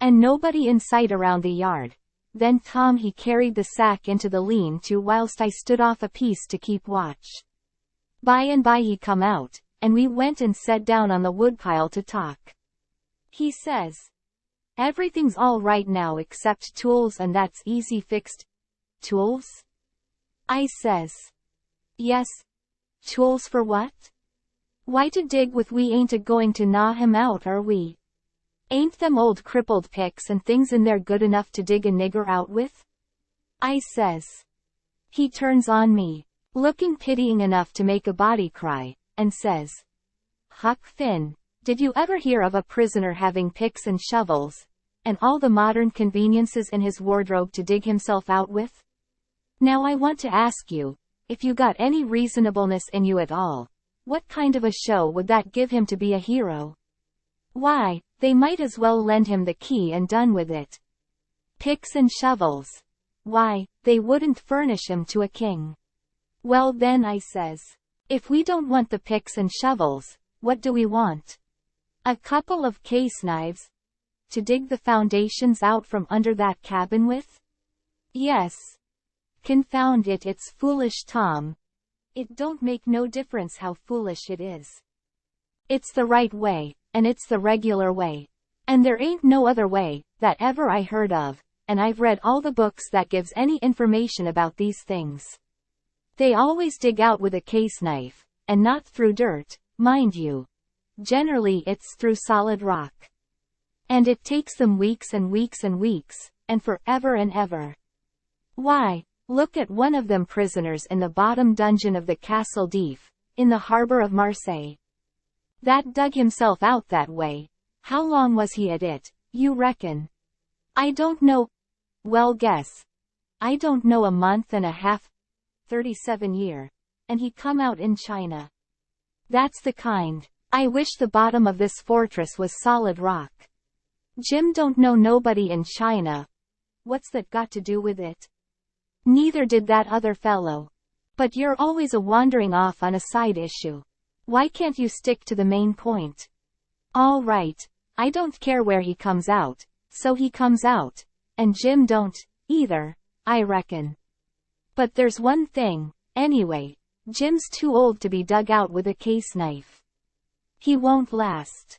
And nobody in sight around the yard. Then Tom he carried the sack into the lean-to whilst I stood off a piece to keep watch. By and by he come out, and we went and sat down on the woodpile to talk. He says, everything's all right now except tools, and that's easy fixed. Tools? I says, yes. Tools for what? Why to dig with, we ain't a going to gnaw him out, are we? Ain't them old crippled picks and things in there good enough to dig a nigger out with? I says. He turns on me, looking pitying enough to make a body cry, and says, Huck Finn, did you ever hear of a prisoner having picks and shovels, and all the modern conveniences in his wardrobe to dig himself out with? Now I want to ask you, if you got any reasonableness in you at all, what kind of a show would that give him to be a hero? Why, they might as well lend him the key and done with it. Picks and shovels. Why, they wouldn't furnish him to a king. Well then, I says, if we don't want the picks and shovels, what do we want? A couple of case knives? To dig the foundations out from under that cabin with? Yes. Confound it, it's foolish, Tom. It don't make no difference how foolish it is. It's the right way, and it's the regular way. And there ain't no other way, that ever I heard of, and I've read all the books that gives any information about these things. They always dig out with a case knife, and not through dirt, mind you. Generally it's through solid rock. And it takes them weeks and weeks and weeks, and forever and ever. Why, look at one of them prisoners in the bottom dungeon of the Castle d'If, in the harbor of Marseille. That dug himself out that way. How long was he at it, you reckon? I don't know. Well, guess. I don't know, a month and a half. 37 year. And he come out in China. That's the kind. I wish the bottom of this fortress was solid rock. Jim don't know nobody in China. What's that got to do with it? Neither did that other fellow. But you're always a wandering off on a side issue. Why can't you stick to the main point? All right. I don't care where he comes out, so he comes out. And Jim don't, either, I reckon. But there's one thing, anyway. Jim's too old to be dug out with a case knife. He won't last.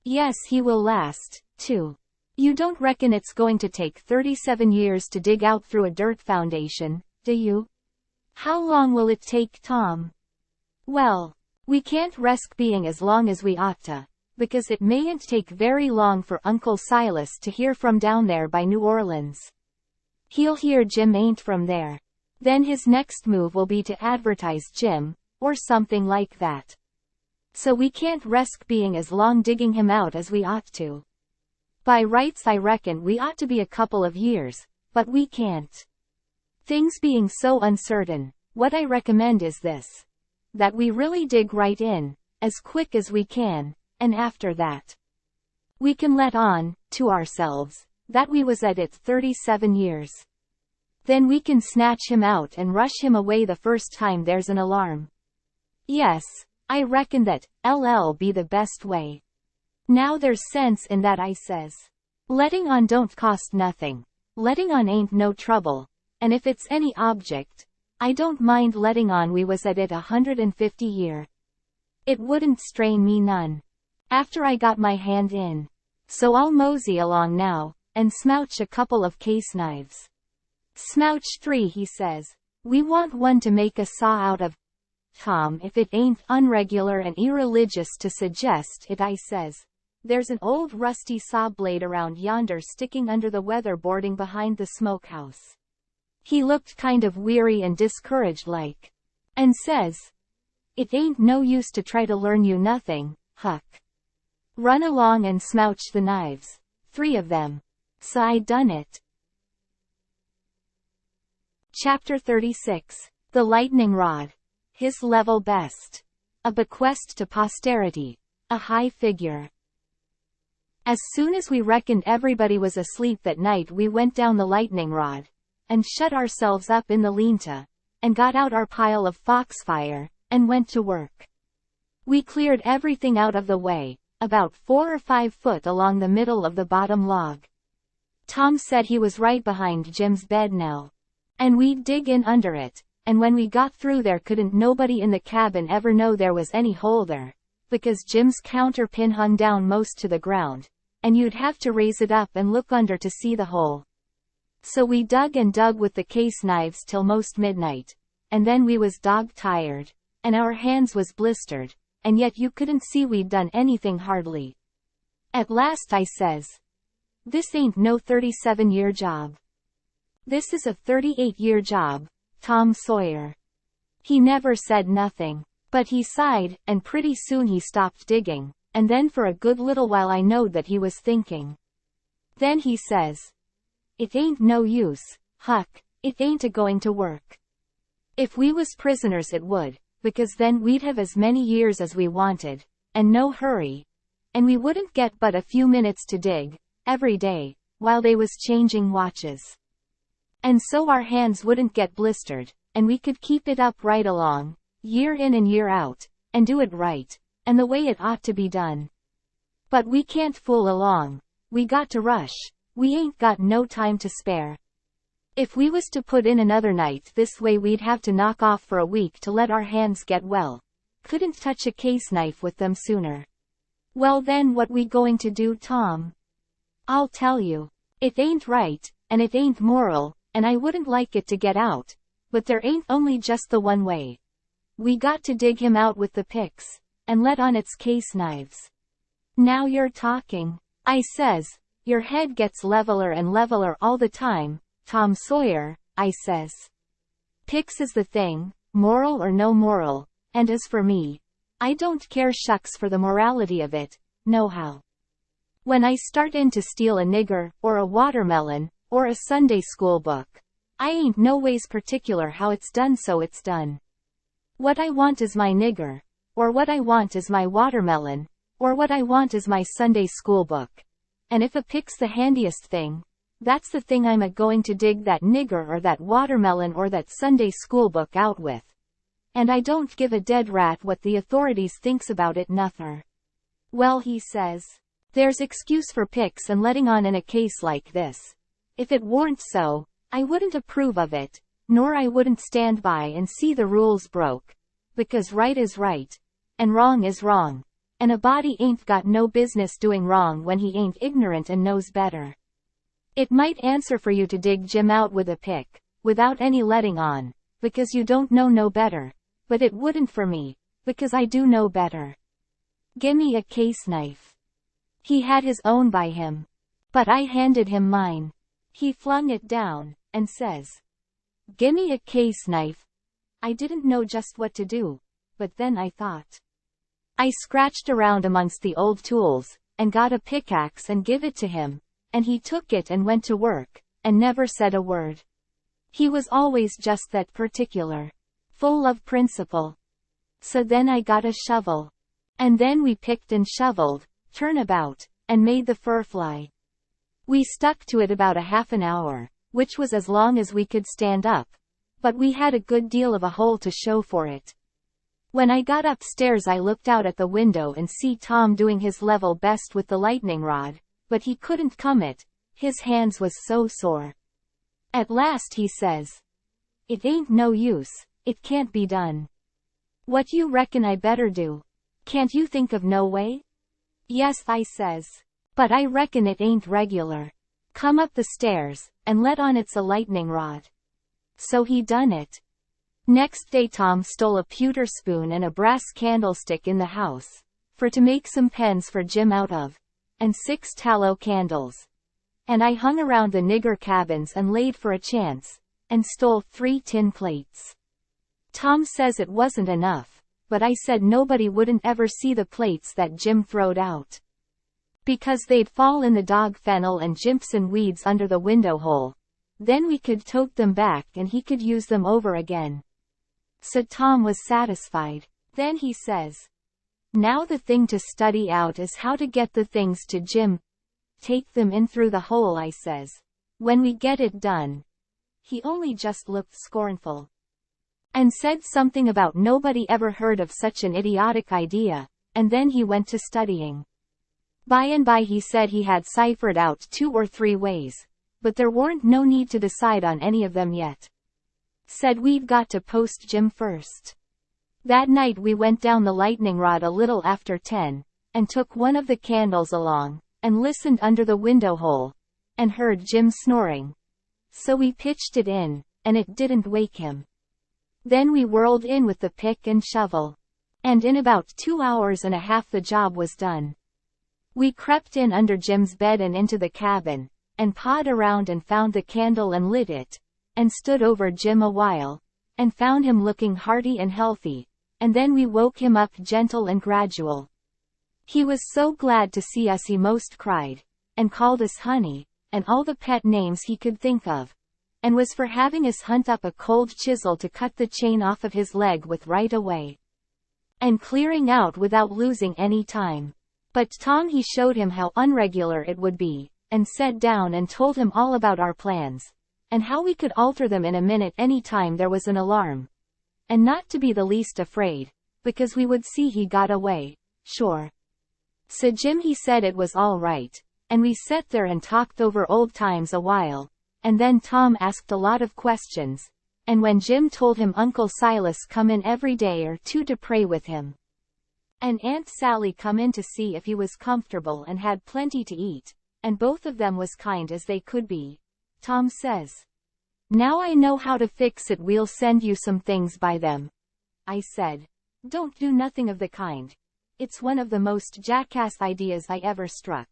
Yes, he will last, too. You don't reckon it's going to take 37 years to dig out through a dirt foundation, do you? How long will it take, Tom? Well, we can't risk being as long as we ought to, because it mayn't take very long for Uncle Silas to hear from down there by New Orleans. He'll hear Jim ain't from there. Then his next move will be to advertise Jim, or something like that. So we can't risk being as long digging him out as we ought to. By rights I reckon we ought to be a couple of years, but we can't. Things being so uncertain, what I recommend is this. That we really dig right in, as quick as we can, and after that, we can let on, to ourselves, that we was at it 37 years. Then we can snatch him out and rush him away the first time there's an alarm. Yes, I reckon that'll be the best way. Now there's sense in that, I says. Letting on don't cost nothing. Letting on ain't no trouble. And if it's any object, I don't mind letting on we was at it 150 year. It wouldn't strain me none. After I got my hand in. So I'll mosey along now, and smouch a couple of case knives. Smouch 3, he says. We want one to make a saw out of. Tom, if it ain't unregular and irreligious to suggest it, I says. There's an old rusty saw blade around yonder sticking under the weatherboarding behind the smokehouse. He looked kind of weary and discouraged like. And says. It ain't no use to try to learn you nothing, Huck. Run along and smouch the knives. 3 of them. So I done it. Chapter 36. The Lightning Rod. His level best. A bequest to posterity. A high figure. As soon as we reckoned everybody was asleep that night, we went down the lightning rod, and shut ourselves up in the lean-to, and got out our pile of foxfire, and went to work. We cleared everything out of the way, about 4 or 5 foot along the middle of the bottom log. Tom said he was right behind Jim's bed now. And we'd dig in under it, and when we got through there couldn't nobody in the cabin ever know there was any hole there, because Jim's counterpin hung down most to the ground, and you'd have to raise it up and look under to see the hole. So we dug and dug with the case knives till most midnight, and then we was dog tired, and our hands was blistered, and yet you couldn't see we'd done anything hardly. At last I says, this ain't no 37-year job. This is a 38-year job, Tom Sawyer. He never said nothing, but he sighed, and pretty soon he stopped digging, and then for a good little while I knowed that he was thinking. Then he says, it ain't no use, Huck, it ain't a-going to work. If we was prisoners it would, because then we'd have as many years as we wanted, and no hurry, and we wouldn't get but a few minutes to dig, every day, while they was changing watches. And so our hands wouldn't get blistered, and we could keep it up right along, year in and year out, and do it right, and the way it ought to be done. But we can't fool along. We got to rush. We ain't got no time to spare. If we was to put in another night this way we'd have to knock off for a week to let our hands get well. Couldn't touch a case knife with them sooner. Well then what we going to do, Tom? I'll tell you. It ain't right, and it ain't moral, and I wouldn't like it to get out, but there ain't only just the one way. We got to dig him out with the picks, and let on its case knives. Now you're talking, I says. Your head gets leveler and leveler all the time, Tom Sawyer, I says. Picks is the thing, moral or no moral, and as for me, I don't care shucks for the morality of it, nohow. When I start in to steal a nigger, or a watermelon, or a Sunday school book, I ain't no ways particular how it's done, so it's done. What I want is my nigger, or what I want is my watermelon, or what I want is my Sunday school book. And if a pick's the handiest thing, that's the thing I'm a-going to dig that nigger or that watermelon or that Sunday school book out with. And I don't give a dead rat what the authorities thinks about it nuther. Well, he says, there's excuse for picks and letting on in a case like this. If it warn't so, I wouldn't approve of it, nor I wouldn't stand by and see the rules broke. Because right is right, and wrong is wrong. And a body ain't got no business doing wrong when he ain't ignorant and knows better. It might answer for you to dig Jim out with a pick, without any letting on, because you don't know no better, but it wouldn't for me, because I do know better. Gimme a case knife. He had his own by him. But I handed him mine. He flung it down, and says, Gimme a case knife. I didn't know just what to do, but then I thought. I scratched around amongst the old tools, and got a pickaxe and give it to him, and he took it and went to work, and never said a word. He was always just that particular. Full of principle. So then I got a shovel. And then we picked and shoveled, turnabout, and made the fur fly. We stuck to it about a half an hour, which was as long as we could stand up, but we had a good deal of a hole to show for it. When I got upstairs I looked out at the window and see Tom doing his level best with the lightning rod, but he couldn't come it, his hands was so sore. At last he says, It ain't no use, it can't be done. What you reckon I better do? Can't you think of no way? Yes, I says. But I reckon it ain't regular. Come up the stairs, and let on it's a lightning rod. So he done it. Next day Tom stole a pewter spoon and a brass candlestick in the house, for to make some pens for Jim out of, and 6 tallow candles. And I hung around the nigger cabins and laid for a chance, and stole 3 tin plates. Tom says it wasn't enough, but I said nobody wouldn't ever see the plates that Jim throwed out. Because they'd fall in the dog fennel and Jimpson weeds under the window hole. Then we could tote them back and he could use them over again. So Tom was satisfied. Then he says, Now the thing to study out is how to get the things to Jim. Take them in through the hole, I says. When we get it done. He only just looked scornful. And said something about nobody ever heard of such an idiotic idea, and then he went to studying. By and by he said he had ciphered out 2 or 3 ways, but there weren't no need to decide on any of them yet. Said we'd got to post Jim first. That night we went down the lightning rod a little after 10, and took one of the candles along, and listened under the window hole, and heard Jim snoring. So we pitched it in, and it didn't wake him. Then we whirled in with the pick and shovel. And in about 2 hours and a half the job was done. We crept in under Jim's bed and into the cabin, and pawed around and found the candle and lit it, and stood over Jim a while, and found him looking hearty and healthy, and then we woke him up gentle and gradual. He was so glad to see us he most cried, and called us honey, and all the pet names he could think of, and was for having us hunt up a cold chisel to cut the chain off of his leg with right away. And clearing out without losing any time. But Tom he showed him how unregular it would be, and sat down and told him all about our plans, and how we could alter them in a minute any time there was an alarm. And not to be the least afraid, because we would see he got away, sure. So Jim he said it was all right, and we sat there and talked over old times a while, and then Tom asked a lot of questions, and when Jim told him Uncle Silas come in every day or 2 to pray with him. and Aunt Sally come in to see if he was comfortable and had plenty to eat, and both of them was kind as they could be. Tom says, "Now I know how to fix it, we'll send you some things by them." I said, "Don't do nothing of the kind. It's one of the most jackass ideas I ever struck."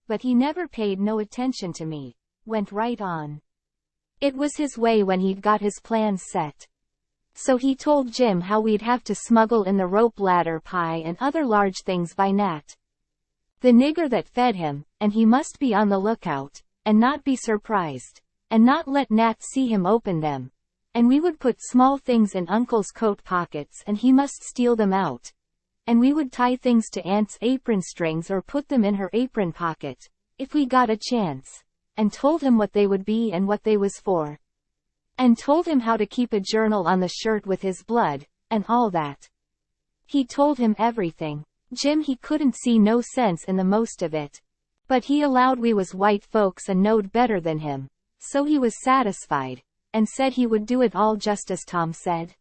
But he never paid no attention to me. Went right on. It was his way when he'd got his plans set. So he told Jim how we'd have to smuggle in the rope ladder pie and other large things by Nat, the nigger that fed him, and he must be on the lookout, and not be surprised, and not let Nat see him open them. And we would put small things in Uncle's coat pockets and he must steal them out. And we would tie things to Aunt's apron strings or put them in her apron pocket, if we got a chance, and told him what they would be and what they was for. And told him how to keep a journal on the shirt with his blood, and all that. He told him everything. Jim he couldn't see no sense in the most of it. But he allowed we was white folks and knowed better than him, so he was satisfied, and said he would do it all just as Tom said.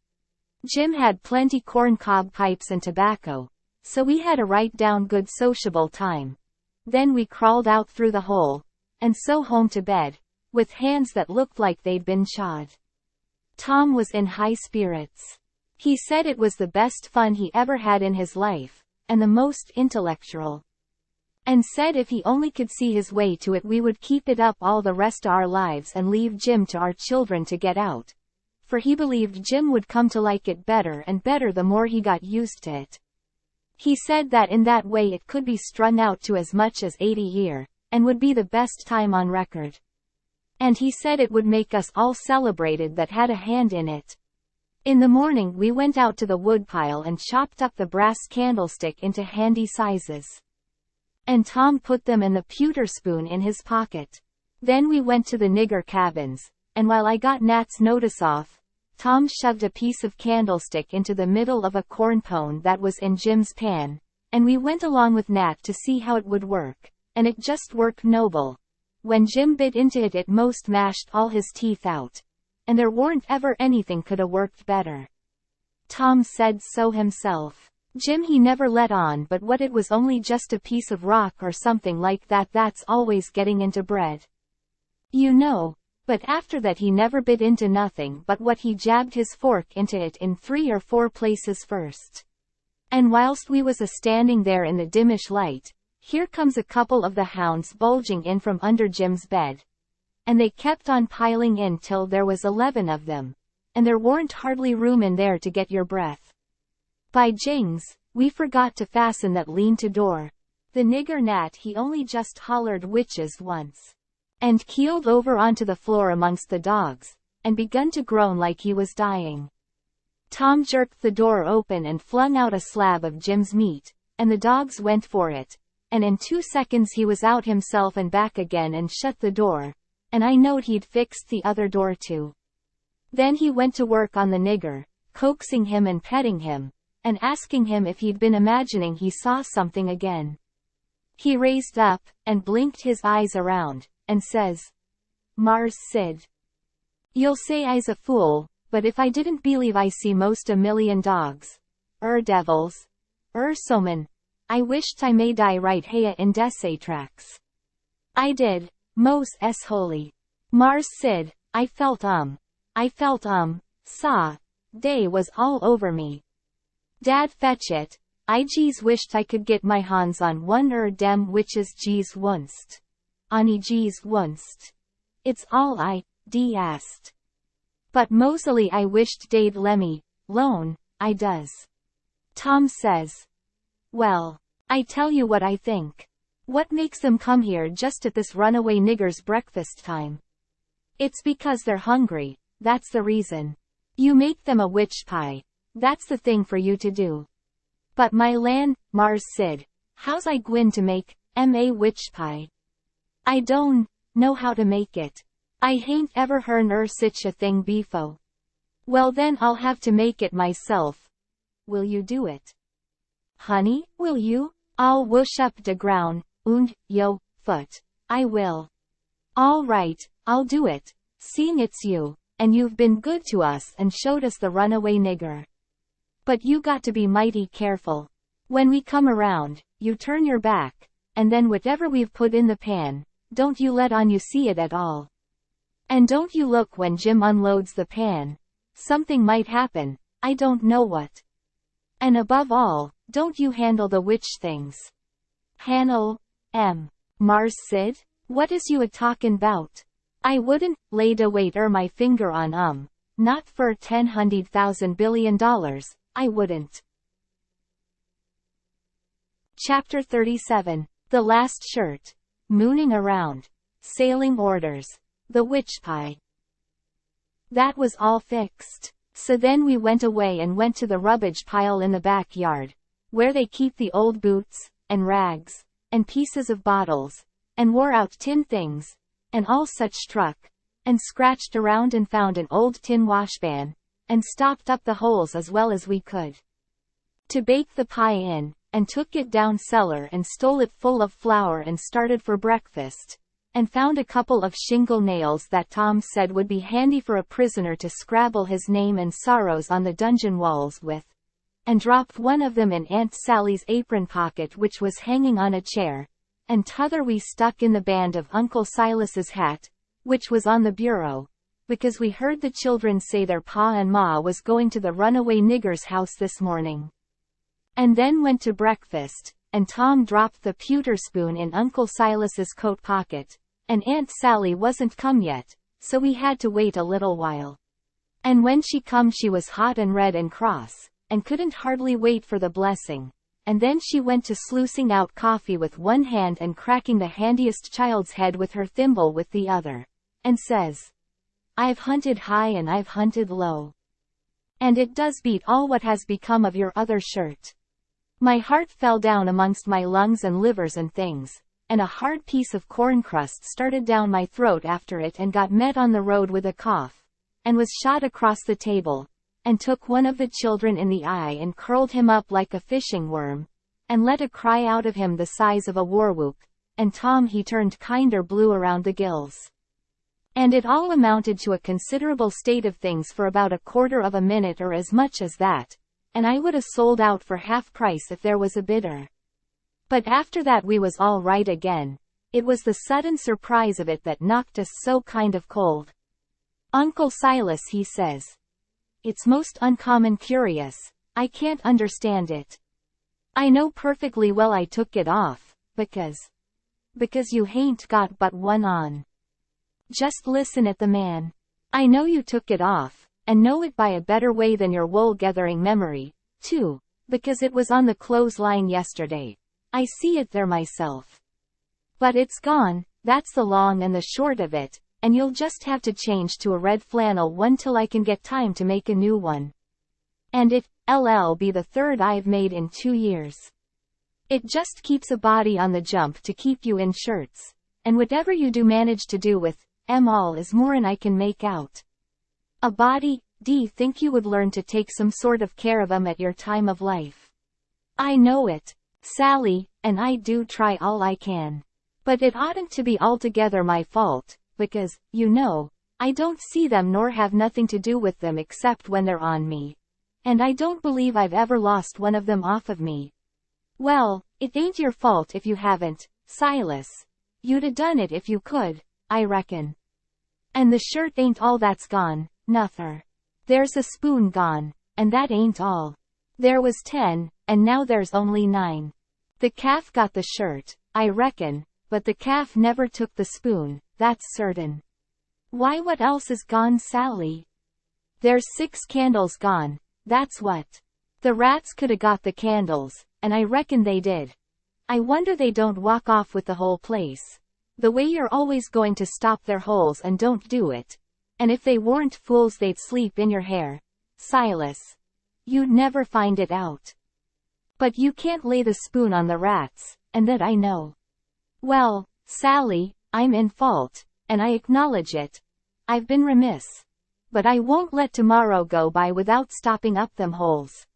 Jim had plenty corn cob pipes and tobacco, so we had a right down good sociable time. Then we crawled out through the hole, and so home to bed, with hands that looked like they'd been chawed. Tom was in high spirits. He said it was the best fun he ever had in his life, and the most intellectual. And said if he only could see his way to it we would keep it up all the rest of our lives and leave Jim to our children to get out. For he believed Jim would come to like it better and better the more he got used to it. He said that in that way it could be strung out to as much as 80 year, and would be the best time on record. And he said it would make us all celebrated that had a hand in it. In the morning we went out to the woodpile and chopped up the brass candlestick into handy sizes. And Tom put them and the pewter spoon in his pocket. Then we went to the nigger cabins, and while I got Nat's notice off, Tom shoved a piece of candlestick into the middle of a corn pone that was in Jim's pan, and we went along with Nat to see how it would work, and it just worked noble. When Jim bit into it it most mashed all his teeth out. And there warn't ever anything coulda worked better. Tom said so himself. Jim he never let on but what it was only just a piece of rock or something like that that's always getting into bread. You know, but after that he never bit into nothing but what he jabbed his fork into it in 3 or 4 places first. And whilst we was a-standing there in the dimmish light, here comes a couple of the hounds bulging in from under Jim's bed. And they kept on piling in till there was 11 of them. And there warn't hardly room in there to get your breath. By jings, we forgot to fasten that lean-to door. The nigger Nat he only just hollered witches once. And keeled over onto the floor amongst the dogs, and begun to groan like he was dying. Tom jerked the door open and flung out a slab of Jim's meat, and the dogs went for it. And in 2 seconds he was out himself and back again and shut the door, and I knowed he'd fixed the other door too. Then he went to work on the nigger, coaxing him and petting him, and asking him if he'd been imagining he saw something again. He raised up, and blinked his eyes around, and says, "Mars Sid, you'll say I's a fool, but if I didn't believe I see most a million dogs, devils, somen, I wished I may die right haya in desse tracks. I did, mos es holy. Mars Sid, I felt saw, day was all over me. Dad fetch it, I jeez wished I could get my hands on one dem witches jeez wunst. Ani jeez wunst. It's all I, asked. But mostly I wished they'd lemme, lone, I does." Tom says, "Well, I tell you what I think. What makes them come here just at this runaway nigger's breakfast time? It's because they're hungry, that's the reason. You make them a witch pie. That's the thing for you to do. But my land, Mars Sid, how's I gwin to make, a witch pie? I don't know how to make it. I hain't ever hearn sich a thing befo. Well then I'll have to make it myself. Will you do it? Honey, will you? I'll whoosh up de ground, und, yo, foot. I will. All right, I'll do it, seeing it's you, and you've been good to us and showed us the runaway nigger. But you got to be mighty careful. When we come around, you turn your back, and then whatever we've put in the pan, don't you let on you see it at all. And don't you look when Jim unloads the pan. Something might happen, I don't know what. And above all, don't you handle the witch things. Handle, Mars Sid? What is you a talkin' bout? I wouldn't laid a weight my finger on not for $10,000 billion, I wouldn't. Chapter 37. The Last Shirt. Mooning around. Sailing orders. The witch pie. That was all fixed. So then we went away and went to the rubbish pile in the backyard, where they keep the old boots, and rags, and pieces of bottles, and wore out tin things, and all such truck, and scratched around and found an old tin washpan, and stopped up the holes as well as we could. To bake the pie in, and took it down cellar and stole it full of flour and started for breakfast, and found a couple of shingle nails that Tom said would be handy for a prisoner to scrabble his name and sorrows on the dungeon walls with, and dropped one of them in Aunt Sally's apron pocket which was hanging on a chair, and t'other we stuck in the band of Uncle Silas's hat, which was on the bureau, because we heard the children say their pa and ma was going to the runaway nigger's house this morning. And then went to breakfast, and Tom dropped the pewter spoon in Uncle Silas's coat pocket, and Aunt Sally wasn't come yet, so we had to wait a little while. And when she come she was hot and red and cross, and couldn't hardly wait for the blessing, and then she went to sluicing out coffee with one hand and cracking the handiest child's head with her thimble with the other, and says, "I've hunted high and I've hunted low. And it does beat all what has become of your other shirt." My heart fell down amongst my lungs and livers and things, and a hard piece of corn crust started down my throat after it and got met on the road with a cough, and was shot across the table, and took one of the children in the eye and curled him up like a fishing worm, and let a cry out of him the size of a war whoop, and Tom he turned kinder blue around the gills. And it all amounted to a considerable state of things for about a quarter of a minute or as much as that, and I would have sold out for half price if there was a bidder. But after that we was all right again. It was the sudden surprise of it that knocked us so kind of cold. Uncle Silas he says, "It's most uncommon curious, I can't understand it. I know perfectly well I took it off, because you hain't got but one on. Just listen at the man. I know you took it off, and know it by a better way than your wool-gathering memory, too, because it was on the clothesline yesterday. I see it there myself. But it's gone, that's the long and the short of it, and you'll just have to change to a red flannel one till I can get time to make a new one. And it'll be the third I've made in 2 years. It just keeps a body on the jump to keep you in shirts, and whatever you do manage to do with all is more'n I can make out. A body, d'ye think you would learn to take some sort of care of 'em at your time of life? I know it, Sally, and I do try all I can. But it oughtn't to be altogether my fault, because, you know, I don't see them nor have nothing to do with them except when they're on me. And I don't believe I've ever lost one of them off of me. Well, it ain't your fault if you haven't, Silas. You'd 'a done it if you could, I reckon. And the shirt ain't all that's gone, nuther. There's a spoon gone, and that ain't all. There was 10, and now there's only 9. The calf got the shirt, I reckon, but the calf never took the spoon, that's certain. Why, what else is gone, Sally? There's 6 candles gone, that's what. The rats coulda got the candles, and I reckon they did. I wonder they don't walk off with the whole place. The way you're always going to stop their holes and don't do it. And if they weren't fools they'd sleep in your hair, Silas. You'd never find it out. But you can't lay the spoon on the rats, and that I know. Well, Sally, I'm in fault, and I acknowledge it. I've been remiss. But I won't let tomorrow go by without stopping up them holes.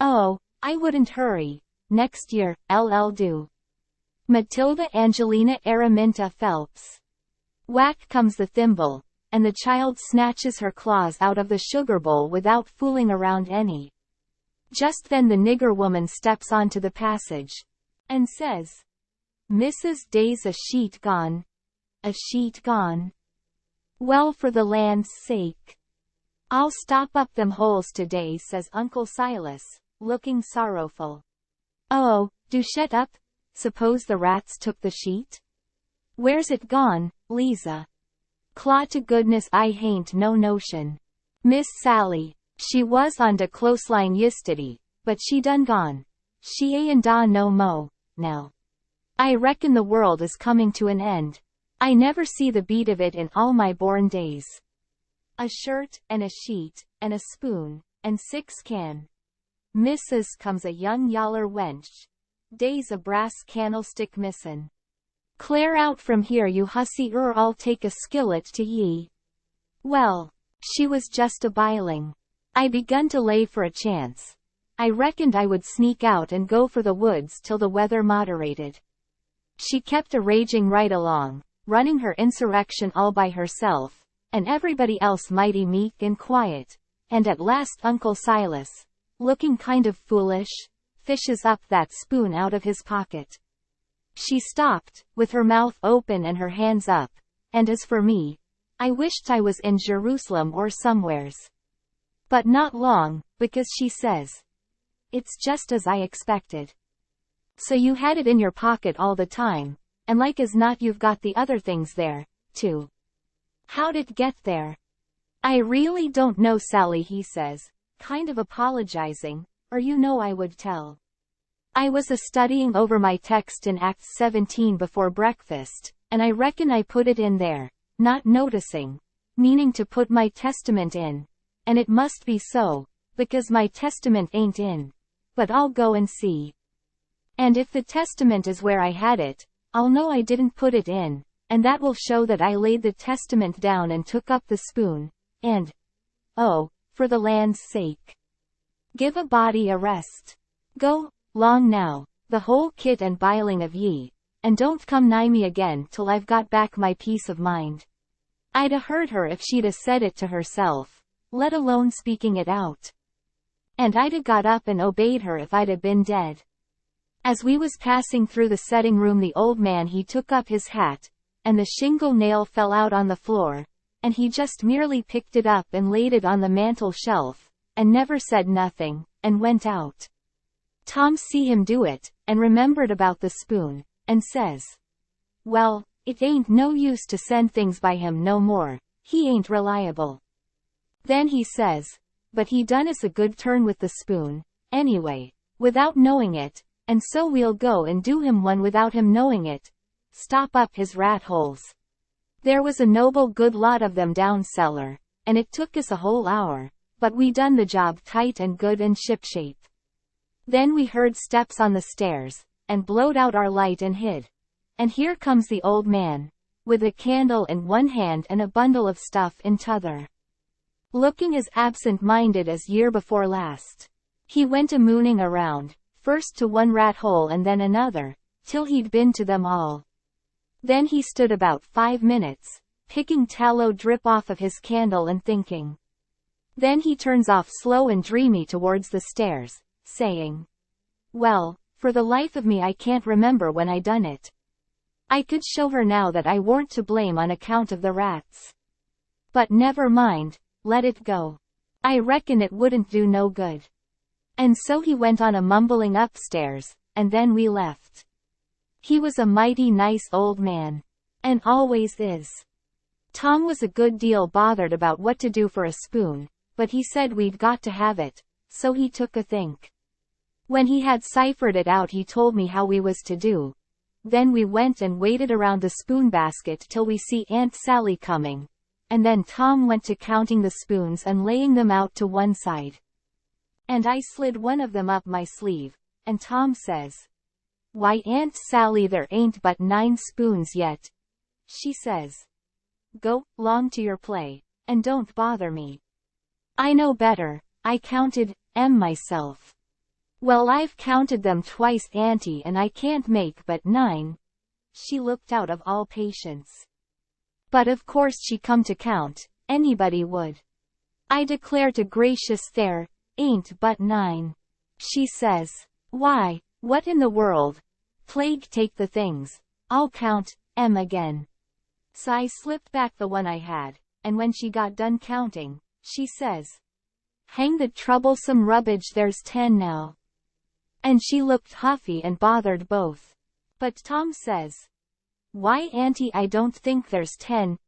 Oh, I wouldn't hurry. Next year, I'll do. Matilda Angelina Araminta Phelps. Whack comes the thimble, and the child snatches her claws out of the sugar bowl without fooling around any. Just then the nigger woman steps onto the passage. And says, "Mrs. Day's a sheet gone. A sheet gone. Well, for the land's sake. I'll stop up them holes today," says Uncle Silas, looking sorrowful. "Oh, do shut up. Suppose the rats took the sheet? Where's it gone, Liza? Claw to goodness I hain't no notion. Miss Sally, she was on de clothesline yistiddy, but she done gone. She ain't da no mo, now. I reckon the world is coming to an end. I never see the beat of it in all my born days. A shirt, and a sheet, and a spoon, and 6 can. Missus comes a young yaller wench. Day's a brass candlestick missin'. Clear out from here, you hussy, or I'll take a skillet to ye." Well, she was just a biling. I begun to lay for a chance. I reckoned I would sneak out and go for the woods till the weather moderated. She kept a raging right along, running her insurrection all by herself, and everybody else mighty meek and quiet, and at last Uncle Silas, looking kind of foolish, fishes up that spoon out of his pocket. She stopped, with her mouth open and her hands up, and as for me, I wished I was in Jerusalem or somewheres. But not long, because she says, "It's just as I expected. So you had it in your pocket all the time, and like as not you've got the other things there, too. How'd it get there?" "I really don't know, Sally," he says, kind of apologizing, "or you know I would tell. I was studying over my text in Acts 17 before breakfast, and I reckon I put it in there, not noticing, meaning to put my testament in, and it must be so, because my testament ain't in, but I'll go and see. And if the testament is where I had it, I'll know I didn't put it in, and that will show that I laid the testament down and took up the spoon, and, oh, for the land's sake, give a body a rest. Go long now, the whole kit and biling of ye, and don't come nigh me again till I've got back my peace of mind." I'd a heard her if she'd a said it to herself, let alone speaking it out. And I'd a got up and obeyed her if I'd a been dead. As we was passing through the setting room, the old man he took up his hat, and the shingle nail fell out on the floor, and he just merely picked it up and laid it on the mantel shelf, and never said nothing, and went out. Tom see him do it, and remembered about the spoon, and says, "Well, it ain't no use to send things by him no more, he ain't reliable." Then he says, "But he done us a good turn with the spoon, anyway, without knowing it, and so we'll go and do him one without him knowing it. Stop up his rat holes. There was a noble good lot of them down cellar, and it took us a whole hour, but we done the job tight and good and shipshape." Then we heard steps on the stairs, and blowed out our light and hid. And here comes the old man, with a candle in one hand and a bundle of stuff in t'other. Looking as absent-minded as year before last. He went a-mooning around, first to one rat hole and then another, till he'd been to them all. Then he stood about 5 minutes, picking tallow drip off of his candle and thinking. Then he turns off slow and dreamy towards the stairs, saying, "Well, for the life of me I can't remember when I done it. I could show her now that I weren't to blame on account of the rats. But never mind, let it go. I reckon it wouldn't do no good." And so he went on mumbling upstairs, and then we left. He was a mighty nice old man. And always is. Tom was a good deal bothered about what to do for a spoon, but he said we'd got to have it, so he took a think. When he had ciphered it out, he told me how we was to do. Then we went and waited around the spoon basket till we see Aunt Sally coming, and then Tom went to counting the spoons and laying them out to one side. And I slid one of them up my sleeve, and Tom says, "Why, Aunt Sally, there ain't but 9 spoons yet." She says, "Go 'long to your play, and don't bother me. I know better, I counted 'em myself." "Well, I've counted them twice, Auntie, and I can't make but 9. She looked out of all patience. But of course she come to count, anybody would. I declare to gracious there ain't but 9. She says, "Why, what in the world? Plague take the things. I'll count again." So I slipped back the one I had, and when she got done counting, she says, "Hang the troublesome rubbage, there's 10 now." And she looked huffy and bothered both. But Tom says, "Why, Auntie, I don't think there's 10.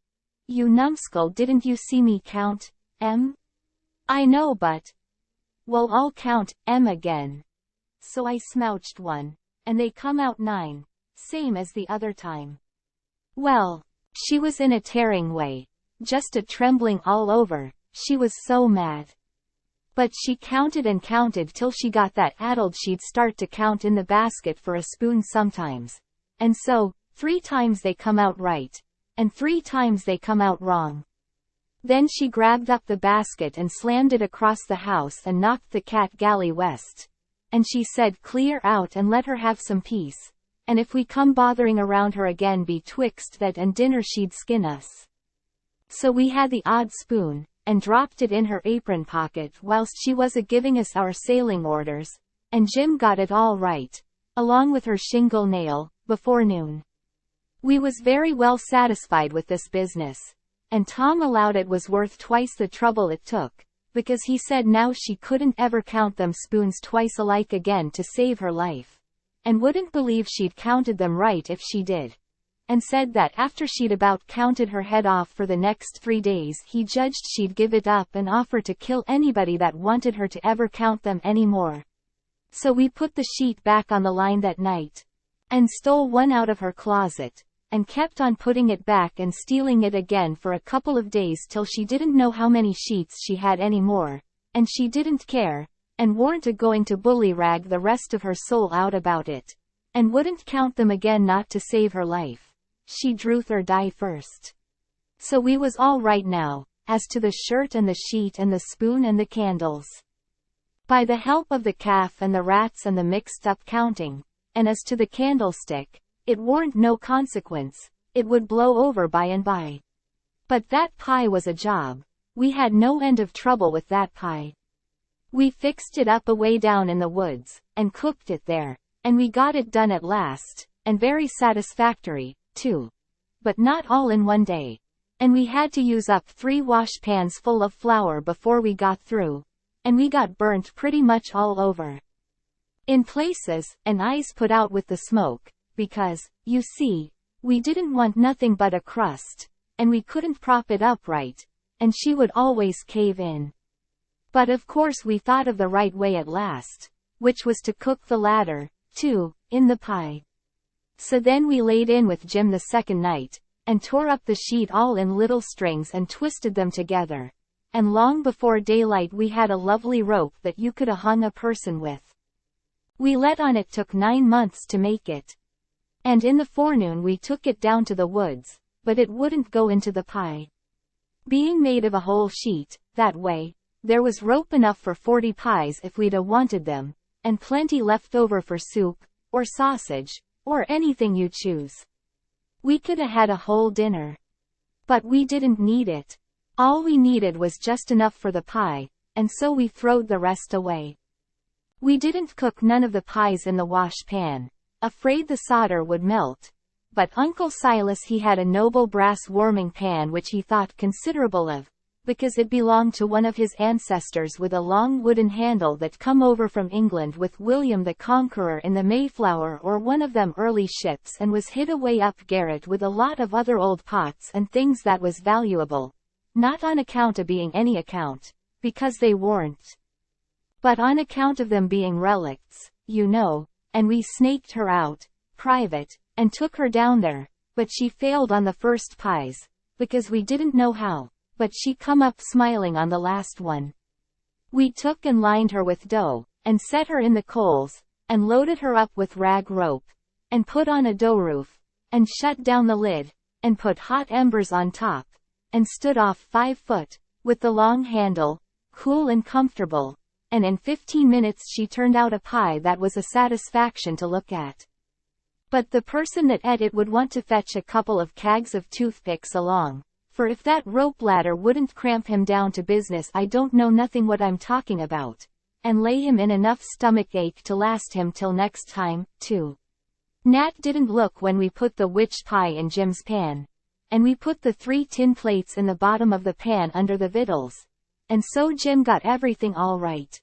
You numbskull, didn't you see me count, I know, but..." "Well, I'll count, again." So I smouched one, and they come out 9, same as the other time. Well, she was in a tearing way, just a trembling all over, she was so mad. But she counted and counted till she got that addled she'd start to count in the basket for a spoon sometimes. And so, 3 times they come out right, and 3 times they come out wrong. Then she grabbed up the basket and slammed it across the house and knocked the cat galley west. And she said, "Clear out and let her have some peace, and if we come bothering around her again betwixt that and dinner she'd skin us." So we had the odd spoon, and dropped it in her apron pocket whilst she was a-giving us our sailing orders, and Jim got it all right, along with her shingle nail, before noon. We was very well satisfied with this business, and Tom allowed it was worth twice the trouble it took, because he said now she couldn't ever count them spoons twice alike again to save her life, and wouldn't believe she'd counted them right if she did, and said that after she'd about counted her head off for the next 3 days he judged she'd give it up and offer to kill anybody that wanted her to ever count them anymore. So we put the sheet back on the line that night, and stole one out of her closet, and kept on putting it back and stealing it again for a couple of days till she didn't know how many sheets she had anymore, and she didn't care, and warn't a-going to bullyrag the rest of her soul out about it, and wouldn't count them again not to save her life. She'd ruth or die first. So we was all right now, as to the shirt and the sheet and the spoon and the candles. By the help of the calf and the rats and the mixed-up counting, and as to the candlestick, it warn't no consequence, it would blow over by and by. But that pie was a job. We had no end of trouble with that pie. We fixed it up away down in the woods, and cooked it there, and we got it done at last, and very satisfactory, too. But not all in one day. And we had to use up 3 washpans full of flour before we got through, and we got burnt pretty much all over in places, and eyes put out with the smoke, because, you see, we didn't want nothing but a crust, and we couldn't prop it up right, and she would always cave in. But of course we thought of the right way at last, which was to cook the latter, too, in the pie. So then we laid in with Jim the second night, and tore up the sheet all in little strings and twisted them together, and long before daylight we had a lovely rope that you could hung a person with. We let on it took 9 months to make it. And in the forenoon we took it down to the woods, but it wouldn't go into the pie. Being made of a whole sheet, that way, there was rope enough for 40 pies if we'd wanted them, and plenty left over for soup, or sausage, or anything you choose. We could had a whole dinner. But we didn't need it. All we needed was just enough for the pie, and so we throwed the rest away. We didn't cook none of the pies in the wash pan, afraid the solder would melt. But Uncle Silas he had a noble brass warming pan which he thought considerable of, because it belonged to one of his ancestors with a long wooden handle that come over from England with William the Conqueror in the Mayflower or one of them early ships, and was hid away up garret with a lot of other old pots and things that was valuable, not on account of being any account, because they warn't, but on account of them being relicts, you know. And we snaked her out, private, and took her down there, but she failed on the first pies, because we didn't know how, but she come up smiling on the last one. We took and lined her with dough, and set her in the coals, and loaded her up with rag rope, and put on a dough roof, and shut down the lid, and put hot embers on top, and stood off 5 foot, with the long handle, cool and comfortable, and in 15 minutes she turned out a pie that was a satisfaction to look at. But the person that ate it would want to fetch a couple of cags of toothpicks along, for if that rope ladder wouldn't cramp him down to business I don't know nothing what I'm talking about, and lay him in enough stomach ache to last him till next time, too. Nat didn't look when we put the witch pie in Jim's pan. And we put the 3 tin plates in the bottom of the pan under the victuals. And so Jim got everything all right.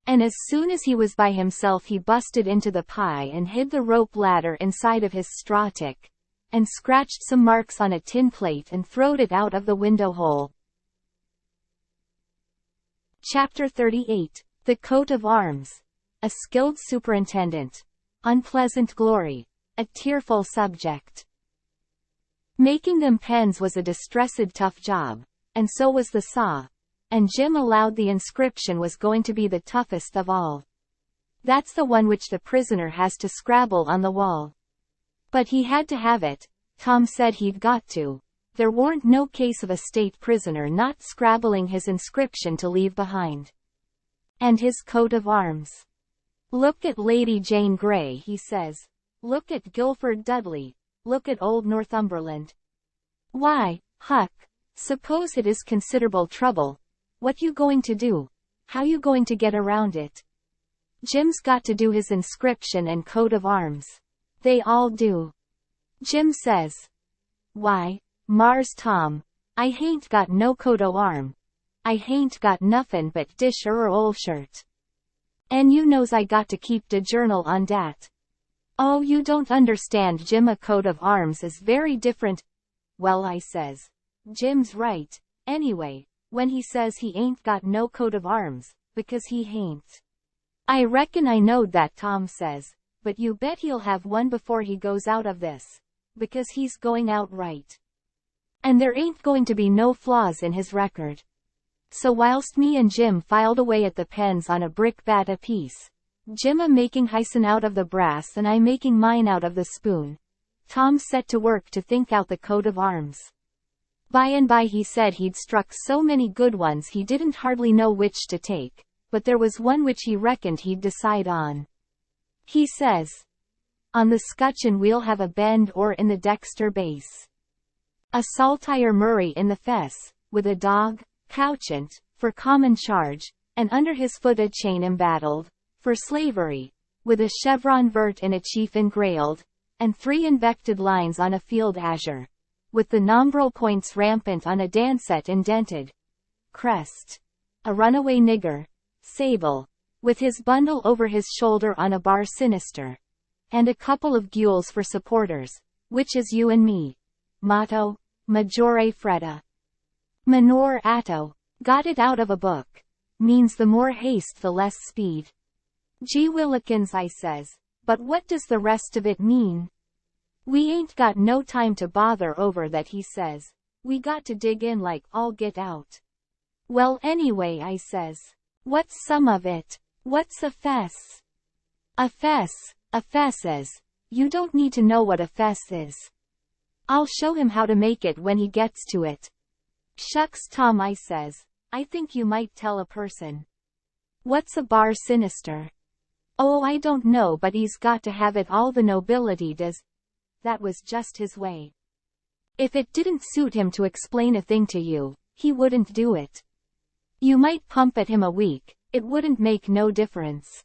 And as soon as he was by himself he busted into the pie and hid the rope ladder inside of his straw tick, and scratched some marks on a tin plate and throwed it out of the window hole. Chapter 38. The Coat of Arms. A skilled superintendent. Unpleasant glory. A tearful subject. Making them pens was a distressed tough job, and so was the saw. And Jim allowed the inscription was going to be the toughest of all. That's the one which the prisoner has to scrabble on the wall. But he had to have it. Tom said he'd got to. There warn't no case of a state prisoner not scrabbling his inscription to leave behind. And his coat of arms. Look at Lady Jane Grey, he says. Look at Guilford Dudley. Look at old Northumberland. Why, Huck, suppose it is considerable trouble. What you going to do? How you going to get around it? Jim's got to do his inscription and coat of arms. They all do. Jim says. Why, Mars Tom, I hain't got no coat o' arm. I hain't got nuffin but dish or ol' shirt. And you knows I got to keep de journal on dat. Oh, you don't understand, Jim. A coat of arms is very different. Well, I says. Jim's right, anyway, when he says he ain't got no coat of arms, because he hain't. I reckon I knowed that, Tom says, but you bet he'll have one before he goes out of this. Because he's going out right. And there ain't going to be no flaws in his record. So whilst me and Jim filed away at the pens on a brickbat apiece, Jim a making hyson out of the brass and I making mine out of the spoon, Tom set to work to think out the coat of arms. By and by he said he'd struck so many good ones he didn't hardly know which to take, but there was one which he reckoned he'd decide on. He says, on the scutcheon we'll have a bend or in the dexter base. A saltire Murray in the fess, with a dog, couchant, for common charge, and under his foot a chain embattled, for slavery, with a chevron vert in a chief engrailed, and 3 invected lines on a field azure, with the nombral points rampant on a dancet indented crest. A runaway nigger, sable, with his bundle over his shoulder on a bar sinister. And a couple of gules for supporters, which is you and me. Motto, Majore Freda. Minor atto. Got it out of a book. Means the more haste the less speed. Gee willikins, I says, but what does the rest of it mean? We ain't got no time to bother over that, he says. We got to dig in like all get out. Well, anyway, I says. What's some of it? What's a fess? A fess. A fess is. You don't need to know what a fess is. I'll show him how to make it when he gets to it. Shucks, Tom, I says. I think you might tell a person. What's a bar sinister? Oh, I don't know, but he's got to have it all the nobility does. That was just his way. If it didn't suit him to explain a thing to you, he wouldn't do it. You might pump at him a week, it wouldn't make no difference.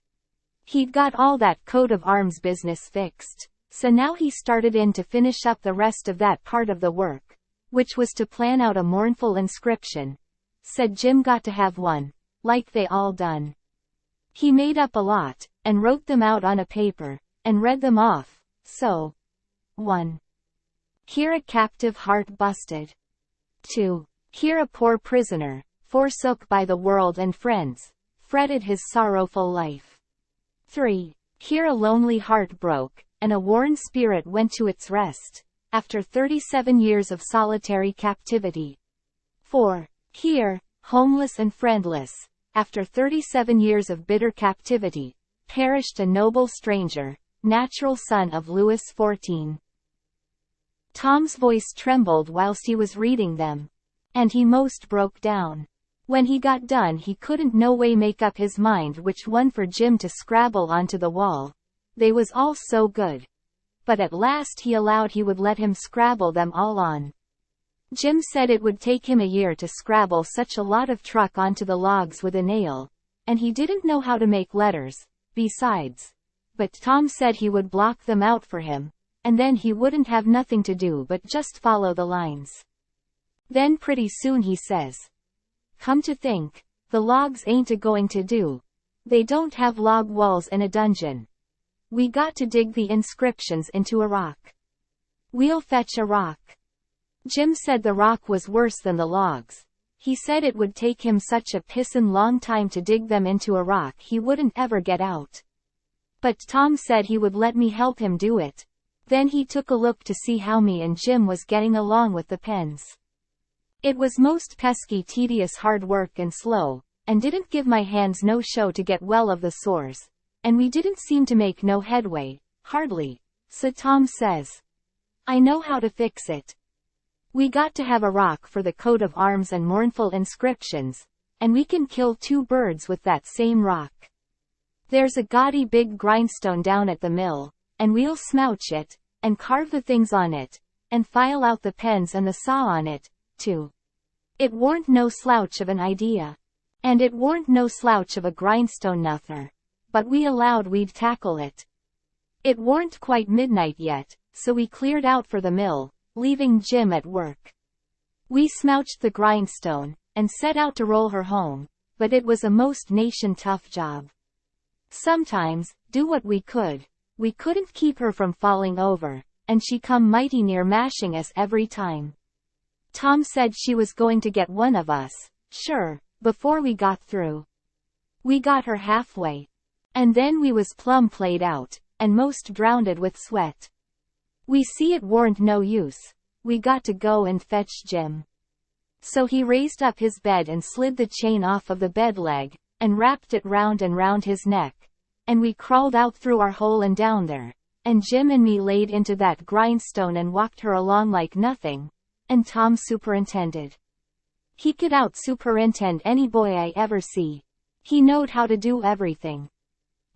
He'd got all that coat of arms business fixed, so now he started in to finish up the rest of that part of the work, which was to plan out a mournful inscription. Said Jim got to have one, like they all done. He made up a lot, and wrote them out on a paper, and read them off, so. 1. Here a captive heart busted. 2. Here a poor prisoner, forsook by the world and friends, fretted his sorrowful life. 3. Here a lonely heart broke, and a worn spirit went to its rest, after 37 years of solitary captivity. 4. Here, homeless and friendless, after 37 years of bitter captivity, perished a noble stranger, natural son of Louis XIV. Tom's voice trembled whilst he was reading them, and he most broke down. When he got done he couldn't no way make up his mind which one for Jim to scrabble onto the wall. They was all so good. But at last he allowed he would let him scrabble them all on. Jim said it would take him a year to scrabble such a lot of truck onto the logs with a nail, and he didn't know how to make letters, besides. But Tom said he would block them out for him, and then he wouldn't have nothing to do but just follow the lines. Then pretty soon he says, "Come to think, the logs ain't a-going to do. They don't have log walls in a dungeon. We got to dig the inscriptions into a rock. We'll fetch a rock." Jim said the rock was worse than the logs. He said it would take him such a pissin' long time to dig them into a rock he wouldn't ever get out. But Tom said he would let me help him do it. Then he took a look to see how me and Jim was getting along with the pens. It was most pesky tedious hard work and slow, and didn't give my hands no show to get well of the sores, and we didn't seem to make no headway, hardly. So Tom says, "I know how to fix it. We got to have a rock for the coat of arms and mournful inscriptions, and we can kill 2 birds with that same rock. There's a gaudy big grindstone down at the mill, and we'll smouch it, and carve the things on it, and file out the pens and the saw on it, too." It warn't no slouch of an idea. And it warn't no slouch of a grindstone nuther. But we allowed we'd tackle it. It warn't quite midnight yet, so we cleared out for the mill, leaving Jim at work. We smouched the grindstone, and set out to roll her home, but it was a most nation tough job. Sometimes, do what we couldn't keep her from falling over, and she come mighty near mashing us every time. Tom said she was going to get one of us, sure, before we got through. We got her halfway. And then we was plumb played out, and most drowned with sweat. We see it warn't no use. We got to go and fetch Jim. So he raised up his bed and slid the chain off of the bed leg, and wrapped it round and round his neck. And we crawled out through our hole and down there, and Jim and me laid into that grindstone and walked her along like nothing, and Tom superintended. He could out-superintend any boy I ever see. He knowed how to do everything.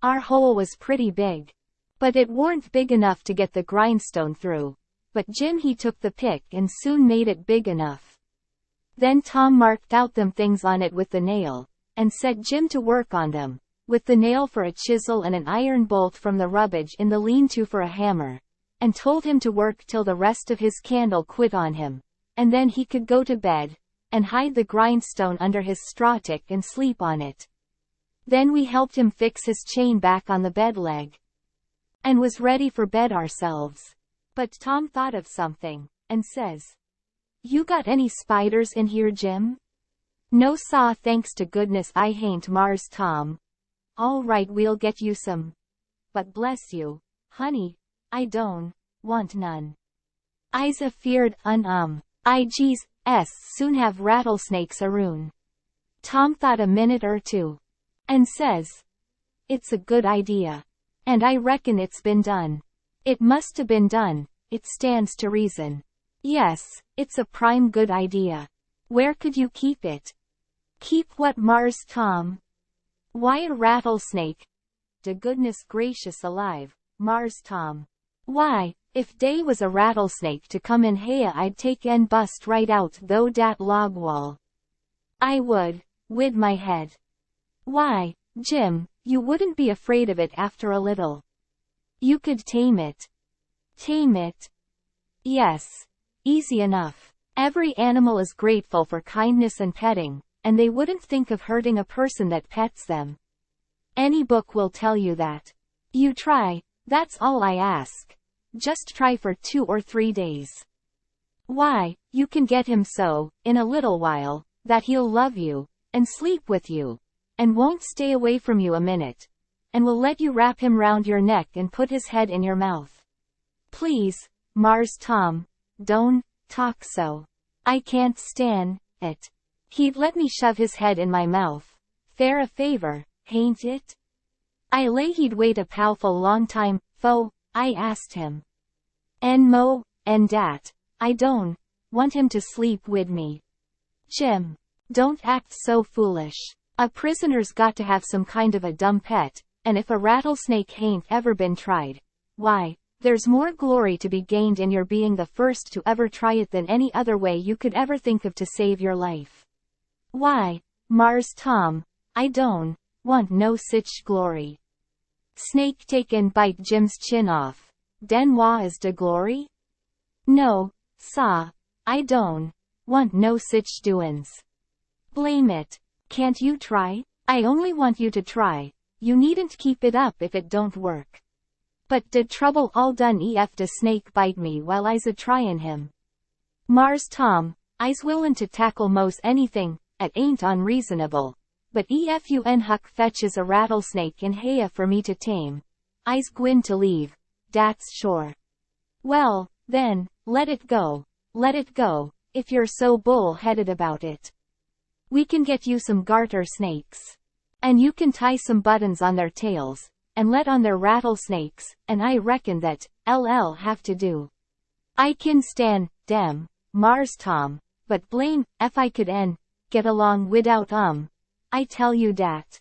Our hole was pretty big. But it warn't big enough to get the grindstone through. But Jim he took the pick and soon made it big enough. Then Tom marked out them things on it with the nail, and set Jim to work on them, with the nail for a chisel and an iron bolt from the rubbish in the lean-to for a hammer, and told him to work till the rest of his candle quit on him, and then he could go to bed, and hide the grindstone under his straw tick and sleep on it. Then we helped him fix his chain back on the bed leg, and was ready for bed ourselves. But Tom thought of something, and says, "You got any spiders in here, Jim?" "No saw, thanks to goodness I hain't, Mars Tom." "All right, we'll get you some. But bless you, honey, I don't want none. I's afeard I geez, soon have rattlesnakes aroon." Tom thought a minute or two, and says, "It's a good idea. And I reckon it's been done. It must have been done, it stands to reason. Yes, it's a prime good idea. Where could you keep it?" "Keep what, Mars Tom?" "Why, a rattlesnake. De goodness gracious alive, Mars Tom. Why, if dey was a rattlesnake to come in heah I'd take and bust right out though dat log wall. I would, wid my head." "Why, Jim, you wouldn't be afraid of it after a little. You could tame it." "Tame it?" "Yes. Easy enough. Every animal is grateful for kindness and petting, and they wouldn't think of hurting a person that pets them. Any book will tell you that. You try, that's all I ask. Just try for 2 or 3 days. Why, you can get him so, in a little while, that he'll love you, and sleep with you, and won't stay away from you a minute, and will let you wrap him round your neck and put his head in your mouth." "Please, Mars Tom, don't talk so. I can't stan it. He'd let me shove his head in my mouth. Fair a favor, hain't it? I lay he'd wait a pow'ful long time, fo' I asked him. And dat, I don't want him to sleep wid me." "Jim, don't act so foolish. A prisoner's got to have some kind of a dumb pet, and if a rattlesnake hain't ever been tried, why, there's more glory to be gained in your being the first to ever try it than any other way you could ever think of to save your life." "Why, Mars Tom, I don't want no sich glory. Snake take and bite Jim's chin off. Den wa is de glory? No, saw, I don't want no sich doin's. Blame it. Can't you try? I only want you to try. You needn't keep it up if it don't work. But did trouble all done ef de snake bite me while I's a tryin' him? Mars Tom, I's willin' to tackle mos anything, it ain't unreasonable. But ef you and Huck fetches a rattlesnake in haya for me to tame, I's gwin to leave, dat's sure. Well, then, let it go, if you're so bull-headed about it. We can get you some garter snakes. And you can tie some buttons on their tails, and let on their rattlesnakes, and I reckon that, LL have to do. I can stand, dem, Mars Tom, but blame, ef I could get along without I tell you dat.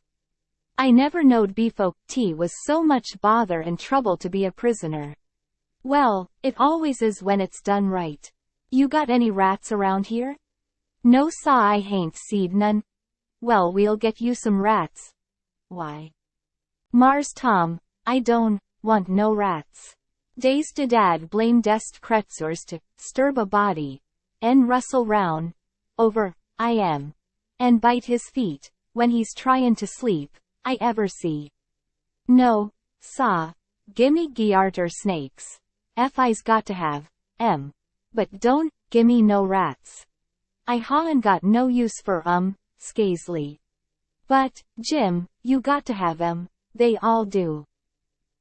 I never knowed befo' T was so much bother and trouble to be a prisoner. Well, it always is when it's done right. You got any rats around here? No saw I hain't seed none. Well, we'll get you some rats. Why? Mars Tom, I don't want no rats. Days de dad blame dest kretzers to sturb a body, and rustle round, over, I am, and bite his feet, when he's tryin' to sleep, I ever see. No, saw, gimme gyarter snakes. I's got to have, but don't, gimme no rats. I haven't got no use for Scaisley. But, Jim, you got to have they all do.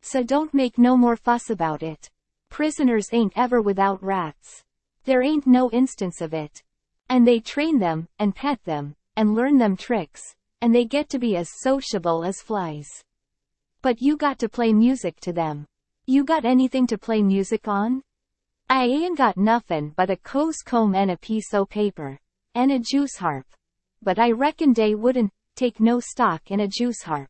So don't make no more fuss about it. Prisoners ain't ever without rats. There ain't no instance of it. And they train them, and pet them, and learn them tricks, and they get to be as sociable as flies. But you got to play music to them. You got anything to play music on? I ain't got nothin' but a comb and a piece o' paper, and a juice harp. But I reckon they wouldn't take no stock in a juice harp.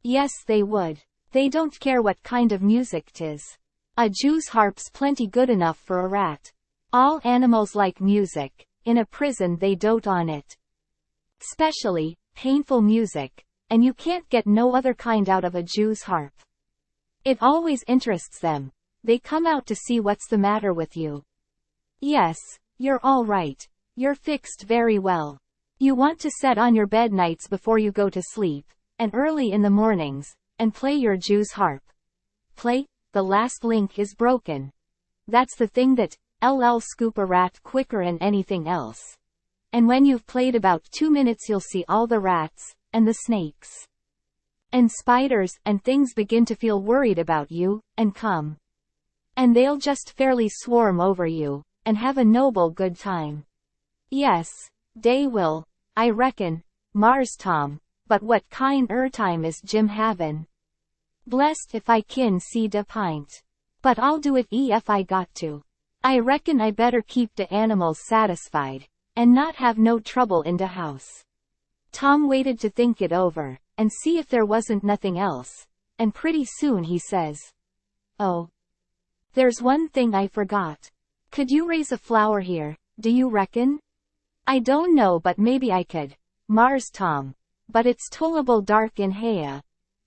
Yes, they would. They don't care what kind of music 'tis. A juice harp's plenty good enough for a rat. All animals like music. In a prison they dote on it. Specially, painful music, and you can't get no other kind out of a juice harp. It always interests them. They come out to see what's the matter with you. Yes, you're all right. You're fixed very well. You want to set on your bed nights before you go to sleep, and early in the mornings, and play your juice harp. Play, the last link is broken. That's the thing that, LL scoop a rat quicker'n anything else. And when you've played about 2 minutes you'll see all the rats, and the snakes, and spiders, and things begin to feel worried about you, and come. And they'll just fairly swarm over you, and have a noble good time. Yes, they will, I reckon, Mars Tom, but what kind time is Jim havin'? Blessed if I kin see de pint. But I'll do it ef I got to. I reckon I better keep de animals satisfied, and not have no trouble in de house. Tom waited to think it over, and see if there wasn't nothing else, and pretty soon he says, "Oh, there's one thing I forgot. Could you raise a flower here, do you reckon?" "I don't know, but maybe I could, Mars Tom. But it's tolerable dark in haya,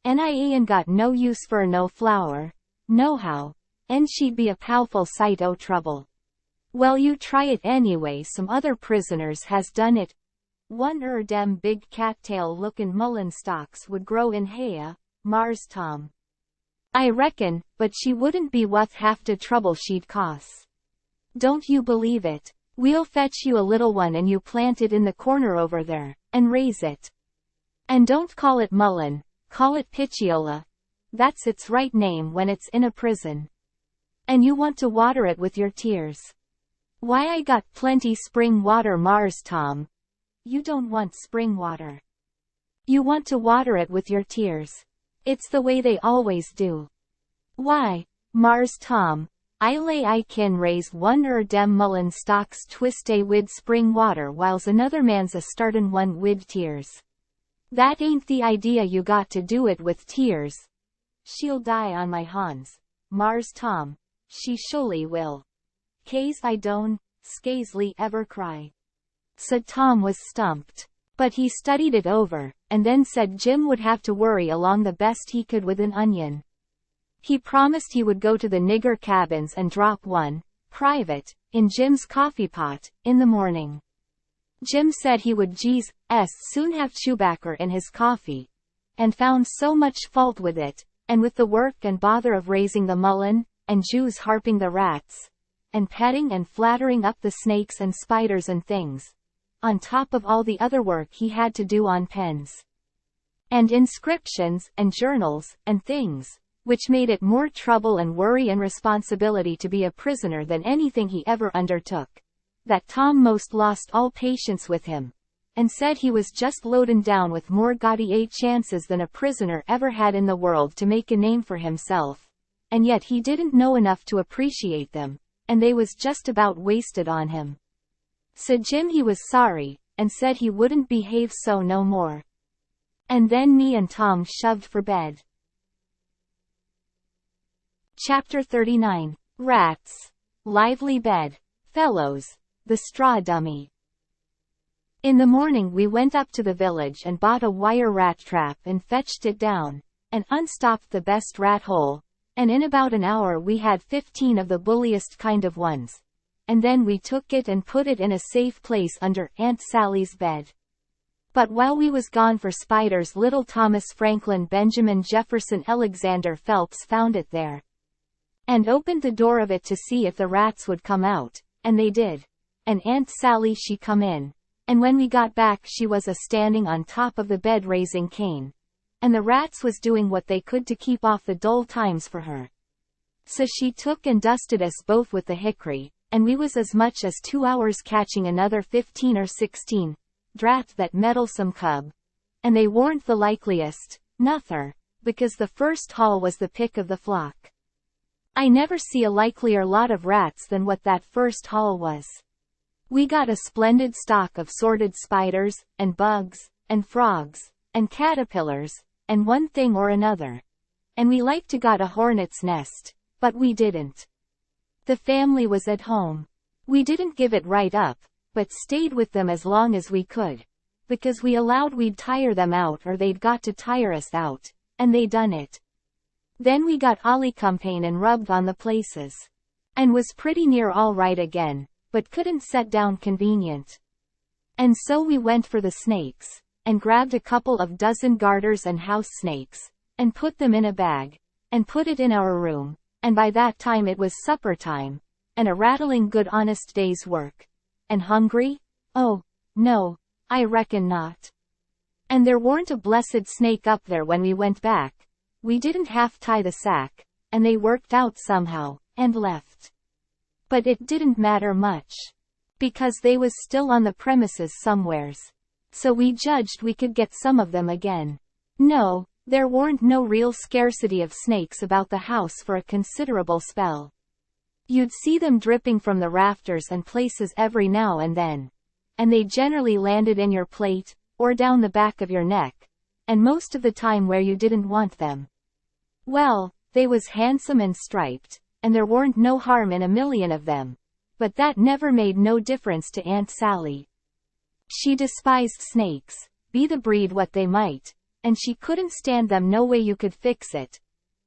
and I ain't got no use for no flower, nohow, and she'd be a pow'ful sight o' trouble." "Well, you try it anyway. Some other prisoners has done it. One dem big cattail-lookin' mullein stalks would grow in haya, Mars Tom. I reckon, but she wouldn't be wuth half de trouble she'd cost. Don't you believe it? We'll fetch you a little one and you plant it in the corner over there, and raise it. And don't call it mullein, call it pitchiola. That's its right name when it's in a prison. And you want to water it with your tears. Why, I got plenty spring water, Mars Tom." "You don't want spring water. You want to water it with your tears. It's the way they always do." "Why, Mars Tom, I lay I can raise one dem mullein stalks twiste wid spring water whiles another man's a startin' one wid tears. That ain't the idea. You got to do it with tears. She'll die on my hands, Mars Tom. She surely will. Case I don't, Scaisley ever cry." So Tom was stumped. But he studied it over, and then said Jim would have to worry along the best he could with an onion. He promised he would go to the nigger cabins and drop one, private, in Jim's coffee pot, in the morning. Jim said he would soon have Chewbacca in his coffee, and found so much fault with it, and with the work and bother of raising the mullen, and Jews harping the rats, and petting and flattering up the snakes and spiders and things, on top of all the other work he had to do on pens, and inscriptions, and journals, and things, which made it more trouble and worry and responsibility to be a prisoner than anything he ever undertook, that Tom most lost all patience with him, and said he was just loaded down with more gaudy chances than a prisoner ever had in the world to make a name for himself, and yet he didn't know enough to appreciate them, and they was just about wasted on him. Said Jim he was sorry, and said he wouldn't behave so no more. And then me and Tom shoved for bed. Chapter 39. Rats. Lively bed. Fellows. The straw dummy. In the morning we went up to the village and bought a wire rat trap and fetched it down, and unstopped the best rat hole, and in about an hour we had 15 of the bulliest kind of ones. And then we took it and put it in a safe place under Aunt Sally's bed. But while we was gone for spiders, little Thomas Franklin Benjamin Jefferson Alexander Phelps found it there, and opened the door of it to see if the rats would come out, and they did. And Aunt Sally she come in, and when we got back she was a-standing on top of the bed raising Cain, and the rats was doing what they could to keep off the dull times for her. So she took and dusted us both with the hickory, and we was as much as 2 hours catching another 15 or 16, drat that meddlesome cub. And they warn't the likeliest, nuther, because the first haul was the pick of the flock. I never see a likelier lot of rats than what that first haul was. We got a splendid stock of sorted spiders, and bugs, and frogs, and caterpillars, and one thing or another. And we like to got a hornet's nest, but we didn't. The family was at home. We didn't give it right up, but stayed with them as long as we could, because we allowed we'd tire them out or they'd got to tire us out, and they done it. Then we got Ollicumpain and rubbed on the places, and was pretty near all right again, but couldn't set down convenient. And so we went for the snakes, and grabbed a couple of dozen garters and house snakes, and put them in a bag, and put it in our room, and by that time it was supper time, and a rattling good honest day's work. And hungry? Oh, no, I reckon not. And there weren't a blessed snake up there when we went back. We didn't half tie the sack, and they worked out somehow, and left. But it didn't matter much, because they was still on the premises somewheres. So we judged we could get some of them again. No, there weren't no real scarcity of snakes about the house for a considerable spell. You'd see them dripping from the rafters and places every now and then. And they generally landed in your plate, or down the back of your neck, and most of the time where you didn't want them. Well, they was handsome and striped, and there weren't no harm in a million of them. But that never made no difference to Aunt Sally. She despised snakes, be the breed what they might, and she couldn't stand them no way you could fix it.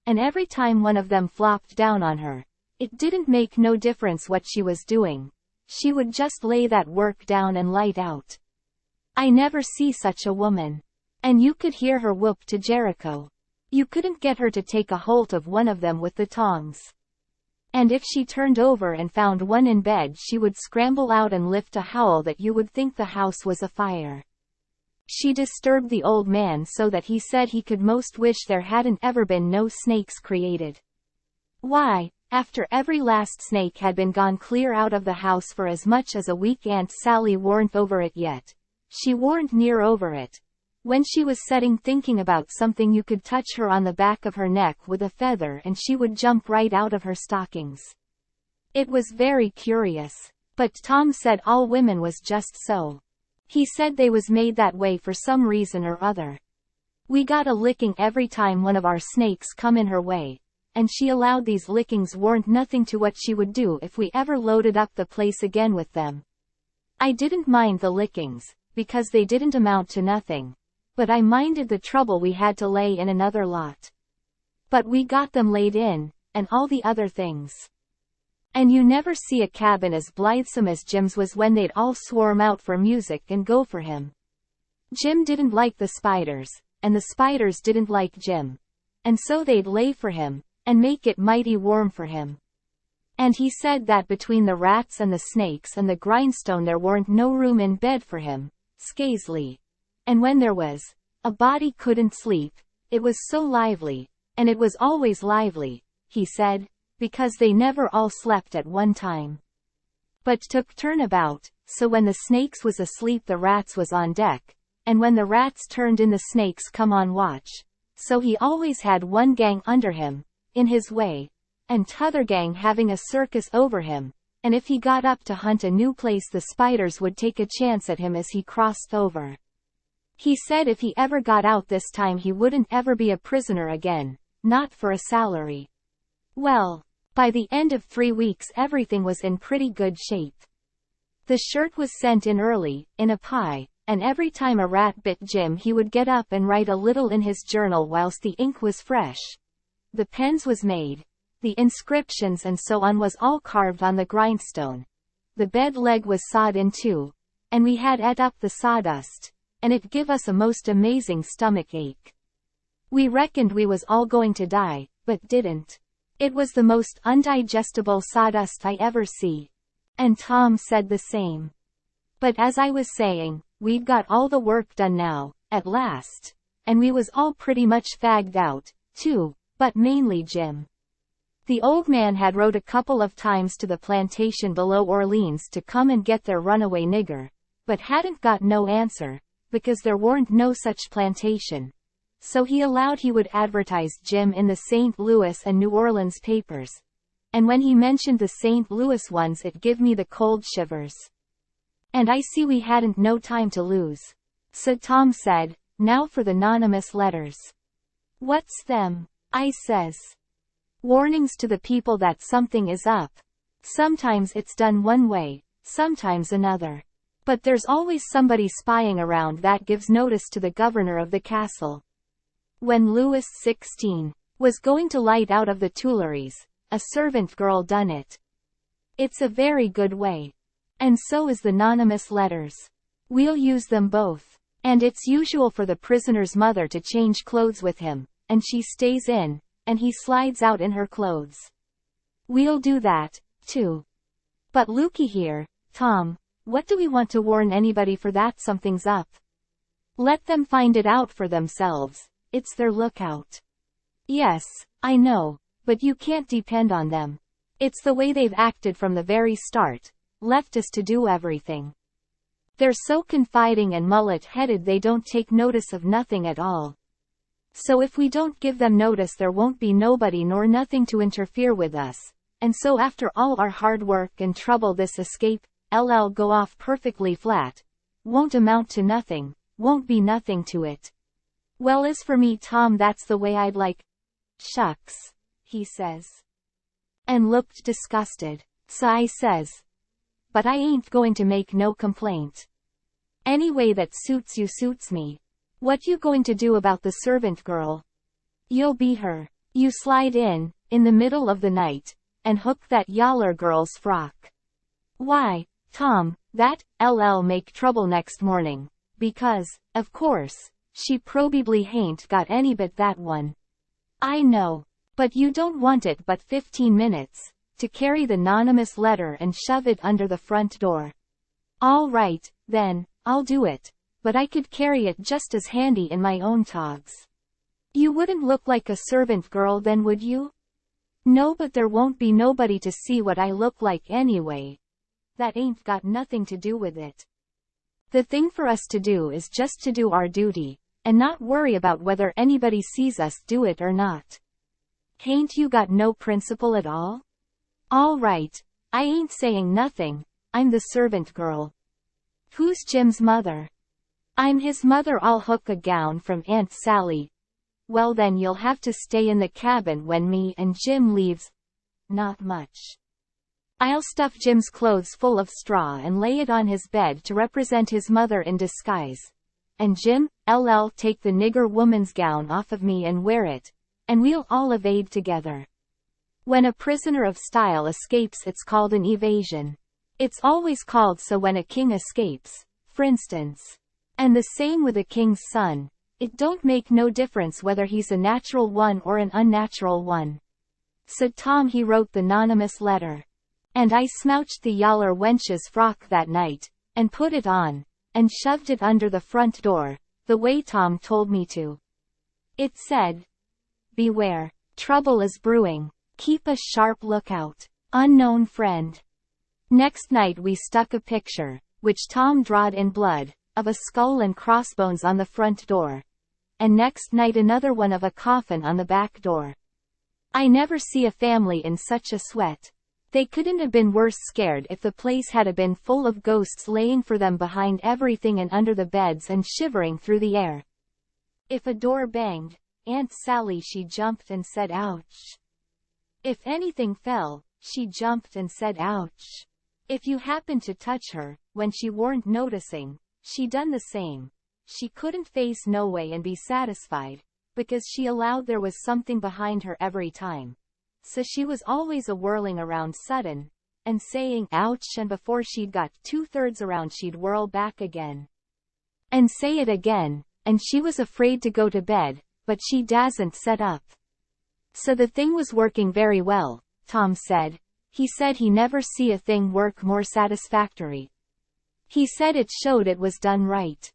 And every time one of them flopped down on her, it didn't make no difference what she was doing. She would just lay that work down and light out. I never see such a woman. And you could hear her whoop to Jericho. You couldn't get her to take a holt of one of them with the tongs. And if she turned over and found one in bed, she would scramble out and lift a howl that you would think the house was afire. She disturbed the old man so that he said he could most wish there hadn't ever been no snakes created. Why, after every last snake had been gone clear out of the house for as much as a week, Aunt Sally warn't over it yet. She warn't near over it. When she was setting thinking about something, you could touch her on the back of her neck with a feather and she would jump right out of her stockings. It was very curious. But Tom said all women was just so. He said they was made that way for some reason or other. We got a licking every time one of our snakes come in her way, and she allowed these lickings weren't nothing to what she would do if we ever loaded up the place again with them. I didn't mind the lickings, because they didn't amount to nothing. but I minded the trouble we had to lay in another lot. But we got them laid in, and all the other things. And you never see a cabin as blithesome as Jim's was when they'd all swarm out for music and go for him. Jim didn't like the spiders, and the spiders didn't like Jim. And so they'd lay for him, and make it mighty warm for him. And he said that between the rats and the snakes and the grindstone there weren't no room in bed for him, scazely. And when there was, a body couldn't sleep, it was so lively, and it was always lively, he said, because they never all slept at one time, but took turn about, so when the snakes was asleep the rats was on deck, and when the rats turned in the snakes come on watch, so he always had one gang under him, in his way, and t'other gang having a circus over him, and if he got up to hunt a new place the spiders would take a chance at him as he crossed over. He said if he ever got out this time he wouldn't ever be a prisoner again, not for a salary. Well, by the end of 3 weeks everything was in pretty good shape. The shirt was sent in early, in a pie, and every time a rat bit Jim he would get up and write a little in his journal whilst the ink was fresh. The pens was made, the inscriptions and so on was all carved on the grindstone. The bed leg was sawed in two, and we had ate up the sawdust, and it give us a most amazing stomach ache. We reckoned we was all going to die, but didn't. It was the most undigestible sawdust I ever see. And Tom said the same. But as I was saying, we'd got all the work done now, at last. And we was all pretty much fagged out, too, but mainly Jim. The old man had wrote a couple of times to the plantation below Orleans to come and get their runaway nigger, but hadn't got no answer, because there weren't no such plantation. So he allowed he would advertise Jim in the St. Louis and New Orleans papers. And when he mentioned the St. Louis ones it give me the cold shivers. And I see we hadn't no time to lose. So Tom said, now for the anonymous letters. What's them? I says. Warnings to the people that something is up. Sometimes it's done one way, sometimes another. But there's always somebody spying around that gives notice to the governor of the castle. When Louis XVI was going to light out of the Tuileries, a servant girl done it. It's a very good way. And so is the anonymous letters. We'll use them both. And it's usual for the prisoner's mother to change clothes with him, and she stays in, and he slides out in her clothes. We'll do that, too. But looky here, Tom, what do we want to warn anybody for that something's up? Let them find it out for themselves. It's their lookout. Yes, I know, but you can't depend on them. It's the way they've acted from the very start, left us to do everything. They're so confiding and mullet-headed they don't take notice of nothing at all. So if we don't give them notice there won't be nobody nor nothing to interfere with us, and so after all our hard work and trouble this escape, go off perfectly flat. Won't amount to nothing, won't be nothing to it. Well as for me Tom that's the way I'd like. Shucks, he says. And looked disgusted. So I says. But I ain't going to make no complaint. Any way that suits you suits me. What you going to do about the servant girl? You'll beat her. You slide in the middle of the night, and hook that yaller girl's frock. Why, Tom, that'll make trouble next morning, because, of course, she probably hain't got any but that one. I know, but you don't want it but 15 minutes, to carry the anonymous letter and shove it under the front door. All right, then, I'll do it, but I could carry it just as handy in my own togs. You wouldn't look like a servant girl then would you? No but there won't be nobody to see what I look like anyway. That ain't got nothing to do with it. The thing for us to do is just to do our duty, and not worry about whether anybody sees us do it or not. Hain't you got no principle at all? All right, I ain't saying nothing, I'm the servant girl. Who's Jim's mother? I'm his mother. I'll hook a gown from Aunt Sally. Well then you'll have to stay in the cabin when me and Jim leaves. Not much. I'll stuff Jim's clothes full of straw and lay it on his bed to represent his mother in disguise. and Jim, take the nigger woman's gown off of me and wear it, and we'll all evade together. When a prisoner of style escapes, it's called an evasion. It's always called so when a king escapes, for instance. And the same with a king's son. It don't make no difference whether he's a natural one or an unnatural one. Said Tom. He wrote the anonymous letter. And I smouched the yaller wench's frock that night, and put it on, and shoved it under the front door, the way Tom told me to. It said, "Beware, trouble is brewing. Keep a sharp lookout. Unknown friend." Next night we stuck a picture, which Tom drawed in blood, of a skull and crossbones on the front door. And next night another one of a coffin on the back door. I never see a family in such a sweat. They couldn't have been worse scared if the place had been full of ghosts laying for them behind everything and under the beds and shivering through the air. If a door banged, Aunt Sally she jumped and said ouch. If anything fell, she jumped and said ouch. If you happened to touch her, when she weren't noticing, she done the same. She couldn't face no way and be satisfied, because she allowed there was something behind her every time. So she was always a whirling around sudden, and saying ouch, and before she'd got 2/3 around she'd whirl back again. And say it again, and she was afraid to go to bed, but she dasn't set up. So the thing was working very well, Tom said. He said he never see a thing work more satisfactory. He said it showed it was done right.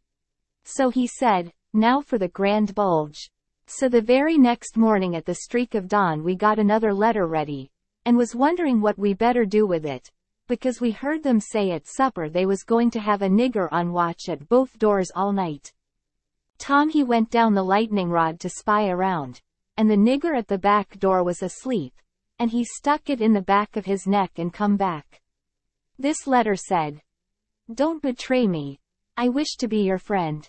So he said, now for the grand bulge. So the very next morning at the streak of dawn we got another letter ready, and was wondering what we better do with it, because we heard them say at supper they was going to have a nigger on watch at both doors all night. Tom he went down the lightning rod to spy around, and the nigger at the back door was asleep, and he stuck it in the back of his neck and come back. This letter said, "Don't betray me. I wish to be your friend.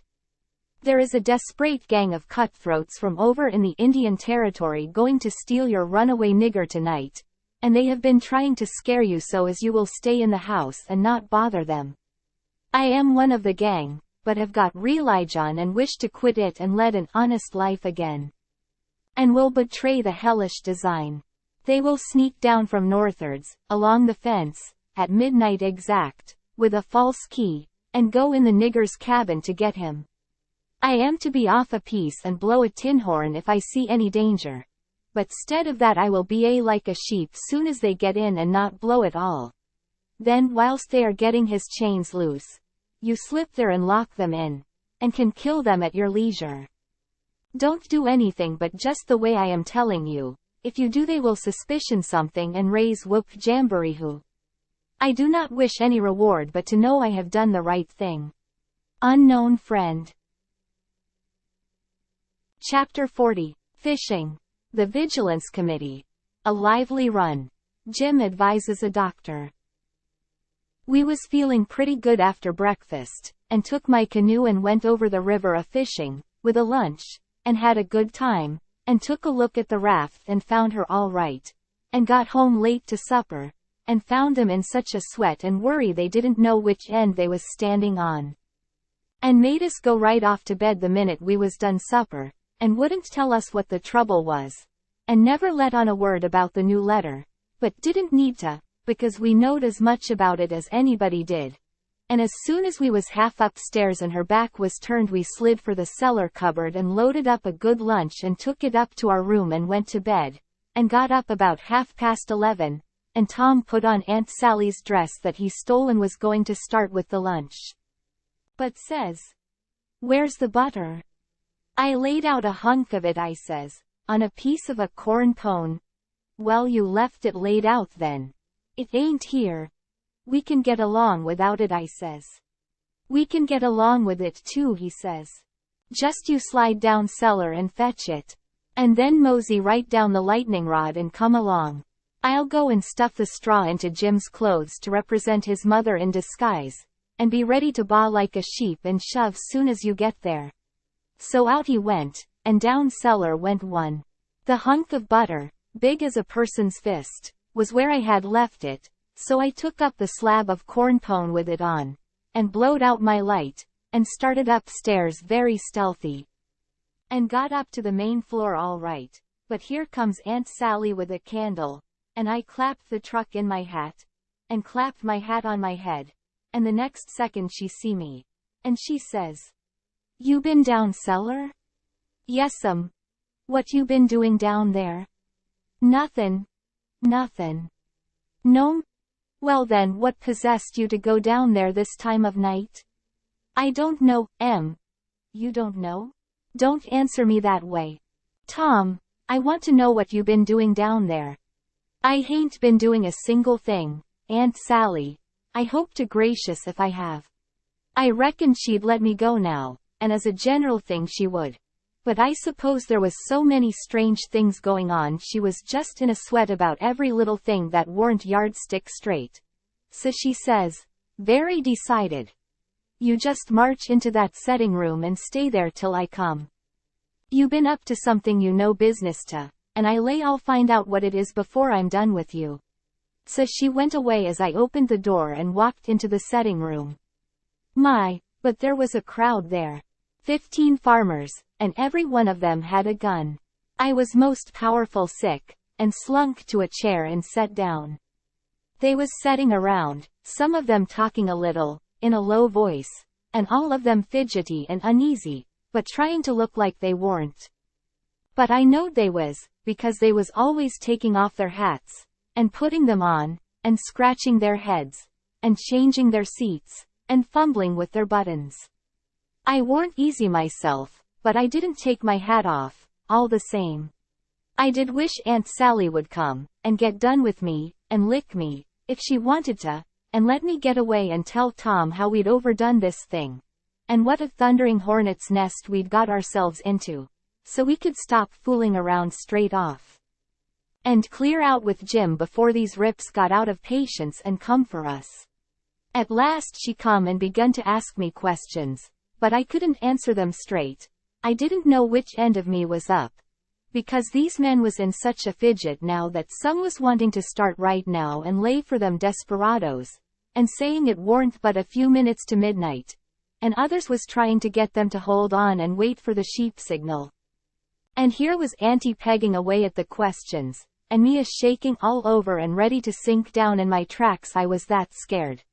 There is a desperate gang of cutthroats from over in the Indian Territory going to steal your runaway nigger tonight, and they have been trying to scare you so as you will stay in the house and not bother them. I am one of the gang, but have got religion and wish to quit it and lead an honest life again. And will betray the hellish design. They will sneak down from northwards, along the fence, at midnight exact, with a false key, and go in the nigger's cabin to get him. I am to be off a piece and blow a tin horn if I see any danger. But stead of that I will be like a sheep soon as they get in and not blow at all. Then whilst they are getting his chains loose, you slip there and lock them in, and can kill them at your leisure. Don't do anything but just the way I am telling you. If you do they will suspicion something and raise whoop jamboree-hoo. I do not wish any reward but to know I have done the right thing. Unknown friend." Chapter 40. Fishing. The Vigilance Committee. A lively run. Jim advises a doctor. We was feeling pretty good after breakfast, and took my canoe and went over the river a-fishing, with a lunch, and had a good time, and took a look at the raft and found her all right, and got home late to supper, and found them in such a sweat and worry they didn't know which end they was standing on. And made us go right off to bed the minute we was done supper, and wouldn't tell us what the trouble was, and never let on a word about the new letter, but didn't need to, because we knowed as much about it as anybody did. And as soon as we was half upstairs and her back was turned we slid for the cellar cupboard and loaded up a good lunch and took it up to our room and went to bed, and got up about 11:30, and Tom put on Aunt Sally's dress that he stole and was going to start with the lunch. But says, "Where's the butter?" I laid out a hunk of it, I says, on a piece of a corn pone. "Well, you left it laid out then. It ain't here. We can get along without it," I says. "We can get along with it too," he says. "Just you slide down cellar and fetch it. And then mosey right down the lightning rod and come along. I'll go and stuff the straw into Jim's clothes to represent his mother in disguise, and be ready to baa like a sheep and shove soon as you get there." So out he went, and down cellar went one. The hunk of butter, big as a person's fist, was where I had left it, so I took up the slab of corn pone with it on, and blowed out my light, and started upstairs very stealthy. And got up to the main floor all right. But here comes Aunt Sally with a candle, and I clapped the truck in my hat, and clapped my hat on my head, and the next second she see me, and she says, "You been down cellar?" "Yes'm." "What you been doing down there?" "Nothin'." "Nothin'." "No'm." "Well then, what possessed you to go down there this time of night?" "I don't know, Em." "You don't know? Don't answer me that way. Tom, I want to know what you been doing down there." "I hain't been doing a single thing, Aunt Sally. I hope to gracious if I have." I reckoned she'd let me go now, and as a general thing she would. But I suppose there was so many strange things going on she was just in a sweat about every little thing that warn't yardstick straight. So she says, very decided, "You just march into that setting room and stay there till I come. You been up to something you no business to, and I lay I'll find out what it is before I'm done with you." So she went away as I opened the door and walked into the setting room. My, but there was a crowd there. 15 farmers, and every one of them had a gun. I was most powerful sick, and slunk to a chair and sat down. They was setting around, some of them talking a little, in a low voice, and all of them fidgety and uneasy, but trying to look like they weren't. But I knowed they was, because they was always taking off their hats, and putting them on, and scratching their heads, and changing their seats, and fumbling with their buttons. I warn't easy myself, but I didn't take my hat off, all the same. I did wish Aunt Sally would come, and get done with me, and lick me, if she wanted to, and let me get away and tell Tom how we'd overdone this thing, and what a thundering hornet's nest we'd got ourselves into, so we could stop fooling around straight off. And clear out with Jim before these rips got out of patience and come for us. At last she come and begun to ask me questions, but I couldn't answer them straight. I didn't know which end of me was up. Because these men was in such a fidget now that some was wanting to start right now and lay for them desperados, and saying it warn't but a few minutes to midnight, and others was trying to get them to hold on and wait for the sheep signal. And here was Auntie pegging away at the questions, and me a-shaking all over and ready to sink down in my tracks. I was that scared.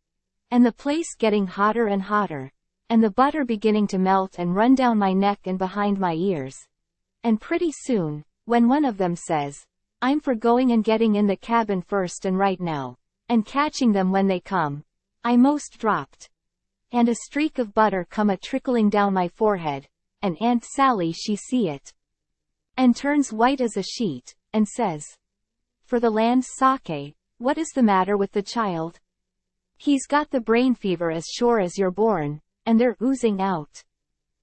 And the place getting hotter and hotter, and the butter beginning to melt and run down my neck and behind my ears. And pretty soon, when one of them says, "I'm for going and getting in the cabin first and right now, and catching them when they come," I most dropped. And a streak of butter come a-trickling down my forehead, and Aunt Sally she see it, and turns white as a sheet, and says, "For the land's sake, what is the matter with the child? He's got the brain fever as sure as you're born, and they're oozing out."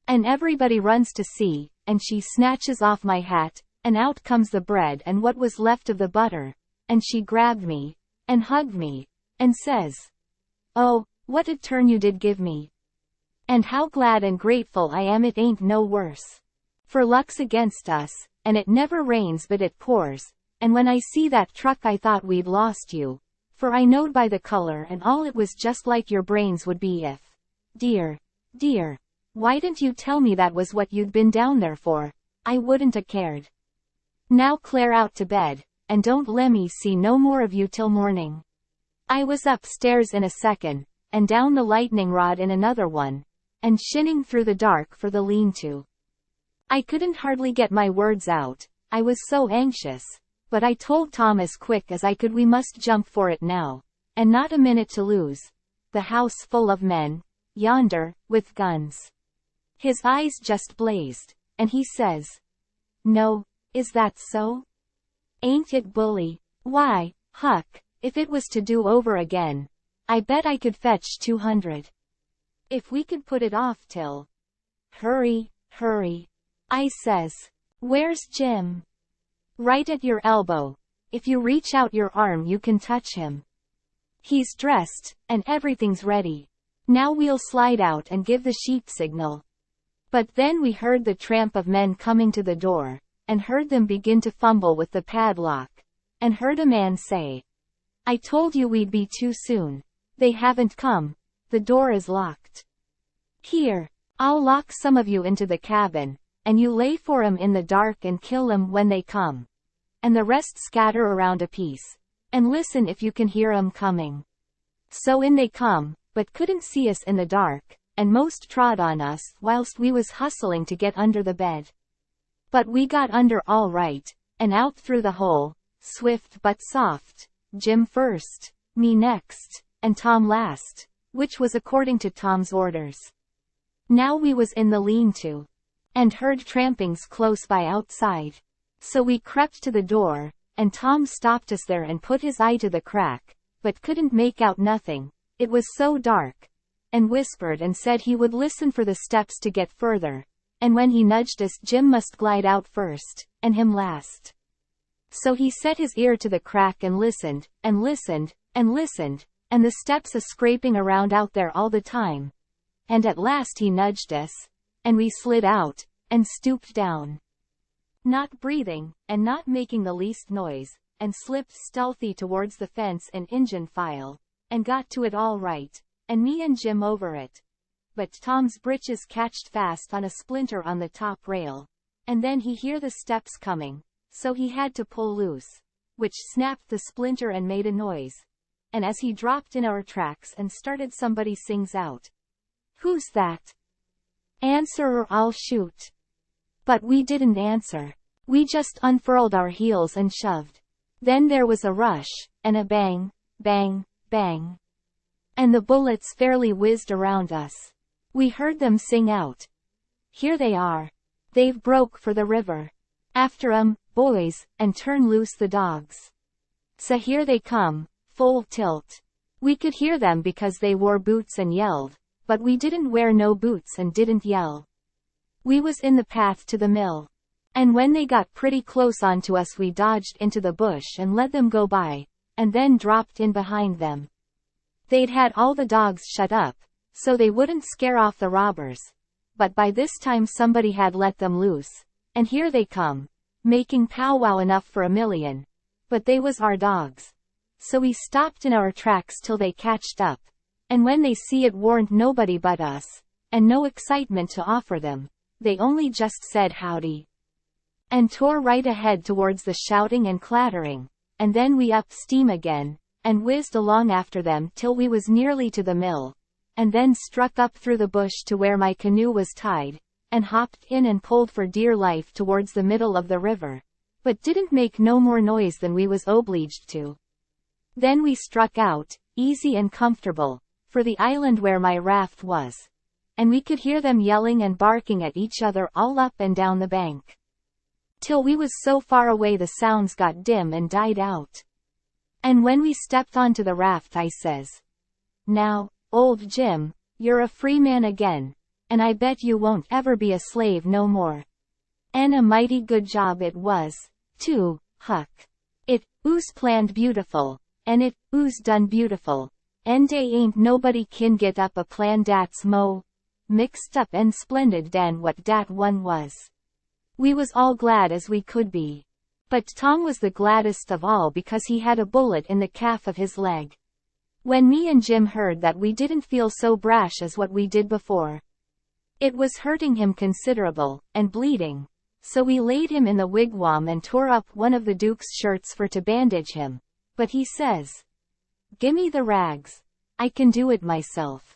And everybody runs to see, and she snatches off my hat, and out comes the bread and what was left of the butter, and she grabbed me, and hugged me, and says, "Oh, what a turn you did give me. And how glad and grateful I am it ain't no worse. For luck's against us, and it never rains but it pours, and when I see that truck I thought we'd lost you, for I knowed by the color and all it was just like your brains would be if. Dear, dear, why didn't you tell me that was what you'd been down there for? I wouldn't a cared. Now clear out to bed, and don't lemme see no more of you till morning." I was upstairs in a second, and down the lightning rod in another one, and shinning through the dark for the lean-to. I couldn't hardly get my words out, I was so anxious, but I told Tom as quick as I could we must jump for it now, and not a minute to lose. The house full of men, yonder, with guns. His eyes just blazed, and he says, "No, is that so? Ain't it bully? Why, Huck, if it was to do over again, I bet I could fetch 200. If we could put it off till—" "Hurry, hurry," I says. "Where's Jim?" "Right at your elbow. If you reach out your arm you can touch him. He's dressed, and everything's ready. Now we'll slide out and give the sheep signal." But then we heard the tramp of men coming to the door, and heard them begin to fumble with the padlock, and heard a man say, "I told you we'd be too soon. They haven't come. The door is locked." Here, I'll lock some of you into the cabin, and you lay for 'em in the dark and kill 'em when they come. And the rest scatter around a piece, and listen if you can hear 'em coming. So in they come, but couldn't see us in the dark, and most trod on us whilst we was hustling to get under the bed. But we got under all right, and out through the hole, swift but soft, Jim first, me next, and Tom last, which was according to Tom's orders. Now we was in the lean-to, and heard trampings close by outside. So we crept to the door, and Tom stopped us there and put his eye to the crack, but couldn't make out nothing, it was so dark, and whispered and said he would listen for the steps to get further, and when he nudged us Jim must glide out first, and him last. So he set his ear to the crack and listened, and listened, and listened, and the steps a-scraping around out there all the time. And at last he nudged us, and we slid out, and stooped down. Not breathing, and not making the least noise, and slipped stealthy towards the fence and engine file, and got to it all right, and me and Jim over it. But Tom's britches catched fast on a splinter on the top rail, and then he hear the steps coming, so he had to pull loose, which snapped the splinter and made a noise. And as he dropped in our tracks and started, somebody sings out, "Who's that? Answer or I'll shoot." But we didn't answer. We just unfurled our heels and shoved. Then there was a rush, and a bang, bang, bang. And the bullets fairly whizzed around us. We heard them sing out, "Here they are. They've broke for the river. After 'em, boys, and turn loose the dogs. So here they come, full tilt." We could hear them because they wore boots and yelled, but we didn't wear no boots and didn't yell. We was in the path to the mill. And when they got pretty close on to us we dodged into the bush and let them go by, and then dropped in behind them. They'd had all the dogs shut up, so they wouldn't scare off the robbers. But by this time somebody had let them loose, and here they come, making powwow enough for a million. But they was our dogs. So we stopped in our tracks till they catched up, and when they see it warn't nobody but us, and no excitement to offer them, they only just said howdy, and tore right ahead towards the shouting and clattering, and then we up steam again, and whizzed along after them till we was nearly to the mill, and then struck up through the bush to where my canoe was tied, and hopped in and pulled for dear life towards the middle of the river, but didn't make no more noise than we was obliged to. Then we struck out, easy and comfortable, for the island where my raft was, and we could hear them yelling and barking at each other all up and down the bank. Till we was so far away the sounds got dim and died out. And when we stepped onto the raft I says, "Now, old Jim, you're a free man again, and I bet you won't ever be a slave no more. And a mighty good job it was, too, Huck. It, oo's planned beautiful, and it, oo's done beautiful, and dey ain't nobody kin get up a plan dat's mo mixed up and splendid dan what dat one was." We was all glad as we could be. But Tom was the gladdest of all because he had a bullet in the calf of his leg. When me and Jim heard that we didn't feel so brash as what we did before. It was hurting him considerable, and bleeding. So we laid him in the wigwam and tore up one of the Duke's shirts for to bandage him. But he says, "Gimme the rags. I can do it myself.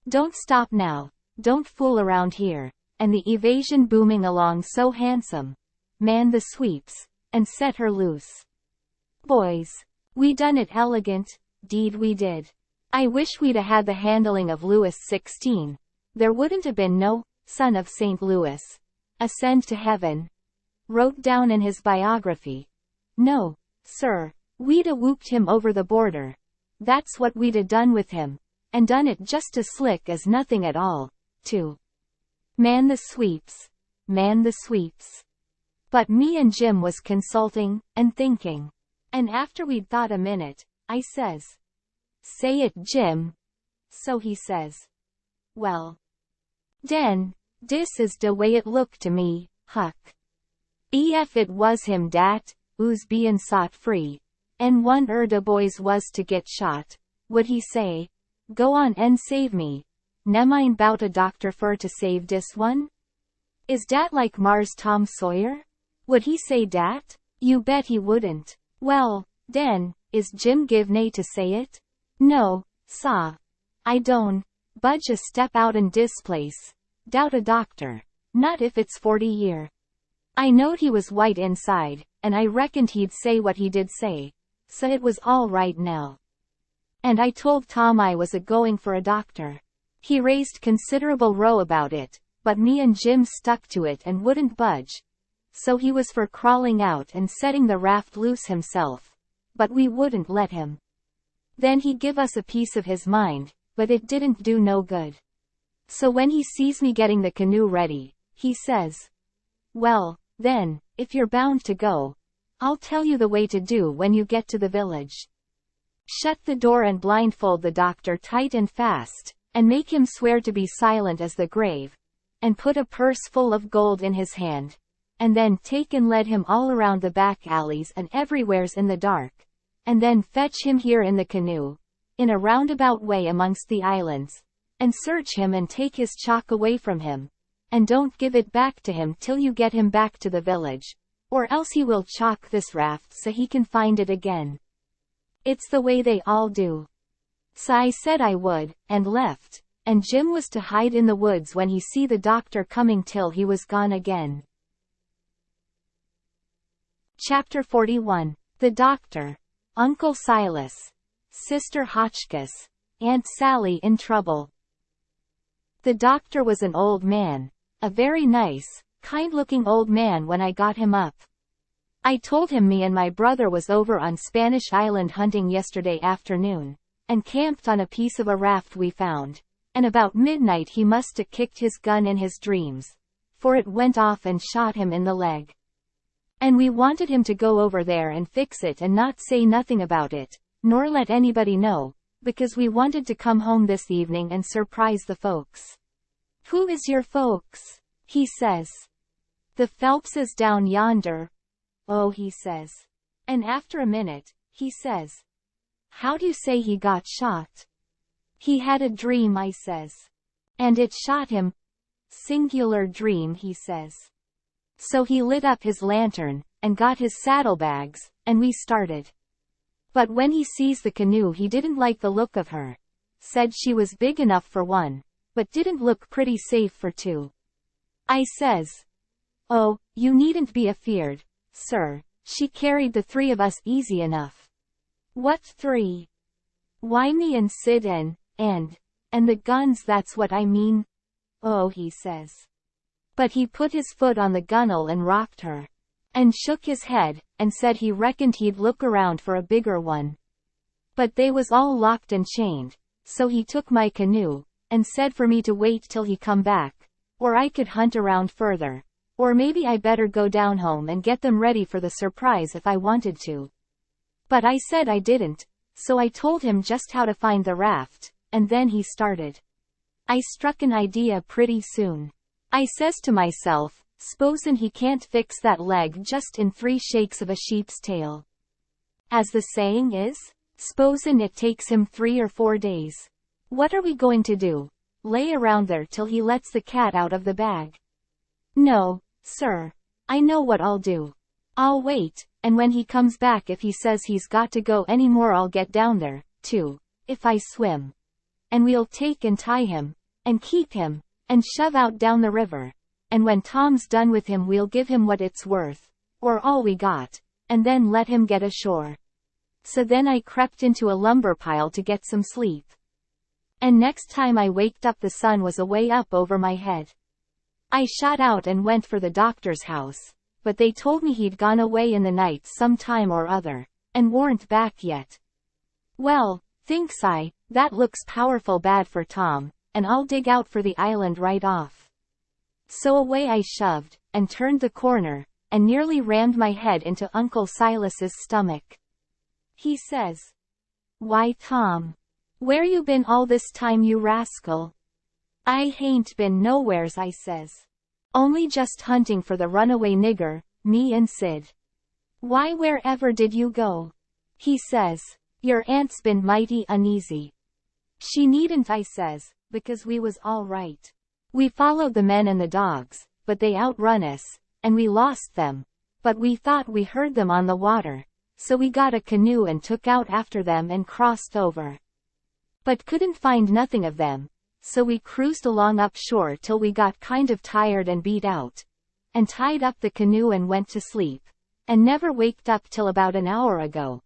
Don't stop now. Don't fool around here." And the evasion booming along so handsome. Man the sweeps, and set her loose. Boys, we done it elegant, deed we did. I wish we'd a had the handling of Louis 16. There wouldn't have been no son of St. Louis. Ascend to heaven. Wrote down in his biography. No, sir, we'd a whooped him over the border. That's what we'd a done with him, and done it just as slick as nothing at all, too. Man the sweeps. Man the sweeps. But me and Jim was consulting, and thinking. And after we'd thought a minute, I says, "Say it, Jim." So he says, "Well, den, dis is de way it look to me, Huck. Ef it was him dat, oo's bein' sot free, and one de boys was to get shot, would he say, 'Go on and save me'? "Nemine bout a doctor fur to save dis one? Is dat like Mars Tom Sawyer? Would he say dat? You bet he wouldn't." "Well, den, is Jim give nay to say it?" "No, saw. I don't budge a step outen dis place. Doubt a doctor. Not if it's 40 year." I knowed he was white inside, and I reckoned he'd say what he did say. So it was all right now. And I told Tom I was a-going for a doctor. He raised considerable row about it, but me and Jim stuck to it and wouldn't budge. So he was for crawling out and setting the raft loose himself. But we wouldn't let him. Then he give us a piece of his mind, but it didn't do no good. So when he sees me getting the canoe ready, he says, "Well, then, if you're bound to go, I'll tell you the way to do when you get to the village. Shut the door and blindfold the doctor tight and fast, and make him swear to be silent as the grave, and put a purse full of gold in his hand, and then take and lead him all around the back alleys and everywheres in the dark, and then fetch him here in the canoe, in a roundabout way amongst the islands, and search him and take his chalk away from him, and don't give it back to him till you get him back to the village, or else he will chalk this raft so he can find it again. It's the way they all do." So I said I would, and left, and Jim was to hide in the woods when he see the doctor coming till he was gone again. Chapter 41. The Doctor. Uncle Silas. Sister Hotchkiss. Aunt Sally in trouble. The doctor was an old man. A very nice, kind-looking old man when I got him up. I told him me and my brother was over on Spanish Island hunting yesterday afternoon, and camped on a piece of a raft we found, and about midnight he must-a kicked his gun in his dreams, for it went off and shot him in the leg. And we wanted him to go over there and fix it and not say nothing about it, nor let anybody know, because we wanted to come home this evening and surprise the folks. "Who is your folks?" he says. "The Phelpses down yonder." "Oh," he says. And after a minute, he says, "How'd you say he got shot?" "He had a dream," I says. "And it shot him." "Singular dream," he says. So he lit up his lantern, and got his saddlebags, and we started. But when he sees the canoe he didn't like the look of her. Said she was big enough for one, but didn't look pretty safe for two. I says, "Oh, you needn't be afeared, sir, she carried the three of us easy enough." "What three?" "Why me and Sid and the guns, that's what I mean." "Oh," he says. But he put his foot on the gunwale and rocked her, and shook his head, and said he reckoned he'd look around for a bigger one. But they was all locked and chained, so he took my canoe, and said for me to wait till he come back, or I could hunt around further, or maybe I better go down home and get them ready for the surprise if I wanted to. But I said I didn't, so I told him just how to find the raft, and then he started. I struck an idea pretty soon. I says to myself, "S'posen he can't fix that leg just in 3 shakes of a sheep's tail. As the saying is, s'posen it takes him 3 or 4 days. What are we going to do? Lay around there till he lets the cat out of the bag? No, sir. I know what I'll do. I'll wait, and when he comes back if he says he's got to go any more I'll get down there, too, if I swim. And we'll take and tie him, and keep him, and shove out down the river, and when Tom's done with him we'll give him what it's worth, or all we got, and then let him get ashore." So then I crept into a lumber pile to get some sleep. And next time I waked up the sun was away up over my head. I shot out and went for the doctor's house, but they told me he'd gone away in the night some time or other, and warn't back yet. Well, thinks I, that looks powerful bad for Tom, and I'll dig out for the island right off. So away I shoved, and turned the corner, and nearly rammed my head into Uncle Silas's stomach. He says, "Why, Tom, where you been all this time, you rascal?" "I hain't been nowheres," I says. "Only just hunting for the runaway nigger, me and Sid." "Why, wherever did you go?" He says, "Your aunt's been mighty uneasy." "She needn't," I says. because we was all right. We followed the men and the dogs, but they outrun us, and we lost them. But we thought we heard them on the water, so we got a canoe and took out after them and crossed over. But couldn't find nothing of them, so we cruised along up shore till we got kind of tired and beat out, and tied up the canoe and went to sleep, and never waked up till about an hour ago.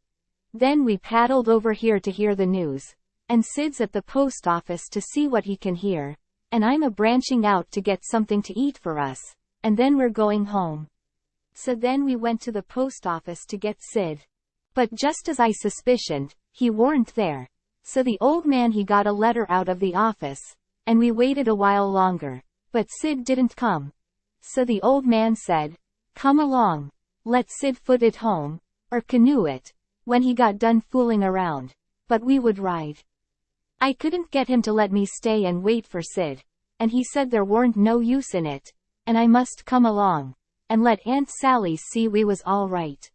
Then we paddled over here to hear the news, and Sid's at the post office to see what he can hear, and I'm a branching out to get something to eat for us, and then we're going home. So then we went to the post office to get Sid. But just as I suspicioned, he weren't there. So the old man he got a letter out of the office, and we waited a while longer, but Sid didn't come. So the old man said, "Come along, let Sid foot it home, or canoe it," when he got done fooling around, but we would ride. I couldn't get him to let me stay and wait for Sid, and he said there weren't no use in it, and I must come along, and let Aunt Sally see we was all right.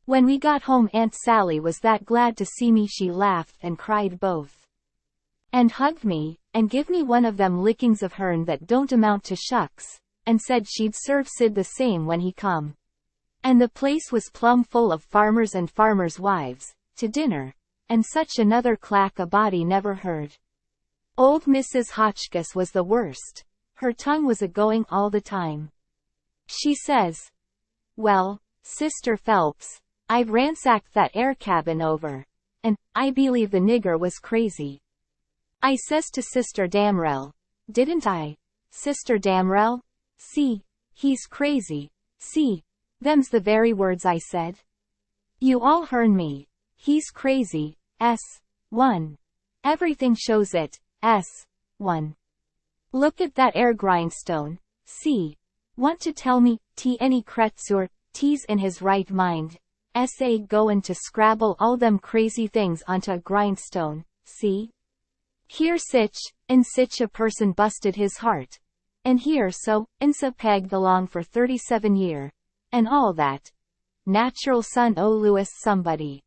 When we got home Aunt Sally was that glad to see me she laughed and cried both. And hugged me, and give me one of them lickings of hern that don't amount to shucks, and said she'd serve Sid the same when he come. And the place was plumb full of farmers and farmers' wives, to dinner, and such another clack a body never heard. Old Mrs. Hotchkiss was the worst. Her tongue was a-going all the time. She says, "Well, Sister Phelps, I've ransacked that air cabin over, and I believe the nigger was crazy." I says to Sister Damrell, "Didn't I, Sister Damrell? See, he's crazy, see, them's the very words I said." "You all hearn me, he's crazy, S1. Everything shows it, S1. Look at that air grindstone, see. Want to tell me, any kretzur, T's in his right mind, S.A. goin' to scrabble all them crazy things onto a grindstone, see? Here sich, and sich a person busted his heart. And here so, and pegged along for 37 year. And all that. Natural son o' Louis somebody.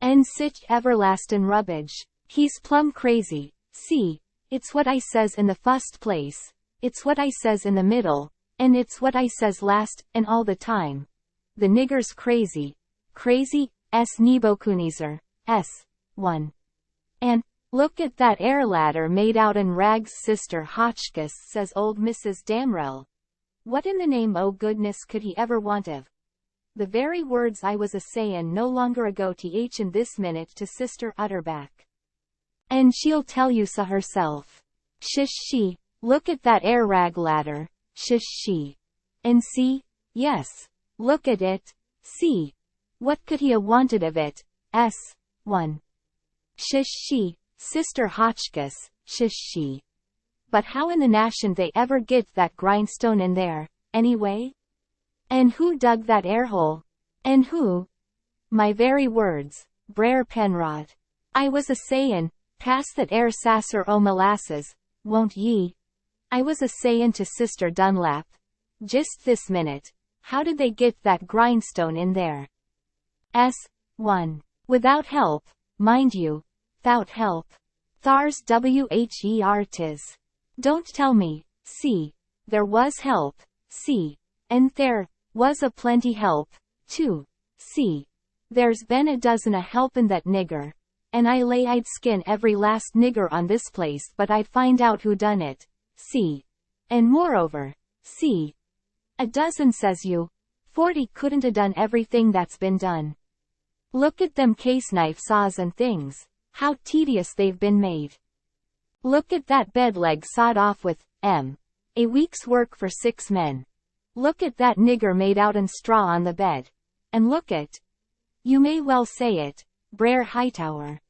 And sich everlastin' rubbage. He's plumb crazy, see, it's what I says in the fust place, it's what I says in the middle, and it's what I says last, and all the time. The nigger's crazy. Crazy, Nebokunizer, S1. And, look at that air ladder made out'n rags Sister Hotchkiss, says old Mrs. Damrell. What in the name o' goodness could he ever want of? The very words I was a-sayin' no longer ago th in this minute to Sister Utterback. And she'll tell you so herself. Shish she, look at that air rag ladder, shish she. And see, yes, look at it, see. What could he a wanted of it, S1. Shish she, Sister Hotchkiss, shish she. But how in the nation they ever get that grindstone in there, anyway? And who dug that air hole? And who? My very words, Brer Penrod. I was a-sayin', pass that air sasser o' molasses, won't ye? I was a-sayin' to Sister Dunlap. Just this minute, how did they get that grindstone in there? S1. Without help, mind you, 'thout help. Thar's wher 'tis. Don't tell me, see, there was help, see, and there was a plenty help, too, see. There's been a dozen a helpin' that nigger, and I lay I'd skin every last nigger on this place but I'd find out who done it, see. And moreover, see. A dozen says you, 40 couldn't a done everything that's been done. Look at them case knife saws and things, how tedious they've been made. Look at that bed leg sawed off with, a week's work for 6 men. Look at that nigger made out'n straw on the bed. And look at, you may well say it, Brer Hightower.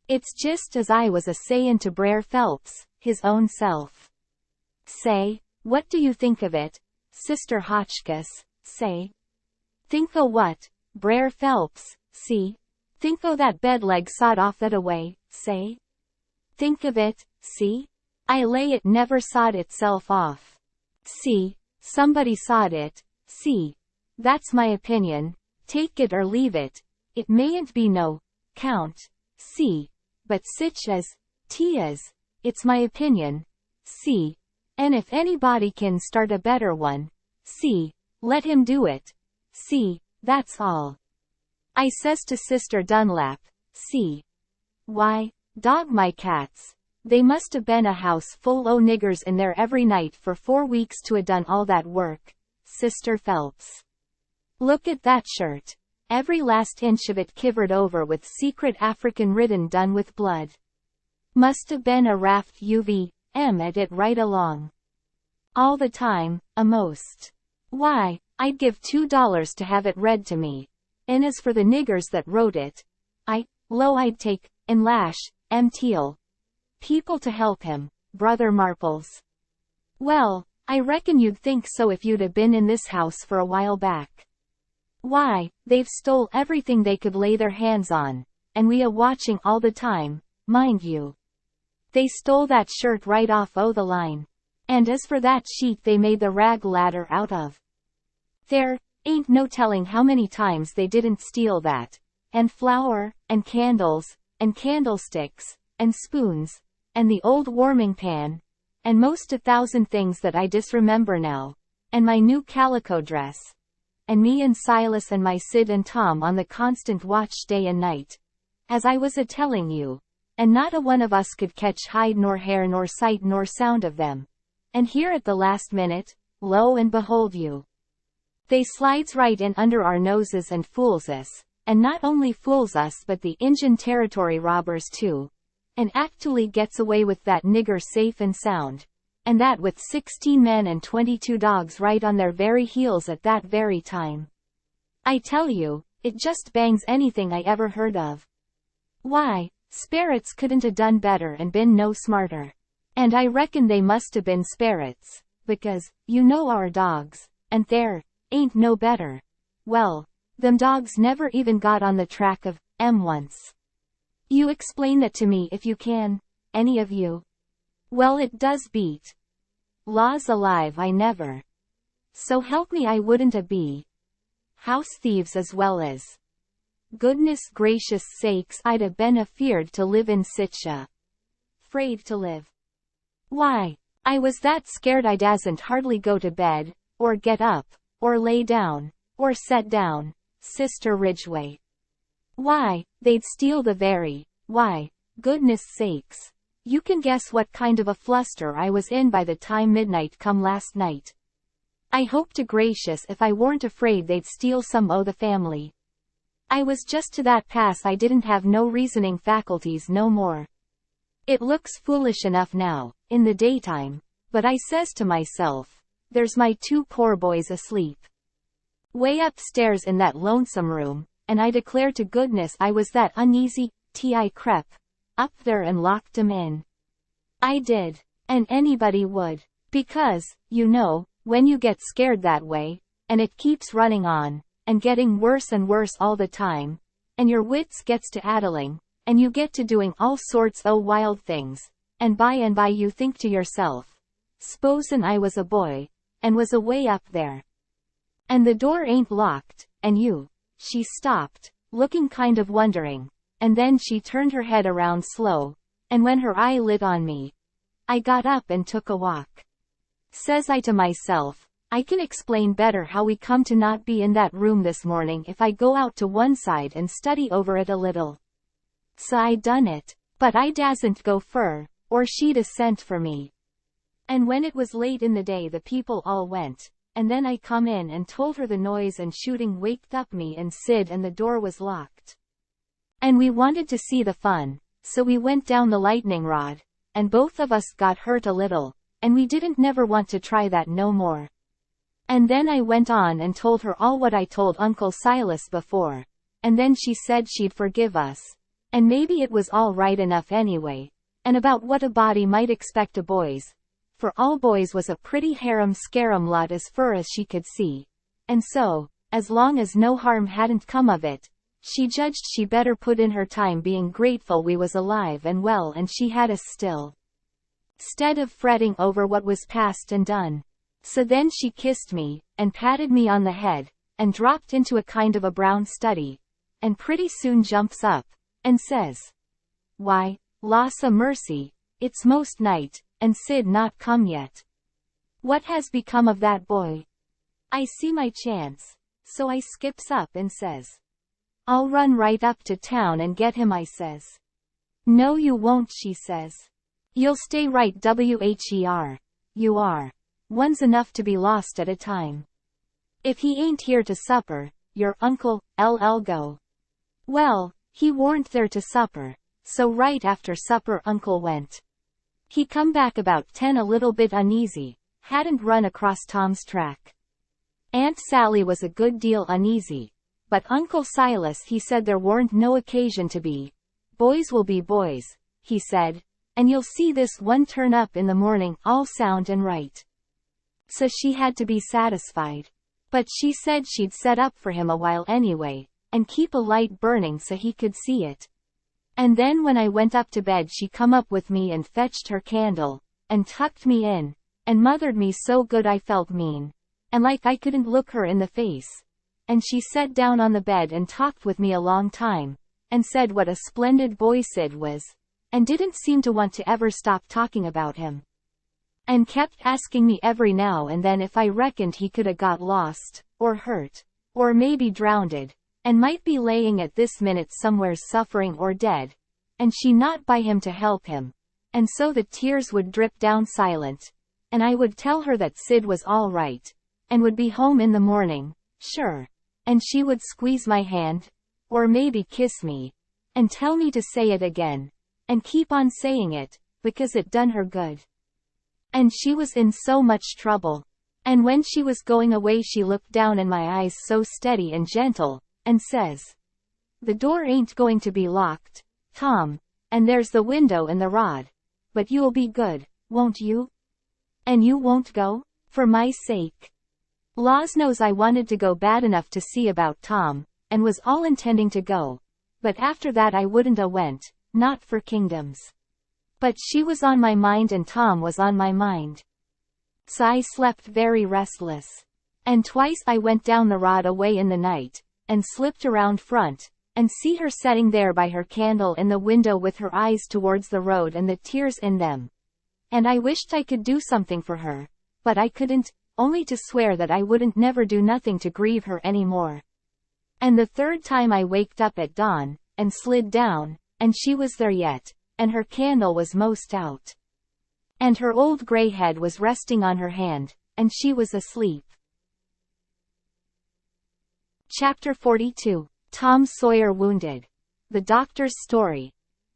It's just as I was a-sayin' to Brer Phelps, his own self. Say, what do you think of it, Sister Hotchkiss, say? Think o' what, Brer Phelps, see? Think o' that bed leg sawed off that away, say? Think of it, see? I lay it never sawed itself off. See, somebody sawed it, see? That's my opinion, take it or leave it, it mayn't be no count, see? But sich as 'tis, It's my opinion. See? And if anybody can start a better one, see? Let him do it. See? That's all. I says to Sister Dunlap, see? Why, dog my cats. They must have been a house full o' niggers in there every night for 4 weeks to a done all that work, Sister Phelps. Look at that shirt. Every last inch of it kivered over with secret African written done with blood. Must have been a raft UV/M at it right along. All the time, a'most. Why, I'd give $2 to have it read to me. And as for the niggers that wrote it, I'd take, and lash, Teal. People to help him, Brother Marples. Well, I reckon you'd think so if you'd have been in this house for a while back. Why, they've stole everything they could lay their hands on, and we a watching all the time, mind you. They stole that shirt right off o' the line. And as for that sheet they made the rag ladder out of. There ain't no telling how many times they didn't steal that. And flour, and candles, and candlesticks, and spoons, and the old warming pan, and most 1,000 things that I disremember now, and my new calico dress, and me and Silas and my Sid and Tom on the constant watch day and night, as I was a-telling you, and not a one of us could catch hide nor hair nor sight nor sound of them. And here at the last minute, lo and behold you. They slides right in under our noses and fools us, and not only fools us but the Injun Territory robbers too, and actually gets away with that nigger safe and sound, and that with 16 men and 22 dogs right on their very heels at that very time. I tell you, it just bangs anything I ever heard of. Why, sperrits couldn't a done better and been no smarter. And I reckon they must have been sperrits, because, you know our dogs, and there ain't no better. Well, them dogs never even got on the track of once. You explain that to me if you can, any of you. Well, it does beat. Laws alive, I never. So help me, I wouldn't a be house thieves as well as. Goodness gracious sakes, I'd a been afeared to live in sitcha. Fraid to live. Why, I was that scared I dasn't hardly go to bed, or get up, or lay down, or set down, Sister Ridgway. Why, they'd steal the why, goodness sakes. You can guess what kind of a fluster I was in by the time midnight come last night. I hope to gracious if I weren't afraid they'd steal some o' the family. I was just to that pass I didn't have no reasoning faculties no more. It looks foolish enough now, in the daytime, but I says to myself, there's my 2 poor boys asleep way upstairs in that lonesome room, and I declare to goodness I was that uneasy, I crept up there and locked 'em in. I did. And anybody would. Because, you know, when you get scared that way, and it keeps running on, and getting worse and worse all the time, and your wits gets to addling, and you get to doing all sorts o' wild things, and by you think to yourself, s'posen I was a boy, and was away up there. And the door ain't locked, and she stopped, looking kind of wondering, and then she turned her head around slow, and when her eye lit on me, I got up and took a walk. Says I to myself, I can explain better how we come to not be in that room this morning if I go out to one side and study over it a little. So I done it, but I dasn't go fur, or she'd a sent for me. And when it was late in the day the people all went, and then I come in and told her the noise and shooting waked up me and Sid and the door was locked. And we wanted to see the fun, so we went down the lightning rod, and both of us got hurt a little, and we didn't never want to try that no more. And then I went on and told her all what I told Uncle Silas before, and then she said she'd forgive us, and maybe it was all right enough anyway, and about what a body might expect o' boys, for all boys was a pretty harum-scarum lot as fur as she could see, and so, as long as no harm hadn't come of it, she judged she better put in her time being grateful we was alive and well and she had us still, 'stead of fretting over what was past and done. So then she kissed me, and patted me on the head, and dropped into a kind of a brown study, and pretty soon jumps up, and says, "Why, laws a mercy, It's most night, and Sid not come yet. What has become of that boy? I see my chance, so I skips up and says, I'll run right up to town and get him, I says. No you won't, she says. You'll stay right where you are. One's enough to be lost at a time. If he ain't here to supper, your uncle, LL go. Well, he warn't there to supper, so right after supper uncle went. He come back about 10 a little bit uneasy, hadn't run across Tom's track. Aunt Sally was a good deal uneasy, but Uncle Silas he said there warn't no occasion to be. Boys will be boys, he said, and you'll see this one turn up in the morning all sound and right. So she had to be satisfied. But she said she'd set up for him a while anyway, and keep a light burning so he could see it. And then when I went up to bed she come up with me and fetched her candle, and tucked me in, and mothered me so good I felt mean, and like I couldn't look her in the face. And she sat down on the bed and talked with me a long time, and said what a splendid boy Sid was, and didn't seem to want to ever stop talking about him. And kept asking me every now and then if I reckoned he coulda got lost, or hurt, or maybe drowned, and might be laying at this minute somewheres suffering or dead, and she not by him to help him. And so the tears would drip down silent, and I would tell her that Sid was all right, and would be home in the morning, sure, and she would squeeze my hand, or maybe kiss me, and tell me to say it again, and keep on saying it, because it done her good. And she was in so much trouble. And when she was going away she looked down in my eyes so steady and gentle, and says, The door ain't going to be locked, Tom, and there's the window and the rod. But you'll be good, won't you? And you won't go? For my sake. Laws knows I wanted to go bad enough to see about Tom, and was all intending to go. But after that I wouldn't a went, not for kingdoms. But she was on my mind and Tom was on my mind. So I slept very restless. And twice I went down the rod away in the night, and slipped around front, and see her setting there by her candle in the window with her eyes towards the road and the tears in them. And I wished I could do something for her, but I couldn't, only to swear that I wouldn't never do nothing to grieve her any more. And the third time I waked up at dawn, and slid down, and she was there yet, and her candle was most out. And her old gray head was resting on her hand, and she was asleep. Chapter 42. Tom Sawyer wounded. The doctor's story.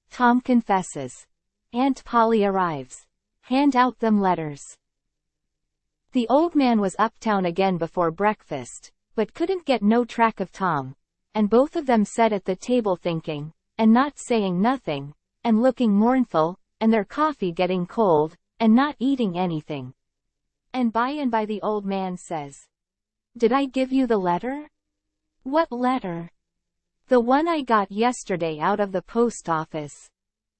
Tom confesses. Aunt Polly arrives. Hand out them letters. The old man was uptown again before breakfast, but couldn't get no track of Tom, and both of them sat at the table thinking, and not saying nothing, and looking mournful, and their coffee getting cold, and not eating anything. And by the old man says, Did I give you the letter? What letter? The one I got yesterday out of the post office.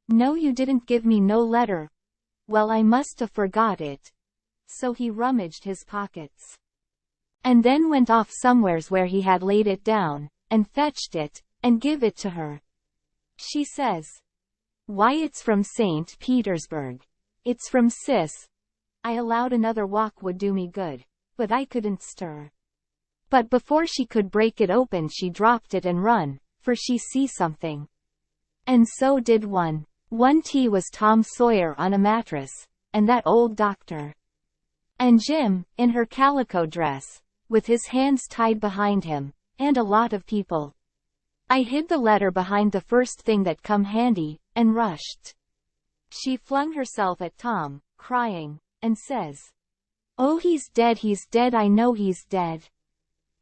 No, you didn't give me no letter. Well, I must have forgot it. So he rummaged his pockets. And then went off somewheres where he had laid it down, and fetched it, and give it to her. She says, Why, it's from St. Petersburg. It's from Sis. I allowed another walk would do me good, but I couldn't stir. But before she could break it open she dropped it and run, for she see something. And so did one. One T was Tom Sawyer on a mattress, and that old doctor. And Jim, in her calico dress, with his hands tied behind him, and a lot of people. I hid the letter behind the first thing that come handy, and rushed. She flung herself at Tom, crying, and says, Oh, he's dead, I know he's dead.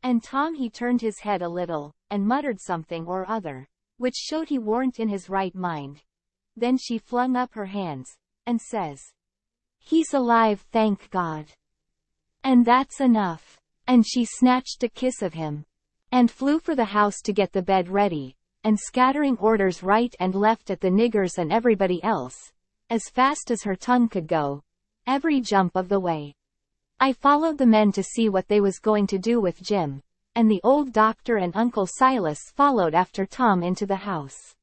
And Tom he turned his head a little, and muttered something or other, which showed he warn't in his right mind. Then she flung up her hands, and says, He's alive, thank God. And that's enough. And she snatched a kiss of him, and flew for the house to get the bed ready, and scattering orders right and left at the niggers and everybody else, as fast as her tongue could go, every jump of the way. I followed the men to see what they was going to do with Jim, and the old doctor and Uncle Silas followed after Tom into the house.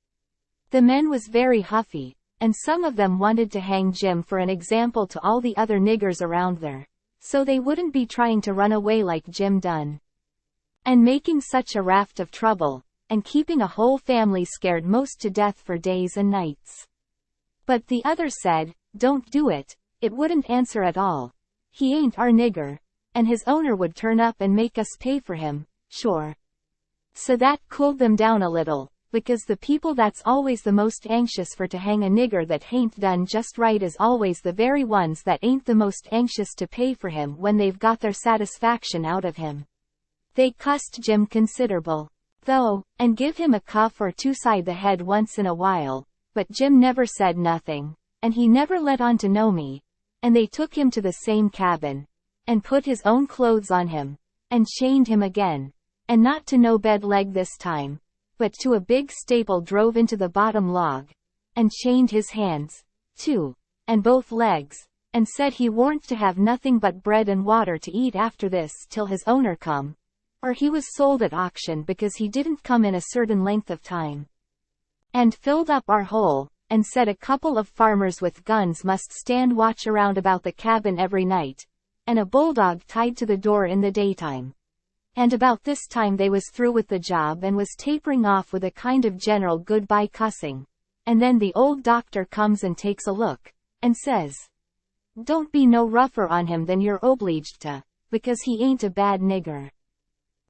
The men was very huffy, and some of them wanted to hang Jim for an example to all the other niggers around there, so they wouldn't be trying to run away like Jim done. And making such a raft of trouble, and keeping a whole family scared most to death for days and nights. But the others said, "Don't do it, it wouldn't answer at all. He ain't our nigger, and his owner would turn up and make us pay for him, sure." So that cooled them down a little, because the people that's always the most anxious for to hang a nigger that hain't done just right is always the very ones that ain't the most anxious to pay for him when they've got their satisfaction out of him. They cussed Jim considerable, though, and give him a cuff or two side the head once in a while, but Jim never said nothing, and he never let on to know me, and they took him to the same cabin, and put his own clothes on him, and chained him again, and not to no bed leg this time, but to a big staple drove into the bottom log, and chained his hands, too, and both legs, and said he warn't to have nothing but bread and water to eat after this till his owner come, or he was sold at auction because he didn't come in a certain length of time. And filled up our hole, and said a couple of farmers with guns must stand watch around about the cabin every night, and a bulldog tied to the door in the daytime. And about this time they was through with the job and was tapering off with a kind of general goodbye cussing, and then the old doctor comes and takes a look, and says, "Don't be no rougher on him than you're obleeged to, because he ain't a bad nigger."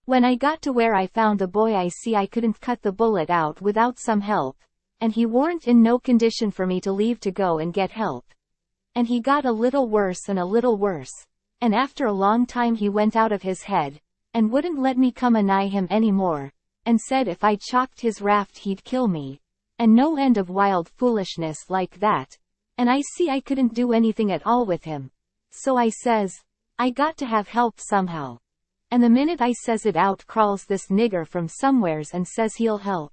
When I got to where I found the boy I see I couldn't cut the bullet out without some help, and he warn't in no condition for me to leave to go and get help. And he got a little worse and a little worse, and after a long time he went out of his head, and wouldn't let me come anigh him any more, and said if I chalked his raft he'd kill me, and no end of wild foolishness like that, and I see I couldn't do anything at all with him. So I says, I got to have help somehow. And the minute I says it out crawls this nigger from somewheres and says he'll help.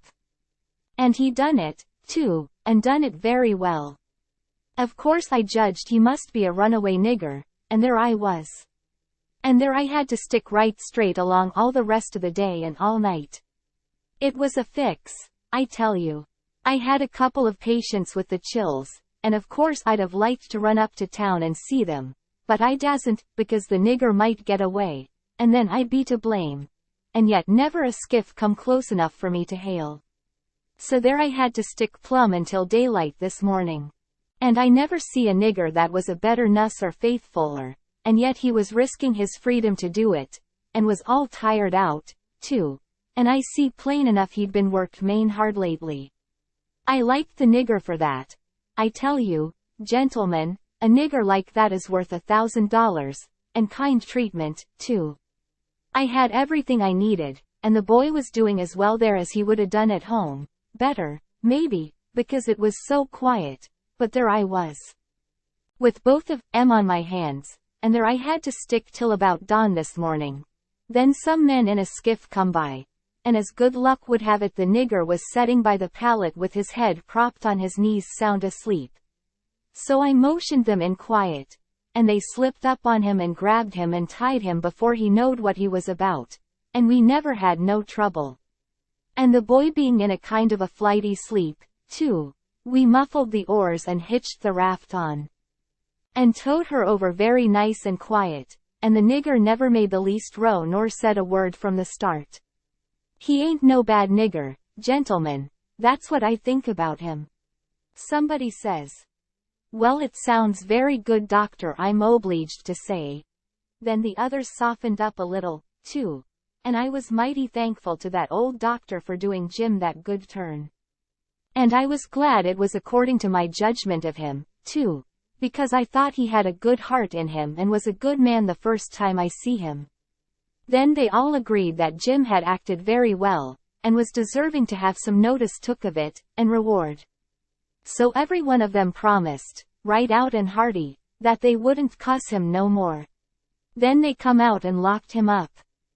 And he done it, too, and done it very well. Of course I judged he must be a runaway nigger, and there I was. And there I had to stick right straight along all the rest of the day and all night. It was a fix, I tell you. I had a couple of patients with the chills, and of course I'd have liked to run up to town and see them, but I dasn't, because the nigger might get away, and then I'd be to blame. And yet never a skiff come close enough for me to hail. So there I had to stick plumb until daylight this morning. And I never see a nigger that was a better nuss or faithfuler, and yet he was risking his freedom to do it, and was all tired out, too, and I see plain enough he'd been worked main hard lately. I liked the nigger for that. I tell you, gentlemen, a nigger like that is worth $1,000, and kind treatment, too. I had everything I needed, and the boy was doing as well there as he would have done at home, better, maybe, because it was so quiet, but there I was, with both of 'em on my hands, and there I had to stick till about dawn this morning. Then some men in a skiff come by, and as good luck would have it the nigger was setting by the pallet with his head propped on his knees sound asleep. So I motioned them in quiet, and they slipped up on him and grabbed him and tied him before he knowed what he was about, and we never had no trouble. And the boy being in a kind of a flighty sleep, too, we muffled the oars and hitched the raft on, and towed her over very nice and quiet, and the nigger never made the least row nor said a word from the start. He ain't no bad nigger, gentlemen, that's what I think about him. Somebody says, "Well, it sounds very good, doctor, I'm obleeged to say." Then the others softened up a little, too, and I was mighty thankful to that old doctor for doing Jim that good turn. And I was glad it was according to my judgment of him, too, because I thought he had a good heart in him and was a good man the first time I see him. Then they all agreed that Jim had acted very well, and was deserving to have some notice took of it, and reward. So every one of them promised, right out and hearty, that they wouldn't cuss him no more. Then they come out and locked him up.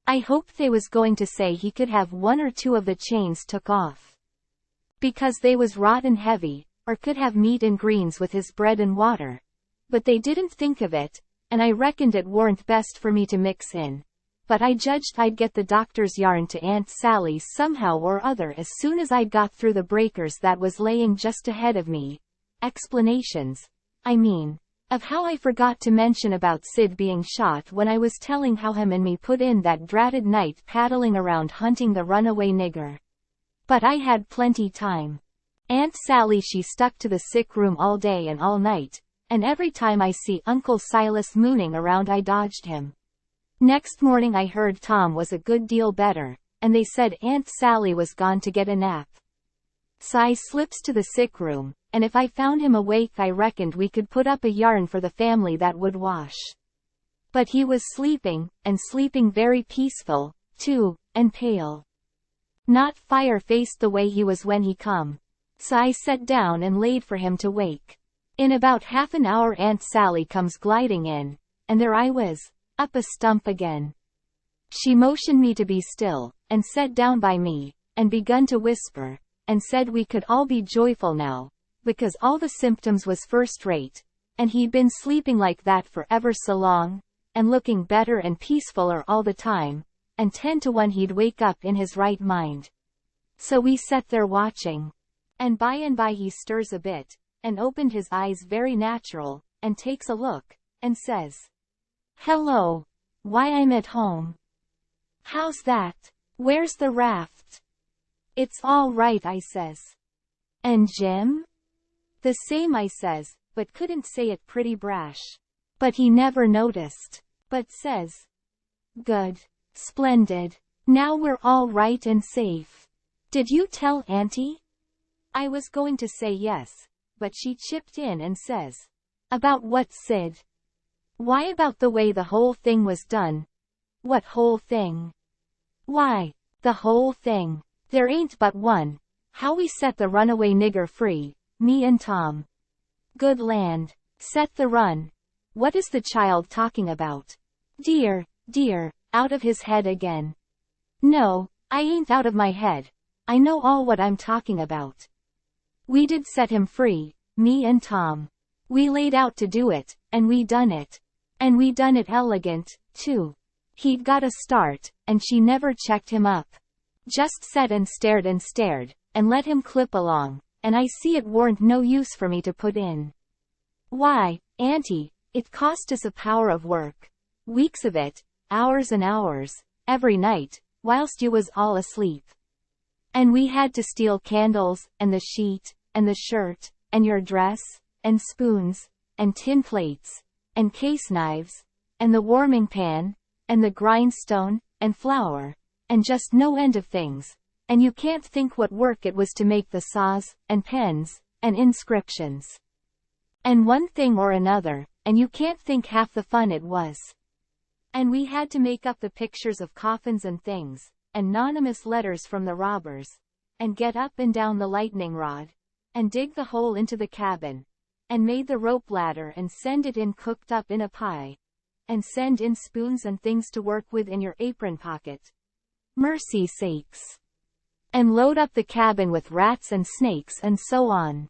I hoped they was going to say he could have one or two of the chains took off, because they was rotten heavy, or could have meat and greens with his bread and water. But they didn't think of it, and I reckoned it warn't best for me to mix in. But I judged I'd get the doctor's yarn to Aunt Sally somehow or other as soon as I'd got through the breakers that was laying just ahead of me, explanations, I mean, of how I forgot to mention about Sid being shot when I was telling how him and me put in that dratted night paddling around hunting the runaway nigger. But I had plenty time. Aunt Sally she stuck to the sick room all day and all night, and every time I see Uncle Silas mooning around I dodged him. Next morning I heard Tom was a good deal better, and they said Aunt Sally was gone to get a nap. Cy slips to the sick room, and if I found him awake I reckoned we could put up a yarn for the family that would wash. But he was sleeping, and sleeping very peaceful, too, and pale. Not fire-faced the way he was when he come. Cy sat down and laid for him to wake. In about half an hour Aunt Sally comes gliding in, and there I was, up a stump again. She motioned me to be still, and sat down by me, and begun to whisper, and said we could all be joyful now, because all the symptoms was first rate, and he'd been sleeping like that for ever so long, and looking better and peacefuler all the time, and 10 to 1 he'd wake up in his right mind. So we sat there watching. And by he stirs a bit, and opened his eyes very natural, and takes a look, and says, "Hello. Why I'm at home. How's that? Where's the raft?" "It's all right," I says. "And Jim?" "The same," I says, but couldn't say it pretty brash. But he never noticed. But says, "Good. Splendid. Now we're all right and safe. Did you tell Auntie?" I was going to say yes, but she chipped in and says, "About what, Sid?" "Why, about the way the whole thing was done." "What whole thing?" "Why, the whole thing. There ain't but one. How we set the runaway nigger free, me and Tom." "Good land. Set the run. What is the child talking about?" Dear, out of his head again." "No, I ain't out of my head. I know all what I'm talking about. We did set him free, me and Tom. We laid out to do it, and we done it. And we done it elegant, too. He'd got a start, and she never checked him up. Just set and stared, and let him clip along, and I see it warn't no use for me to put in. Why, Auntie, it cost us a power of work. Weeks of it, hours and hours, every night, whilst you was all asleep. And we had to steal candles, and the sheet, and the shirt, and your dress, and spoons, and tin plates, and case knives, and the warming pan, and the grindstone, and flour, and just no end of things, and you can't think what work it was to make the saws, and pens, and inscriptions. And one thing or another, and you can't think half the fun it was. And we had to make up the pictures of coffins and things, and anonymous letters from the robbers, and get up and down the lightning rod, and dig the hole into the cabin, and made the rope ladder and send it in cooked up in a pie, and send in spoons and things to work with in your apron pocket. Mercy sakes. And load up the cabin with rats and snakes and so on.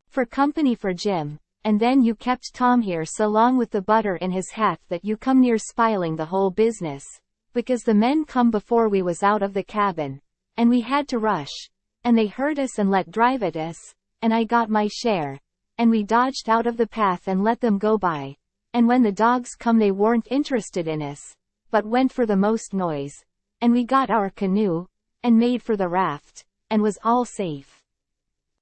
For company for Jim, and then you kept Tom here so long with the butter in his hat that you come near spiling the whole business, because the men come before we was out of the cabin, and we had to rush, and they heard us and let drive at us, and I got my share, and we dodged out of the path and let them go by, and when the dogs come they weren't interested in us, but went for the most noise, and we got our canoe, and made for the raft, and was all safe.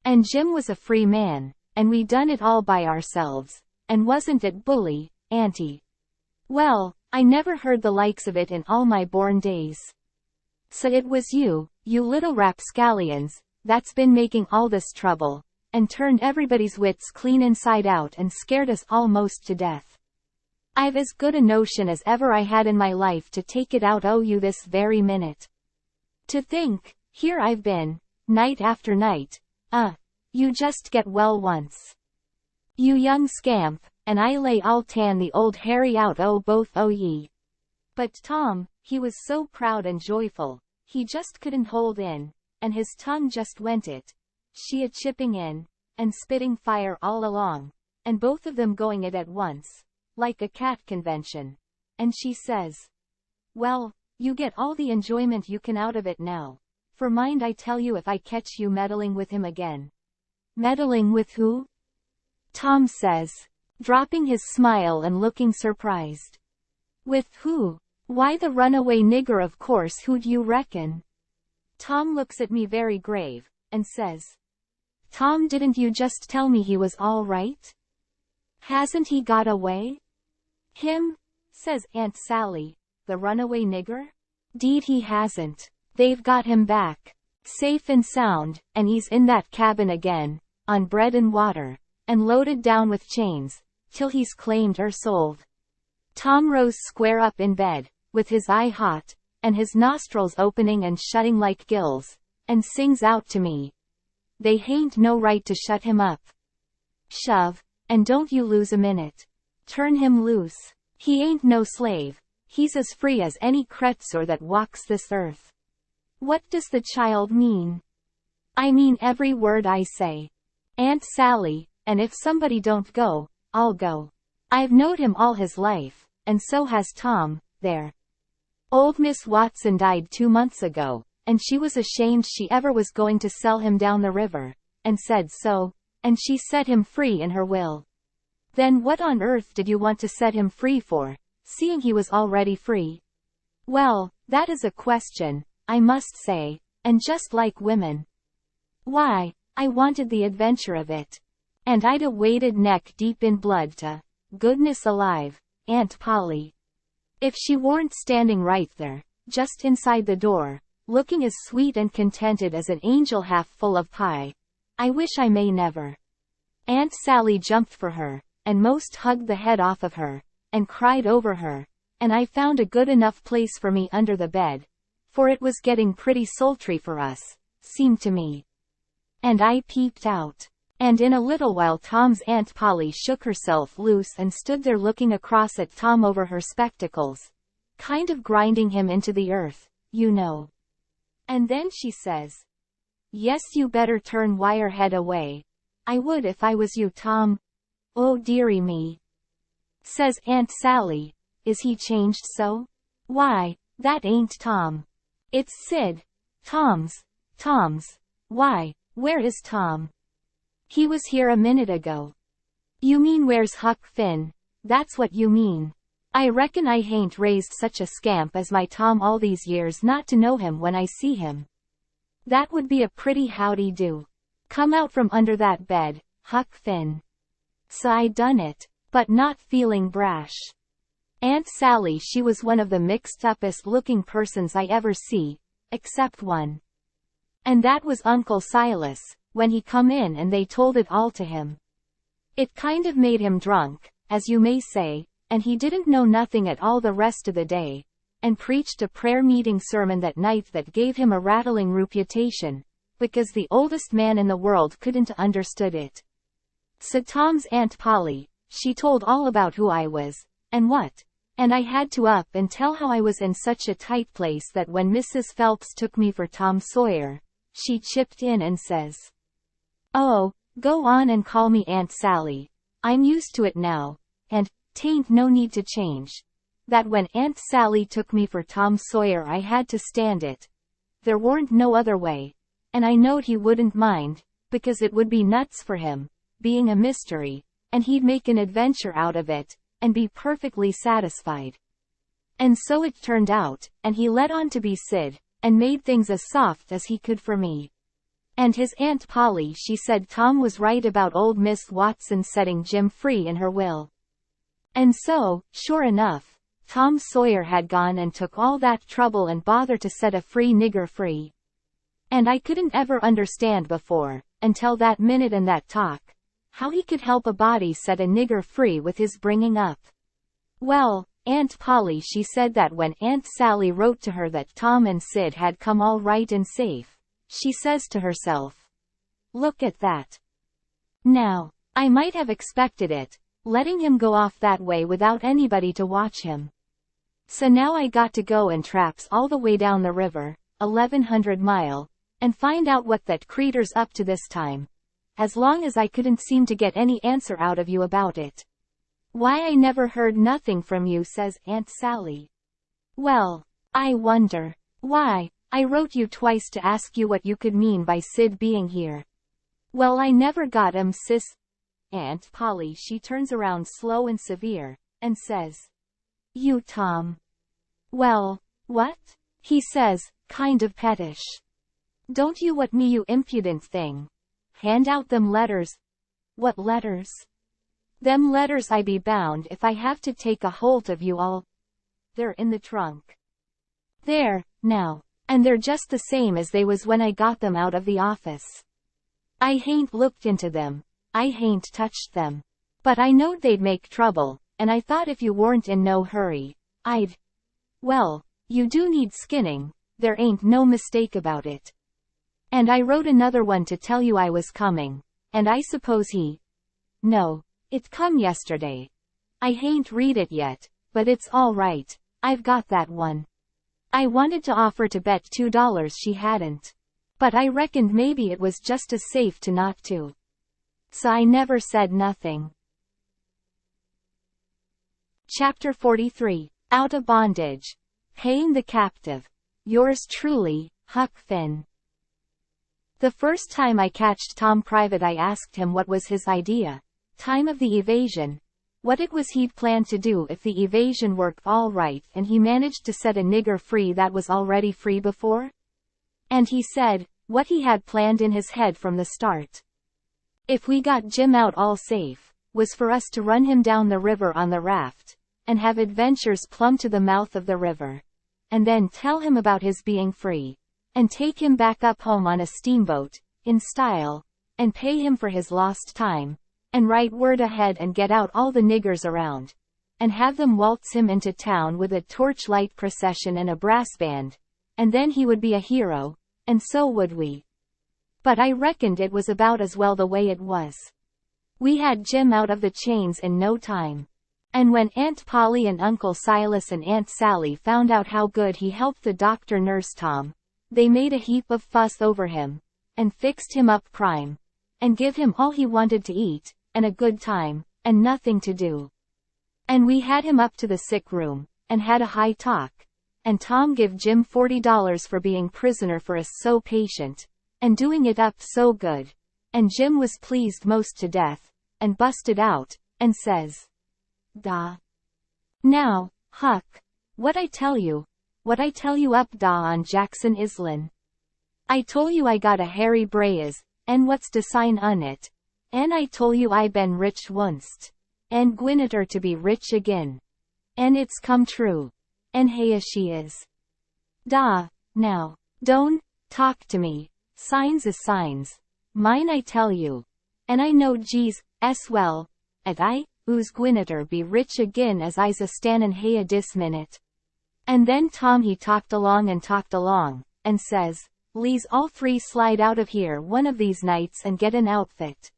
And Jim was a free man, and we done it all by ourselves, and wasn't it bully, Auntie? Well, I never heard the likes of it in all my born days. So it was you little rapscallions, that's been making all this trouble, and turned everybody's wits clean inside out and scared us almost to death. I've as good a notion as ever I had in my life to take it out o' you this very minute. To think, here I've been, night after night, you just get well once. You young scamp, and I lay I'll tan the old Harry out o' both o' ye. But Tom, he was so proud and joyful, he just couldn't hold in, and his tongue just went it. She a chipping in, and spitting fire all along, and both of them going it at once, like a cat convention. And she says, "Well, you get all the enjoyment you can out of it now, for mind I tell you if I catch you meddling with him again." "Meddling with who?" Tom says, dropping his smile and looking surprised. With who? Why, the runaway nigger, of course. Who'd you reckon? Tom looks at me very grave, and says, Tom, didn't you just tell me he was all right? Hasn't he got away? Him? Says Aunt Sally. The runaway nigger? Deed he hasn't. They've got him back, safe and sound, and he's in that cabin again, on bread and water, and loaded down with chains, till he's claimed or sold. Tom rose square up in bed, with his eye hot, and his nostrils opening and shutting like gills, and sings out to me, they hain't no right to shut him up. Shove, and don't you lose a minute. Turn him loose. He ain't no slave. He's as free as any creature that walks this earth. What does the child mean? I mean every word I say, Aunt Sally, and if somebody don't go, I'll go. I've knowed him all his life, and so has Tom, there. Old Miss Watson died 2 months ago, and she was ashamed she ever was going to sell him down the river, and said so, and she set him free in her will. Then what on earth did you want to set him free for, seeing he was already free? Well, that is a question, I must say, and just like women. Why, I wanted the adventure of it. And I'd a waded neck deep in blood to, goodness alive, Aunt Polly. If she weren't standing right there, just inside the door, looking as sweet and contented as an angel half full of pie, I wish I may never. Aunt Sally jumped for her, and most hugged the head off of her, and cried over her, and I found a good enough place for me under the bed, for it was getting pretty sultry for us, seemed to me. And I peeped out. And in a little while Tom's Aunt Polly shook herself loose and stood there looking across at Tom over her spectacles, kind of grinding him into the earth, you know. And then she says, yes, you better turn Wirehead away. I would if I was you, Tom. Oh dearie me. Says Aunt Sally, is he changed so? Why, that ain't Tom. It's Sid. Tom's. Why, where is Tom? He was here a minute ago. You mean where's Huck Finn? That's what you mean. I reckon I hain't raised such a scamp as my Tom all these years not to know him when I see him. That would be a pretty howdy do. Come out from under that bed, Huck Finn. So I done it, but not feeling brash. Aunt Sally, she was one of the mixed-upest looking persons I ever see, except one. And that was Uncle Silas, when he come in and they told it all to him. It kind of made him drunk, as you may say, and he didn't know nothing at all the rest of the day, and preached a prayer-meeting sermon that night that gave him a rattling reputation, because the oldest man in the world couldn't understood it. So Tom's Aunt Polly, she told all about who I was, and what, and I had to up and tell how I was in such a tight place that when Mrs. Phelps took me for Tom Sawyer, she chipped in and says, oh, go on and call me Aunt Sally. I'm used to it now, and 'tain't no need to change. That when Aunt Sally took me for Tom Sawyer I had to stand it. There weren't no other way, and I knowed he wouldn't mind, because it would be nuts for him, being a mystery, and he'd make an adventure out of it, and be perfectly satisfied. And so it turned out, and he let on to be Sid, and made things as soft as he could for me. And his Aunt Polly, she said Tom was right about old Miss Watson setting Jim free in her will. And so, sure enough, Tom Sawyer had gone and took all that trouble and bother to set a free nigger free. And I couldn't ever understand before, until that minute and that talk, how he could help a body set a nigger free with his bringing up. Well, Aunt Polly, she said that when Aunt Sally wrote to her that Tom and Sid had come all right and safe, she says to herself, look at that. Now, I might have expected it, letting him go off that way without anybody to watch him. So now I got to go and traps all the way down the river, 1100 mile, and find out what that creeter's up to this time. As long as I couldn't seem to get any answer out of you about it. Why, I never heard nothing from you, says Aunt Sally. Well, I wonder. Why, I wrote you twice to ask you what you could mean by Sid being here. Well, I never got 'em, sis. Aunt Polly she turns around slow and severe, and says, "You Tom." "Well, what?" he says, kind of pettish. "Don't you what me you impudent thing. Hand out them letters." "What letters?" "Them letters I be bound if I have to take a holt of you all. They're in the trunk. There, now. And they're just the same as they was when I got them out of the office. I hain't looked into them. I hain't touched them. But I knowed they'd make trouble, and I thought if you weren't in no hurry, I'd. Well, you do need skinning, there ain't no mistake about it. And I wrote another one to tell you I was coming, and I suppose No, it come yesterday. I hain't read it yet, but it's all right, I've got that one. I wanted to offer to bet $2 she hadn't. But I reckoned maybe it was just as safe to not to. So I never said nothing." Chapter 43. Out of Bondage. Paying the Captive. Yours truly, Huck Finn. The first time I catched Tom private I asked him what was his idea, time of the evasion, what it was he'd planned to do if the evasion worked all right and he managed to set a nigger free that was already free before? And he said, what he had planned in his head from the start. If we got Jim out all safe, was for us to run him down the river on the raft, and have adventures plumb to the mouth of the river. And then tell him about his being free. And take him back up home on a steamboat, in style, and pay him for his lost time, and write word ahead and get out all the niggers around, and have them waltz him into town with a torchlight procession and a brass band, and then he would be a hero, and so would we. But I reckoned it was about as well the way it was. We had Jim out of the chains in no time. And when Aunt Polly and Uncle Silas and Aunt Sally found out how good he helped the doctor nurse Tom, they made a heap of fuss over him, and fixed him up prime, and give him all he wanted to eat, and a good time, and nothing to do. And we had him up to the sick room, and had a high talk, and Tom give Jim $40 for being prisoner for us so patient, and doing it up so good, and Jim was pleased most to death, and busted out, and says, "Da. Now, Huck, what I tell you up da on Jackson Island. I tol you I got a Harry Breyes, and what's de sign on it, and I tol you I been rich onct, and gwinneter to be rich again. And it's come true. And heya she is. Da, now, don't talk to me, signs is signs, mine I tell you. And I know G's, well, and I, oo's gwinneter be rich again as I's a stanin' heya dis minute." And then Tom he talked along, and says, "Le's all three slide out of here one of these nights and get an outfit.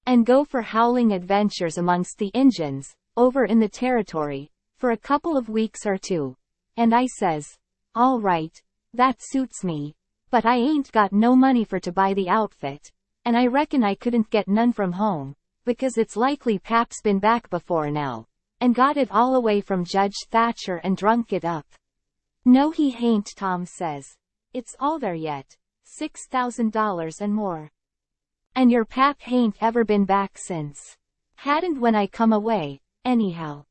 And go for howling adventures amongst the Injuns, over in the territory, for a couple of weeks or two." And I says, "All right, that suits me, but I ain't got no money for to buy the outfit, and I reckon I couldn't get none from home, because it's likely Pap's been back before now, and got it all away from Judge Thatcher and drunk it up." "No he hain't," Tom says. "It's all there yet, $6,000 and more. And your Pap hain't ever been back since. Hadn't when I come away, anyhow."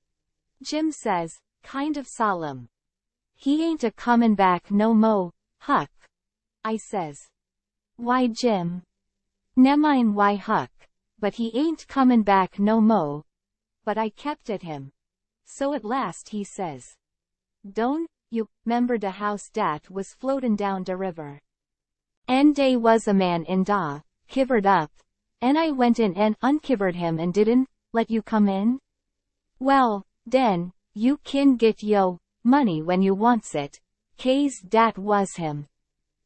Jim says, kind of solemn, "He ain't a comin' back no mo, Huck." I says, "Why Jim?" "Nemmine why Huck, but he ain't comin' back no mo." But I kept at him. So at last he says, "Don't you 'member de house dat was floatin' down de river? And dey was a man in da, kivered up, and I went in and unkivered him and didn't let you come in? Well, den, you kin get yo money when you wants it, kase dat was him.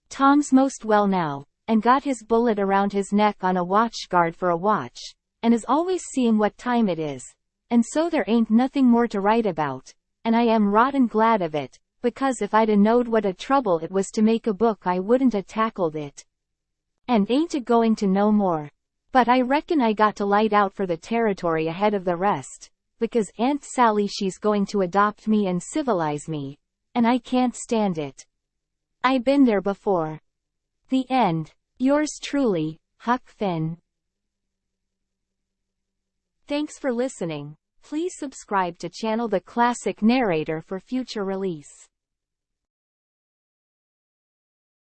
Tom's most well now, and got his bullet around his neck on a watch guard for a watch, and is always seeing what time it is. And so there ain't nothing more to write about, and I am rotten glad of it, because if I'd a knowed what a trouble it was to make a book I wouldn't a tackled it. And ain't a going to no more. But I reckon I got to light out for the territory ahead of the rest, because Aunt Sally she's going to adopt me and civilize me, and I can't stand it. I been there before." The end. Yours truly, Huck Finn. Thanks for listening. Please subscribe to channel The Classic Narrator for future release.